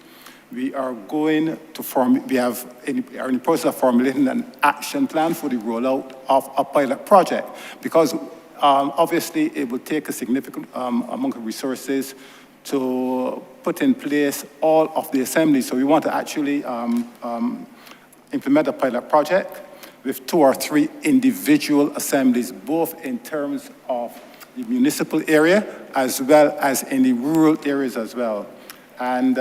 We are going to are in the process of formulating an action plan for the rollout of a pilot project, because obviously it will take a significant amount of resources to put in place all of the assemblies. So we want to actually implement a pilot project with 2 or 3 individual assemblies, both in terms of the municipal area as well as in the rural areas as well. And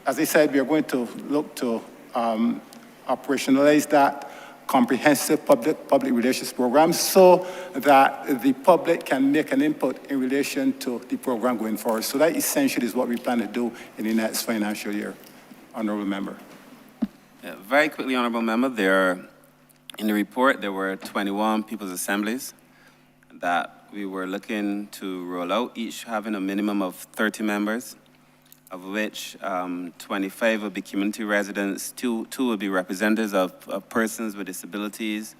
as I said, we are going to look to operationalize that comprehensive public relations program so that the public can make an input in relation to the program going forward. So that essentially is what we plan to do in the next financial year. Honourable Member. Yeah, very quickly, Honourable Member, in the report, there were 21 people's assemblies that we were looking to roll out, each having a minimum of 30 members, of which 25 will be community residents, two will be representatives of persons with disabilities,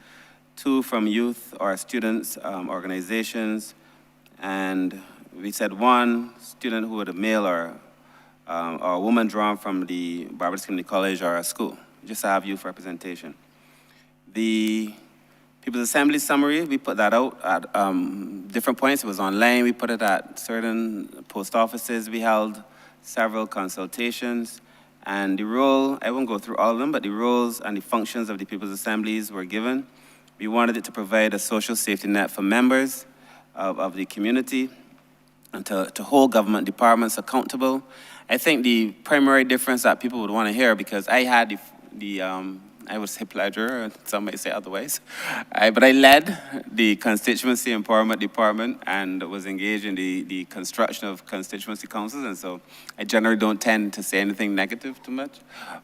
2 from youth or students organizations, and we said 1 student who was a male or a woman drawn from the Barbados Community College or a school, just to have youth representation. The People's Assembly summary, we put that out at different points. It was online. We put it at certain post offices. We held several consultations. And the role, I won't go through all of them, but the roles and the functions of the People's Assemblies were given. We wanted it to provide a social safety net for members of the community and to hold government departments accountable. I think the primary difference that people would want to hear, because I had I would say pleasure, and some may say otherwise, but I led the Constituency Empowerment Department and was engaged in the construction of constituency councils, and so I generally don't tend to say anything negative too much.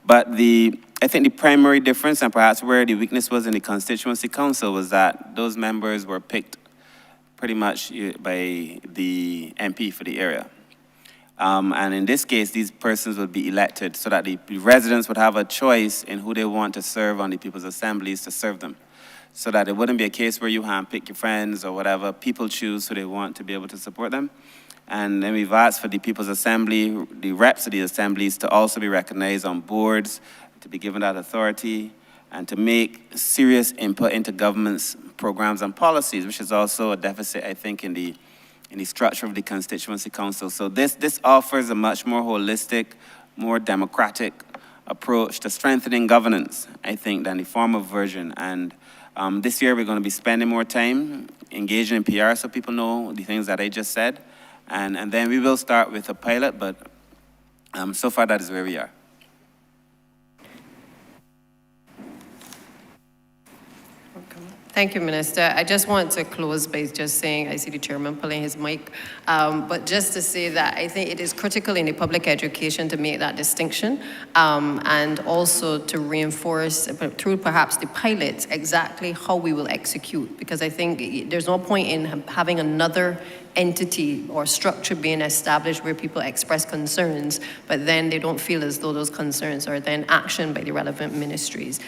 But I think the primary difference, and perhaps where the weakness was in the constituency council, was that those members were picked pretty much by the MP for the area. And in this case, these persons would be elected so that the residents would have a choice in who they want to serve on the People's Assemblies to serve them. So that it wouldn't be a case where you handpick your friends or whatever. People choose who they want to be able to support them. And then we've asked for the People's Assembly, the reps of the assemblies, to also be recognized on boards, to be given that authority, and to make serious input into government's programs and policies, which is also a deficit, I think, in the structure of the Constituency Council. So this offers a much more holistic, more democratic approach to strengthening governance, I think, than the former version. And this year we're going to be spending more time engaging in PR so people know the things that I just said. And then we will start with a pilot, but so far that is where we are. Thank you, Minister. I just want to close by just saying, I see the chairman pulling his mic, but just to say that I think it is critical in the public education to make that distinction and also to reinforce through perhaps the pilots exactly how we will execute, because I think there's no point in having another entity or structure being established where people express concerns, but then they don't feel as though those concerns are then actioned by the relevant ministries.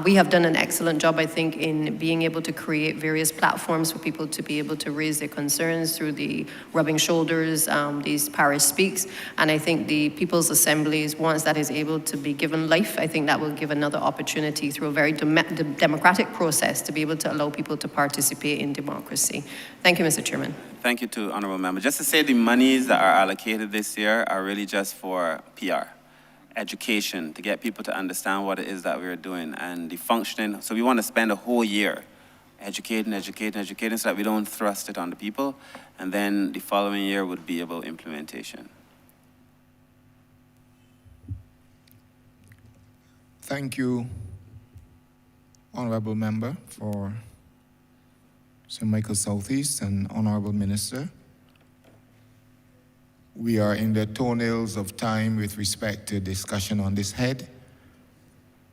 We have done an excellent job, I think, in being able to create various platforms for people to be able to raise their concerns through the rubbing shoulders, these Parish Speaks, and I think the People's Assemblies, once that is able to be given life, I think that will give another opportunity through a very democratic process to be able to allow people to participate in democracy. Thank you, Mr. Chairman. Thank you to Honourable Member. Just to say the monies that are allocated this year are really just for PR, education, to get people to understand what it is that we're doing and the functioning. So we want to spend a whole year educating so that we don't thrust it on the people. And then the following year would be about implementation. Thank you, Honourable Member for St. Michael Southeast and Honourable Minister. We are in the toenails of time with respect to discussion on this head.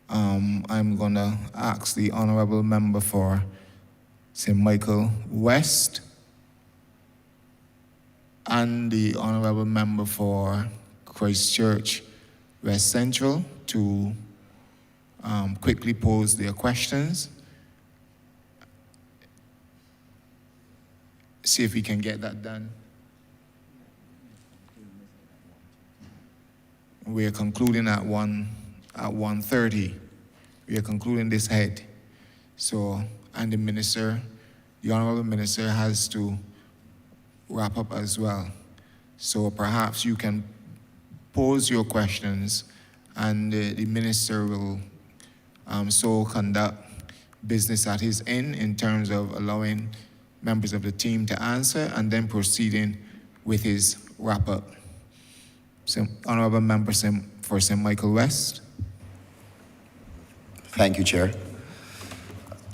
I'm gonna ask the Honourable Member for St. Michael West and the Honourable Member for Christchurch West Central to quickly pose their questions. See if we can get that done. We are concluding at 1:30. We are concluding this head. So, and the minister, the Honourable Minister has to wrap up as well. So perhaps you can pose your questions and the minister will so conduct business at his end in terms of allowing members of the team to answer and then proceeding with his wrap-up. Honourable Member for St. Michael West. Thank you, Chair.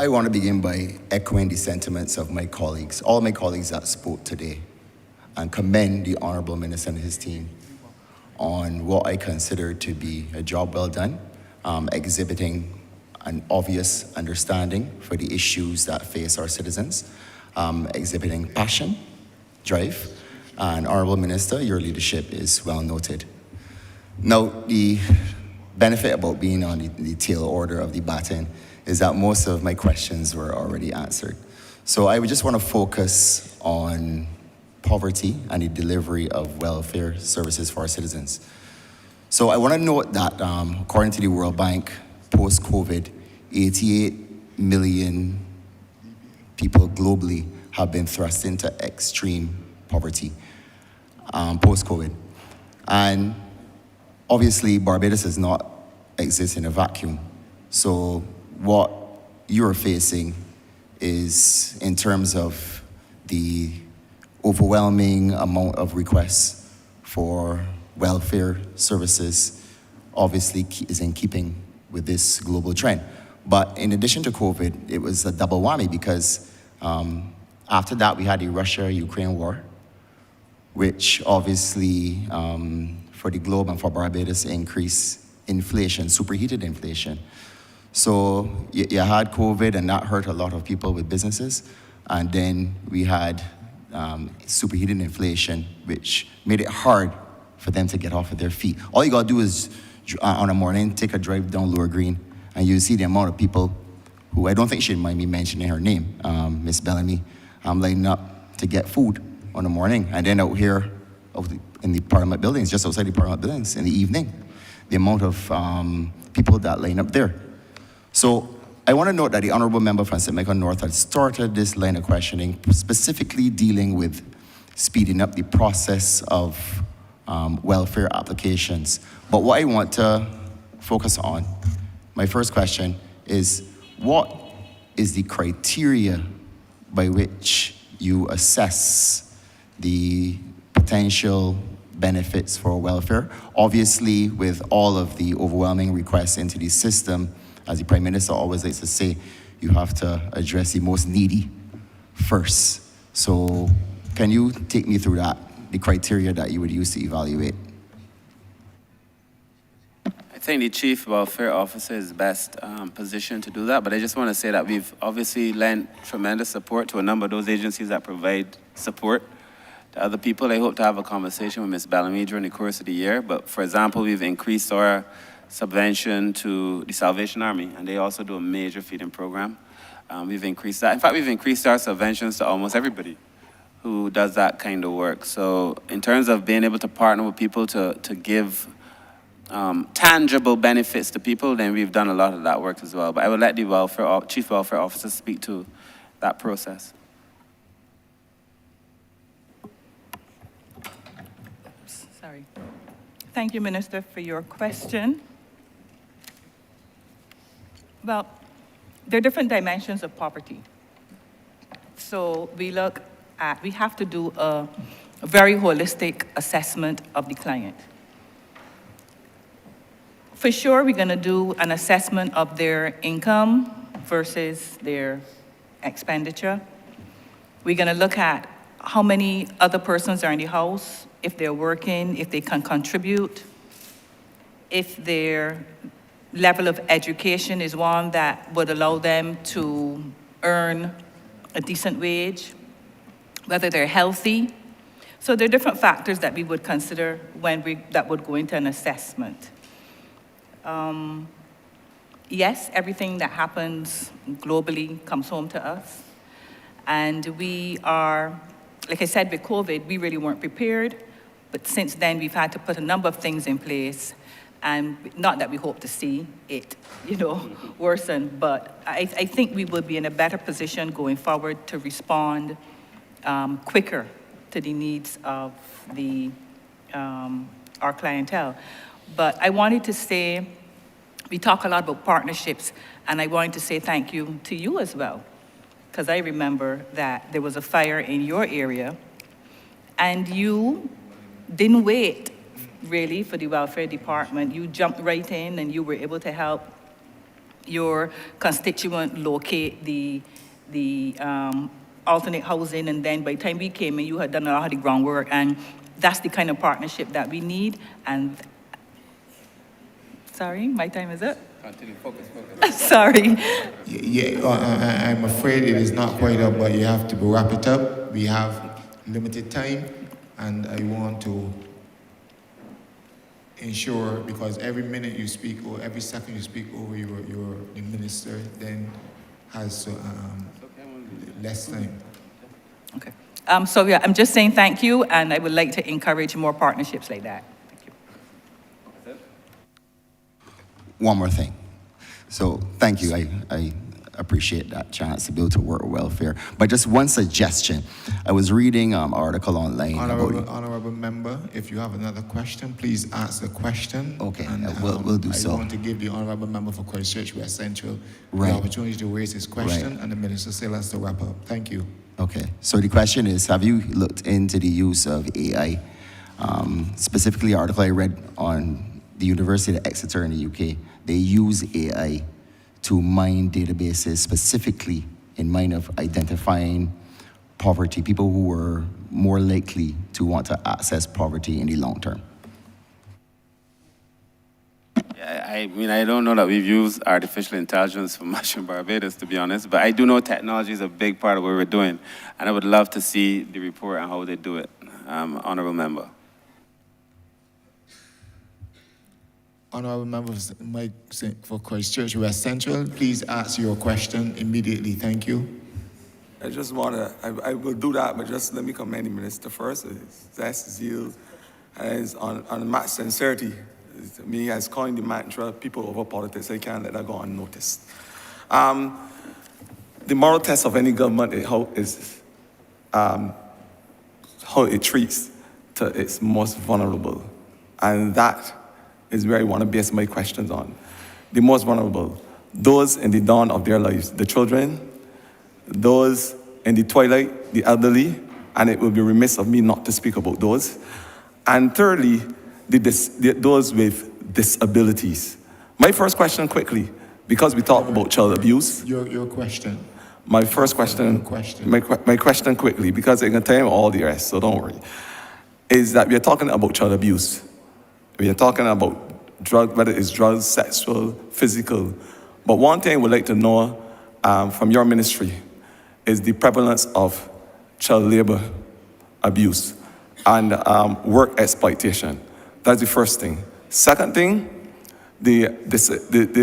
I want to begin by echoing the sentiments of my colleagues, all my colleagues that spoke today, and commend the Honourable Minister and his team on what I consider to be a job well done, exhibiting an obvious understanding for the issues that face our citizens, exhibiting passion, drive, and Honourable Minister, your leadership is well noted. Now, the benefit about being on the tail order of the baton is that most of my questions were already answered. So I would just want to focus on poverty and the delivery of welfare services for our citizens. So I want to note that according to the World Bank, post-COVID, 88 million people globally have been thrust into extreme poverty post-COVID. And obviously, Barbados does not exist in a vacuum. So what you're facing is, in terms of the overwhelming amount of requests for welfare services, obviously is in keeping with this global trend. But in addition to COVID, it was a double whammy because after that we had the Russia-Ukraine war, which obviously for the globe and for Barbados increased inflation, superheated inflation. So you had COVID and that hurt a lot of people with businesses. And then we had superheated inflation, which made it hard for them to get off of their feet. All you gotta do is on a morning, take a drive down Lower Green, and you see the amount of people who, I don't think she'd mind me mentioning her name, Miss Bellamy, lining up to get food on the morning. And then out here in the Parliament buildings, just outside the Parliament buildings in the evening, the amount of people that line up there. So I want to note that the Honourable Member from St. Michael North had started this line of questioning specifically dealing with speeding up the process of welfare applications. But what I want to focus on, my first question is, what is the criteria by which you assess the potential benefits for welfare? Obviously, with all of the overwhelming requests into the system, as the Prime Minister always likes to say, you have to address the most needy first. So can you take me through that, the criteria that you would use to evaluate? I think the Chief Welfare Officer is best positioned to do that, but I just want to say that we've obviously lent tremendous support to a number of those agencies that provide support to other people. I hope to have a conversation with Ms. Bellamy during the course of the year, but for example, we've increased our subvention to the Salvation Army, and they also do a major feeding program. We've increased that. In fact, we've increased our subventions to almost everybody who does that kind of work. So in terms of being able to partner with people to give tangible benefits to people, then we've done a lot of that work as well. But I will let the Chief Welfare Officer speak to that process. Thank you, Minister, for your question. Well, there are different dimensions of poverty. So we have to do a very holistic assessment of the client. For sure, we're going to do an assessment of their income versus their expenditure. We're going to look at how many other persons are in the house, if they're working, if they can contribute, if their level of education is one that would allow them to earn a decent wage, whether they're healthy. So there are different factors that we would consider that would go into an assessment. Yes, everything that happens globally comes home to us. And we are, like I said, with COVID, we really weren't prepared. But since then, we've had to put a number of things in place. And not that we hope to see it, worsen, but I think we will be in a better position going forward to respond quicker to the needs of our clientele. But I wanted to say, we talk a lot about partnerships, and I wanted to say thank you to you as well, because I remember that there was a fire in your area, and you didn't wait, really, for the welfare department. You jumped right in, and you were able to help your constituent locate the alternate housing, and then by the time we came in, you had done a lot of the groundwork, and that's the kind of partnership that we need. And sorry, my time is up. Continue, focus. Sorry. I'm afraid it is not quite up, but you have to wrap it up. We have limited time, and I want to ensure, because every minute you speak or every second you speak over the minister then has less time. Okay. So yeah, I'm just saying thank you, and I would like to encourage more partnerships like that. Thank you. One more thing. So thank you. I appreciate that chance to be able to work with welfare. But just one suggestion. I was reading an article online. Honourable member, if you have another question, please ask the question. Okay, and, we'll do so. I want to give the Honourable member for Christchurch West Central Right. the opportunity to raise his question, Right. and the minister still has to wrap up. Thank you. Okay, so the question is, have you looked into the use of AI? Specifically, an article I read on the University of Exeter in the UK, they use AI to mine databases specifically in mind of identifying poverty, people who were more likely to want to access poverty in the long term. I mean, I don't know that we've used artificial intelligence for much in Barbados, to be honest, but I do know technology is a big part of what we're doing, and I would love to see the report on how they do it. Honourable member. Honourable members, Mike for Christchurch West Central, please ask your question immediately. Thank you. I just want to, I will do that, but just let me commend the minister first. His zest, his zeal, and his on match sincerity. To me, has coined the mantra, people over politics. I can't let that go unnoticed. The moral test of any government is how it treats to its most vulnerable. And that is where I want to base my questions on. The most vulnerable, those in the dawn of their lives, the children, those in the twilight, the elderly, and it will be remiss of me not to speak about those. And thirdly, those with disabilities. My first question quickly, because we talked about child abuse. Your question. My first question, my question quickly, because I can tell you all the rest, so don't worry, is that we are talking about child abuse. We are talking about drug, whether it's drugs, sexual, physical. But one thing I would like to know from your ministry is the prevalence of child labor abuse and work exploitation. That's the first thing. Second thing, the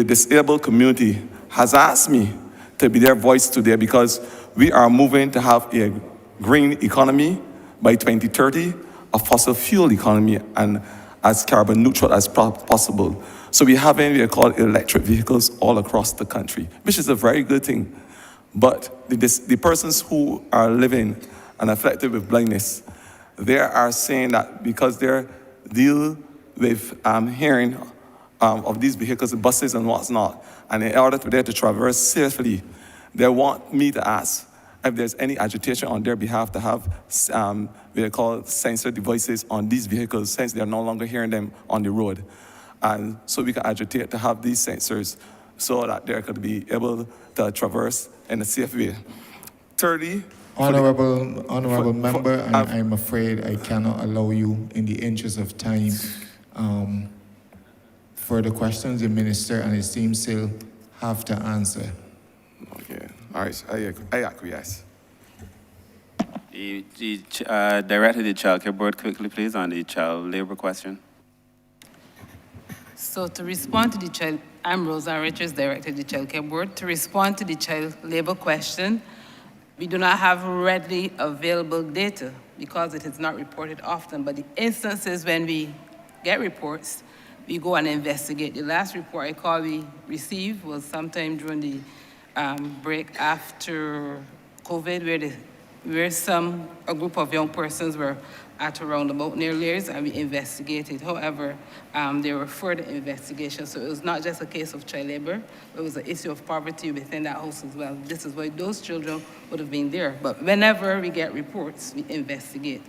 disabled community has asked me to be their voice today because we are moving to have a green economy by 2030, a fossil fuel economy, and as carbon neutral as possible. So we are called electric vehicles all across the country, which is a very good thing. But the persons who are living and affected with blindness, they are saying that because they deal with hearing of these vehicles, the buses and what's not. And in order for them to traverse safely, they want me to ask if there's any agitation on their behalf to have what they call sensor devices on these vehicles since they're no longer hearing them on the road. And so we can agitate to have these sensors so that they could be able to traverse in a safe way. Thirdly, Honourable member, I'm afraid I cannot allow you, in the interest of time, further questions. The minister and his team still have to answer. Okay, all right, I acquiesce. The Director of the Child Care Board, quickly please, on the child labor question. So to respond to the child, I'm Roseanne Richards, Director of the Child Care Board. To respond to the child labor question, we do not have readily available data because it is not reported often, but the instances when we get reports, we go and investigate. The last report I recall we received was sometime during the break after COVID, where a group of young persons were at a roundabout near Lears, and we investigated. However, there were further investigations, so it was not just a case of child labor, it was an issue of poverty within that house as well. This is why those children would have been there. But whenever we get reports, we investigate.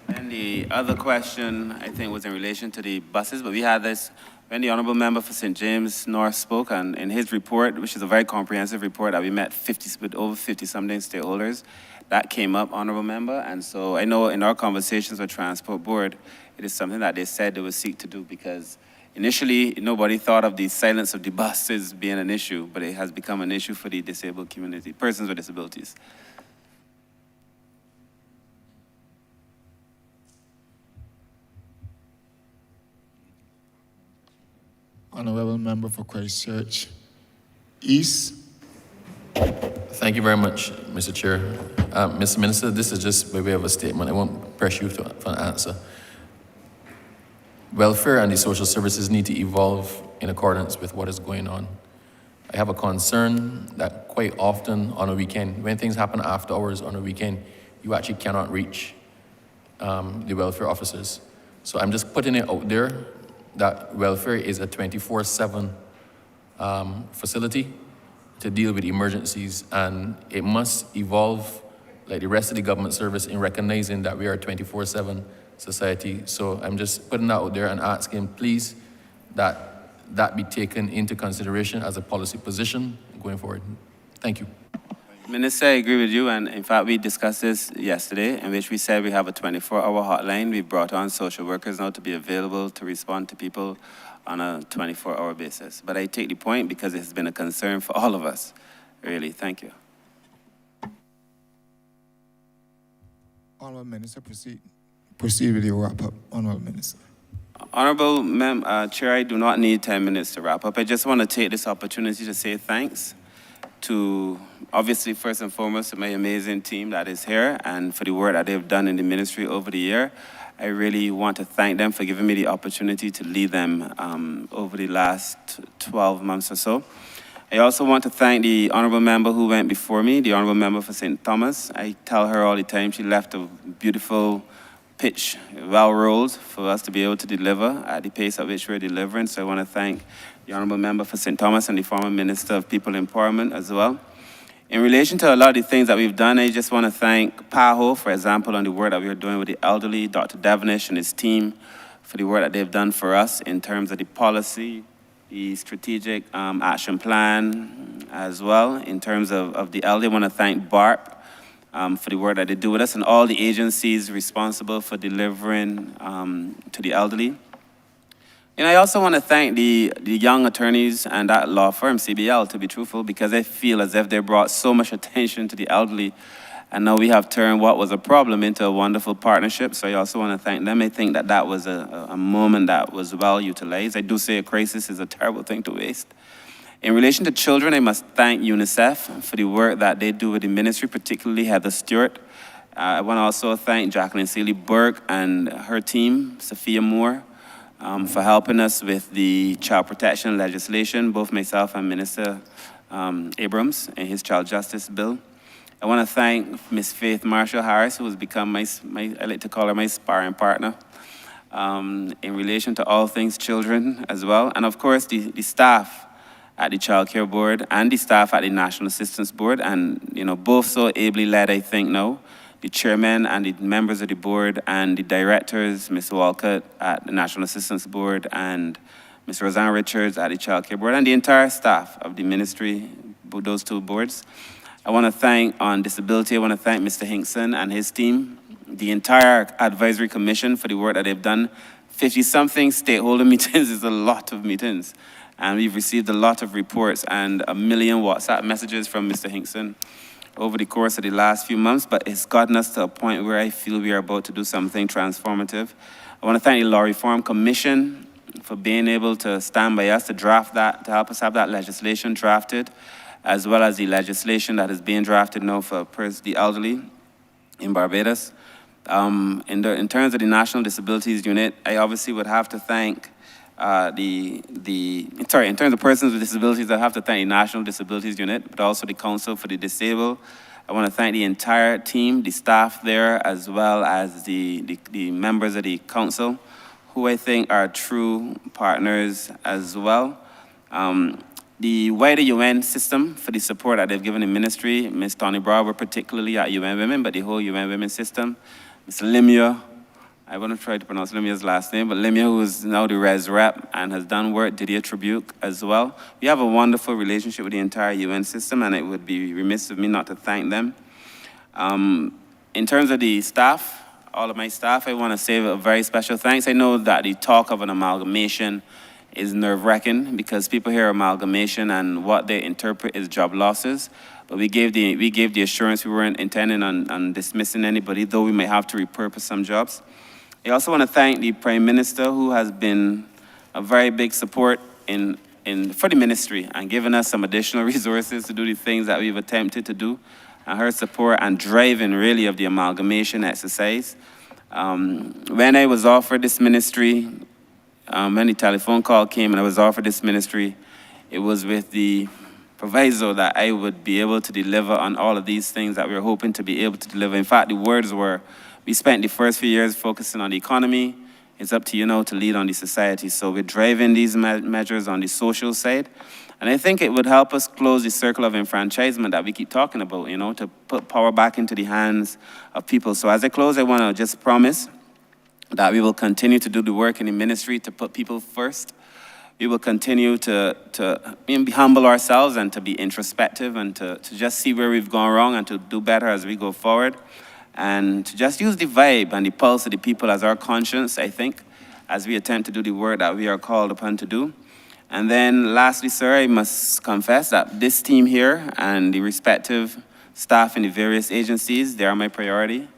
And the other question, I think, was in relation to the buses, but we had this when the Honourable Member for St. James North spoke, and in his report, which is a very comprehensive report that we met with over 50-something stakeholders, that came up, Honourable Member, and so I know in our conversations with Transport Board, it is something that they said they would seek to do because initially, nobody thought of the silence of the buses being an issue, but it has become an issue for the disabled community, persons with disabilities. Honourable Member for Christchurch East. Thank you very much, Mr. Chair. Mr. Minister, this is just by way of a statement. I won't press you for an answer. Welfare and the social services need to evolve in accordance with what is going on. I have a concern that quite often on a weekend, when things happen after hours on a weekend, you actually cannot reach the welfare officers. So I'm just putting it out there that welfare is a 24/7 facility to deal with emergencies, and it must evolve like the rest of the government service in recognizing that we are a 24/7 society. So I'm just putting that out there and asking, please, that be taken into consideration as a policy position going forward. Thank you. Minister, I agree with you, and in fact, we discussed this yesterday, in which we said we have a 24-hour hotline. We brought on social workers now to be available to respond to people on a 24-hour basis. But I take the point because it has been a concern for all of us, really. Thank you. Honourable Minister, proceed with your wrap-up. Honourable Minister. Honourable Chair, I do not need 10 minutes to wrap up. I just want to take this opportunity to say thanks to, obviously, first and foremost, to my amazing team that is here and for the work that they've done in the ministry over the year. I really want to thank them for giving me the opportunity to lead them over the last 12 months or so. I also want to thank the Honourable Member who went before me, the Honourable Member for St. Thomas. I tell her all the time she left a beautiful pitch, well rolled, for us to be able to deliver at the pace at which we're delivering. So I want to thank the Honourable Member for St. Thomas and the former Minister of People Empowerment as well. In relation to a lot of the things that we've done, I just want to thank PAHO, for example, on the work that we're doing with the elderly, Dr. Devenish and his team, for the work that they've done for us in terms of the policy, the strategic action plan as well. In terms of the elderly, I want to thank BARP for the work that they do with us and all the agencies responsible for delivering to the elderly. And I also want to thank the young attorneys and that law firm, CBL, to be truthful, because I feel as if they brought so much attention to the elderly, and now we have turned what was a problem into a wonderful partnership. So I also want to thank them. I think that was a moment that was well utilized. I do say a crisis is a terrible thing to waste. In relation to children, I must thank UNICEF for the work that they do with the ministry, particularly Heather Stewart. I want to also thank Jacqueline Seeley-Burke and her team, Sophia Moore, for helping us with the child protection legislation, both myself and Minister Abrams in his child justice bill. I want to thank Miss Faith Marshall Harris, who has become I like to call her my sparring partner, in relation to all things children as well. And of course, the staff at the Child Care Board and the staff at the National Assistance Board, and both so ably led, I think now, the chairman and the members of the board and the directors, Ms. Walcott at the National Assistance Board and Ms. Roseanne Richards at the Child Care Board, and the entire staff of the ministry, those two boards. I want to thank, on disability, I want to thank Mr. Hinkson and his team, the entire advisory commission for the work that they've done. 50-something stakeholder meetings is a lot of meetings. And we've received a lot of reports and 1 million WhatsApp messages from Mr. Hinkson over the course of the last few months, but it's gotten us to a point where I feel we are about to do something transformative. I want to thank the Law Reform Commission for being able to stand by us to draft that, to help us have that legislation drafted, as well as the legislation that is being drafted now for the elderly in Barbados. In terms of the National Disabilities Unit, I obviously would have to thank in terms of persons with disabilities, I have to thank the National Disabilities Unit, but also the Council for the Disabled. I want to thank the entire team, the staff there, as well as the members of the council, who I think are true partners as well. The wider UN system for the support that they've given the ministry, Ms. Tony Brower, particularly at UN Women, but the whole UN Women system, Ms. Limia, I want to try to pronounce Limia's last name, but Limia, who is now the res rep and has done work, Didier Tribuc as well. We have a wonderful relationship with the entire UN system, and it would be remiss of me not to thank them. In terms of the staff, all of my staff, I want to say a very special thanks. I know that the talk of an amalgamation is nerve-wracking because people hear amalgamation and what they interpret is job losses. But we gave the assurance we weren't intending on dismissing anybody, though we may have to repurpose some jobs. I also want to thank the Prime Minister, who has been a very big support for the ministry and given us some additional resources to do the things that we've attempted to do. And her support and driving, really, of the amalgamation exercise. When I was offered this ministry, when the telephone call came and I was offered this ministry, it was with the proviso that I would be able to deliver on all of these things that we were hoping to be able to deliver. In fact, the words were, we spent the first few years focusing on the economy. It's up to you now to lead on the society. So we're driving these measures on the social side. And I think it would help us close the circle of enfranchisement that we keep talking about, to put power back into the hands of people. So as I close, I want to just promise that we will continue to do the work in the ministry to put people first. We will continue to be humble ourselves and to be introspective and to just see where we've gone wrong and to do better as we go forward. And to just use the vibe and the pulse of the people as our conscience, I think, as we attempt to do the work that we are called upon to do. And then lastly, sir, I must confess that this team here and the respective staff in the various agencies, they are my priority.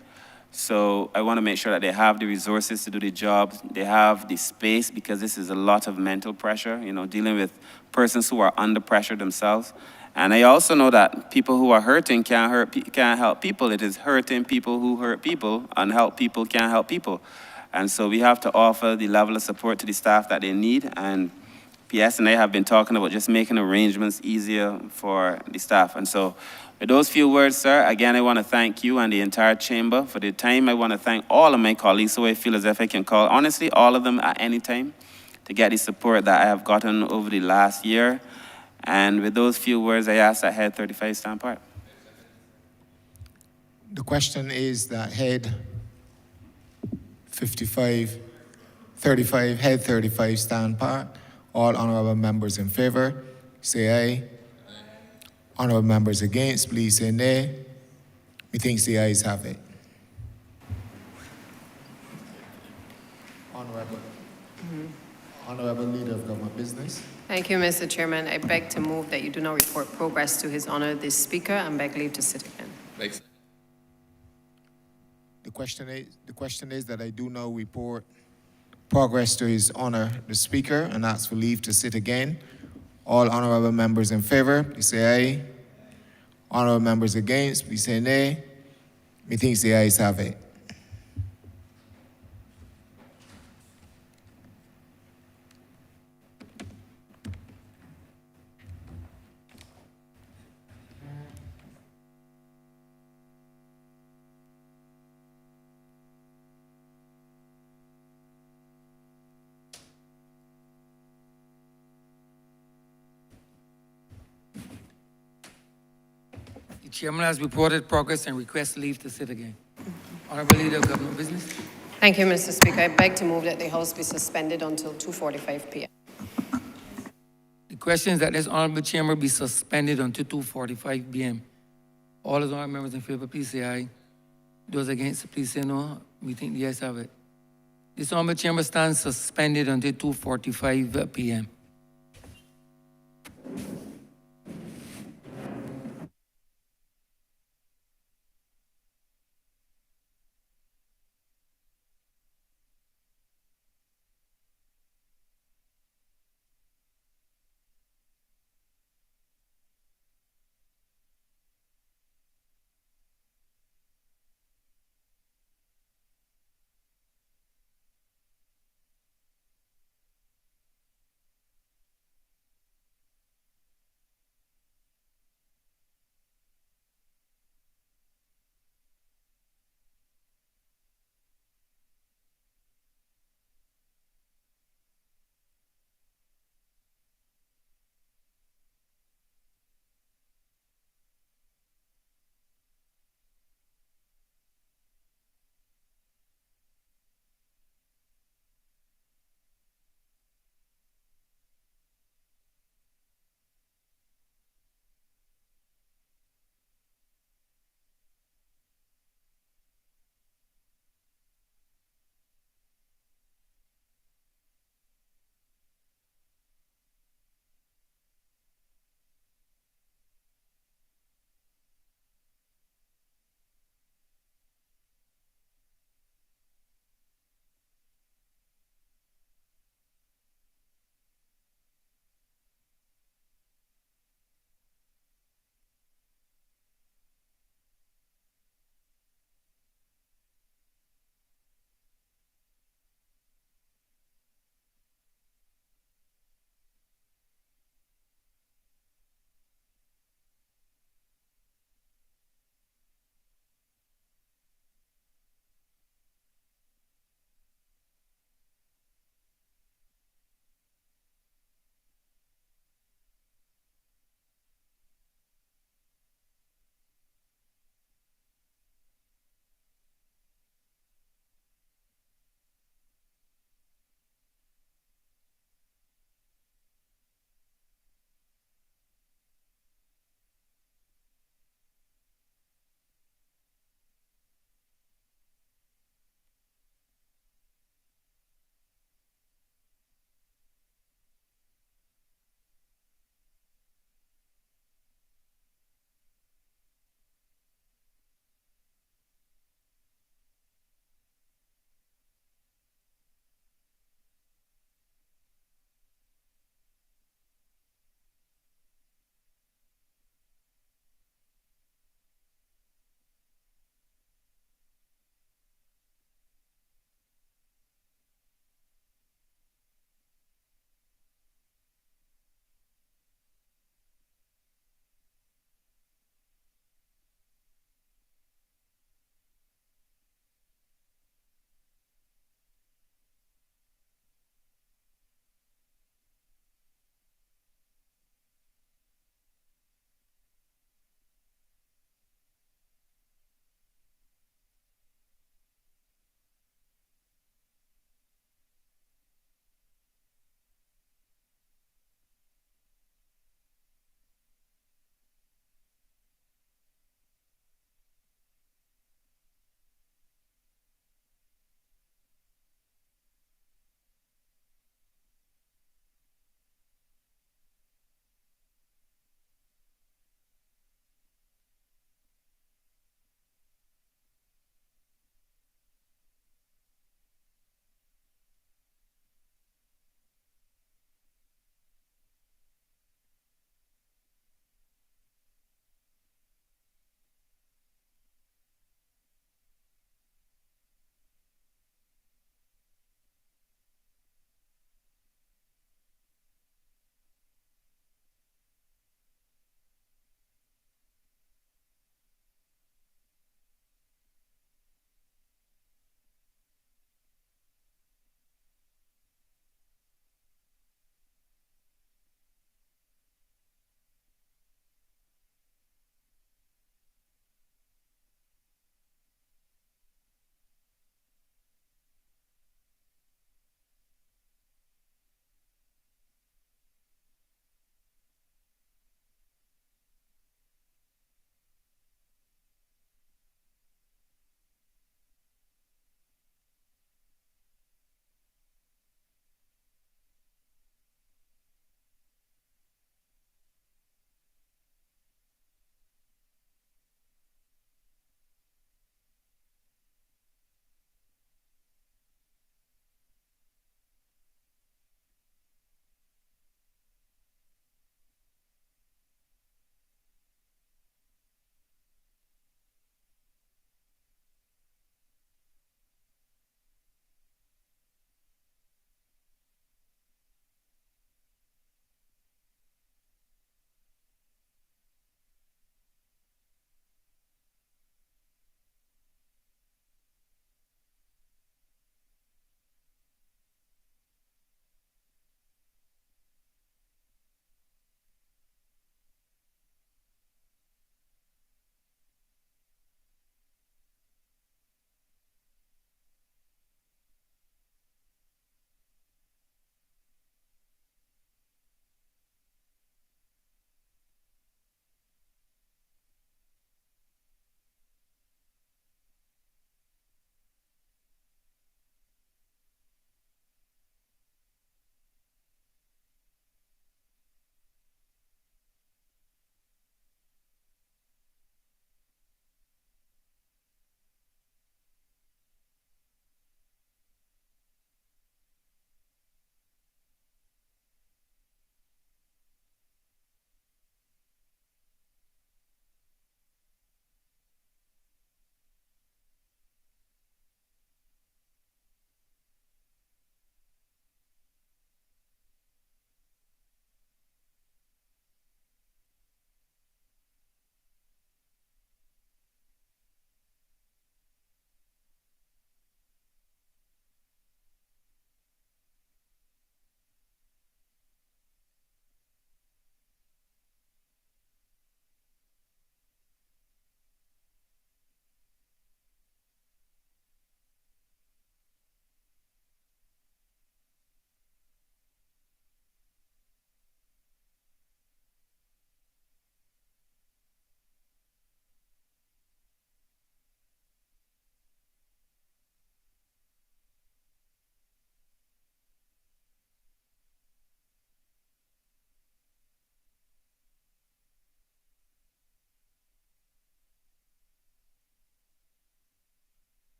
So I want to make sure that they have the resources to do the job. They have the space, because this is a lot of mental pressure, dealing with persons who are under pressure themselves. And I also know that people who are hurting can't help people. It is hurting people who hurt people, and help people can't help people. And so we have to offer the level of support to the staff that they need. And PS and I have been talking about just making arrangements easier for the staff. And so with those few words, sir, again, I want to thank you and the entire chamber for the time. I want to thank all of my colleagues, so I feel as if I can call, honestly, all of them at any time to get the support that I have gotten over the last year. And with those few words, I ask that Head 35 stand part. The question is that Head 35, Head 35 stand part. All honorable members in favor, say aye. Honorable members against, please say nay. Methinks the ayes have it. Honorable Leader of Government Business. Thank you, Mr. Chairman. I beg to move that you do not report progress to His Honor the Speaker and beg leave to sit again. Thanks. The question is that I do now report progress to His Honor the Speaker and ask for leave to sit again. All honorable members in favor, please say aye. Honorable members against, please say nay. Methinks the ayes have it. The chairman has reported progress and requests leave to sit again. Honourable Leader of Government Business. Thank you, Mr. Speaker. I beg to move that the House be suspended until 2:45 p.m. The question is that this honourable chamber be suspended until 2:45 p.m. All those honourable members in favour, please say aye. Those against, please say no. We think the ayes have it. This honourable chamber stands suspended until 2:45 p.m.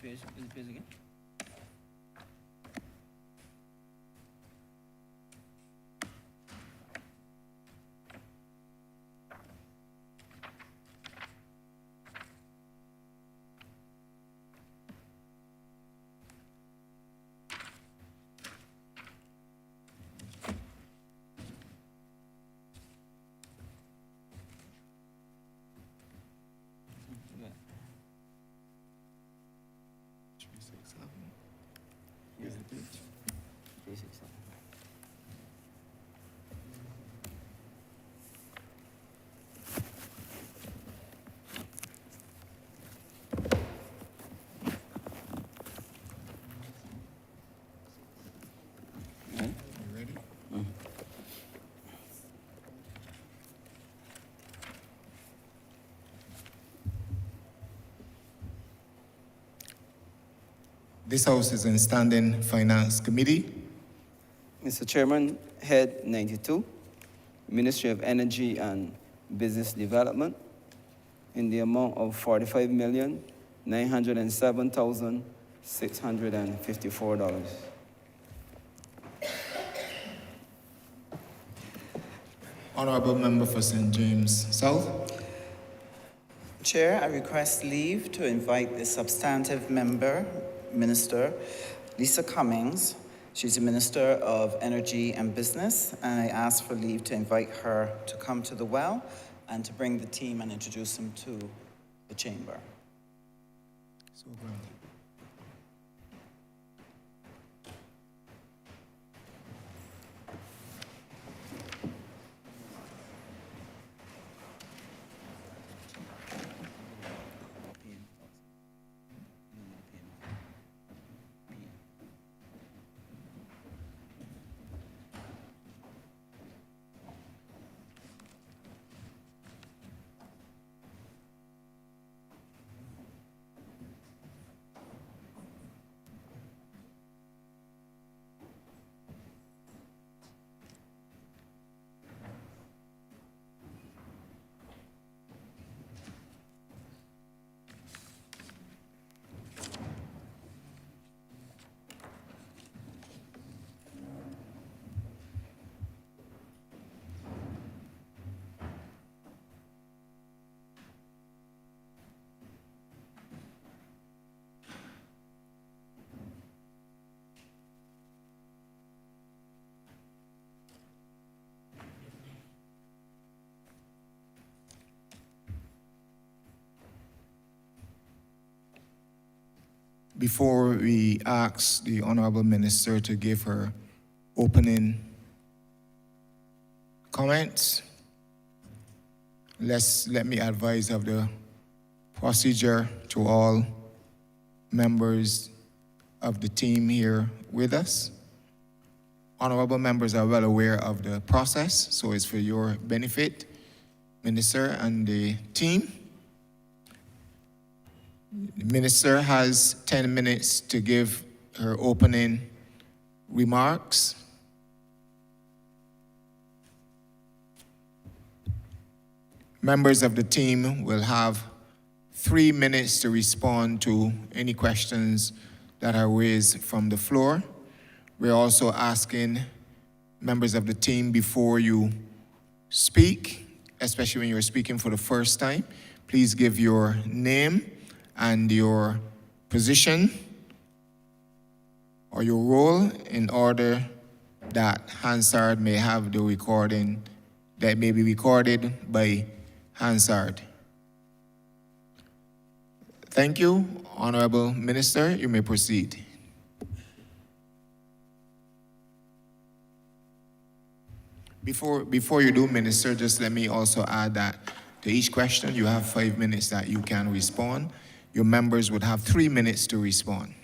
page again? This House is in Standing Finance Committee. Mr. Chairman, Head 92, Ministry of Energy and Business Development, in the amount of $45,907,654. Honourable Member for St. James South. Chair, I request leave to invite the substantive member, Minister Lisa Cummings. She's the Minister of Energy and Business, and I ask for leave to invite her to come to the well and to bring the team and introduce them to the chamber. So granted. Before we ask the Honourable Minister to give her opening comments, let me advise of the procedure to all members of the team here with us. Honourable members are well aware of the process, so it's for your benefit, Minister and the team. The Minister has 10 minutes to give her opening remarks. Members of the team will have 3 minutes to respond to any questions that are raised from the floor. We're also asking members of the team, before you speak, especially when you're speaking for the first time, please give your name and your position or your role in order that Hansard may have the recording that may be recorded by Hansard. Thank you, Honourable Minister. You may proceed. Before you do, Minister, just let me also add that to each question, you have 5 minutes that you can respond. Your members would have 3 minutes to respond.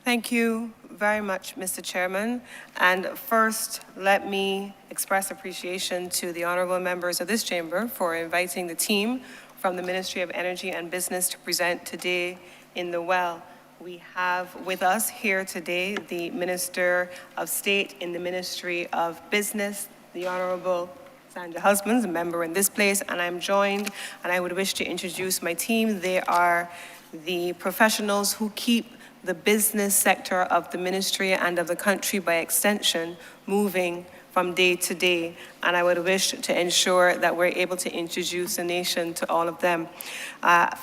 Thank you very much, Mr. Chairman. And first, let me express appreciation to the honourable members of this chamber for inviting the team from the Ministry of Energy and Business to present today in the well. We have with us here today the Minister of State in the Ministry of Business, the Honourable Sandra Husbands, a member in this place, and I'm joined, and I would wish to introduce my team. They are the professionals who keep the business sector of the ministry and of the country by extension moving from day to day, and I would wish to ensure that we're able to introduce the nation to all of them.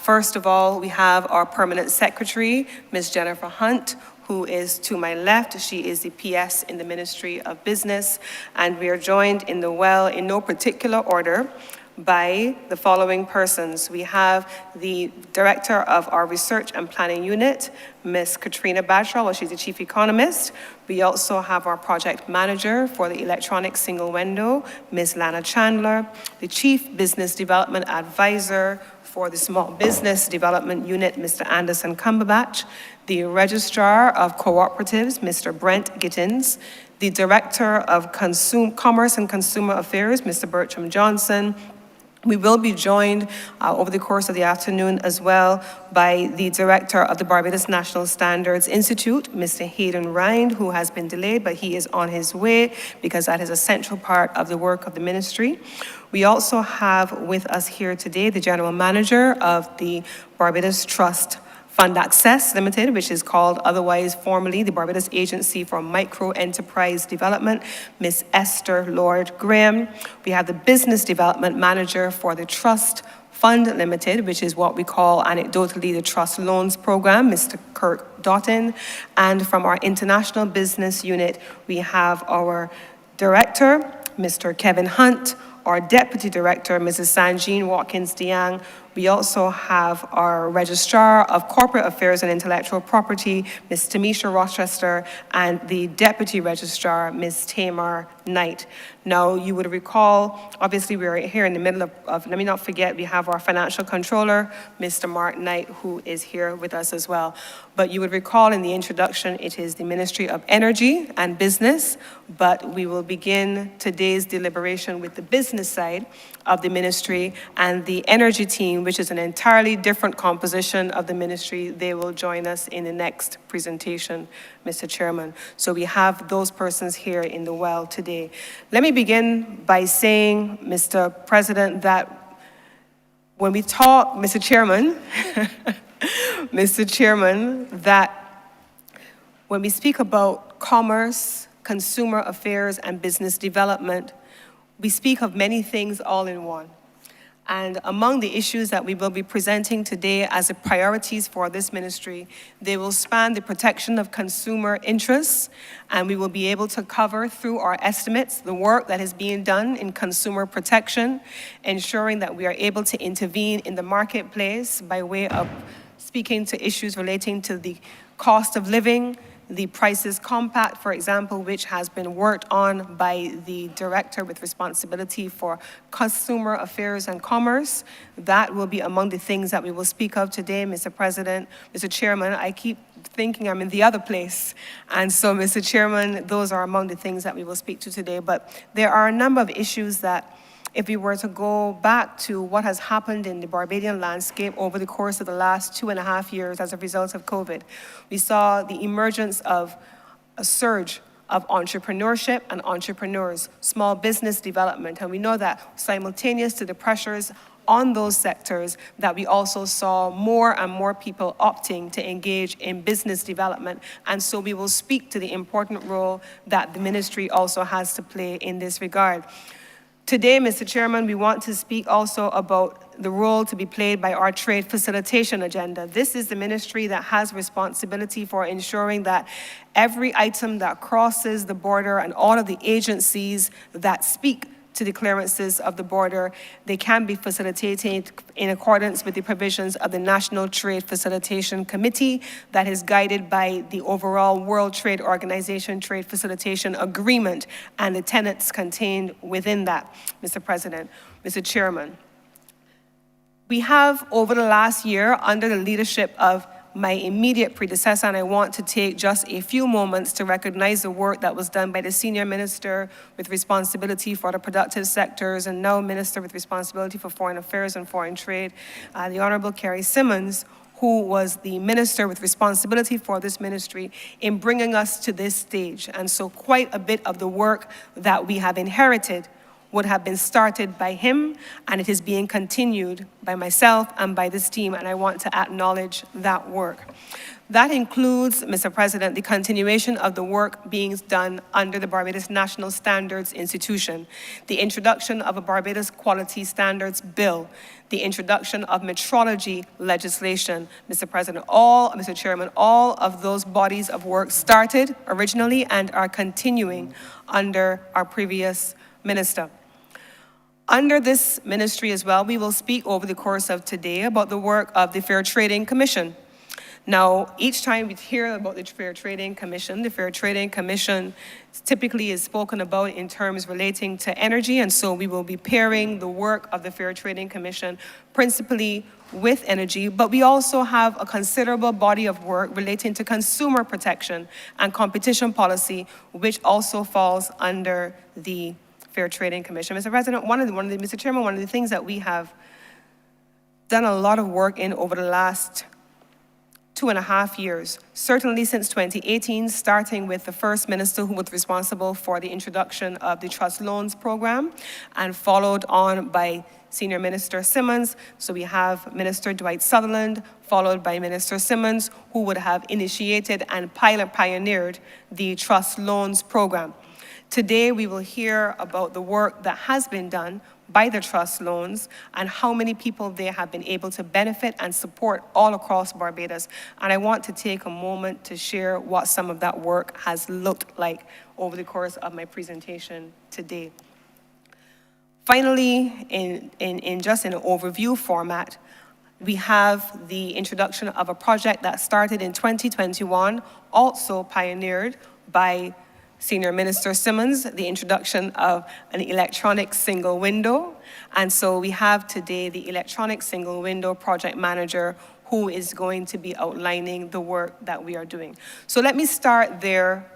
First of all, we have our permanent secretary, Ms. Jennifer Hunt, who is to my left. She is the PS in the Ministry of Business, and we are joined in the well, in no particular order, by the following persons. We have the director of our research and planning unit, Ms. Katrina Badshaw. Well, she's the chief economist. We also have our project manager for the electronic single window, Ms. Lana Chandler, the chief business development advisor for the small business development unit, Mr. Anderson Cumberbatch, the registrar of cooperatives, Mr. Brent Gittins, the director of commerce and consumer affairs, Mr. Bertram Johnson. We will be joined over the course of the afternoon as well by the director of the Barbados National Standards Institute, Mr. Hayden Rind, who has been delayed, but he is on his way because that is a central part of the work of the ministry. We also have with us here today the general manager of the Barbados Trust Fund Access Limited, which is called otherwise formally the Barbados Agency for Micro Enterprise Development, Ms. Esther Lord Graham. We have the Business Development Manager for the Trust Fund Limited, which is what we call anecdotally the Trust Loans Program, Mr. Kirk Doughton. And from our International Business Unit, we have our Director, Mr. Kevin Hunt, our Deputy Director, Mrs. Sanjean Watkins-Diang. We also have our Registrar of Corporate Affairs and Intellectual Property, Ms. Tamisha Rochester, and the Deputy Registrar, Ms. Tamar Knight. Now, you would recall, obviously we're here in the middle of, let me not forget, we have our Financial Controller, Mr. Mark Knight, who is here with us as well. But you would recall in the introduction, it is the Ministry of Energy and Business, but we will begin today's deliberation with the business side of the ministry, and the energy team, which is an entirely different composition of the ministry, they will join us in the next presentation, Mr. Chairman. So we have those persons here in the well today. Let me begin by saying, Mr. President, that when we talk, Mr. Chairman, Mr. Chairman, that when we speak about commerce, consumer affairs, and business development, we speak of many things all in one. And among the issues that we will be presenting today as the priorities for this ministry, they will span the protection of consumer interests, and we will be able to cover through our estimates the work that is being done in consumer protection, ensuring that we are able to intervene in the marketplace by way of speaking to issues relating to the cost of living, the Prices Compact, for example, which has been worked on by the director with responsibility for consumer affairs and commerce. That will be among the things that we will speak of today, Mr. President. Mr. Chairman, I keep thinking I'm in the other place. And so, Mr. Chairman, those are among the things that we will speak to today. But there are a number of issues that, if we were to go back to what has happened in the Barbadian landscape over the course of the last 2.5 years as a result of COVID, we saw the emergence of a surge of entrepreneurship and entrepreneurs, small business development. And we know that simultaneous to the pressures on those sectors, that we also saw more and more people opting to engage in business development. And so we will speak to the important role that the ministry also has to play in this regard. Today, Mr. Chairman, we want to speak also about the role to be played by our trade facilitation agenda. This is the ministry that has responsibility for ensuring that every item that crosses the border and all of the agencies that speak to the clearances of the border, they can be facilitated in accordance with the provisions of the National Trade Facilitation Committee that is guided by the overall World Trade Organization Trade Facilitation Agreement and the tenets contained within that, Mr. President, Mr. Chairman. We have, over the last year, under the leadership of my immediate predecessor, and I want to take just a few moments to recognize the work that was done by the senior minister with responsibility for the productive sectors and now minister with responsibility for foreign affairs and foreign trade, the Honourable Carrie Simmons, who was the minister with responsibility for this ministry in bringing us to this stage. And so quite a bit of the work that we have inherited would have been started by him, and it is being continued by myself and by this team, and I want to acknowledge that work. That includes, Mr. President, the continuation of the work being done under the Barbados National Standards Institution, the introduction of a Barbados Quality Standards Bill, the introduction of metrology legislation, Mr. President, Mr. Chairman, all of those bodies of work started originally and are continuing under our previous minister. Under this ministry as well, we will speak over the course of today about the work of the Fair Trading Commission. Now, each time we hear about the Fair Trading Commission typically is spoken about in terms relating to energy, and so we will be pairing the work of the Fair Trading Commission principally with energy, but we also have a considerable body of work relating to consumer protection and competition policy, which also falls under the Fair Trading Commission. Mr. President, Mr. Chairman, one of the things that we have done a lot of work in over the last 2.5 years, certainly since 2018, starting with the first minister who was responsible for the introduction of the trust loans program, and followed on by Senior Minister Simmons. So we have Minister Dwight Sutherland, followed by Minister Simmons, who would have initiated and pioneered the trust loans program. Today, we will hear about the work that has been done by the trust loans and how many people they have been able to benefit and support all across Barbados. And I want to take a moment to share what some of that work has looked like over the course of my presentation today. Finally, in just an overview format, we have the introduction of a project that started in 2021, also pioneered by Senior Minister Simmons, the introduction of an electronic single window. And so we have today the electronic single window project manager who is going to be outlining the work that we are doing. So let me start there,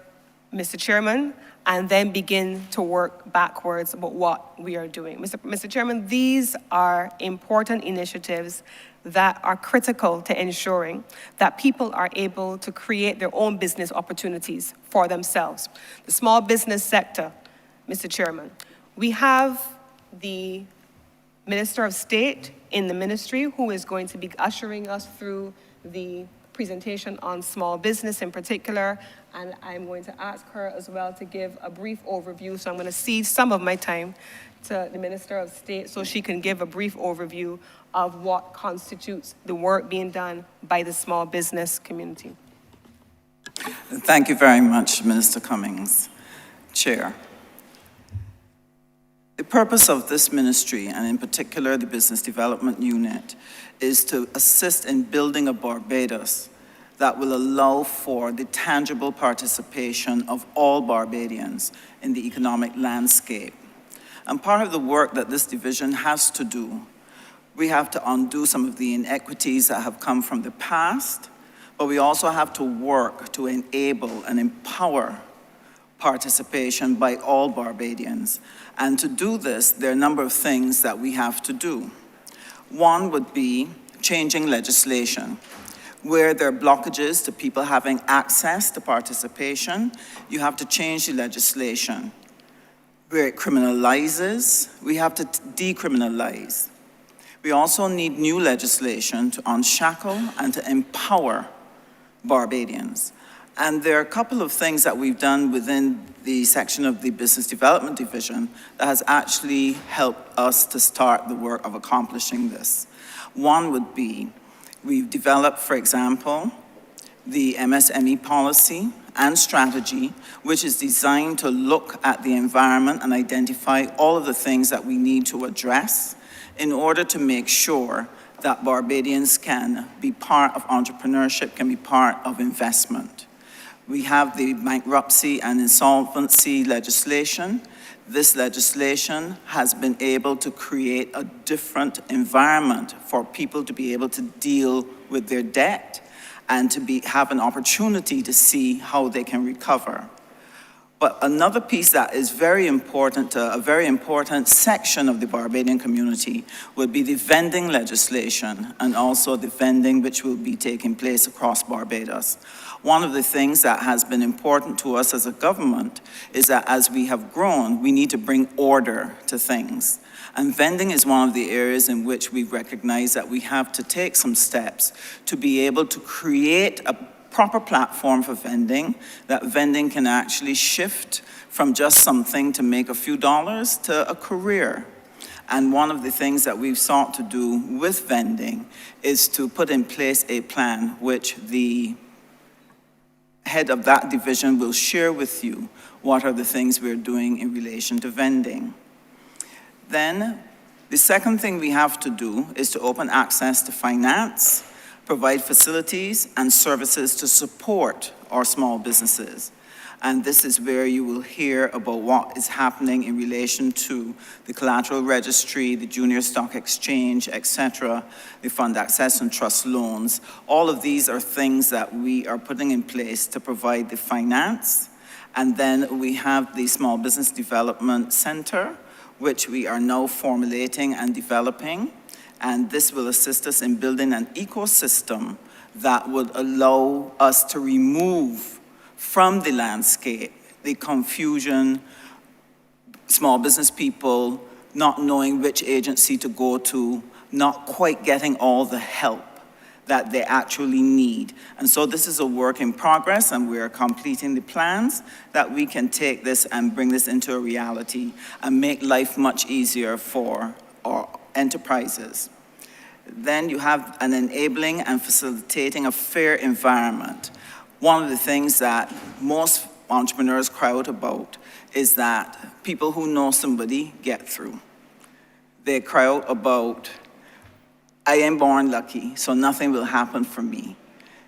Mr. Chairman, and then begin to work backwards about what we are doing. Mr. Chairman, these are important initiatives that are critical to ensuring that people are able to create their own business opportunities for themselves. The small business sector, Mr. Chairman, we have the Minister of State in the ministry who is going to be ushering us through the presentation on small business in particular, and I'm going to ask her as well to give a brief overview, so I'm going to cede some of my time to the Minister of State so she can give a brief overview of what constitutes the work being done by the small business community. Thank you very much, Minister Cummings. Chair. The purpose of this ministry, and in particular the Business Development Unit, is to assist in building a Barbados that will allow for the tangible participation of all Barbadians in the economic landscape. And part of the work that this division has to do, we have to undo some of the inequities that have come from the past, but we also have to work to enable and empower participation by all Barbadians. And to do this, there are a number of things that we have to do. One would be changing legislation. Where there are blockages to people having access to participation, you have to change the legislation. Where it criminalizes, we have to decriminalize. We also need new legislation to unshackle and to empower Barbadians. And there are a couple of things that we've done within the section of the Business Development Division that has actually helped us to start the work of accomplishing this. One would be, we've developed, for example, the MSME policy and strategy, which is designed to look at the environment and identify all of the things that we need to address in order to make sure that Barbadians can be part of entrepreneurship, can be part of investment. We have the bankruptcy and insolvency legislation. This legislation has been able to create a different environment for people to be able to deal with their debt and to have an opportunity to see how they can recover. But another piece that is very important to a very important section of the Barbadian community would be the vending legislation and also the vending which will be taking place across Barbados. One of the things that has been important to us as a government is that as we have grown, we need to bring order to things. And vending is one of the areas in which we recognize that we have to take some steps to be able to create a proper platform for vending, that vending can actually shift from just something to make a few dollars to a career. And one of the things that we've sought to do with vending is to put in place a plan which the head of that division will share with you what are the things we're doing in relation to vending. Then, the second thing we have to do is to open access to finance, provide facilities and services to support our small businesses. And this is where you will hear about what is happening in relation to the collateral registry, the junior stock exchange, etc., the fund access and trust loans. All of these are things that we are putting in place to provide the finance. And then we have the Small Business Development Center, which we are now formulating and developing. And this will assist us in building an ecosystem that would allow us to remove from the landscape the confusion, small business people not knowing which agency to go to, not quite getting all the help that they actually need. And so this is a work in progress, and we are completing the plans that we can take this and bring this into a reality and make life much easier for our enterprises. Then you have an enabling and facilitating a fair environment. One of the things that most entrepreneurs cry out about is that people who know somebody get through. They cry out about, I am born lucky, so nothing will happen for me.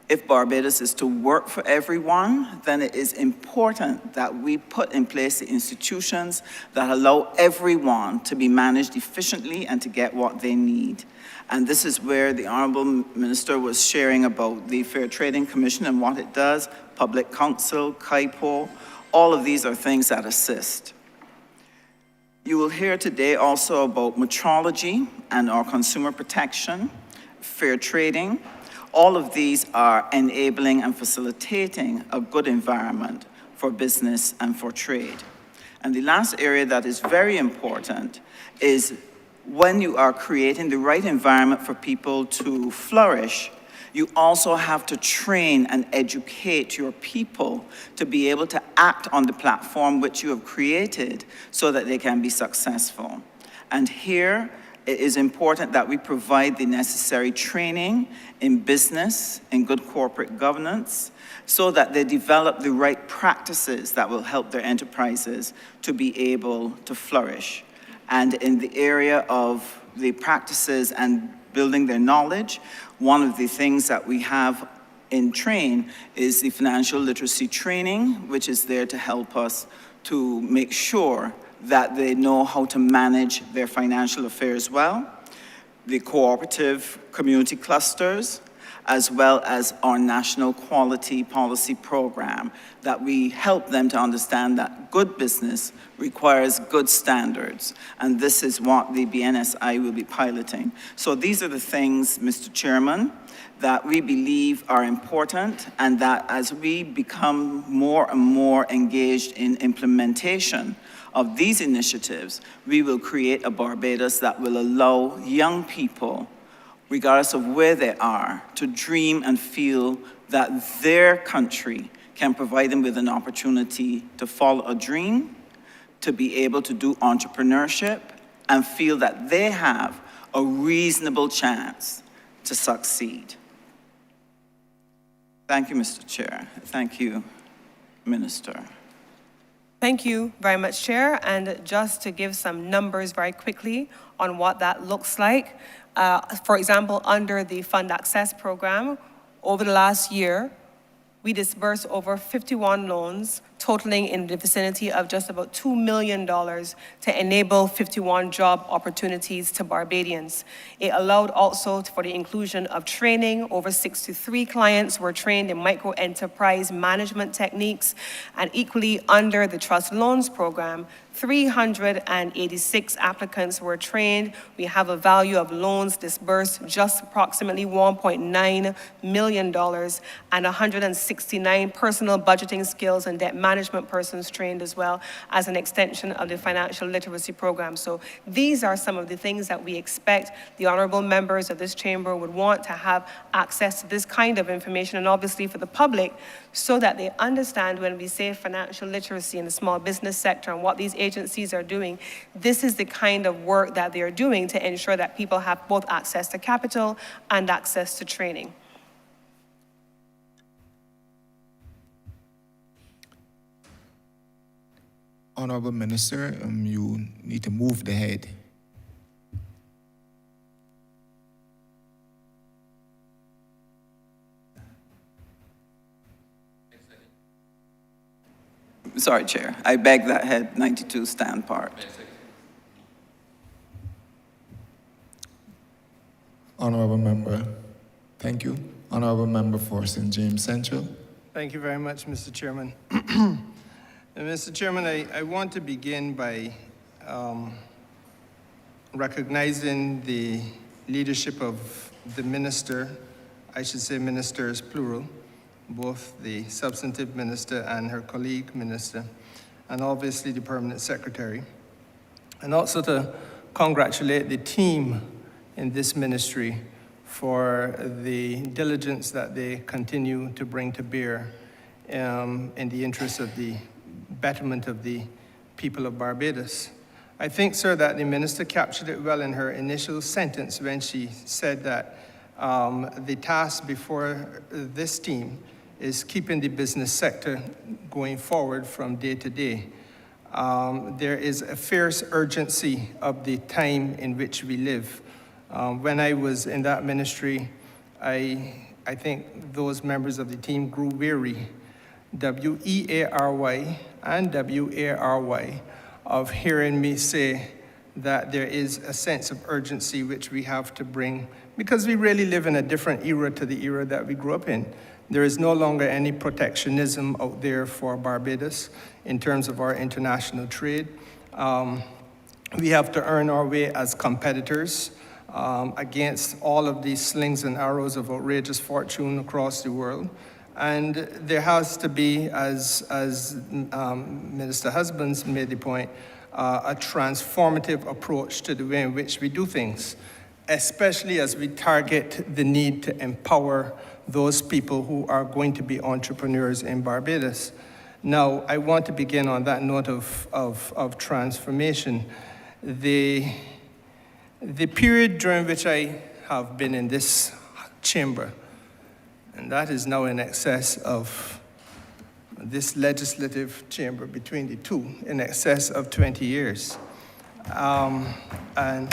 If Barbados is to work for everyone, then it is important that we put in place the institutions that allow everyone to be managed efficiently and to get what they need. And this is where the Honourable Minister was sharing about the Fair Trading Commission and what it does, Public Council, CAIPO, all of these are things that assist. You will hear today also about metrology and our consumer protection, fair trading. All of these are enabling and facilitating a good environment for business and for trade. And the last area that is very important is when you are creating the right environment for people to flourish, you also have to train and educate your people to be able to act on the platform which you have created so that they can be successful. And here, it is important that we provide the necessary training in business, in good corporate governance, so that they develop the right practices that will help their enterprises to be able to flourish. And in the area of the practices and building their knowledge, one of the things that we have in train is the financial literacy training, which is there to help us to make sure that they know how to manage their financial affairs well, the cooperative community clusters, as well as our national quality policy program, that we help them to understand that good business requires good standards. And this is what the BNSI will be piloting. So these are the things, Mr. Chairman, that we believe are important, and that as we become more and more engaged in implementation of these initiatives, we will create a Barbados that will allow young people, regardless of where they are, to dream and feel that their country can provide them with an opportunity to follow a dream, to be able to do entrepreneurship, and feel that they have a reasonable chance to succeed. Thank you, Mr. Chair. Thank you, Minister. Thank you very much, Chair. And just to give some numbers very quickly on what that looks like, for example, under the Fund Access Program, over the last year, we disbursed over 51 loans totaling in the vicinity of just about $2 million to enable 51 job opportunities to Barbadians. It allowed also for the inclusion of training. Over 63 clients were trained in micro-enterprise management techniques, and equally under the Trust Loans Program, 386 applicants were trained. We have a value of loans disbursed just approximately $1.9 million and 169 personal budgeting skills and debt management persons trained as well as an extension of the financial literacy program. So these are some of the things that we expect the honorable members of this chamber would want to have access to this kind of information, and obviously for the public, so that they understand when we say financial literacy in the small business sector and what these agencies are doing, this is the kind of work that they are doing to ensure that people have both access to capital and access to training. Honourable Minister, you need to move the head. Sorry, Chair. I beg that head 92 stand parked. Honourable Member, thank you. Honourable Member for St. James Central. Thank you very much, Mr. Chairman. Mr. Chairman, I want to begin by recognizing the leadership of the minister, I should say ministers plural, both the substantive minister and her colleague minister, and obviously the permanent secretary, and also to congratulate the team in this ministry for the diligence that they continue to bring to bear in the interest of the betterment of the people of Barbados. I think, sir, that the minister captured it well in her initial sentence when she said that the task before this team is keeping the business sector going forward from day to day. There is a fierce urgency of the time in which we live. When I was in that ministry, I think those members of the team grew weary, W-E-A-R-Y and W-A-R-Y, of hearing me say that there is a sense of urgency which we have to bring, because we really live in a different era to the era that we grew up in. There is no longer any protectionism out there for Barbados in terms of our international trade. We have to earn our way as competitors against all of these slings and arrows of outrageous fortune across the world. And there has to be, as Minister Husbands made the point, a transformative approach to the way in which we do things, especially as we target the need to empower those people who are going to be entrepreneurs in Barbados. Now, I want to begin on that note of transformation. The period during which I have been in this chamber, and that is now in excess of this legislative chamber between the two, in excess of 20 years. And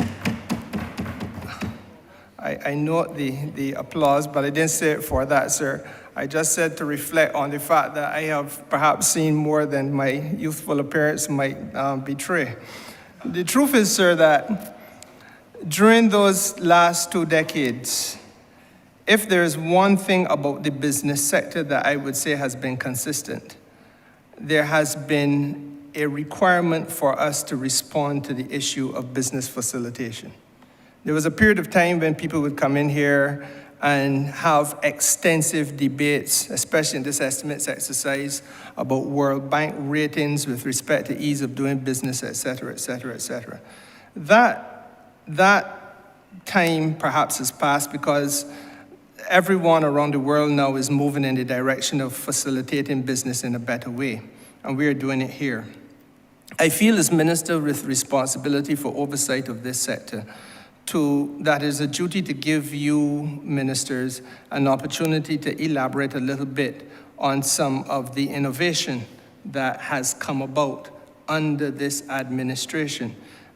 I note the applause, but I didn't say it for that, sir. I just said to reflect on the fact that I have perhaps seen more than my youthful appearance might betray. The truth is, sir, that during those last 2 decades, if there's one thing about the business sector that I would say has been consistent, there has been a requirement for us to respond to the issue of business facilitation. There was a period of time when people would come in here and have extensive debates, especially in this estimates exercise, about World Bank ratings with respect to ease of doing business, et cetera, et cetera, et cetera. That time perhaps has passed because everyone around the world now is moving in the direction of facilitating business in a better way, and we are doing it here. I feel as minister with responsibility for oversight of this sector, that is a duty to give you ministers an opportunity to elaborate a little bit on some of the innovation that has come about under this administration.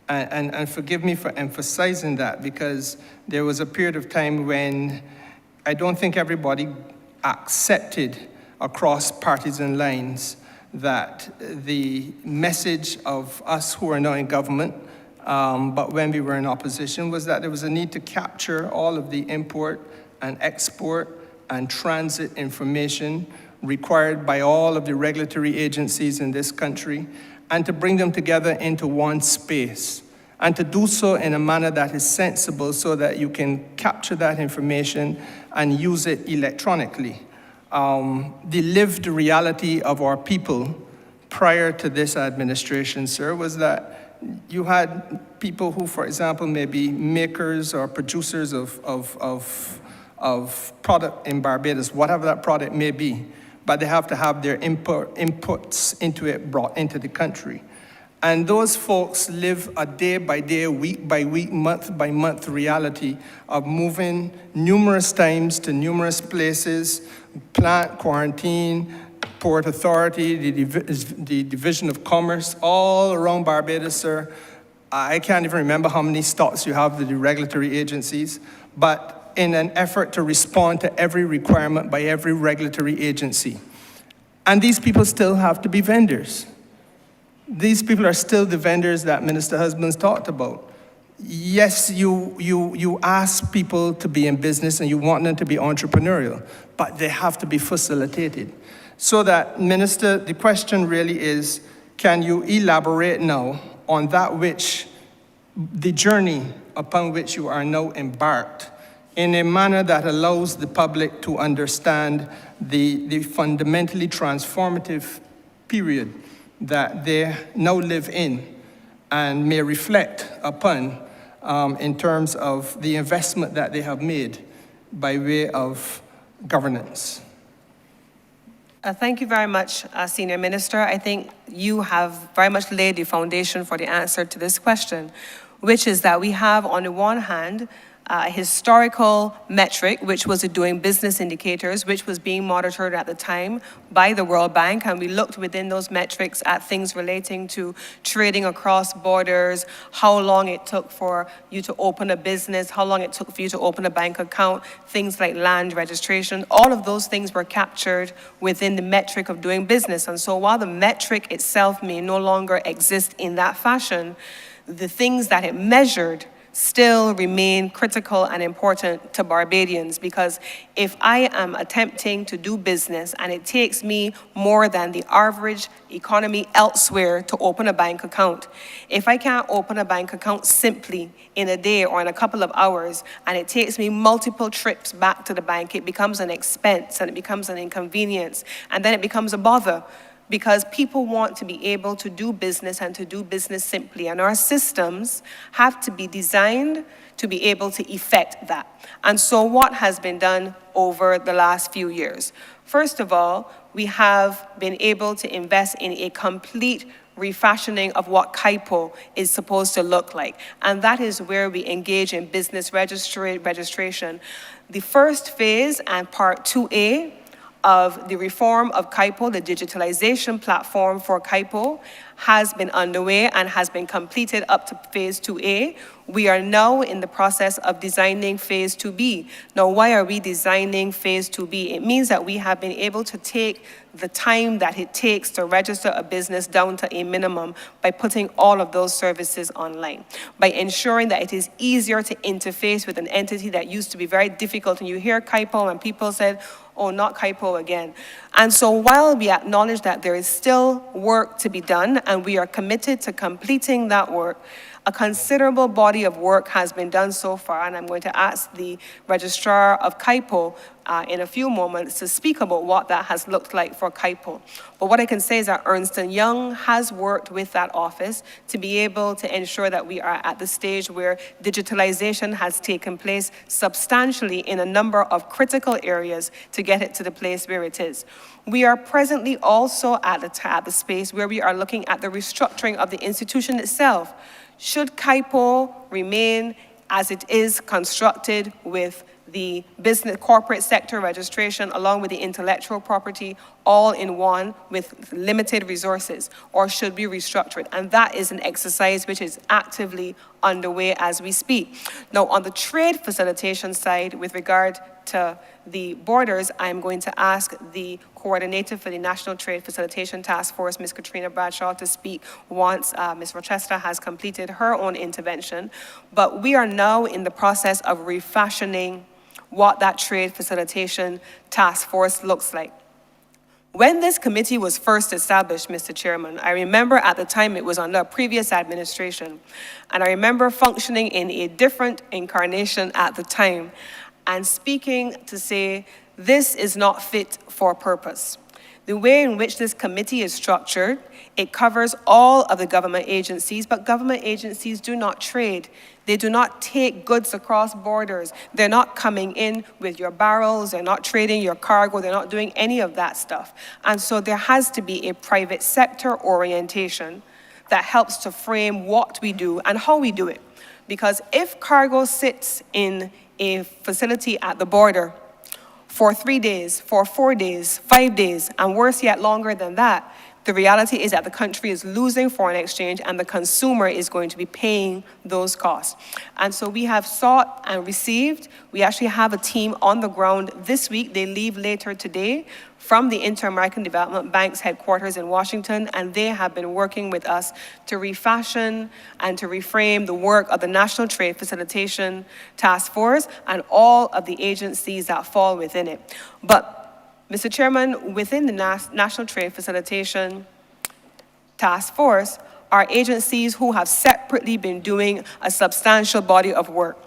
And forgive me for emphasizing that, because there was a period of time when I don't think everybody accepted across partisan lines that the message of us who are now in government, but when we were in opposition, was that there was a need to capture all of the import and export and transit information required by all of the regulatory agencies in this country, and to bring them together into one space, and to do so in a manner that is sensible so that you can capture that information and use it electronically. The lived reality of our people prior to this administration, sir, was that you had people who, for example, may be makers or producers of product in Barbados, whatever that product may be, but they have to have their inputs into it brought into the country. And those folks live a day by day, week by week, month by month reality of moving numerous times to numerous places, plant, quarantine, Port Authority, the Division of Commerce, all around Barbados, sir. I can't even remember how many stops you have with the regulatory agencies, but in an effort to respond to every requirement by every regulatory agency. And these people still have to be vendors. These people are still the vendors that Minister Husbands talked about. Yes, you ask people to be in business and you want them to be entrepreneurial, but they have to be facilitated. So that, Minister, the question really is, can you elaborate now on that which, the journey upon which you are now embarked, in a manner that allows the public to understand the fundamentally transformative period that they now live in and may reflect upon in terms of the investment that they have made by way of governance. Thank you very much, Senior Minister. I think you have very much laid the foundation for the answer to this question, which is that we have, on the one hand, a historical metric, which was the doing business indicators, which was being monitored at the time by the World Bank. And we looked within those metrics at things relating to trading across borders, how long it took for you to open a business, how long it took for you to open a bank account, things like land registration. All of those things were captured within the metric of doing business. And so while the metric itself may no longer exist in that fashion, the things that it measured still remain critical and important to Barbadians, because if I am attempting to do business and it takes me more than the average economy elsewhere to open a bank account, if I can't open a bank account simply in a day or in a couple of hours and it takes me multiple trips back to the bank, it becomes an expense and it becomes an inconvenience, and then it becomes a bother, because people want to be able to do business and to do business simply. And our systems have to be designed to be able to effect that. And so what has been done over the last few years? First of all, we have been able to invest in a complete refashioning of what KIPO is supposed to look like. And that is where we engage in business registration. The first phase and part 2A of the reform of KIPO, the digitalization platform for KIPO, has been underway and has been completed up to phase 2A. We are now in the process of designing phase 2B. Now, why are we designing phase 2B? It means that we have been able to take the time that it takes to register a business down to a minimum by putting all of those services online, by ensuring that it is easier to interface with an entity that used to be very difficult. And you hear KIPO and people said, oh, not KIPO again. And so while we acknowledge that there is still work to be done and we are committed to completing that work, a considerable body of work has been done so far, and I'm going to ask the Registrar of KIPO in a few moments to speak about what that has looked like for KIPO. But what I can say is that Ernst & Young has worked with that office to be able to ensure that we are at the stage where digitalization has taken place substantially in a number of critical areas to get it to the place where it is. We are presently also at the space where we are looking at the restructuring of the institution itself. Should KIPO remain as it is constructed with the business corporate sector registration along with the intellectual property all in one with limited resources, or should we restructure it? And that is an exercise which is actively underway as we speak. Now, on the trade facilitation side, with regard to the borders, I'm going to ask the coordinator for the National Trade Facilitation Task Force, Ms. Katrina Bradshaw, to speak once Ms. Rochester has completed her own intervention. But we are now in the process of refashioning what that Trade Facilitation Task Force looks like. When this committee was first established, Mr. Chairman, I remember at the time it was under a previous administration, and I remember functioning in a different incarnation at the time and speaking to say, this is not fit for purpose. The way in which this committee is structured, it covers all of the government agencies, but government agencies do not trade. They do not take goods across borders. They're not coming in with your barrels. They're not trading your cargo. They're not doing any of that stuff. And so there has to be a private sector orientation that helps to frame what we do and how we do it. Because if cargo sits in a facility at the border for 3 days, for 4 days, 5 days, and worse yet, longer than that, the reality is that the country is losing foreign exchange and the consumer is going to be paying those costs. And so we have sought and received. We actually have a team on the ground this week. They leave later today from the Inter-American Development Bank's headquarters in Washington, and they have been working with us to refashion and to reframe the work of the National Trade Facilitation Task Force and all of the agencies that fall within it. But Mr. Chairman, within the National Trade Facilitation Task Force are agencies who have separately been doing a substantial body of work.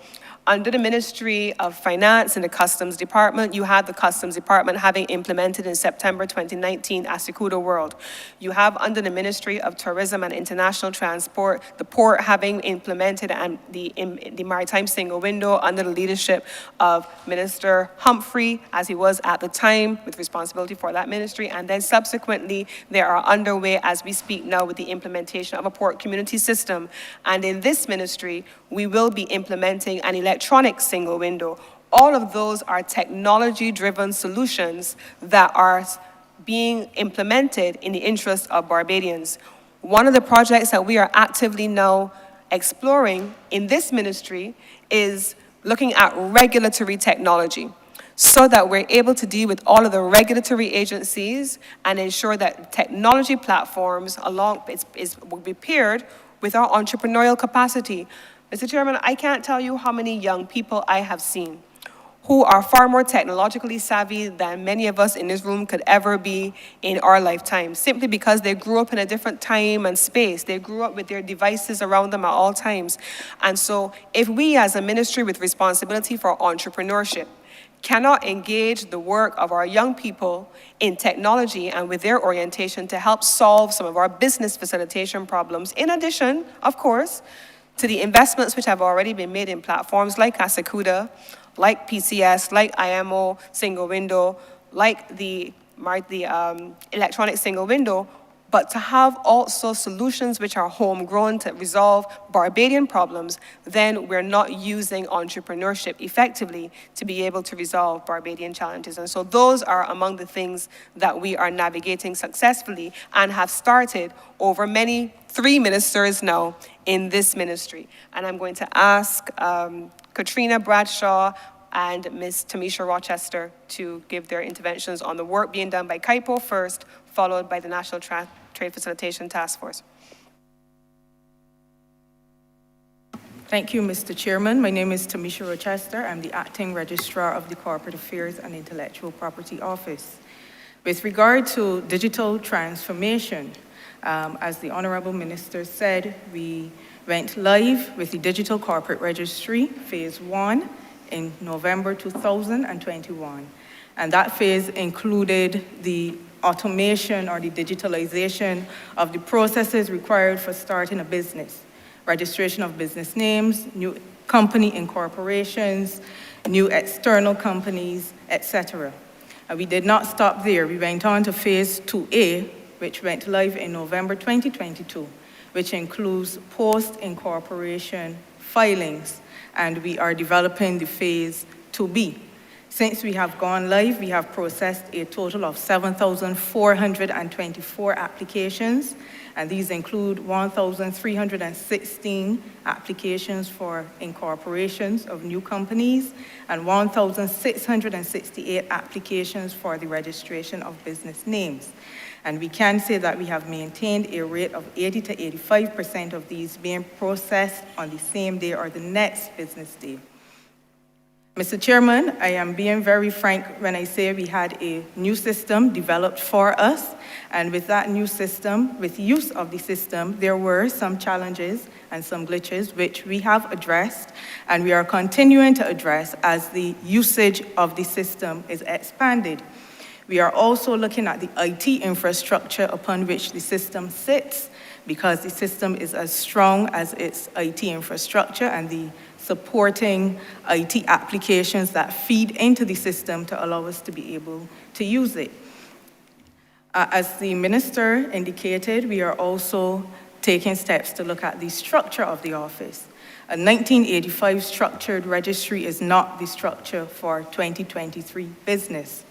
Under the Ministry of Finance and the Customs Department, you have the Customs Department having implemented in September 2019 Asikuda World. You have under the Ministry of Tourism and International Transport, the port having implemented and the Maritime Single Window under the leadership of Minister Humphrey, as he was at the time, with responsibility for that ministry. And then subsequently, they are underway as we speak now with the implementation of a port community system. And in this ministry, we will be implementing an electronic single window. All of those are technology-driven solutions that are being implemented in the interest of Barbadians. One of the projects that we are actively now exploring in this ministry is looking at regulatory technology so that we're able to deal with all of the regulatory agencies and ensure that technology platforms will be paired with our entrepreneurial capacity. Mr. Chairman, I can't tell you how many young people I have seen who are far more technologically savvy than many of us in this room could ever be in our lifetime, simply because they grew up in a different time and space. They grew up with their devices around them at all times. And so if we as a ministry with responsibility for entrepreneurship cannot engage the work of our young people in technology and with their orientation to help solve some of our business facilitation problems, in addition, of course, to the investments which have already been made in platforms like Asikuda, like PCS, like IMO single window, like the electronic single window, but to have also solutions which are homegrown to resolve Barbadian problems, then we're not using entrepreneurship effectively to be able to resolve Barbadian challenges. And so those are among the things that we are navigating successfully and have started over 3 ministers now in this ministry. And I'm going to ask Katrina Bradshaw and Ms. Tamisha Rochester to give their interventions on the work being done by KIPO first, followed by the National Trade Facilitation Task Force. Thank you, Mr. Chairman. My name is Tamisha Rochester. I'm the Acting Registrar of the Corporate Affairs and Intellectual Property Office. With regard to digital transformation, as the Honourable Minister said, we went live with the Digital Corporate Registry, Phase 1, in November 2021. And that phase included the automation or the digitalization of the processes required for starting a business, registration of business names, new company incorporations, new external companies, etc. And we did not stop there. We went on to Phase 2A, which went live in November 2022, which includes post-incorporation filings, and we are developing the Phase 2B. Since we have gone live, we have processed a total of 7,424 applications, and these include 1,316 applications for incorporations of new companies and 1,668 applications for the registration of business names. And we can say that we have maintained a rate of 80 to 85% of these being processed on the same day or the next business day. Mr. Chairman, I am being very frank when I say we had a new system developed for us, and with that new system, with use of the system, there were some challenges and some glitches which we have addressed, and we are continuing to address as the usage of the system is expanded. We are also looking at the IT infrastructure upon which the system sits, because the system is as strong as its IT infrastructure and the supporting IT applications that feed into the system to allow us to be able to use it. As the minister indicated, we are also taking steps to look at the structure of the office. A 1985 structured registry is not the structure for 2023 business.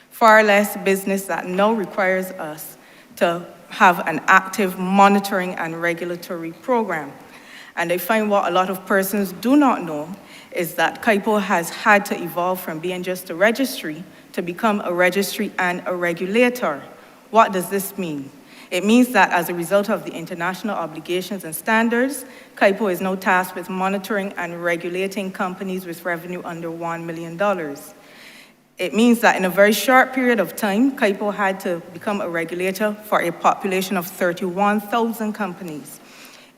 Far less business that now requires us to have an active monitoring and regulatory program. And I find what a lot of persons do not know is that KIPO has had to evolve from being just a registry to become a registry and a regulator. What does this mean? It means that as a result of the international obligations and standards, KIPO is now tasked with monitoring and regulating companies with revenue under $1 million. It means that in a very short period of time, KIPO had to become a regulator for a population of 31,000 companies,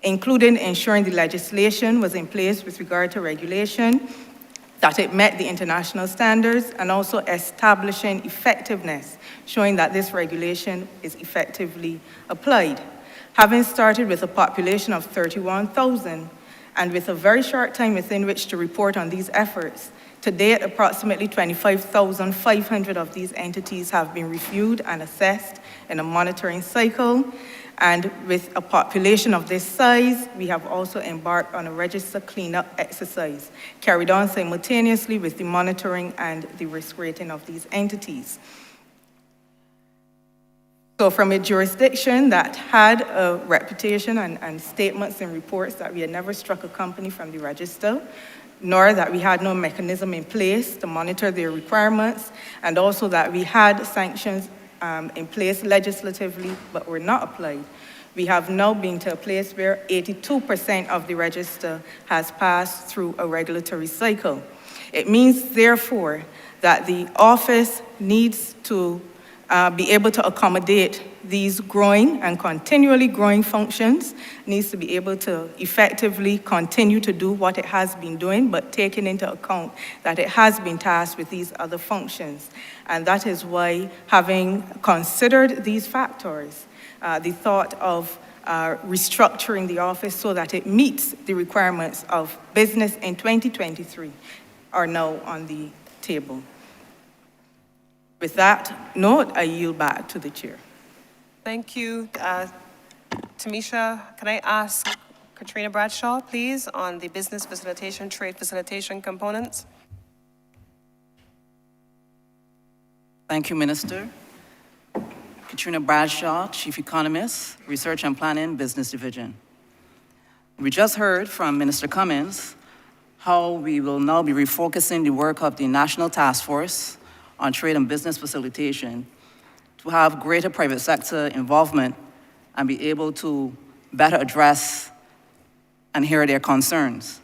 including ensuring the legislation was in place with regard to regulation, that it met the international standards, and also establishing effectiveness, showing that this regulation is effectively applied. Having started with a population of 31,000, and with a very short time within which to report on these efforts, to date, approximately 25,500 of these entities have been reviewed and assessed in a monitoring cycle. And with a population of this size, we have also embarked on a register cleanup exercise, carried on simultaneously with the monitoring and the risk rating of these entities. So from a jurisdiction that had a reputation and statements and reports that we had never struck a company from the register, nor that we had no mechanism in place to monitor their requirements, and also that we had sanctions in place legislatively but were not applied. We have now been to a place where 82% of the register has passed through a regulatory cycle. It means, therefore, that the office needs to be able to accommodate these growing and continually growing functions, needs to be able to effectively continue to do what it has been doing, but taking into account that it has been tasked with these other functions. And that is why, having considered these factors, the thought of restructuring the office so that it meets the requirements of business in 2023 are now on the table. With that note, I yield back to the chair. Thank you. Tamisha, can I ask Katrina Bradshaw, please, on the business facilitation, trade facilitation components? Thank you, Minister. Katrina Bradshaw, Chief Economist, Research and Planning, Business Division. We just heard from Minister Cummins how we will now be refocusing the work of the National Task Force on Trade and Business Facilitation to have greater private sector involvement and be able to better address and hear their concerns.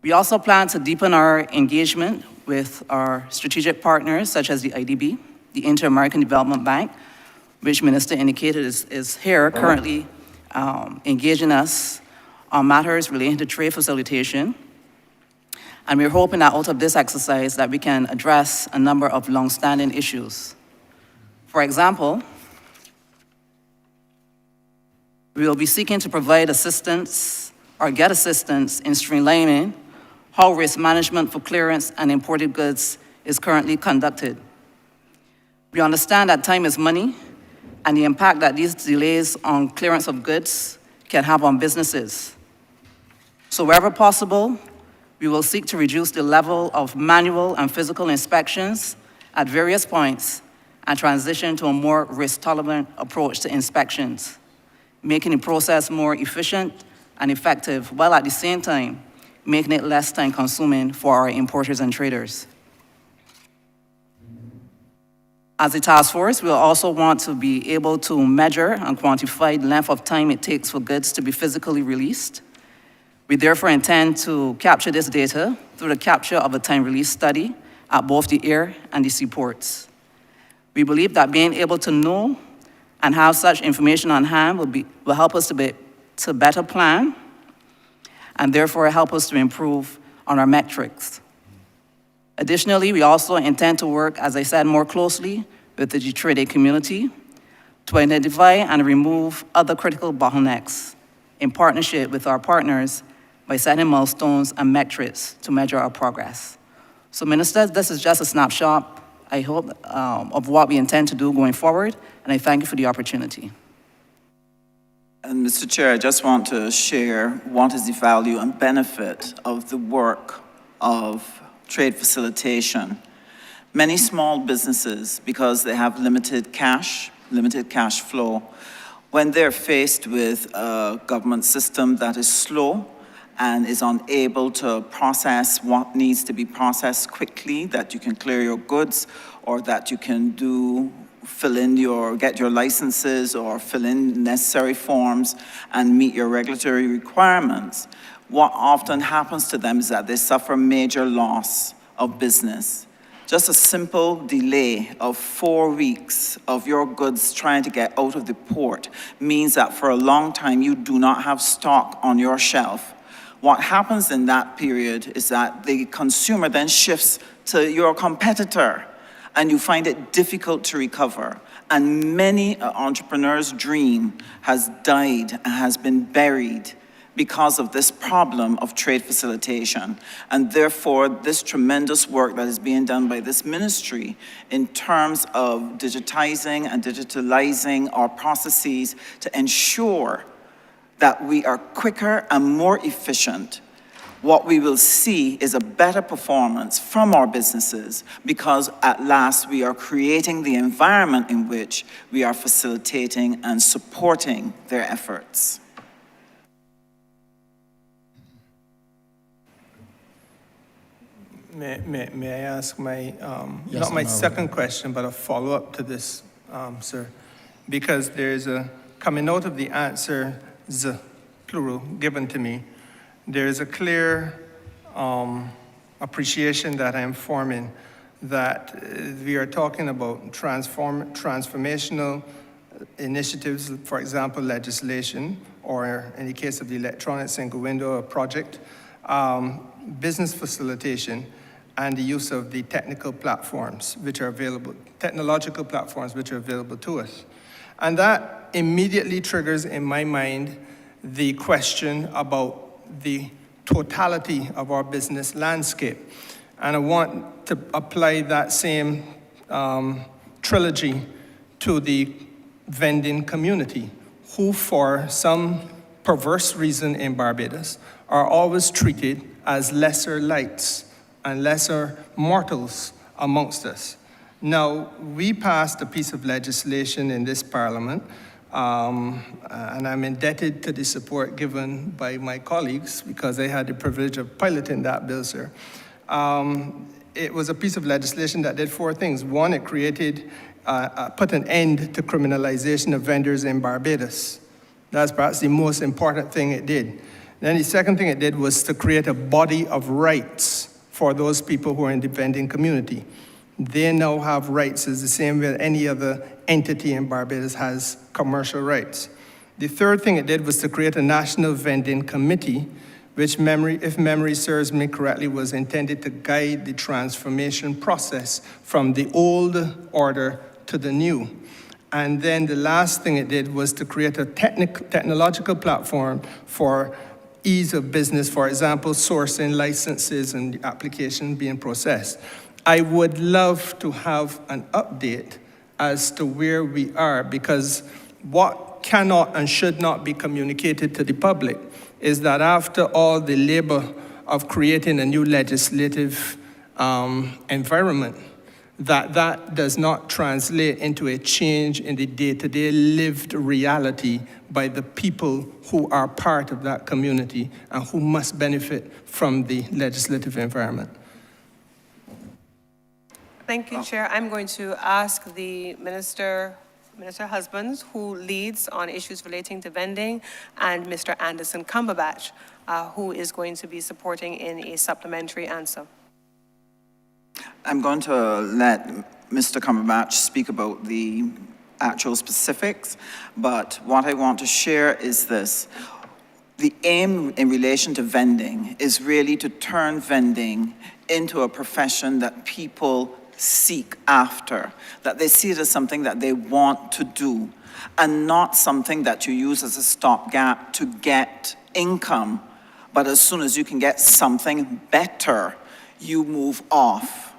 We also plan to deepen our engagement with our strategic partners such as the IDB, the Inter-American Development Bank, which Minister indicated is here currently engaging us on matters relating to trade facilitation. And we're hoping that out of this exercise that we can address a number of long-standing issues. For example, we will be seeking to provide assistance or get assistance in streamlining how risk management for clearance and imported goods is currently conducted. We understand that time is money and the impact that these delays on clearance of goods can have on businesses. So wherever possible, We will seek to reduce the level of manual and physical inspections at various points and transition to a more risk-tolerant approach to inspections, making the process more efficient and effective, while at the same time making it less time-consuming for our importers and traders. As a task force, we'll also want to be able to measure and quantify the length of time it takes for goods to be physically released. We therefore intend to capture this data through the capture of a time release study at both the air and the seaports. We believe that being able to know and have such information on hand will help us to better plan and therefore help us to improve on our metrics. Additionally, we also intend to work, as I said, more closely with the trade community to identify and remove other critical bottlenecks in partnership with our partners by setting milestones and metrics to measure our progress. So, Ministers, this is just a snapshot, I hope, of what we intend to do going forward, and I thank you for the opportunity. And Mr. Chair, I just want to share what is the value and benefit of the work of trade facilitation. Many small businesses, because they have limited cash flow, when they're faced with a government system that is slow and is unable to process what needs to be processed quickly, that you can clear your goods or that you can get your licenses or fill in necessary forms and meet your regulatory requirements, what often happens to them is that they suffer major loss of business. Just a simple delay of 4 weeks of your goods trying to get out of the port means that for a long time you do not have stock on your shelf. What happens in that period is that the consumer then shifts to your competitor and you find it difficult to recover. And many entrepreneurs' dream has died and has been buried because of this problem of trade facilitation. And therefore, this tremendous work that is being done by this ministry in terms of digitizing and digitalizing our processes to ensure that we are quicker and more efficient, what we will see is a better performance from our businesses because at last we are creating the environment in which we are facilitating and supporting their efforts. May I ask my, Yes, not my Honourable. second question, but a follow-up to this, sir? Because there's coming out of the answers, plural, given to me, there's a clear appreciation that I'm forming that we are talking about transformational initiatives, for example, legislation, or in the case of the electronic single window project, business facilitation, and the use of the technological platforms which are available to us. And that immediately triggers in my mind the question about the totality of our business landscape. And I want to apply that same trilogy to the vending community, who for some perverse reason in Barbados are always treated as lesser lights and lesser mortals amongst us. Now, we passed a piece of legislation in this parliament, and I'm indebted to the support given by my colleagues because I had the privilege of piloting that bill, sir. It was a piece of legislation that did 4 things. One, it created, put an end to criminalization of vendors in Barbados. That's perhaps the most important thing it did. Then the second thing it did was to create a body of rights for those people who are in the vending community. They now have rights as the same way any other entity in Barbados has commercial rights. The third thing it did was to create a national vending committee, which if memory serves me correctly, was intended to guide the transformation process from the old order to the new. And then the last thing it did was to create a technological platform for ease of business, for example, sourcing licenses and the application being processed. I would love to have an update as to where we are, because what cannot and should not be communicated to the public is that after all the labor of creating a new legislative environment, that does not translate into a change in the day-to-day lived reality by the people who are part of that community and who must benefit from the legislative environment. Thank you, Chair. I'm going to ask the Minister Husbands, who leads on issues relating to vending, and Mr. Anderson Cumberbatch, who is going to be supporting in a supplementary answer. I'm going to let Mr. Cumberbatch speak about the actual specifics, but what I want to share is this. The aim in relation to vending is really to turn vending into a profession that people seek after, that they see it as something that they want to do, and not something that you use as a stopgap to get income, but as soon as you can get something better, you move off.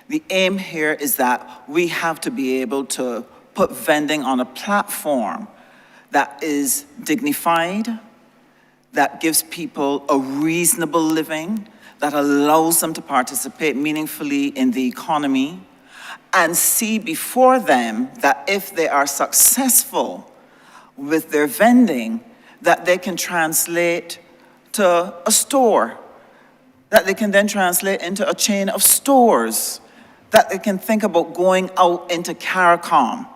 The aim here is that we have to be able to put vending on a platform that is dignified, that gives people a reasonable living, that allows them to participate meaningfully in the economy, and see before them that if they are successful with their vending, that they can translate to a store, that they can then translate into a chain of stores, that they can think about going out into CARICOM,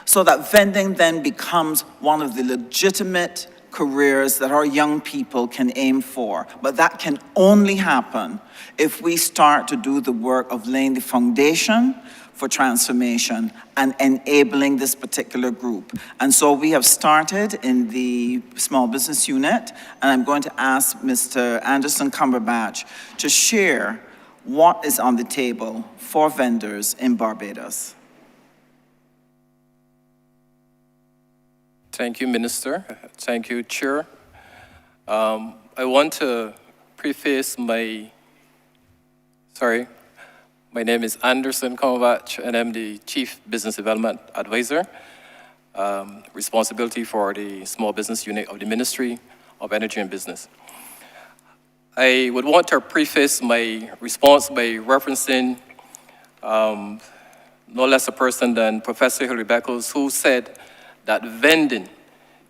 so that vending then becomes one of the legitimate careers that our young people can aim for. But that can only happen if we start to do the work of laying the foundation for transformation and enabling this particular group. And so we have started in the small business unit, and I'm going to ask Mr. Anderson Cumberbatch to share what is on the table for vendors in Barbados. Thank you, Minister. Thank you, Chair. I want to preface my name is Anderson Cumberbatch, and I'm the Chief Business Development Advisor, responsibility for the small business unit of the Ministry of Energy and Business. I would want to preface my response by referencing no less a person than Professor Hilary Beckles, who said that vending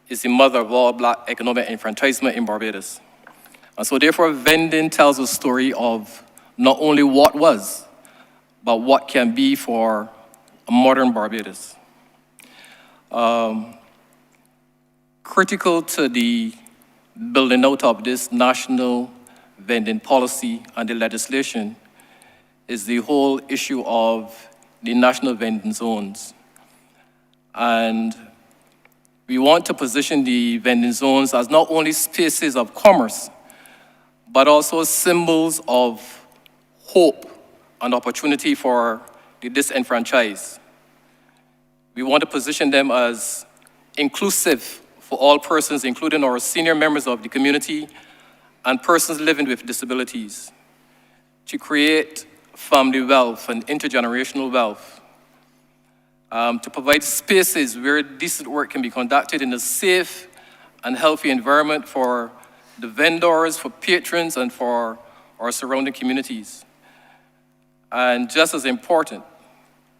is the mother of all Black economic enfranchisement in Barbados. And so therefore, vending tells a story of not only what was, but what can be for a modern Barbados. Critical to the building out of this national vending policy and the legislation is the whole issue of the national vending zones. And we want to position the vending zones as not only spaces of commerce, but also symbols of hope and opportunity for the disenfranchised. We want to position them as inclusive for all persons, including our senior members of the community and persons living with disabilities, to create family wealth and intergenerational wealth, to provide spaces where decent work can be conducted in a safe and healthy environment for the vendors, for patrons, and for our surrounding communities. And just as important,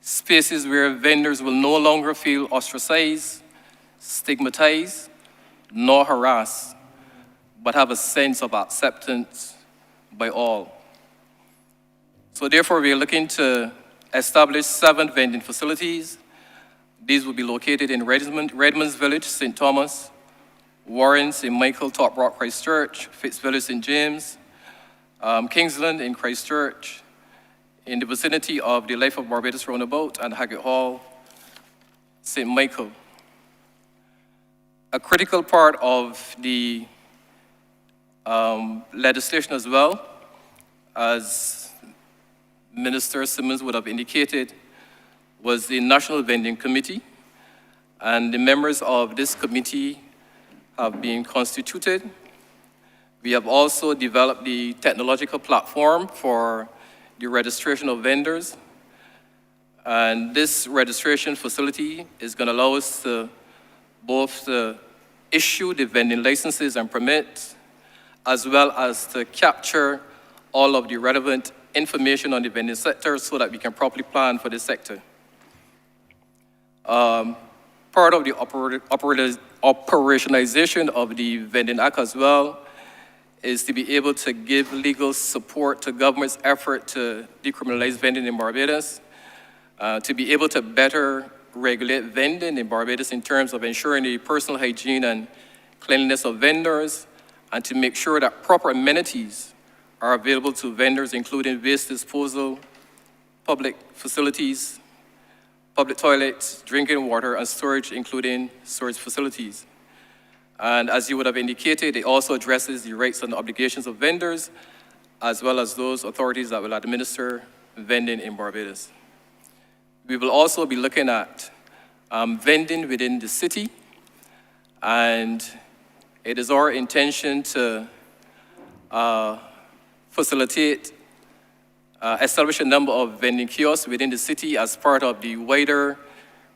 spaces where vendors will no longer feel ostracized, stigmatized, nor harassed, but have a sense of acceptance by all. So therefore, we are looking to establish 7 vending facilities. These will be located in Redmonds Village, St. Thomas, Warren, St. Michael, Top Rock, Christchurch, Fitzvillage, St. James, Kingsland in Christchurch, in the vicinity of the Life of Barbados Roundabout, and Haggett Hall, St. Michael. A critical part of the legislation as well, as Minister Simmons would have indicated, was the National Vending Committee, and the members of this committee have been constituted. We have also developed the technological platform for the registration of vendors, and this registration facility is going to allow us to both issue the vending licenses and permits, as well as to capture all of the relevant information on the vending sector so that we can properly plan for this sector. Part of the operationalization of the Vending Act as well is to be able to give legal support to government's effort to decriminalize vending in Barbados, to be able to better regulate vending in Barbados in terms of ensuring the personal hygiene and cleanliness of vendors, and to make sure that proper amenities are available to vendors, including waste disposal, public facilities, public toilets, drinking water, and storage, including storage facilities. And as you would have indicated, it also addresses the rights and obligations of vendors, as well as those authorities that will administer vending in Barbados. We will also be looking at vending within the city, and it is our intention to facilitate establish a number of vending kiosks within the city as part of the wider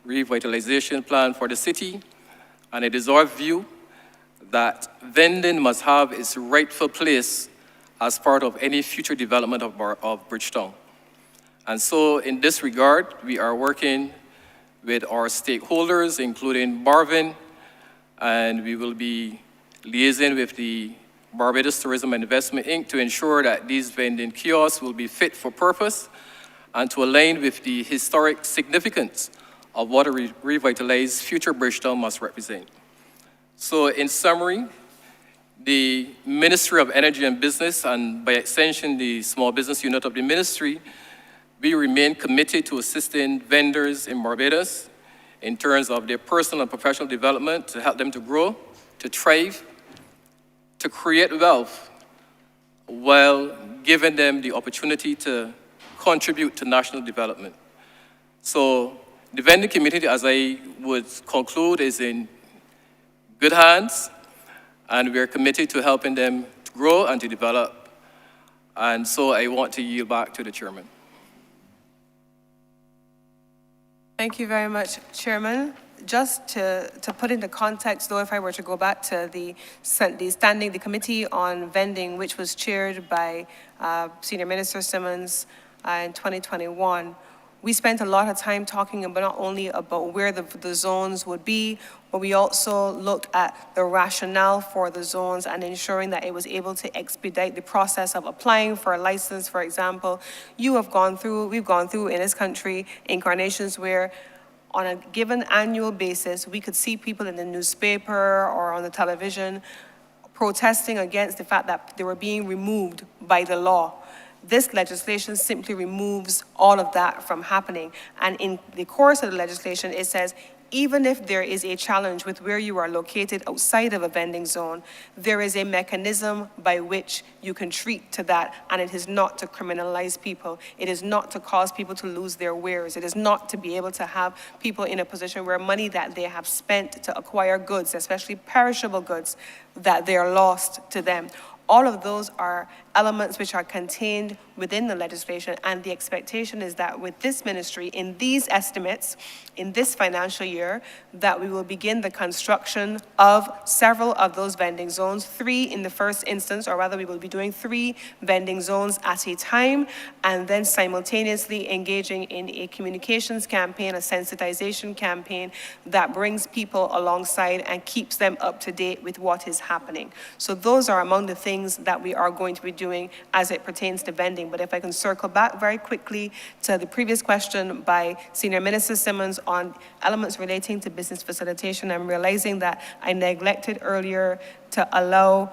revitalization plan for the city. And it is our view that vending must have its rightful place as part of any future development of Bridgetown. And so in this regard, we are working with our stakeholders, including Barvin, and we will be liaising with the Barbados Tourism and Investment, Inc. to ensure that these vending kiosks will be fit for purpose and to align with the historic significance of what a revitalized future Bridgetown must represent. So in summary, the Ministry of Energy and Business, and by extension, the small business unit of the ministry, we remain committed to assisting vendors in Barbados in terms of their personal and professional development to help them to grow, to thrive, to create wealth, while giving them the opportunity to contribute to national development. So the vending community, as I would conclude, is in good hands, and we are committed to helping them to grow and to develop. And so I want to yield back to the chairman. Thank you very much, Chairman. Just to put into context, though, if I were to go back to the Committee on Vending, which was chaired by Senior Minister Simmons in 2021, we spent a lot of time talking about not only about where the zones would be, but we also looked at the rationale for the zones and ensuring that it was able to expedite the process of applying for a license, for example. We've gone through in this country incarnations where on a given annual basis, we could see people in the newspaper or on the television protesting against the fact that they were being removed by the law. This legislation simply removes all of that from happening. And in the course of the legislation, it says, even if there is a challenge with where you are located outside of a vending zone, there is a mechanism by which you can treat to that, and it is not to criminalize people. It is not to cause people to lose their wares. It is not to be able to have people in a position where money that they have spent to acquire goods, especially perishable goods, that they are lost to them. All of those are elements which are contained within the legislation, and the expectation is that with this ministry, in these estimates, in this financial year, that we will begin the construction of several of those vending zones, 3 in the first instance, or rather we will be doing 3 vending zones at a time, and then simultaneously engaging in a communications campaign, a sensitization campaign that brings people alongside and keeps them up to date with what is happening. So those are among the things that we are going to be doing as it pertains to vending. But if I can circle back very quickly to the previous question by Senior Minister Simmons on elements relating to business facilitation, I'm realizing that I neglected earlier to allow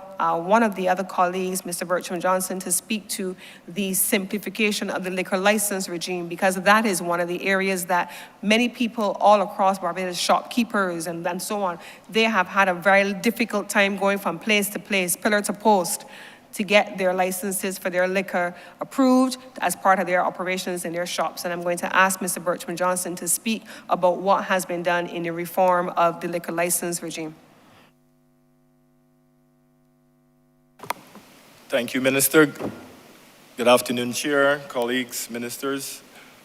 one of the other colleagues, Mr. Bertram Johnson, to speak to the simplification of the liquor license regime, because that is one of the areas that many people all across Barbados, shopkeepers and so on, they have had a very difficult time going from place to place, pillar to post, to get their licenses for their liquor approved as part of their operations in their shops. And I'm going to ask Mr. Bertram Johnson to speak about what has been done in the reform of the liquor license regime. Thank you, Minister. Good afternoon, Chair, colleagues, ministers.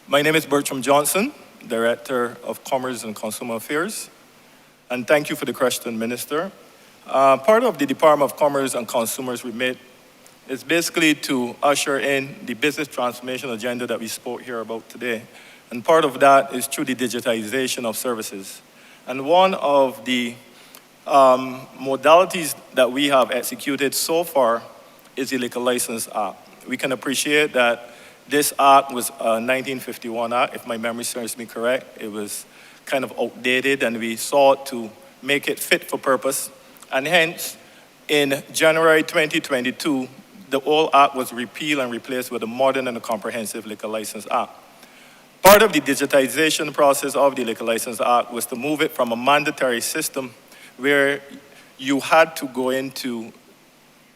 My name is Bertram Johnson, Director of Commerce and Consumer Affairs. And thank you for the question, Minister. Part of the Department of Commerce and Consumers remit is basically to usher in the business transformation agenda that we spoke here about today. And part of that is through the digitization of services. And one of the modalities that we have executed so far is the Liquor License Act. We can appreciate that this act was a 1951 act, if my memory serves me correct. It was kind of outdated, and we sought to make it fit for purpose. And hence, in January 2022, the old act was repealed and replaced with a modern and a comprehensive Liquor License Act. Part of the digitization process of the Liquor License Act was to move it from a mandatory system where you had to go into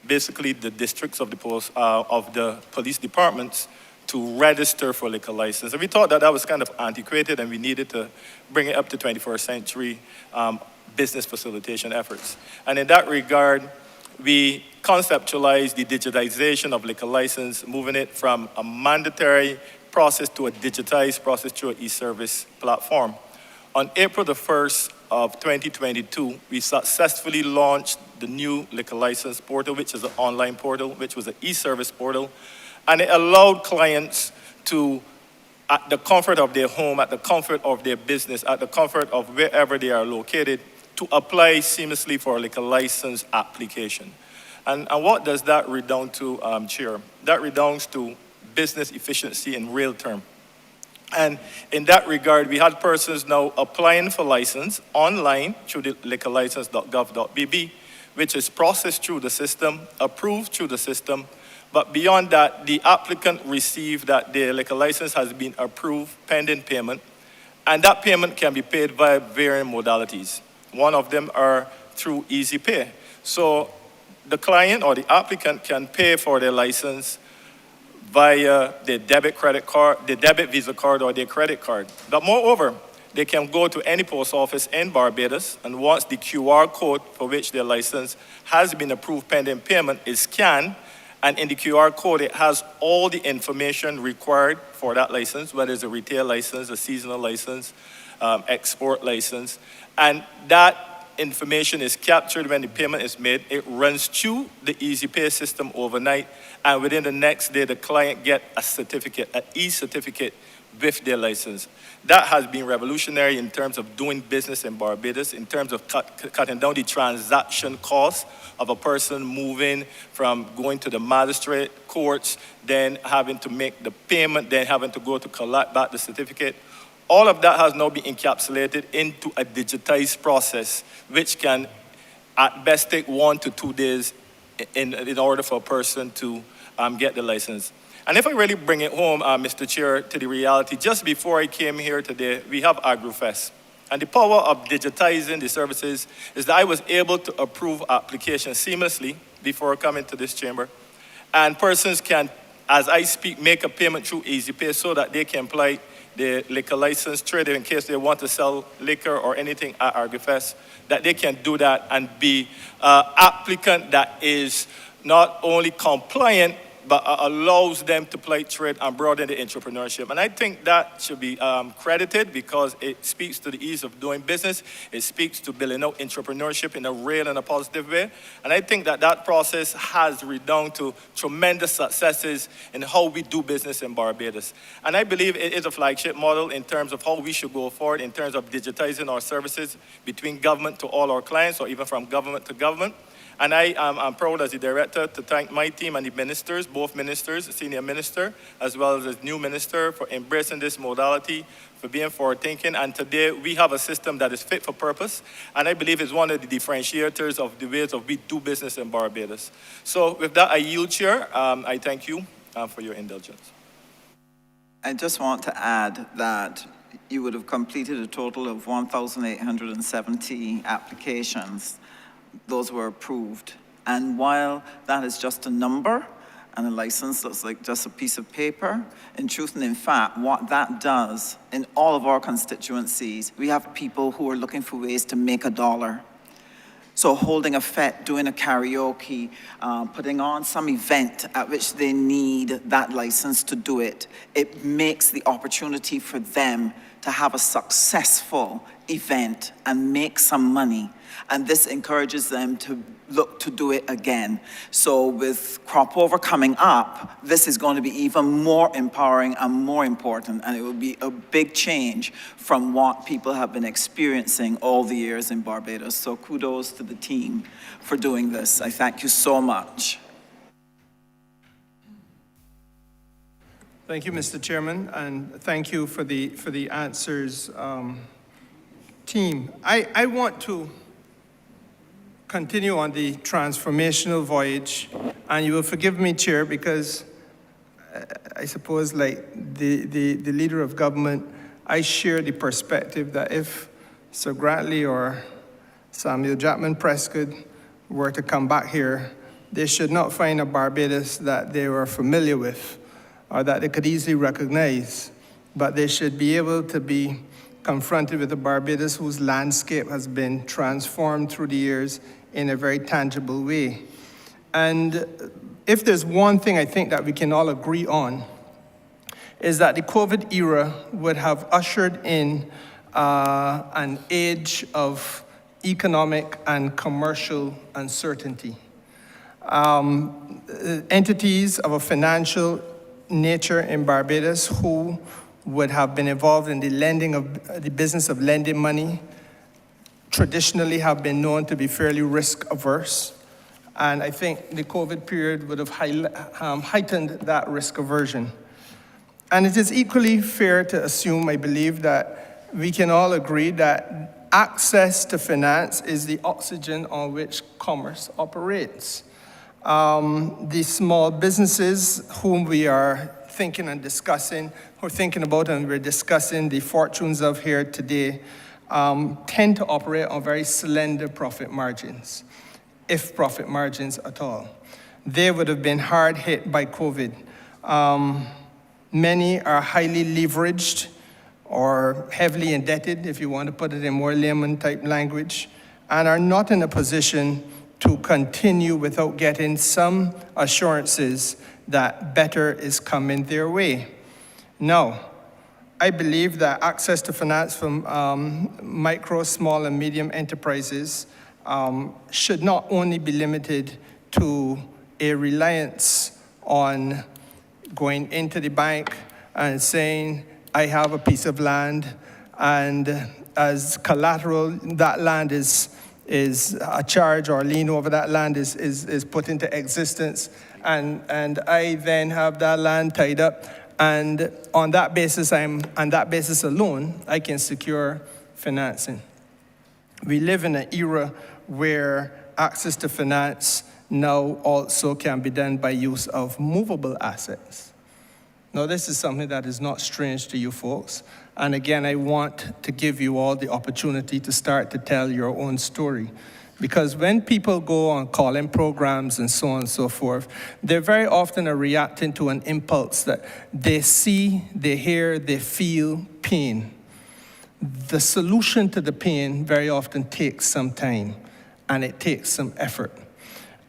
basically the districts of the police departments to register for liquor license. And we thought that that was kind of antiquated, and we needed to bring it up to 21st century business facilitation efforts. And in that regard, we conceptualized the digitization of liquor license, moving it from a mandatory process to a digitized process through an e-service platform. On April the 1st of 2022, we successfully launched the new liquor license portal, which is an online portal, which was an e-service portal, and it allowed clients to, at the comfort of their home, at the comfort of their business, at the comfort of wherever they are located, to apply seamlessly for a liquor license application. And what does that redound to, Chair? That redounds to business efficiency in real term. And in that regard, we had persons now applying for license online through the liquorlicense.gov.bb, which is processed through the system, approved through the system. But beyond that, the applicant received that their liquor license has been approved pending payment, and that payment can be paid via varying modalities. One of them are through Easy Pay. So the client or the applicant can pay for their license via their debit Visa card or their credit card. But moreover, they can go to any post office in Barbados, and once the QR code for which their license has been approved pending payment is scanned, and in the QR code, it has all the information required for that license, whether it's a retail license, a seasonal license, export license. And that information is captured when the payment is made. It runs through the Easy Pay system overnight, and within the next day, the client gets a certificate, an e-certificate with their license. That has been revolutionary in terms of doing business in Barbados, in terms of cutting down the transaction costs of a person moving from going to the magistrate courts, then having to make the payment, then having to go to collect back the certificate. All of that has now been encapsulated into a digitized process, which can at best take 1 to 2 days in order for a person to get the license. And if I really bring it home, Mr. Chair, to the reality, just before I came here today, we have AgroFest. And the power of digitizing the services is that I was able to approve applications seamlessly before coming to this chamber. And persons can, as I speak, make a payment through Easy Pay so that they can apply the liquor license trade in case they want to sell liquor or anything at AgroFest, that they can do that and be an applicant that is not only compliant, but allows them to play trade and broaden the entrepreneurship. And I think that should be credited because it speaks to the ease of doing business. It speaks to building out entrepreneurship in a real and a positive way. And I think that that process has redounded to tremendous successes in how we do business in Barbados. And I believe it is a flagship model in terms of how we should go forward in terms of digitizing our services between government to all our clients or even from government to government. And I'm proud as the director to thank my team and the ministers, both ministers, senior minister, as well as the new minister for embracing this modality, for being forward-thinking. And today we have a system that is fit for purpose. And I believe it's one of the differentiators of the ways of we do business in Barbados. So with that, I yield, Chair. I thank you for your indulgence. I just want to add that you would have completed a total of 1,870 applications. Those were approved. And while that is just a number, and a license looks like just a piece of paper, in truth and in fact, what that does in all of our constituencies, we have people who are looking for ways to make a dollar. So holding a fete, doing a karaoke, putting on some event at which they need that license to do it, it makes the opportunity for them to have a successful event and make some money. And this encourages them to look to do it again. So with crop over coming up, this is going to be even more empowering and more important, and it will be a big change from what people have been experiencing all the years in Barbados. So kudos to the team for doing this. I thank you so much. Thank you, Mr. Chairman, and thank you for the answers, team. I want to continue on the transformational voyage, and you will forgive me, Chair, because I suppose, like the leader of government, I share the perspective that if Sir Grantley or Samuel Jackman Prescott were to come back here, they should not find a Barbados that they were familiar with or that they could easily recognize, but they should be able to be confronted with a Barbados whose landscape has been transformed through the years in a very tangible way. And if there's one thing I think that we can all agree on, is that the COVID era would have ushered in an age of economic and commercial uncertainty. Entities of a financial nature in Barbados who would have been involved in the business of lending money traditionally have been known to be fairly risk averse. And I think the COVID period would have heightened that risk aversion. And it is equally fair to assume, I believe, that we can all agree that access to finance is the oxygen on which commerce operates. The small businesses whom we are thinking and discussing, we're thinking about and we're discussing the fortunes of here today, tend to operate on very slender profit margins, if profit margins at all. They would have been hard hit by COVID. Many are highly leveraged or heavily indebted, if you want to put it in more layman type language, and are not in a position to continue without getting some assurances that better is coming their way. Now, I believe that access to finance from micro, small, and medium enterprises should not only be limited to a reliance on going into the bank and saying, I have a piece of land, and as collateral, that land is a charge or lien over that land is put into existence, and I then have that land tied up, and on that basis alone, I can secure financing. We live in an era where access to finance now also can be done by use of movable assets. Now, this is something that is not strange to you folks. And again, I want to give you all the opportunity to start to tell your own story. Because when people go on call-in programs and so on and so forth, they very often are reacting to an impulse that they see, they hear, they feel pain. The solution to the pain very often takes some time, and it takes some effort.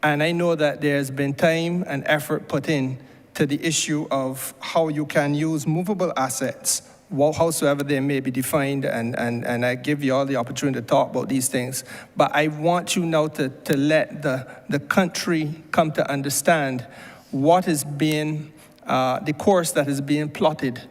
And I know that there's been time and effort put in to the issue of how you can use movable assets, howsoever they may be defined, and I give you all the opportunity to talk about these things. But I want you now to let the country come to understand what is being, the course that is being plotted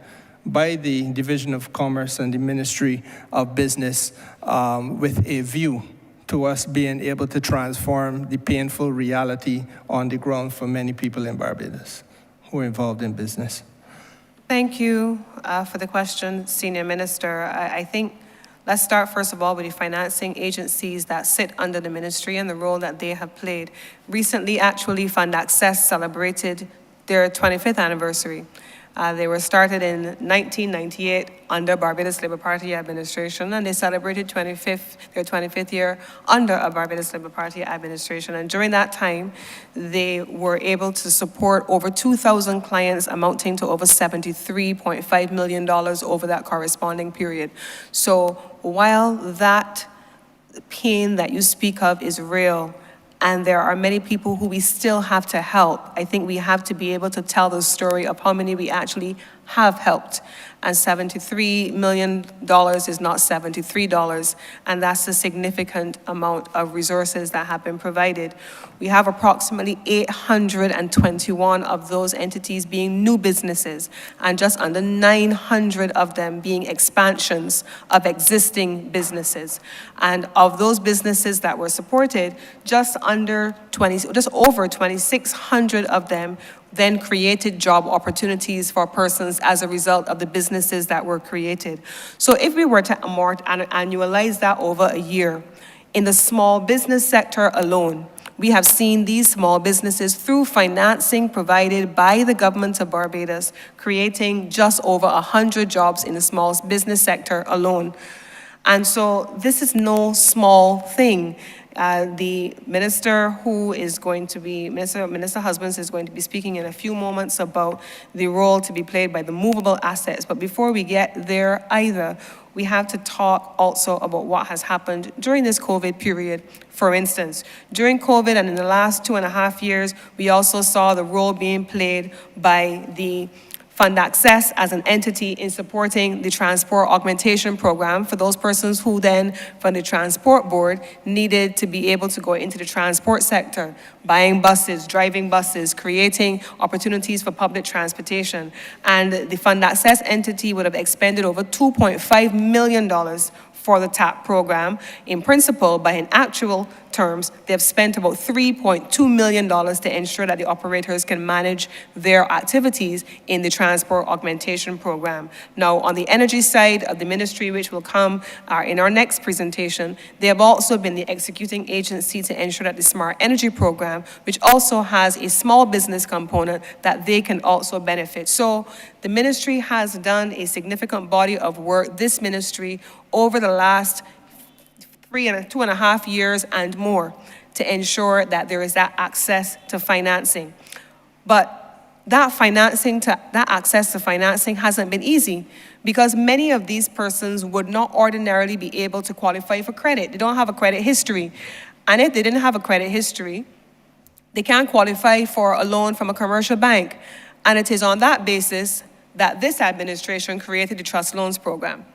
by the Division of Commerce and the Ministry of Business with a view to us being able to transform the painful reality on the ground for many people in Barbados who are involved in business. Thank you for the question, Senior Minister. I think let's start first of all with the financing agencies that sit under the ministry and the role that they have played. Recently, actually, Fund Access celebrated their 25th anniversary. They were started in 1998 under Barbados Labour Party administration, and they celebrated their 25th year under a Barbados Labour Party administration. And during that time, they were able to support over 2,000 clients, amounting to over $73.5 million over that corresponding period. So while that pain that you speak of is real, and there are many people who we still have to help, I think we have to be able to tell the story of how many we actually have helped. and $73 million is not $73, and that's a significant amount of resources that have been provided. We have approximately 821 of those entities being new businesses, and just under 900 of them being expansions of existing businesses. And of those businesses that were supported, just over 2,600 of them then created job opportunities for persons as a result of the businesses that were created. So if we were to annualize that over a year, in the small business sector alone, we have seen these small businesses, through financing provided by the government of Barbados, creating just over 100 jobs in the small business sector alone. And so this is no small thing. The minister who is going to be, Minister Husbands is going to be speaking in a few moments about the role to be played by the movable assets. But before we get there either, we have to talk also about what has happened during this COVID period. For instance, during COVID and in the last 2.5 years, we also saw the role being played by the Fund Access as an entity in supporting the transport augmentation program for those persons who then, from the transport board, needed to be able to go into the transport sector, buying buses, driving buses, creating opportunities for public transportation. And the Fund Access entity would have expended over $2.5 million for the TAP program in principle, but in actual terms, they have spent about $3.2 million to ensure that the operators can manage their activities in the transport augmentation program. Now, on the energy side of the ministry, which will come in our next presentation, they have also been the executing agency to ensure that the smart energy program, which also has a small business component, that they can also benefit. So the ministry has done a significant body of work, this ministry, over the last 2.5 years and more, to ensure that there is that access to financing. But that access to financing hasn't been easy, because many of these persons would not ordinarily be able to qualify for credit. They don't have a credit history. And if they didn't have a credit history, they can't qualify for a loan from a commercial bank. And it is on that basis that this administration created the Trust Loans Program.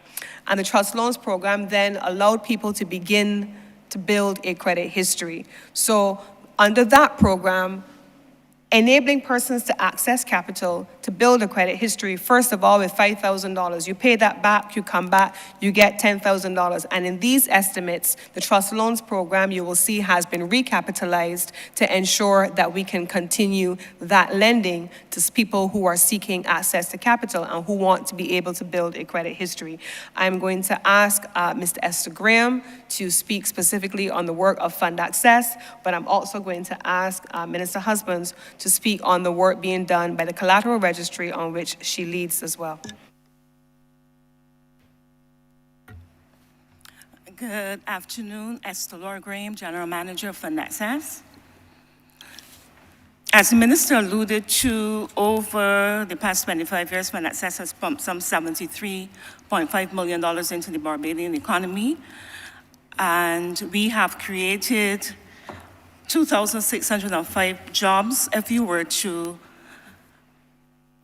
And the Trust Loans Program then allowed people to begin to build a credit history. So under that program, enabling persons to access capital to build a credit history, first of all, with $5,000. You pay that back, you come back, you get $10,000. And in these estimates, the Trust Loans Program, you will see, has been recapitalized to ensure that we can continue that lending to people who are seeking access to capital and who want to be able to build a credit history. I'm going to ask Mr. Esther Graham to speak specifically on the work of Fund Access, but I'm also going to ask Minister Husbands to speak on the work being done by the Collateral Registry, on which she leads as well. Good afternoon, Esther Laura Graham, General Manager of Fund Access. As the Minister alluded to, over the past 25 years, Fund Access has pumped some $73.5 million into the Barbadian economy, and we have created 2,605 jobs. If you were to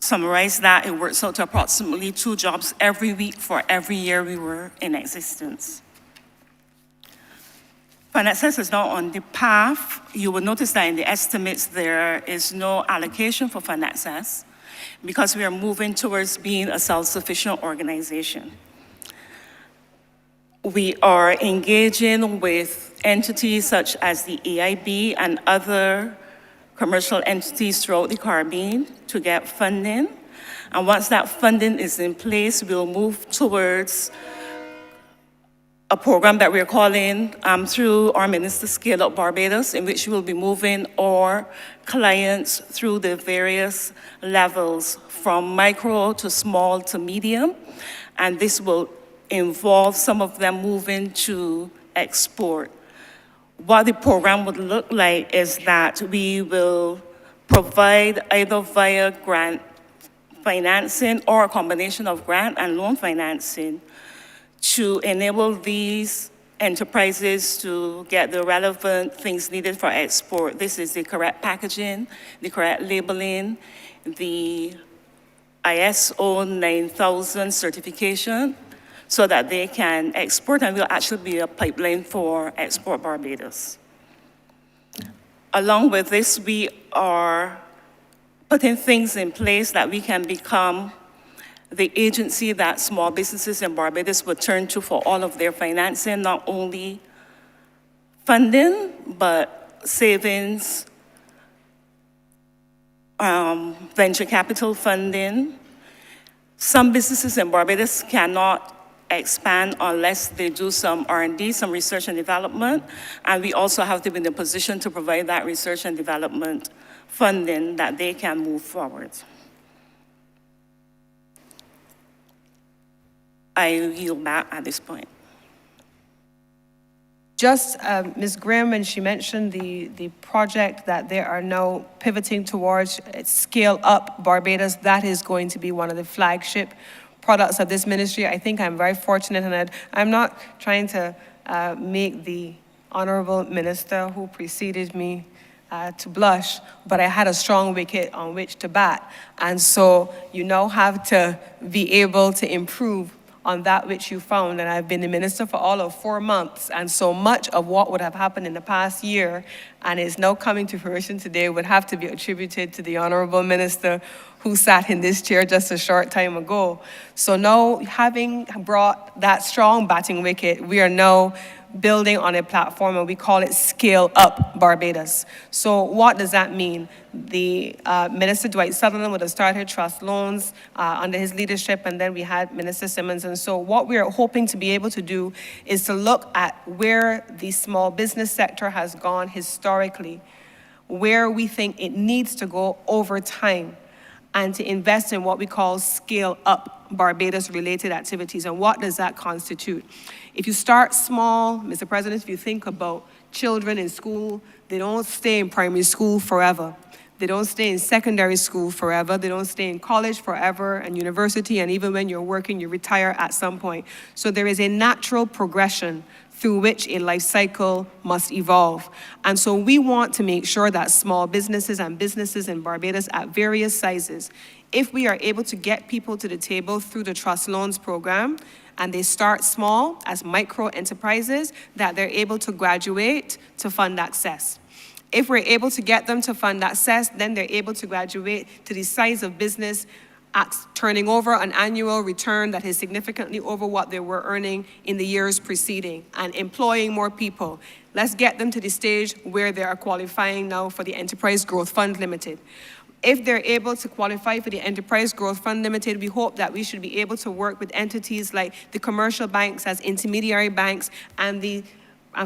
summarize that, it works out to approximately 2 jobs every week for every year we were in existence. Fund Access is now on the path. You will notice that in the estimates there is no allocation for Fund Access, because we are moving towards being a self-sufficient organization. We are engaging with entities such as the AIB and other commercial entities throughout the Caribbean to get funding. And once that funding is in place, we'll move towards a program that we're calling, through our Minister Scale Up Barbados, in which we'll be moving our clients through the various levels, from micro to small to medium. And this will involve some of them moving to export. What the program would look like is that we will provide, either via grant financing or a combination of grant and loan financing, to enable these enterprises to get the relevant things needed for export. This is the correct packaging, the correct labeling, the ISO 9000 certification so that they can export, and will actually be a pipeline for Export Barbados. Along with this, we are putting things in place that we can become the agency that small businesses in Barbados would turn to for all of their financing, not only funding, but savings, venture capital funding. Some businesses in Barbados cannot expand unless they do some R&D, some research and development, and we also have to be in a position to provide that research and development funding that they can move forward. I yield back at this point. Just Ms. Graham, when she mentioned the project that they are now pivoting towards, Scale Up Barbados, that is going to be one of the flagship products of this ministry. I think I'm very fortunate, and I'm not trying to make the Honourable Minister who preceded me to blush, but I had a strong wicket on which to bat. And so you now have to be able to improve on that which you found. And I've been the minister for all of 4 months, and so much of what would have happened in the past year and is now coming to fruition today would have to be attributed to the Honourable Minister who sat in this chair just a short time ago. So now, having brought that strong batting wicket, we are now building on a platform, and we call it Scale Up Barbados. So what does that mean? The Minister Dwight Sutherland would have started trust loans under his leadership, and then we had Minister Simmons. And so what we're hoping to be able to do is to look at where the small business sector has gone historically, where we think it needs to go over time, and to invest in what we call Scale Up Barbados related activities. And what does that constitute? If you start small, Mr. President, if you think about children in school, they don't stay in primary school forever. They don't stay in secondary school forever. They don't stay in college forever and university, and even when you're working, you retire at some point. So there is a natural progression through which a life cycle must evolve. And so we want to make sure that small businesses and businesses in Barbados at various sizes, if we are able to get people to the table through the Trust Loans Program, and they start small as micro enterprises, that they're able to graduate to fund access. If we're able to get them to fund access, then they're able to graduate to the size of business turning over an annual return that is significantly over what they were earning in the years preceding and employing more people. Let's get them to the stage where they are qualifying now for the Enterprise Growth Fund Limited. If they're able to qualify for the Enterprise Growth Fund Limited, we hope that we should be able to work with entities like the commercial banks as intermediary banks and the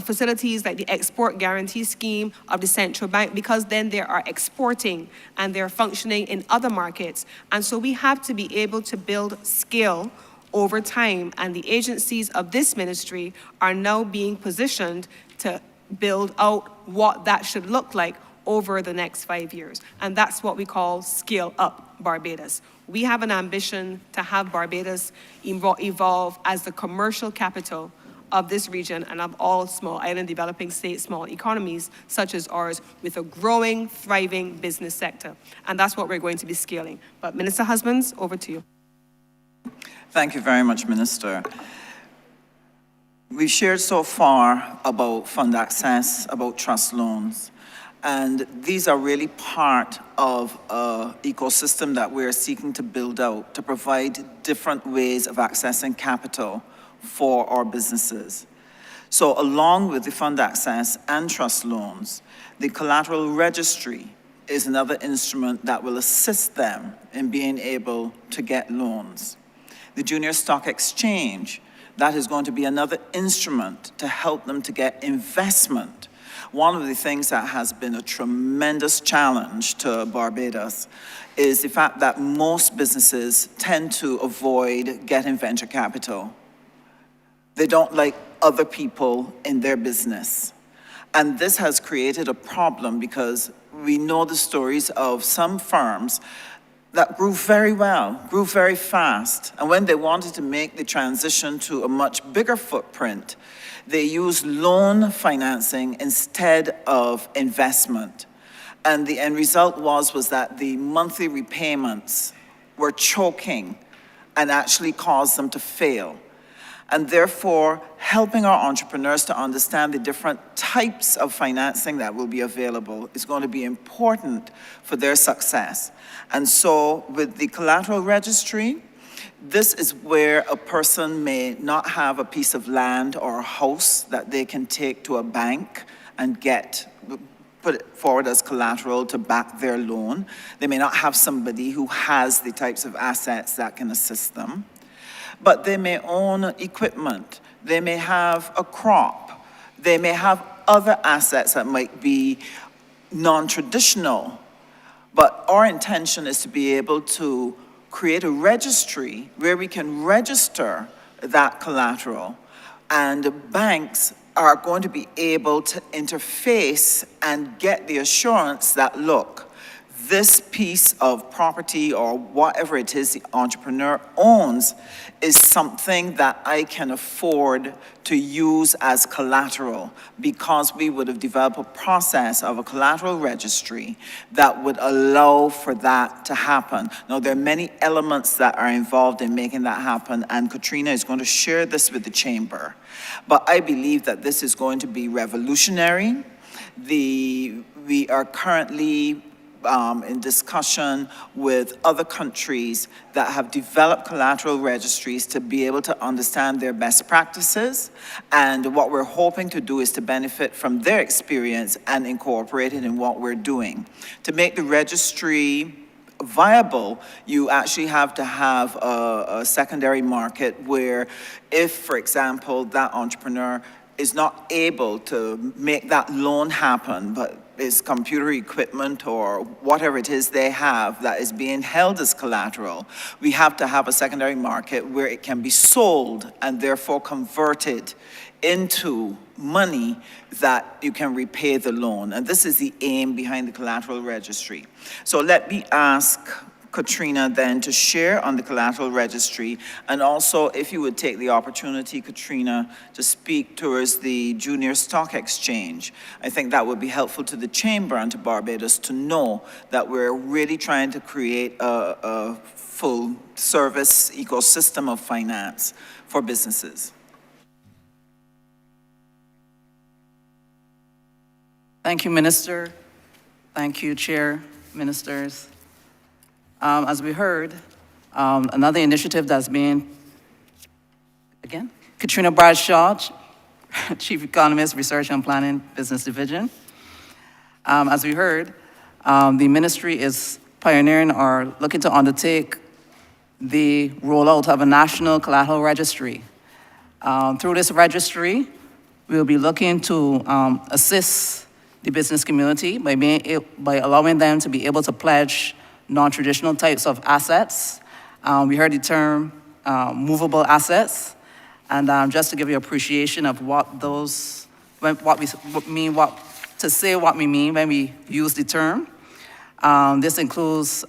facilities like the Export Guarantee Scheme of the Central Bank, because then they are exporting and they're functioning in other markets. And so we have to be able to build skill over time, and the agencies of this ministry are now being positioned to build out what that should look like over the next 5 years. And that's what we call Scale Up Barbados. We have an ambition to have Barbados evolve as the commercial capital of this region and of all small island developing states, small economies such as ours, with a growing, thriving business sector. And that's what we're going to be scaling. But Minister Husbands, over to you. Thank you very much, Minister. We've shared so far about fund access, about trust loans, and these are really part of an ecosystem that we're seeking to build out to provide different ways of accessing capital for our businesses. So along with the fund access and trust loans, the collateral registry is another instrument that will assist them in being able to get loans. The Junior Stock Exchange, that is going to be another instrument to help them to get investment. One of the things that has been a tremendous challenge to Barbados is the fact that most businesses tend to avoid getting venture capital. They don't like other people in their business. And this has created a problem because we know the stories of some firms that grew very well, grew very fast. And when they wanted to make the transition to a much bigger footprint, they used loan financing instead of investment. And the end result was that the monthly repayments were choking and actually caused them to fail. And therefore, helping our entrepreneurs to understand the different types of financing that will be available is going to be important for their success. And so with the collateral registry, this is where a person may not have a piece of land or a house that they can take to a bank and put it forward as collateral to back their loan. They may not have somebody who has the types of assets that can assist them. But they may own equipment. They may have a crop. They may have other assets that might be non-traditional. But our intention is to be able to create a registry where we can register that collateral, and the banks are going to be able to interface and get the assurance that, look, this piece of property or whatever it is the entrepreneur owns is something that I can afford to use as collateral, because we would have developed a process of a collateral registry that would allow for that to happen. Now, there are many elements that are involved in making that happen, and Katrina is going to share this with the Chamber. But I believe that this is going to be revolutionary. We are currently in discussion with other countries that have developed collateral registries to be able to understand their best practices. And what we're hoping to do is to benefit from their experience and incorporate it in what we're doing. To make the registry viable, you actually have to have a secondary market where if, for example, that entrepreneur is not able to make that loan happen, but is computer equipment or whatever it is they have that is being held as collateral, we have to have a secondary market where it can be sold and therefore converted into money that you can repay the loan. And this is the aim behind the collateral registry. So let me ask Katrina then to share on the collateral registry, and also if you would take the opportunity, Katrina, to speak towards the Junior Stock Exchange. I think that would be helpful to the Chamber and to Barbados to know that we're really trying to create a full service ecosystem of finance for businesses. Thank you, Minister. Thank you, Chair, Ministers. As we heard, another initiative that's being, again, Katrina Bradshaw, Chief Economist, Research and Planning, Business Division. As we heard, the ministry is pioneering or looking to undertake the rollout of a national collateral registry. Through this registry, we'll be looking to assist the business community by allowing them to be able to pledge non-traditional types of assets. We heard the term movable assets, and just to give you appreciation of what those, what we mean when we use the term. This includes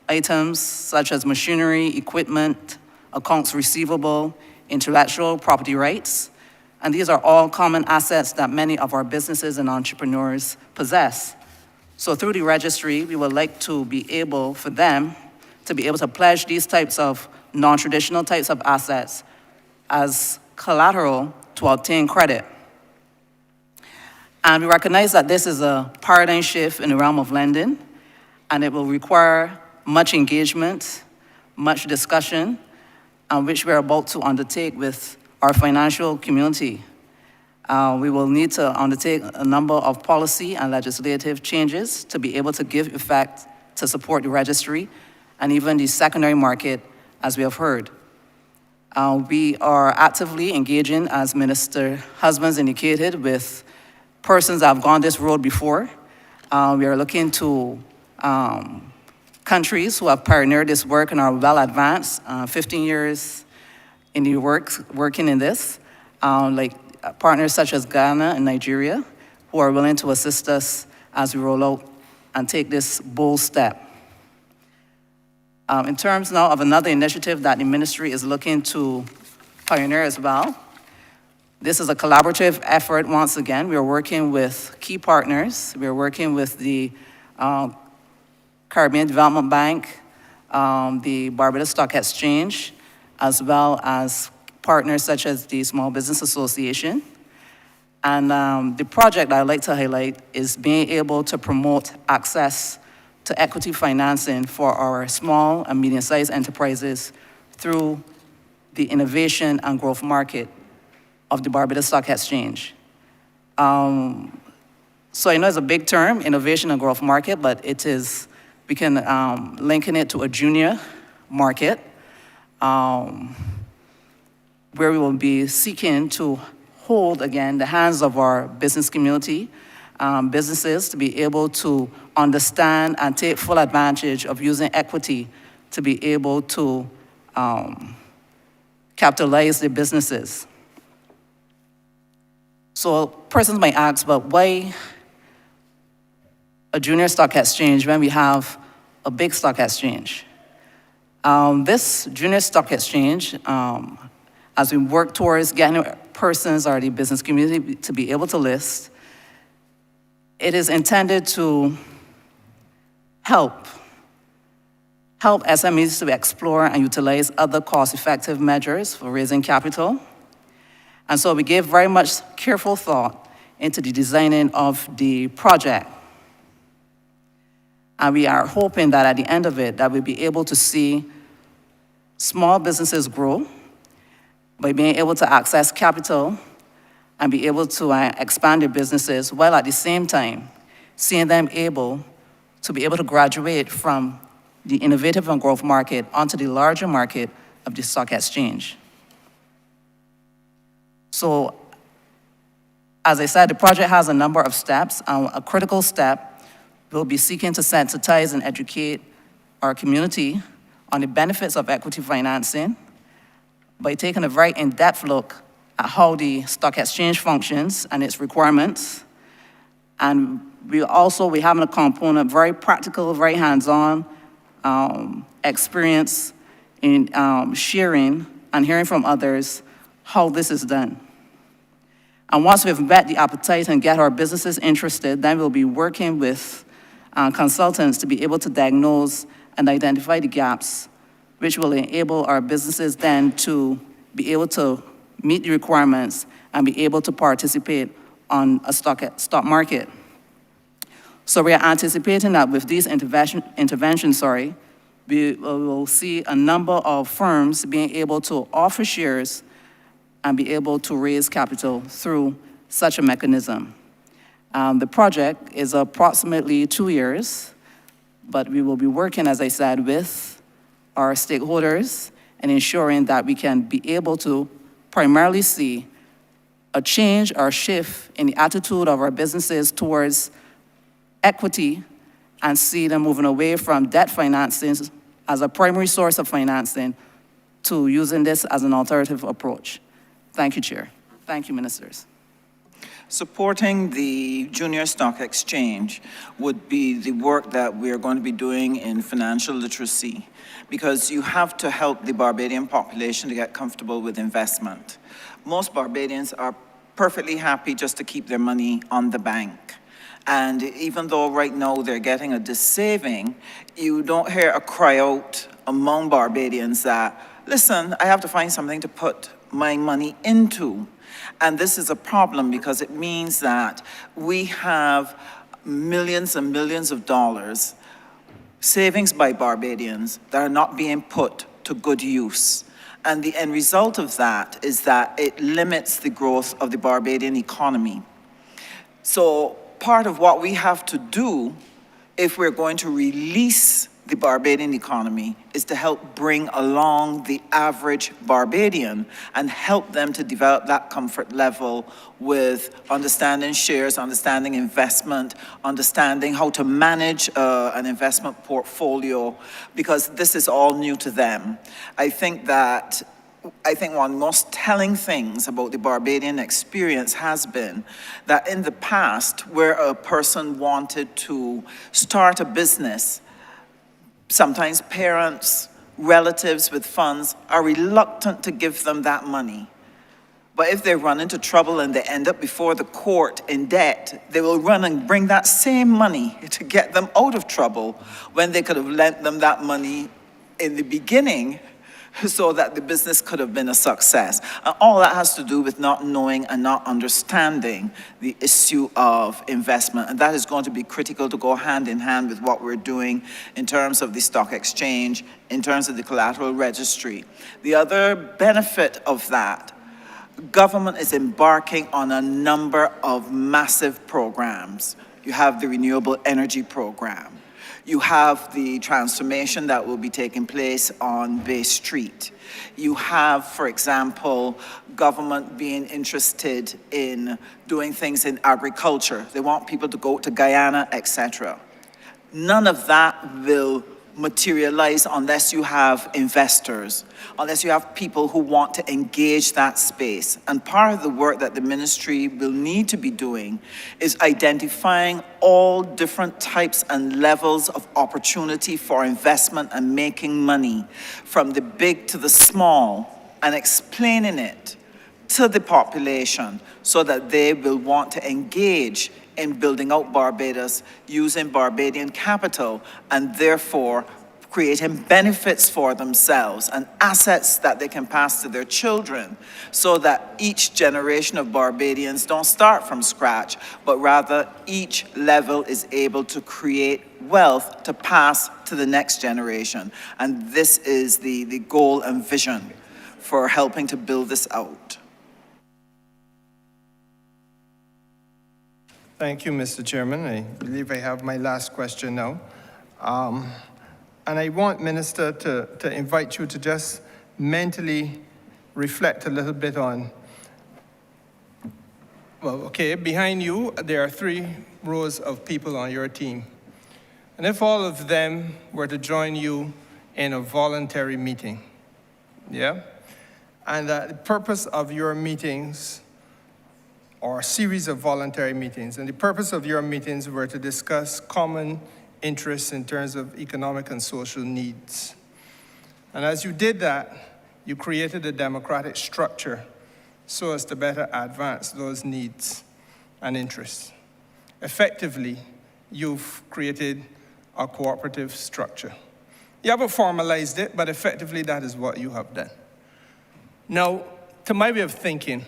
items such as machinery, equipment, accounts receivable, intellectual property rights, and these are all common assets that many of our businesses and entrepreneurs possess. So through the registry, we would like to be able, for them, to be able to pledge these types of non-traditional types of assets as collateral to obtain credit. And we recognize that this is a paradigm shift in the realm of lending, and it will require much engagement, much discussion, which we're about to undertake with our financial community. We will need to undertake a number of policy and legislative changes to be able to give effect to support the registry and even the secondary market, as we have heard. We are actively engaging, as Minister Husbands indicated, with persons that have gone this road before. We are looking to countries who have pioneered this work and are well advanced, 15 years in the working in this, like partners such as Ghana and Nigeria, who are willing to assist us as we roll out and take this bold step. In terms now of another initiative that the ministry is looking to pioneer as well, this is a collaborative effort once again. We are working with key partners. We are working with the Caribbean Development Bank, the Barbados Stock Exchange, as well as partners such as the Small Business Association. And the project I'd like to highlight is being able to promote access to equity financing for our small and medium-sized enterprises through the innovation and growth market of the Barbados Stock Exchange. So I know it's a big term, innovation and growth market, but it is, we can linken it to a junior market where we will be seeking to hold, again, the hands of our business community, businesses to be able to understand and take full advantage of using equity to be able to capitalize their businesses. So persons might ask, but why a junior stock exchange when we have a big stock exchange? This junior stock exchange, as we work towards getting persons or the business community to be able to list, it is intended to help SMEs to explore and utilize other cost-effective measures for raising capital. And so we gave very much careful thought into the designing of the project. And we are hoping that at the end of it, that we'll be able to see small businesses grow by being able to access capital and be able to expand their businesses, while at the same time seeing them able to be able to graduate from the innovative and growth market onto the larger market of the stock exchange. So, as I said, the project has a number of steps. A critical step will be seeking to sensitize and educate our community on the benefits of equity financing by taking a very in-depth look at how the stock exchange functions and its requirements. And we have a component, very practical, very hands-on experience in sharing and hearing from others how this is done. And once we've met the appetite and get our businesses interested, then we'll be working with consultants to be able to diagnose and identify the gaps, which will enable our businesses then to be able to meet the requirements and be able to participate on a stock market. So we are anticipating that with these interventions, we will see a number of firms being able to offer shares and be able to raise capital through such a mechanism. The project is approximately 2 years, but we will be working, as I said, with our stakeholders and ensuring that we can be able to primarily see a change or shift in the attitude of our businesses towards equity and see them moving away from debt financing as a primary source of financing to using this as an alternative approach. Thank you, Chair. Thank you, Ministers. Supporting the junior stock exchange would be the work that we're going to be doing in financial literacy, because you have to help the Barbadian population to get comfortable with investment. Most Barbadians are perfectly happy just to keep their money on the bank. And even though right now they're getting a saving, you don't hear a cry out among Barbadians that, listen, I have to find something to put my money into. And this is a problem because it means that we have millions and millions of dollars savings by Barbadians that are not being put to good use. And the end result of that is that it limits the growth of the Barbadian economy. So part of what we have to do if we're going to release the Barbadian economy is to help bring along the average Barbadian and help them to develop that comfort level with understanding shares, understanding investment, understanding how to manage an investment portfolio, because this is all new to them. I think one of the most telling things about the Barbadian experience has been that in the past, where a person wanted to start a business, sometimes parents, relatives with funds are reluctant to give them that money. But if they run into trouble and they end up before the court in debt, they will run and bring that same money to get them out of trouble when they could have lent them that money in the beginning so that the business could have been a success. And all that has to do with not knowing and not understanding the issue of investment. And that is going to be critical to go hand in hand with what we're doing in terms of the stock exchange, in terms of the collateral registry. The other benefit of that, government is embarking on a number of massive programs. You have the renewable energy program. You have the transformation that will be taking place on Bay Street. You have, for example, government being interested in doing things in agriculture. They want people to go to Guyana, etc. None of that will materialize unless you have investors, unless you have people who want to engage that space. And part of the work that the ministry will need to be doing is identifying all different types and levels of opportunity for investment and making money, from the big to the small, and explaining it to the population so that they will want to engage in building out Barbados using Barbadian capital, and therefore creating benefits for themselves and assets that they can pass to their children, so that each generation of Barbadians don't start from scratch, but rather each level is able to create wealth to pass to the next generation. And this is the goal and vision for helping to build this out. Thank you, Mr. Chairman. I believe I have my last question now. And I want, Minister, to invite you to just mentally reflect a little bit on, well, okay, behind you, there are 3 rows of people on your team. And if all of them were to join you in a voluntary meeting, yeah? And that the purpose of your meetings, or a series of voluntary meetings, and the purpose of your meetings were to discuss common interests in terms of economic and social needs. And as you did that, you created a democratic structure so as to better advance those needs and interests. Effectively, you've created a cooperative structure. You haven't formalized it, but effectively that is what you have done. Now, to my way of thinking,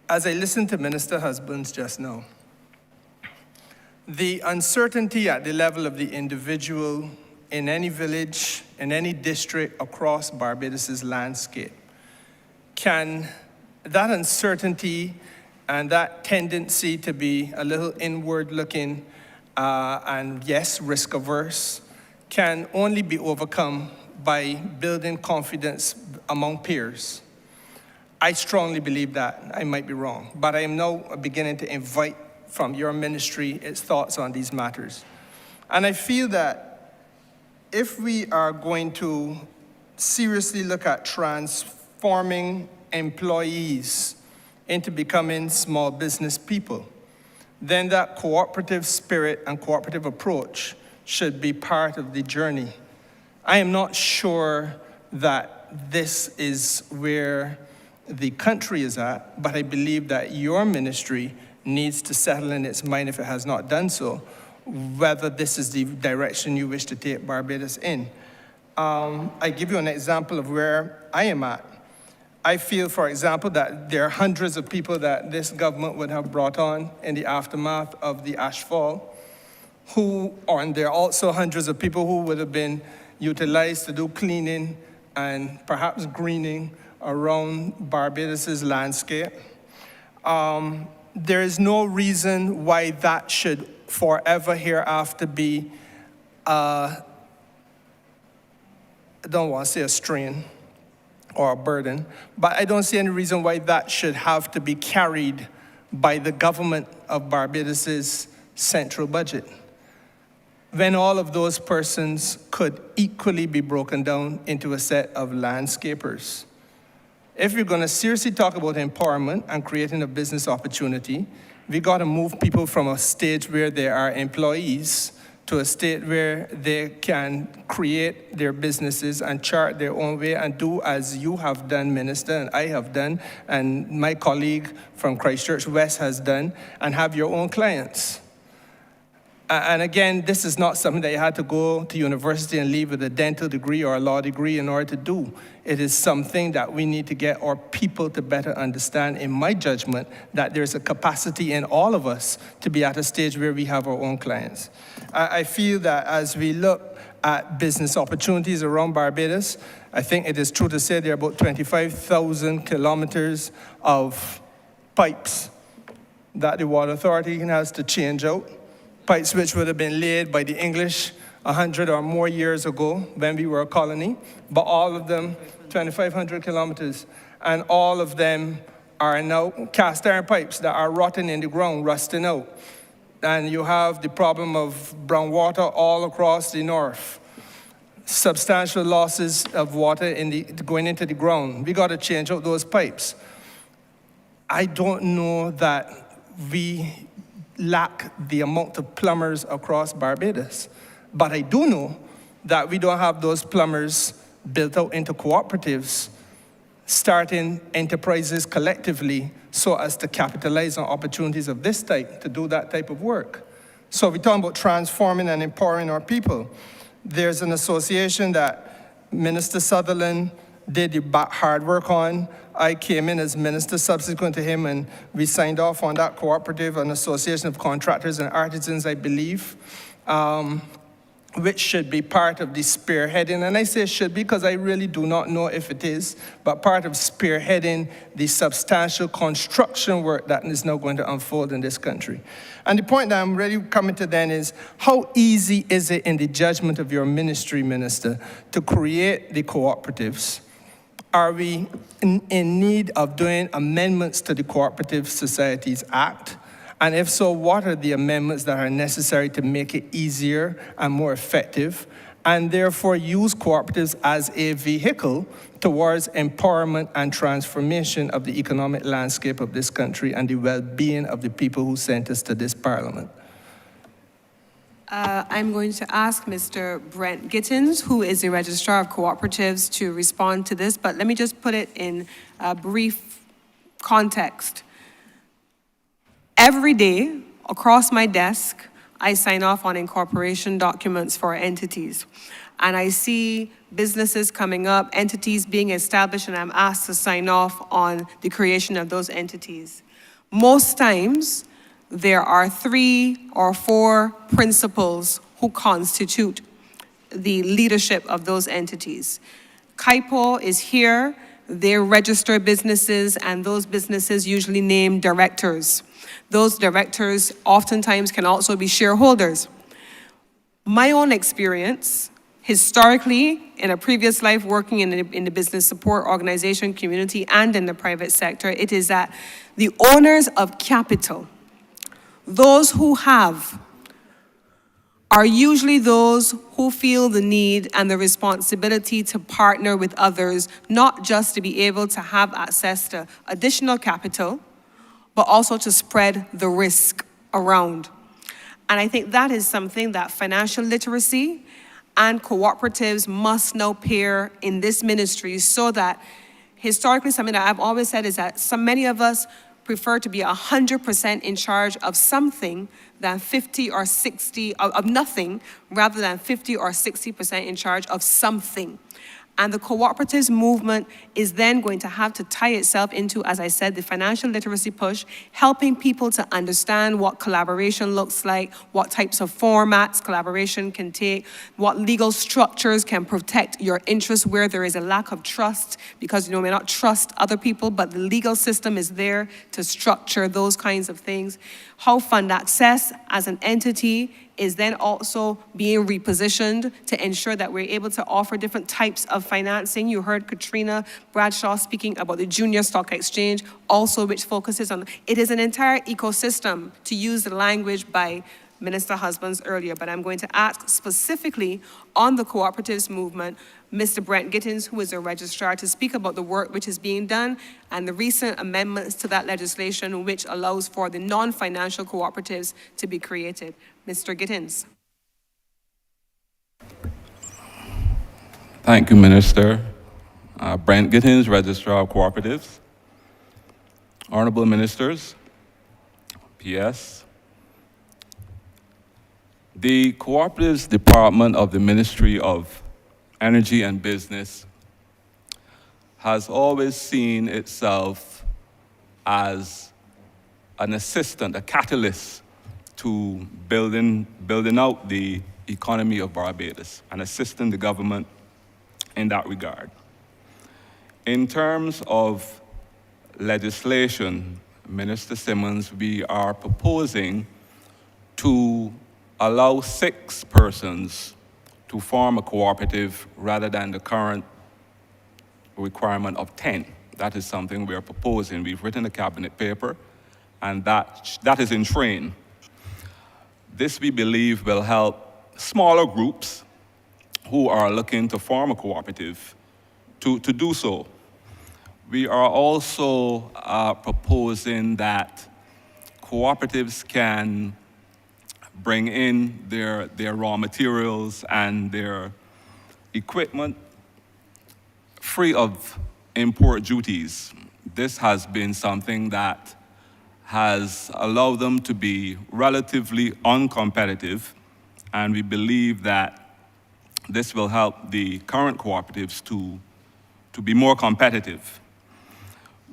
as I listened to Minister Husbands just now, the uncertainty at the level of the individual in any village, in any district across Barbados' landscape, can that uncertainty and that tendency to be a little inward-looking and, yes, risk-averse, can only be overcome by building confidence among peers. I strongly believe that. I might be wrong, but I am now beginning to invite from your ministry its thoughts on these matters. And I feel that if we are going to seriously look at transforming employees into becoming small business people, then that cooperative spirit and cooperative approach should be part of the journey. I am not sure that this is where the country is at, but I believe that your ministry needs to settle in its mind, if it has not done so, whether this is the direction you wish to take Barbados in. I give you an example of where I am at. I feel, for example, that there are hundreds of people that this government would have brought on in the aftermath of the ashfall, and there are also hundreds of people who would have been utilized to do cleaning and perhaps greening around Barbados' landscape. There is no reason why that should forever hereafter be, I don't want to say a strain or a burden, but I don't see any reason why that should have to be carried by the government of Barbados' central budget, when all of those persons could equally be broken down into a set of landscapers. If we're going to seriously talk about empowerment and creating a business opportunity, we got to move people from a stage where they are employees to a state where they can create their businesses and chart their own way and do as you have done, Minister, and I have done, and my colleague from Christchurch West has done, and have your own clients. And again, this is not something that you had to go to university and leave with a dental degree or a law degree in order to do. It is something that we need to get our people to better understand, in my judgment, that there's a capacity in all of us to be at a stage where we have our own clients. I feel that as we look at business opportunities around Barbados, I think it is true to say there are about 25,000 kilometers of pipes that the Water Authority has to change out. Pipes which would have been laid by the English 100 or more years ago when we were a colony, but all of them, 2,500 kilometers, and all of them are now cast iron pipes that are rotting in the ground, rusting out. And you have the problem of brown water all across the north. Substantial losses of water going into the ground. We got to change out those pipes. I don't know that we lack the amount of plumbers across Barbados. But I do know that we don't have those plumbers built out into cooperatives, starting enterprises collectively so as to capitalize on opportunities of this type, to do that type of work. So we're talking about transforming and empowering our people. There's an association that Minister Sutherland did the hard work on. I came in as minister subsequent to him, and we signed off on that cooperative, an association of contractors and artisans, I believe, which should be part of the spearheading. And I say should because I really do not know if it is, but part of spearheading the substantial construction work that is now going to unfold in this country. And the point that I'm really coming to then is, how easy is it in the judgment of your ministry, Minister, to create the cooperatives? Are we in need of doing amendments to the Cooperative Societies Act? And if so, what are the amendments that are necessary to make it easier and more effective, and therefore use cooperatives as a vehicle towards empowerment and transformation of the economic landscape of this country and the well-being of the people who sent us to this parliament? I'm going to ask Mr. Brent Gittins, who is the Registrar of Cooperatives, to respond to this, but let me just put it in a brief context. Every day, across my desk, I sign off on incorporation documents for entities. And I see businesses coming up, entities being established, and I'm asked to sign off on the creation of those entities. Most times, there are 3 or 4 principals who constitute the leadership of those entities. CAIPO is here, they register businesses, and those businesses usually name directors. Those directors oftentimes can also be shareholders. My own experience, historically, in a previous life working in the business support organization community and in the private sector, it is that the owners of capital, those who have, are usually those who feel the need and the responsibility to partner with others, not just to be able to have access to additional capital, but also to spread the risk around. And I think that is something that financial literacy and cooperatives must now pair in this ministry, so that historically, something that I've always said is that many of us prefer to be 100% in charge of something than 50 or 60, of nothing, rather than 50 or 60% in charge of something. And the cooperatives movement is then going to have to tie itself into, as I said, the financial literacy push, helping people to understand what collaboration looks like, what types of formats collaboration can take, what legal structures can protect your interests where there is a lack of trust, because you may not trust other people, but the legal system is there to structure those kinds of things. How fund access as an entity is then also being repositioned to ensure that we're able to offer different types of financing. You heard Katrina Bradshaw speaking about the Junior Stock Exchange, also which focuses on, it is an entire ecosystem, to use the language by Minister Husbands earlier, but I'm going to ask specifically on the cooperatives movement, Mr. Brent Gittins, who is a registrar, to speak about the work which is being done and the recent amendments to that legislation which allows for the non-financial cooperatives to be created. Mr. Gittins. Thank you, Minister. Brent Gittins, Registrar of Cooperatives. Honourable Ministers, PS, The Cooperatives Department of the Ministry of Energy and Business has always seen itself as an assistant, a catalyst to building out the economy of Barbados and assisting the government in that regard. In terms of legislation, Minister Simmons, we are proposing to allow 6 persons to form a cooperative rather than the current requirement of 10. That is something we are proposing. We've written a cabinet paper, and that is in train. This, we believe, will help smaller groups who are looking to form a cooperative to do so. We are also proposing that cooperatives can bring in their raw materials and their equipment free of import duties. This has been something that has allowed them to be relatively uncompetitive, and we believe that this will help the current cooperatives to be more competitive.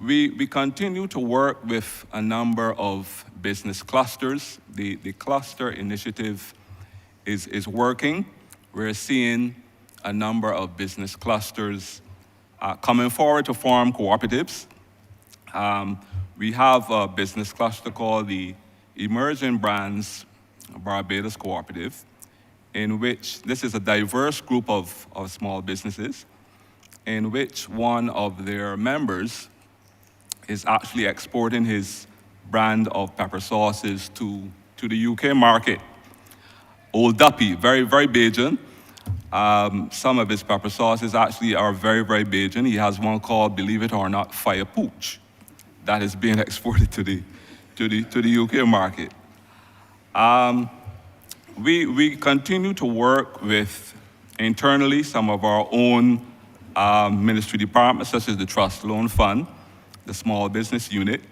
We continue to work with a number of business clusters. The cluster initiative is working. We're seeing a number of business clusters coming forward to form cooperatives. We have a business cluster called the Emerging Brands Barbados Cooperative, in which this is a diverse group of small businesses, in which one of their members is actually exporting his brand of pepper sauces to the UK market. Old Duppy, very, very Bajan. Some of his pepper sauces actually are very, very Bajan. He has one called, believe it or not, Fire Pooch, that is being exported to the UK market. We continue to work with internally some of our own ministry departments, such as the Trust Loan Fund, the Small Business Unit,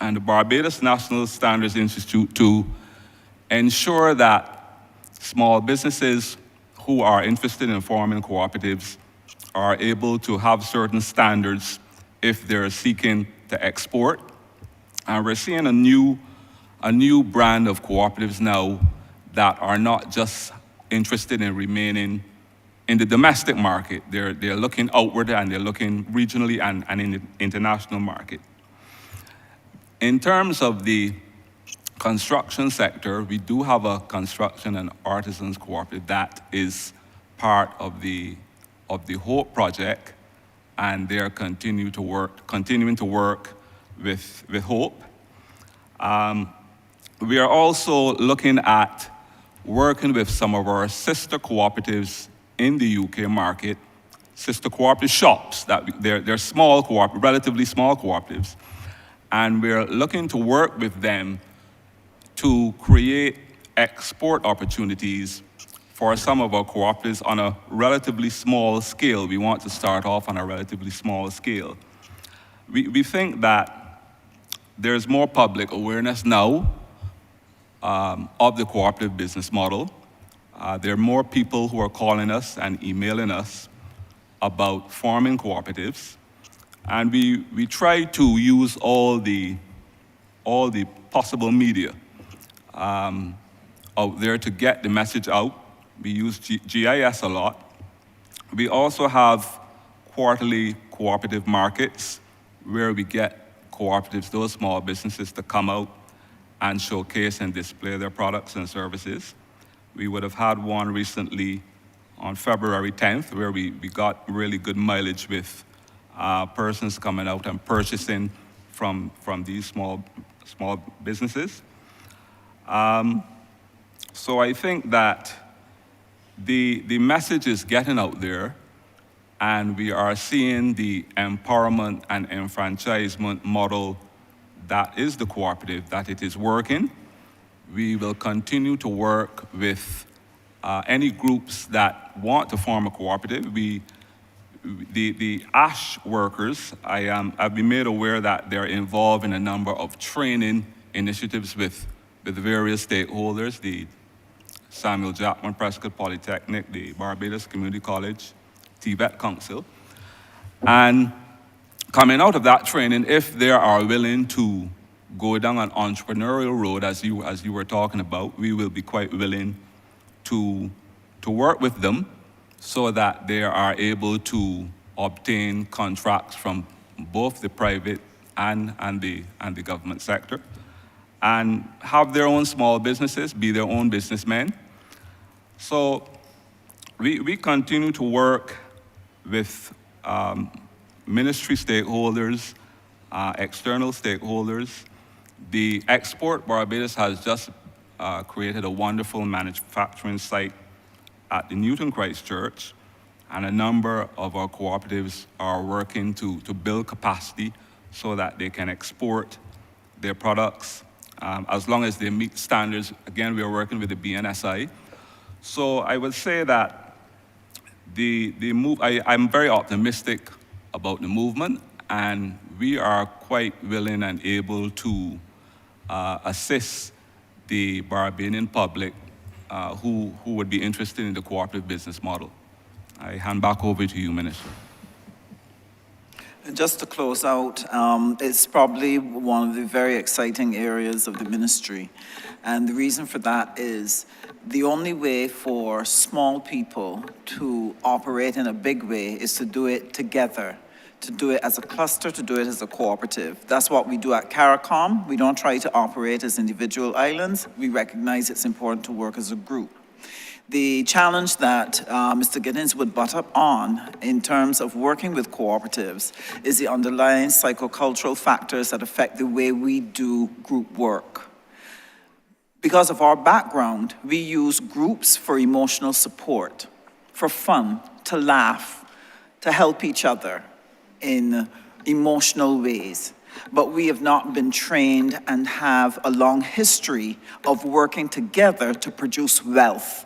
and the Barbados National Standards Institute to ensure that small businesses who are interested in forming cooperatives are able to have certain standards if they're seeking to export. And we're seeing a new brand of cooperatives now that are not just interested in remaining in the domestic market. They're looking outward, and they're looking regionally and in the international market. In terms of the construction sector, we do have a construction and artisans cooperative that is part of the HOPE project, and they're continuing to work with HOPE. We are also looking at working with some of our sister cooperatives in the UK market, sister cooperative shops. They're small relatively small cooperatives, and we're looking to work with them to create export opportunities for some of our cooperatives on a relatively small scale. We want to start off on a relatively small scale. We think that there's more public awareness now of the cooperative business model. There are more people who are calling us and emailing us about forming cooperatives, and we try to use all the possible media out there to get the message out. We use GIS a lot. We also have quarterly cooperative markets where we get cooperatives, those small businesses, to come out and showcase and display their products and services. We would have had one recently on February 10th where we got really good mileage with persons coming out and purchasing from these small businesses. So I think that the message is getting out there, and we are seeing the empowerment and enfranchisement model that is the cooperative, that it is working. We will continue to work with any groups that want to form a cooperative. The ASH workers, I've been made aware that they're involved in a number of training initiatives with various stakeholders, the Samuel Jackman Prescott Polytechnic, the Barbados Community College, TVET Council. And coming out of that training, if they are willing to go down an entrepreneurial road, as you were talking about, we will be quite willing to work with them so that they are able to obtain contracts from both the private and the government sector, and have their own small businesses, be their own businessmen. So we continue to work with ministry stakeholders, external stakeholders. The Export Barbados has just created a wonderful manufacturing site at the Newton Christ Church, and a number of our cooperatives are working to build capacity so that they can export their products as long as they meet standards. Again, we are working with the BNSI. So I would say that the move, I'm very optimistic about the movement, and we are quite willing and able to assist the Barbadian public who would be interested in the cooperative business model. I hand back over to you, Minister. Just to close out, it's probably one of the very exciting areas of the ministry. And the reason for that is the only way for small people to operate in a big way is to do it together, to do it as a cluster, to do it as a cooperative. That's what we do at CARICOM. We don't try to operate as individual islands. We recognize it's important to work as a group. The challenge that Mr. Giddens would butt up on in terms of working with cooperatives is the underlying psychocultural factors that affect the way we do group work. Because of our background, we use groups for emotional support, for fun, to laugh, to help each other in emotional ways. But we have not been trained and have a long history of working together to produce wealth.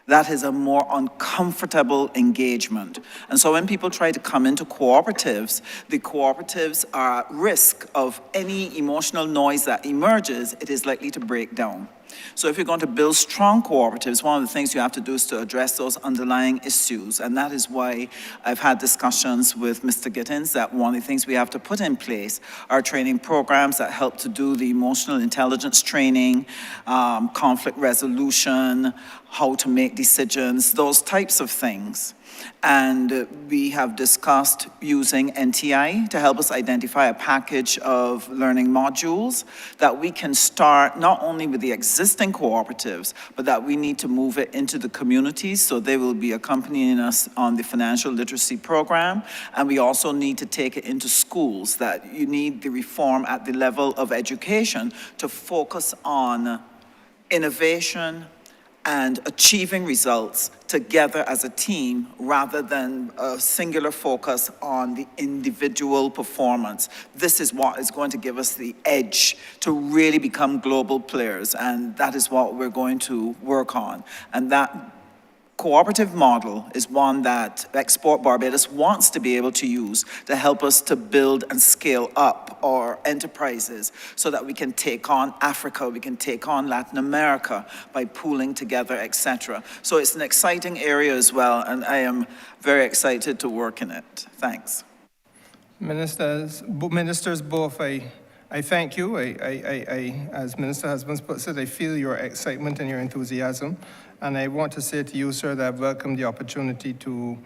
That is a more uncomfortable engagement. And so when people try to come into cooperatives, the cooperatives are at risk of any emotional noise that emerges, it is likely to break down. So if you're going to build strong cooperatives, one of the things you have to do is to address those underlying issues. And that is why I've had discussions with Mr. Gittins that one of the things we have to put in place are training programs that help to do the emotional intelligence training, conflict resolution, how to make decisions, those types of things. And we have discussed using NTI to help us identify a package of learning modules that we can start not only with the existing cooperatives, but that we need to move it into the communities, so they will be accompanying us on the financial literacy program. And we also need to take it into schools, that you need the reform at the level of education to focus on innovation and achieving results together as a team rather than a singular focus on the individual performance. This is what is going to give us the edge to really become global players, and that is what we're going to work on. And that cooperative model is one that Export Barbados wants to be able to use to help us to build and scale up our enterprises so that we can take on Africa, we can take on Latin America by pooling together, etc. So it's an exciting area as well, and I am very excited to work in it. Thanks. Ministers both, I thank you. As Minister Husbands puts it, I feel your excitement and your enthusiasm. And I want to say to you, sir, that I welcome the opportunity to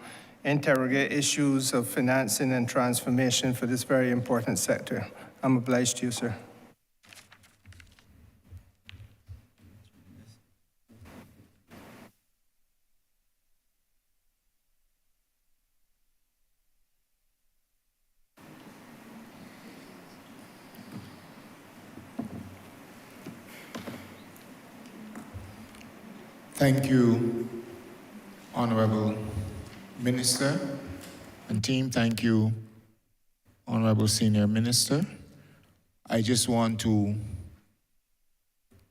interrogate issues of financing and transformation for this very important sector. I'm obliged to you, sir. Thank you, Honourable Minister and team. Thank you, Honourable Senior Minister. I just want to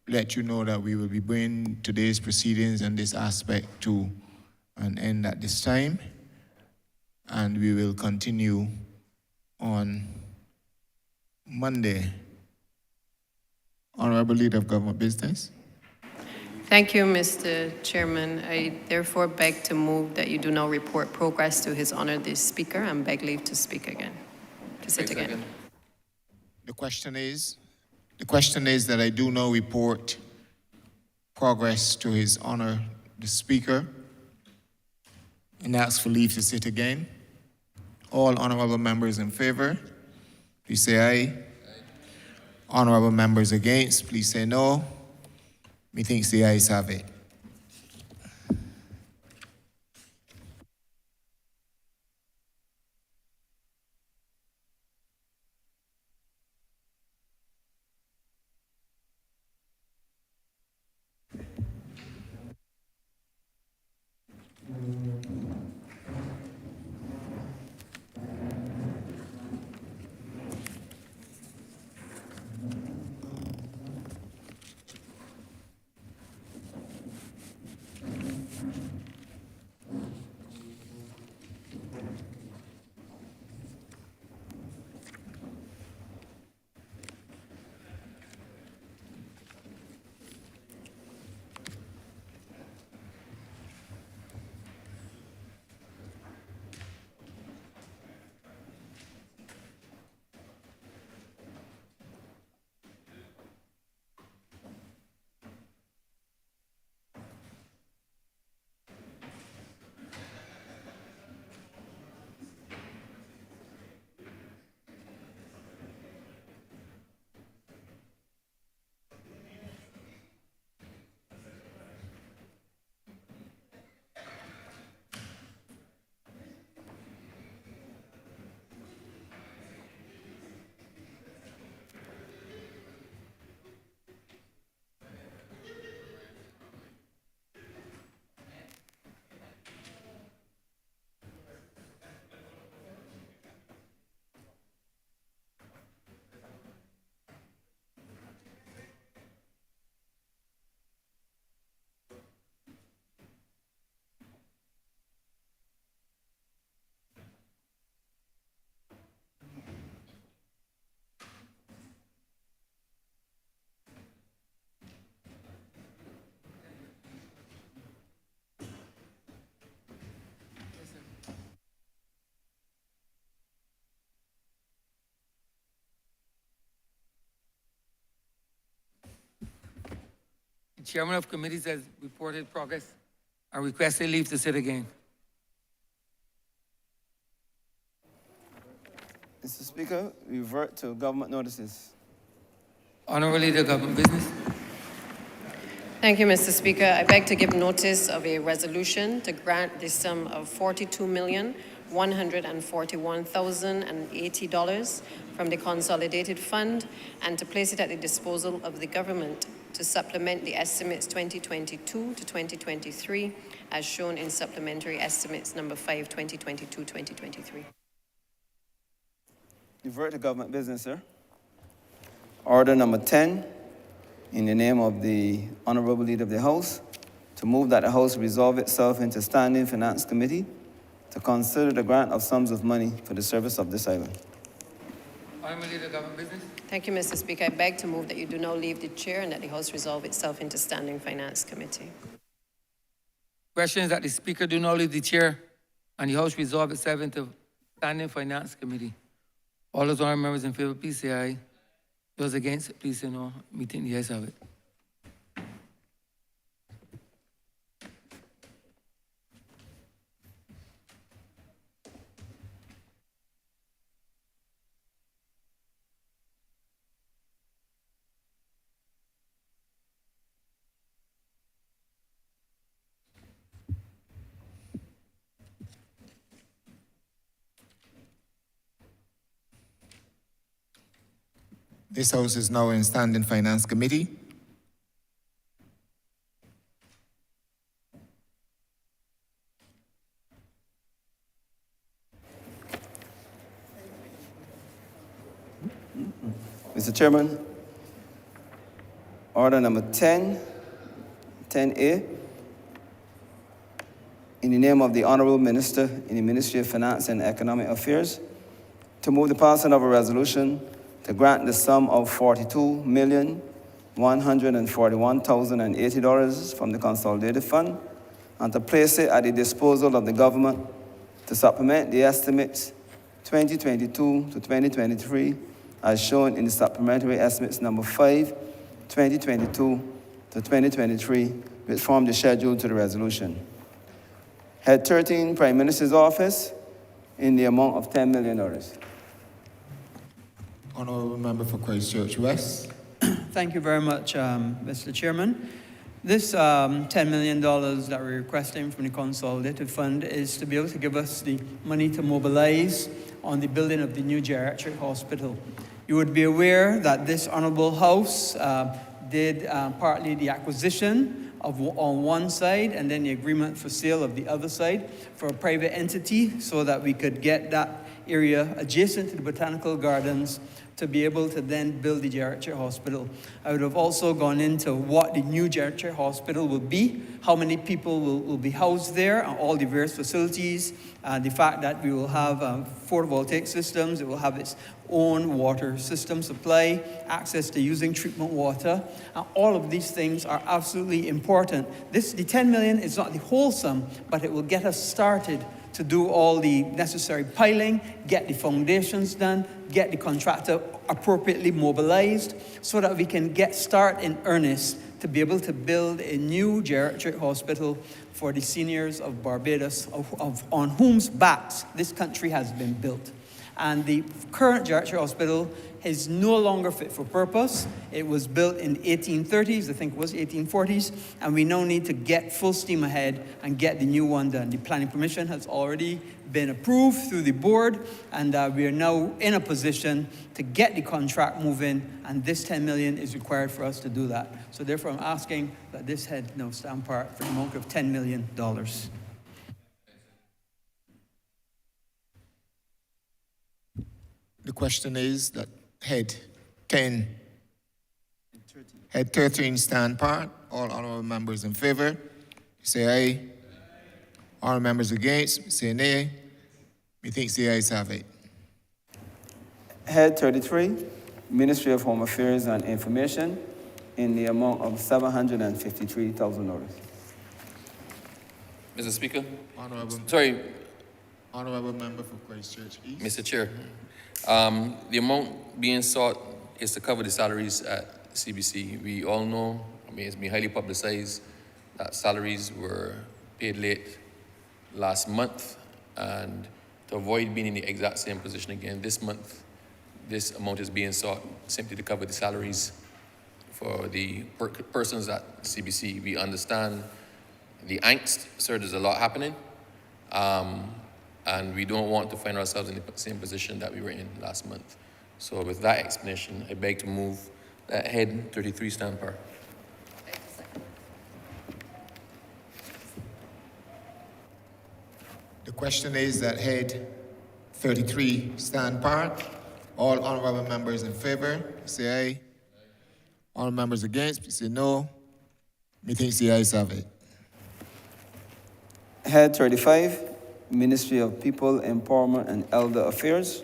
let you know that we will be bringing today's proceedings and this aspect to an end at this time, and we will continue on Monday. Honourable Leader of Government Business. Thank you, Mr. Chairman. I therefore beg to move that you do now report progress to His Honor the Speaker and beg leave to speak again, to sit again. The question is that I do now report progress to His Honor the Speaker and ask for leave to sit again. All honorable members in favor, please say aye. Honorable members against, please say no. Methinks the ayes have it. The chairman of committees has reported progress and requested leave to sit again. Mr. Speaker, revert to government notices. Honorable Leader, Government Business. Thank you, Mr. Speaker. I beg to give notice of a resolution to grant the sum of $42,141,080 from the Consolidated Fund and to place it at the disposal of the government to supplement the estimates 2022 to 2023 as shown in supplementary estimates number 5, 2022-2023. Revert to government business, sir. Order number 10, in the name of the Honourable Leader of the House, to move that the House resolve itself into Standing Finance Committee to consider the grant of sums of money for the service of this island. Honourable Leader, Government Business. Thank you, Mr. Speaker. I beg to move that you do now leave the chair and that the House resolve itself into Standing Finance Committee. Question is that the Speaker do not leave the chair and the House resolve itself into Standing Finance Committee. All those honourable members in favour, please say aye. Those against, please say no. Meeting the ayes have it. This House is now in Standing Finance Committee. Mr. Chairman, order number 10, 10A, in the name of the Honourable Minister in the Ministry of Finance and Economic Affairs, to move the passing of a resolution to grant the sum of $141,080 from the Consolidated Fund and to place it at the disposal of the government to supplement the estimates 2022 to 2023 as shown in the supplementary estimates number 5, 2022 to 2023, which form the schedule to the resolution. Head 13, Prime Minister's Office, in the amount of $10 million. Honourable Member for Christchurch West. Thank you very much, Mr. Chairman. This $10 million that we're requesting from the Consolidated Fund is to be able to give us the money to mobilize on the building of the new geriatric hospital. You would be aware that this Honourable House did partly the acquisition on one side and then the agreement for sale of the other side for a private entity so that we could get that area adjacent to the botanical gardens to be able to then build the geriatric hospital. I would have also gone into what the new geriatric hospital will be, how many people will be housed there, and all the various facilities, the fact that we will have photovoltaic systems, it will have its own water system supply, access to using treatment water, and all of these things are absolutely important. The $10 million is not the whole sum, but it will get us started to do all the necessary piling, get the foundations done, get the contractor appropriately mobilized so that we can get start in earnest to be able to build a new geriatric hospital for the seniors of Barbados, on whose backs this country has been built. And the current geriatric hospital is no longer fit for purpose. It was built in the 1830s, I think it was 1840s, and we now need to get full steam ahead and get the new one done. The planning permission has already been approved through the board, and we are now in a position to get the contract moving, and this $10 million is required for us to do that. So therefore, I'm asking that this head now stand part for the amount of $10 million. The question is that head 13 stand part. All honourable members in favour, say aye. All members against, say nay. Methinks the ayes have it. Head 33, Ministry of Home Affairs and Information, in the amount of $753,000. Mr. Speaker? Honourable. Sorry. Honourable Member for Christchurch East. Mr. Chair, the amount being sought is to cover the salaries at CBC. We all know, it's been highly publicized, that salaries were paid late last month, and to avoid being in the exact same position again this month, this amount is being sought simply to cover the salaries for the persons at CBC. We understand the angst, sir, there's a lot happening, and we don't want to find ourselves in the same position that we were in last month. So with that explanation, I beg to move that head 33 stand part. The question is that head 33 stand part. All honourable members in favour, say aye. All members against, say no. Methinks the ayes have it. Head 35, Ministry of People, Empowerment and Elder Affairs,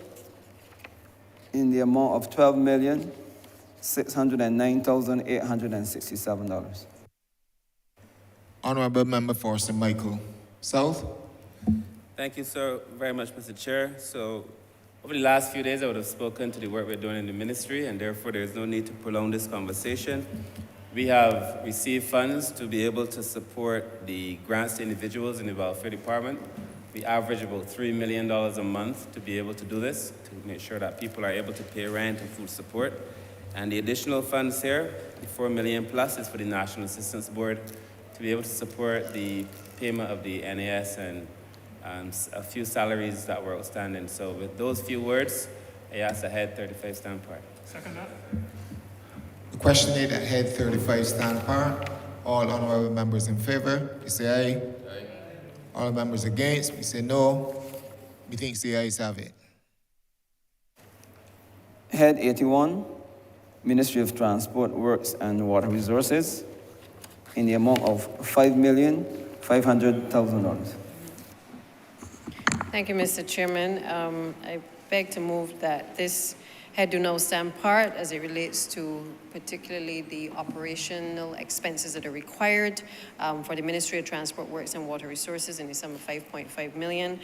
in the amount of $12,609,867. Honourable Member for St. Michael South. Thank you, sir, very much, Mr. Chair. So, over the last few days, I would have spoken to the work we're doing in the ministry, and therefore there is no need to prolong this conversation. We have received funds to be able to support the grants to individuals in the welfare department. We average about $3 million a month to be able to do this, to make sure that people are able to pay rent and food support. And the additional funds here, the $4 million plus, is for the National Assistance Board to be able to support the payment of the NAS and a few salaries that were outstanding. So with those few words, I ask the head 35 stand part. Second that. The question is that head 35 stand part. All honourable members in favour, we say aye. Aye. All members against, we say no. Methinks the ayes have it. Head 81, Ministry of Transport, Works and Water Resources, in the amount of $5,500,000. Thank you, Mr. Chairman. I beg to move that this head do now stand part as it relates to particularly the operational expenses that are required for the Ministry of Transport Works and Water Resources in the sum of 5.5 million.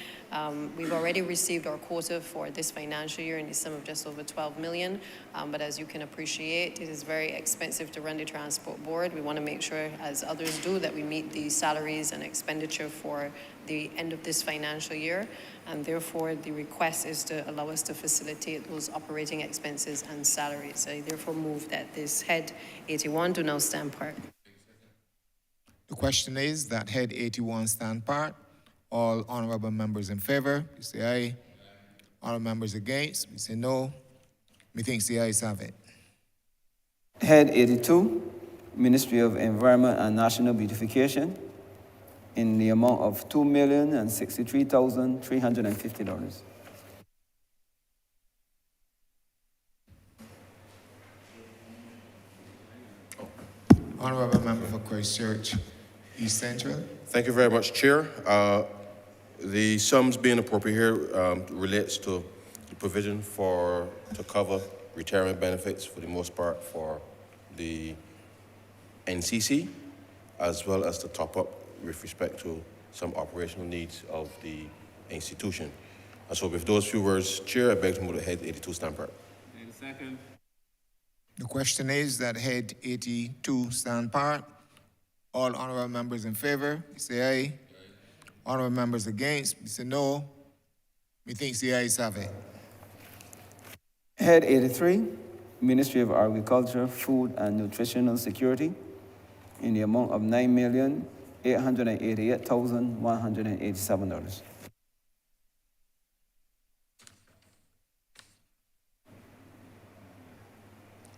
We've already received our quota for this financial year in the sum of just over 12 million. But as you can appreciate, it is very expensive to run the transport board. We want to make sure, as others do, that we meet the salaries and expenditure for the end of this financial year, and therefore the request is to allow us to facilitate those operating expenses and salaries. I therefore move that this head 81 do now stand part. The question is that head 81 stand part. All honorable members in favor, please say aye. Honorable members against, please say no. Methinks the ayes have it. Head 82, Ministry of Environment and National Beautification, in the amount of $2,063,350. Honorable member for Christchurch East Central. Thank you very much, Chair. The sums being appropriate here relates to the provision to cover retirement benefits for the most part for the NCC, as well as to top up with respect to some operational needs of the institution. And so with those few words, Chair, I beg to move to head 82 stand part. Second. The question is that head 82 stand part. All honorable members in favor, please say aye. Honorable members against, please say no. Methinks the ayes have it. Head 83, Ministry of Agriculture, Food and Nutritional Security, in the amount of $9,888,187.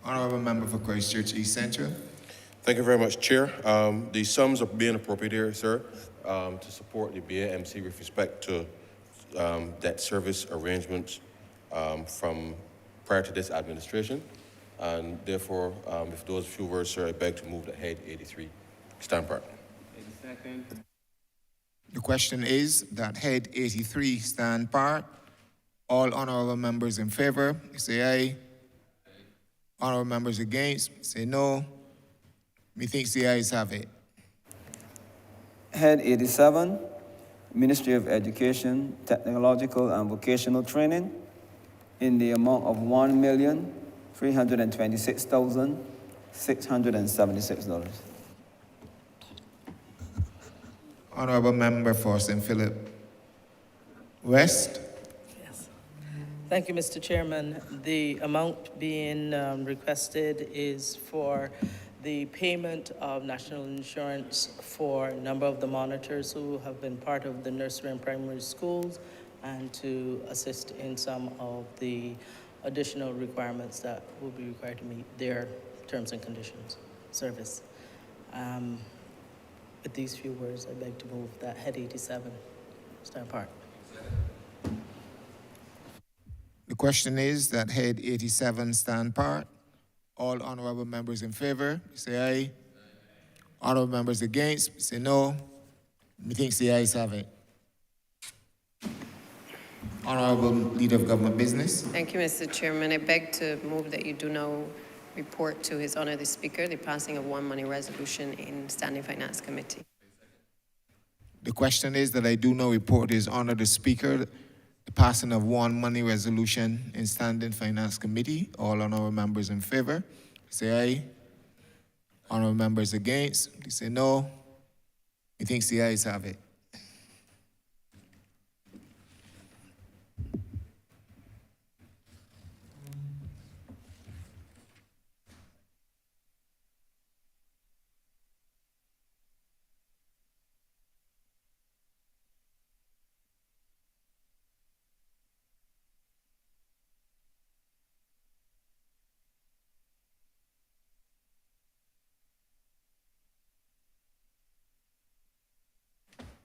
Honorable member for Christchurch East Central. Thank you very much, Chair. The sums are being appropriate here, sir, to support the BAMC with respect to debt service arrangements from prior to this administration. And therefore, with those few words, sir, I beg to move to head 83 stand part. Second. The question is that head 83 stand part. All honorable members in favor, say aye. Honorable members against, say no. Methinks the ayes have it. Head 87, Ministry of Education, Technological and Vocational Training, in the amount of $1,326,676. Honorable member for St. Philip West. Thank you, Mr. Chairman. The amount being requested is for the payment of national insurance for a number of the monitors who have been part of the nursery and primary schools, and to assist in some of the additional requirements that will be required to meet their terms and conditions service. With these few words, I beg to move that head 87 stand part. The question is that head 87 stand part. All honorable members in favor, say aye. Honorable members against, say no. Methinks the ayes have it. Honorable Leader of Government Business. Thank you, Mr. Chairman. I beg to move that you do now report to His Honor the Speaker the passing of one money resolution in Standing Finance Committee. The question is that I do now report to His Honor the Speaker the passing of one money resolution in Standing Finance Committee. All honorable members in favor, say aye. Honorable members against, please say no. Methinks the ayes have it.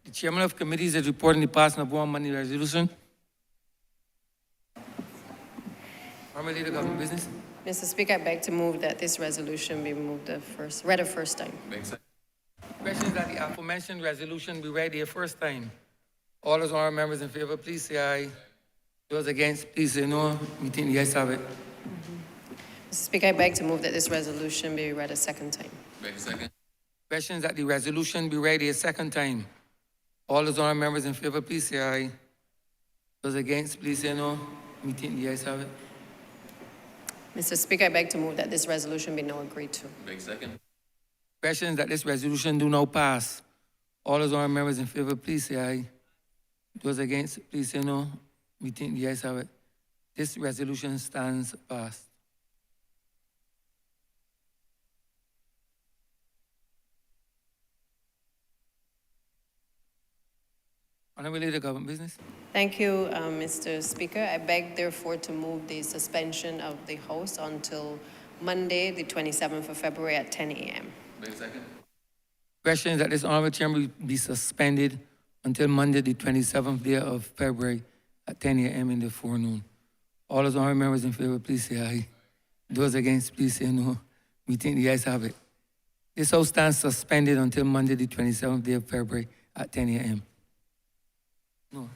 The chairman of committees is reporting the passing of one money resolution. Honourable Leader of Government Business. Mr. Speaker, I beg to move that this resolution be read a first time. Question is that the aforementioned resolution be read the first time. All those honourable members in favor, please say aye. Those against, please say no. Meeting the ayes have it. Mr. Speaker, I beg to move that this resolution be read a second time. Beg second. Questions that the resolution be read a second time. All those honorable members in favor, please say aye. Those against, please say no. Meeting the ayes have it. Mr. Speaker, I beg to move that this resolution be now agreed to. Beg second. Questions that this resolution do now pass. All those honorable members in favor, please say aye. Those against, please say no. Meeting the ayes have it. This resolution stands passed. Honorable Leader, Government Business. Thank you, Mr. Speaker. I beg, therefore, to move the suspension of the House until Monday, the 27th of February at 10 a.m. Beg second. Questions that this honorable chamber be suspended until Monday, the 27th day of February at 10 a.m. in the forenoon. All those honorable members in favor, please say aye. Those against, please say no. We think the ayes have it. This House stands suspended until Monday, the 27th day of February at 10 a.m. No.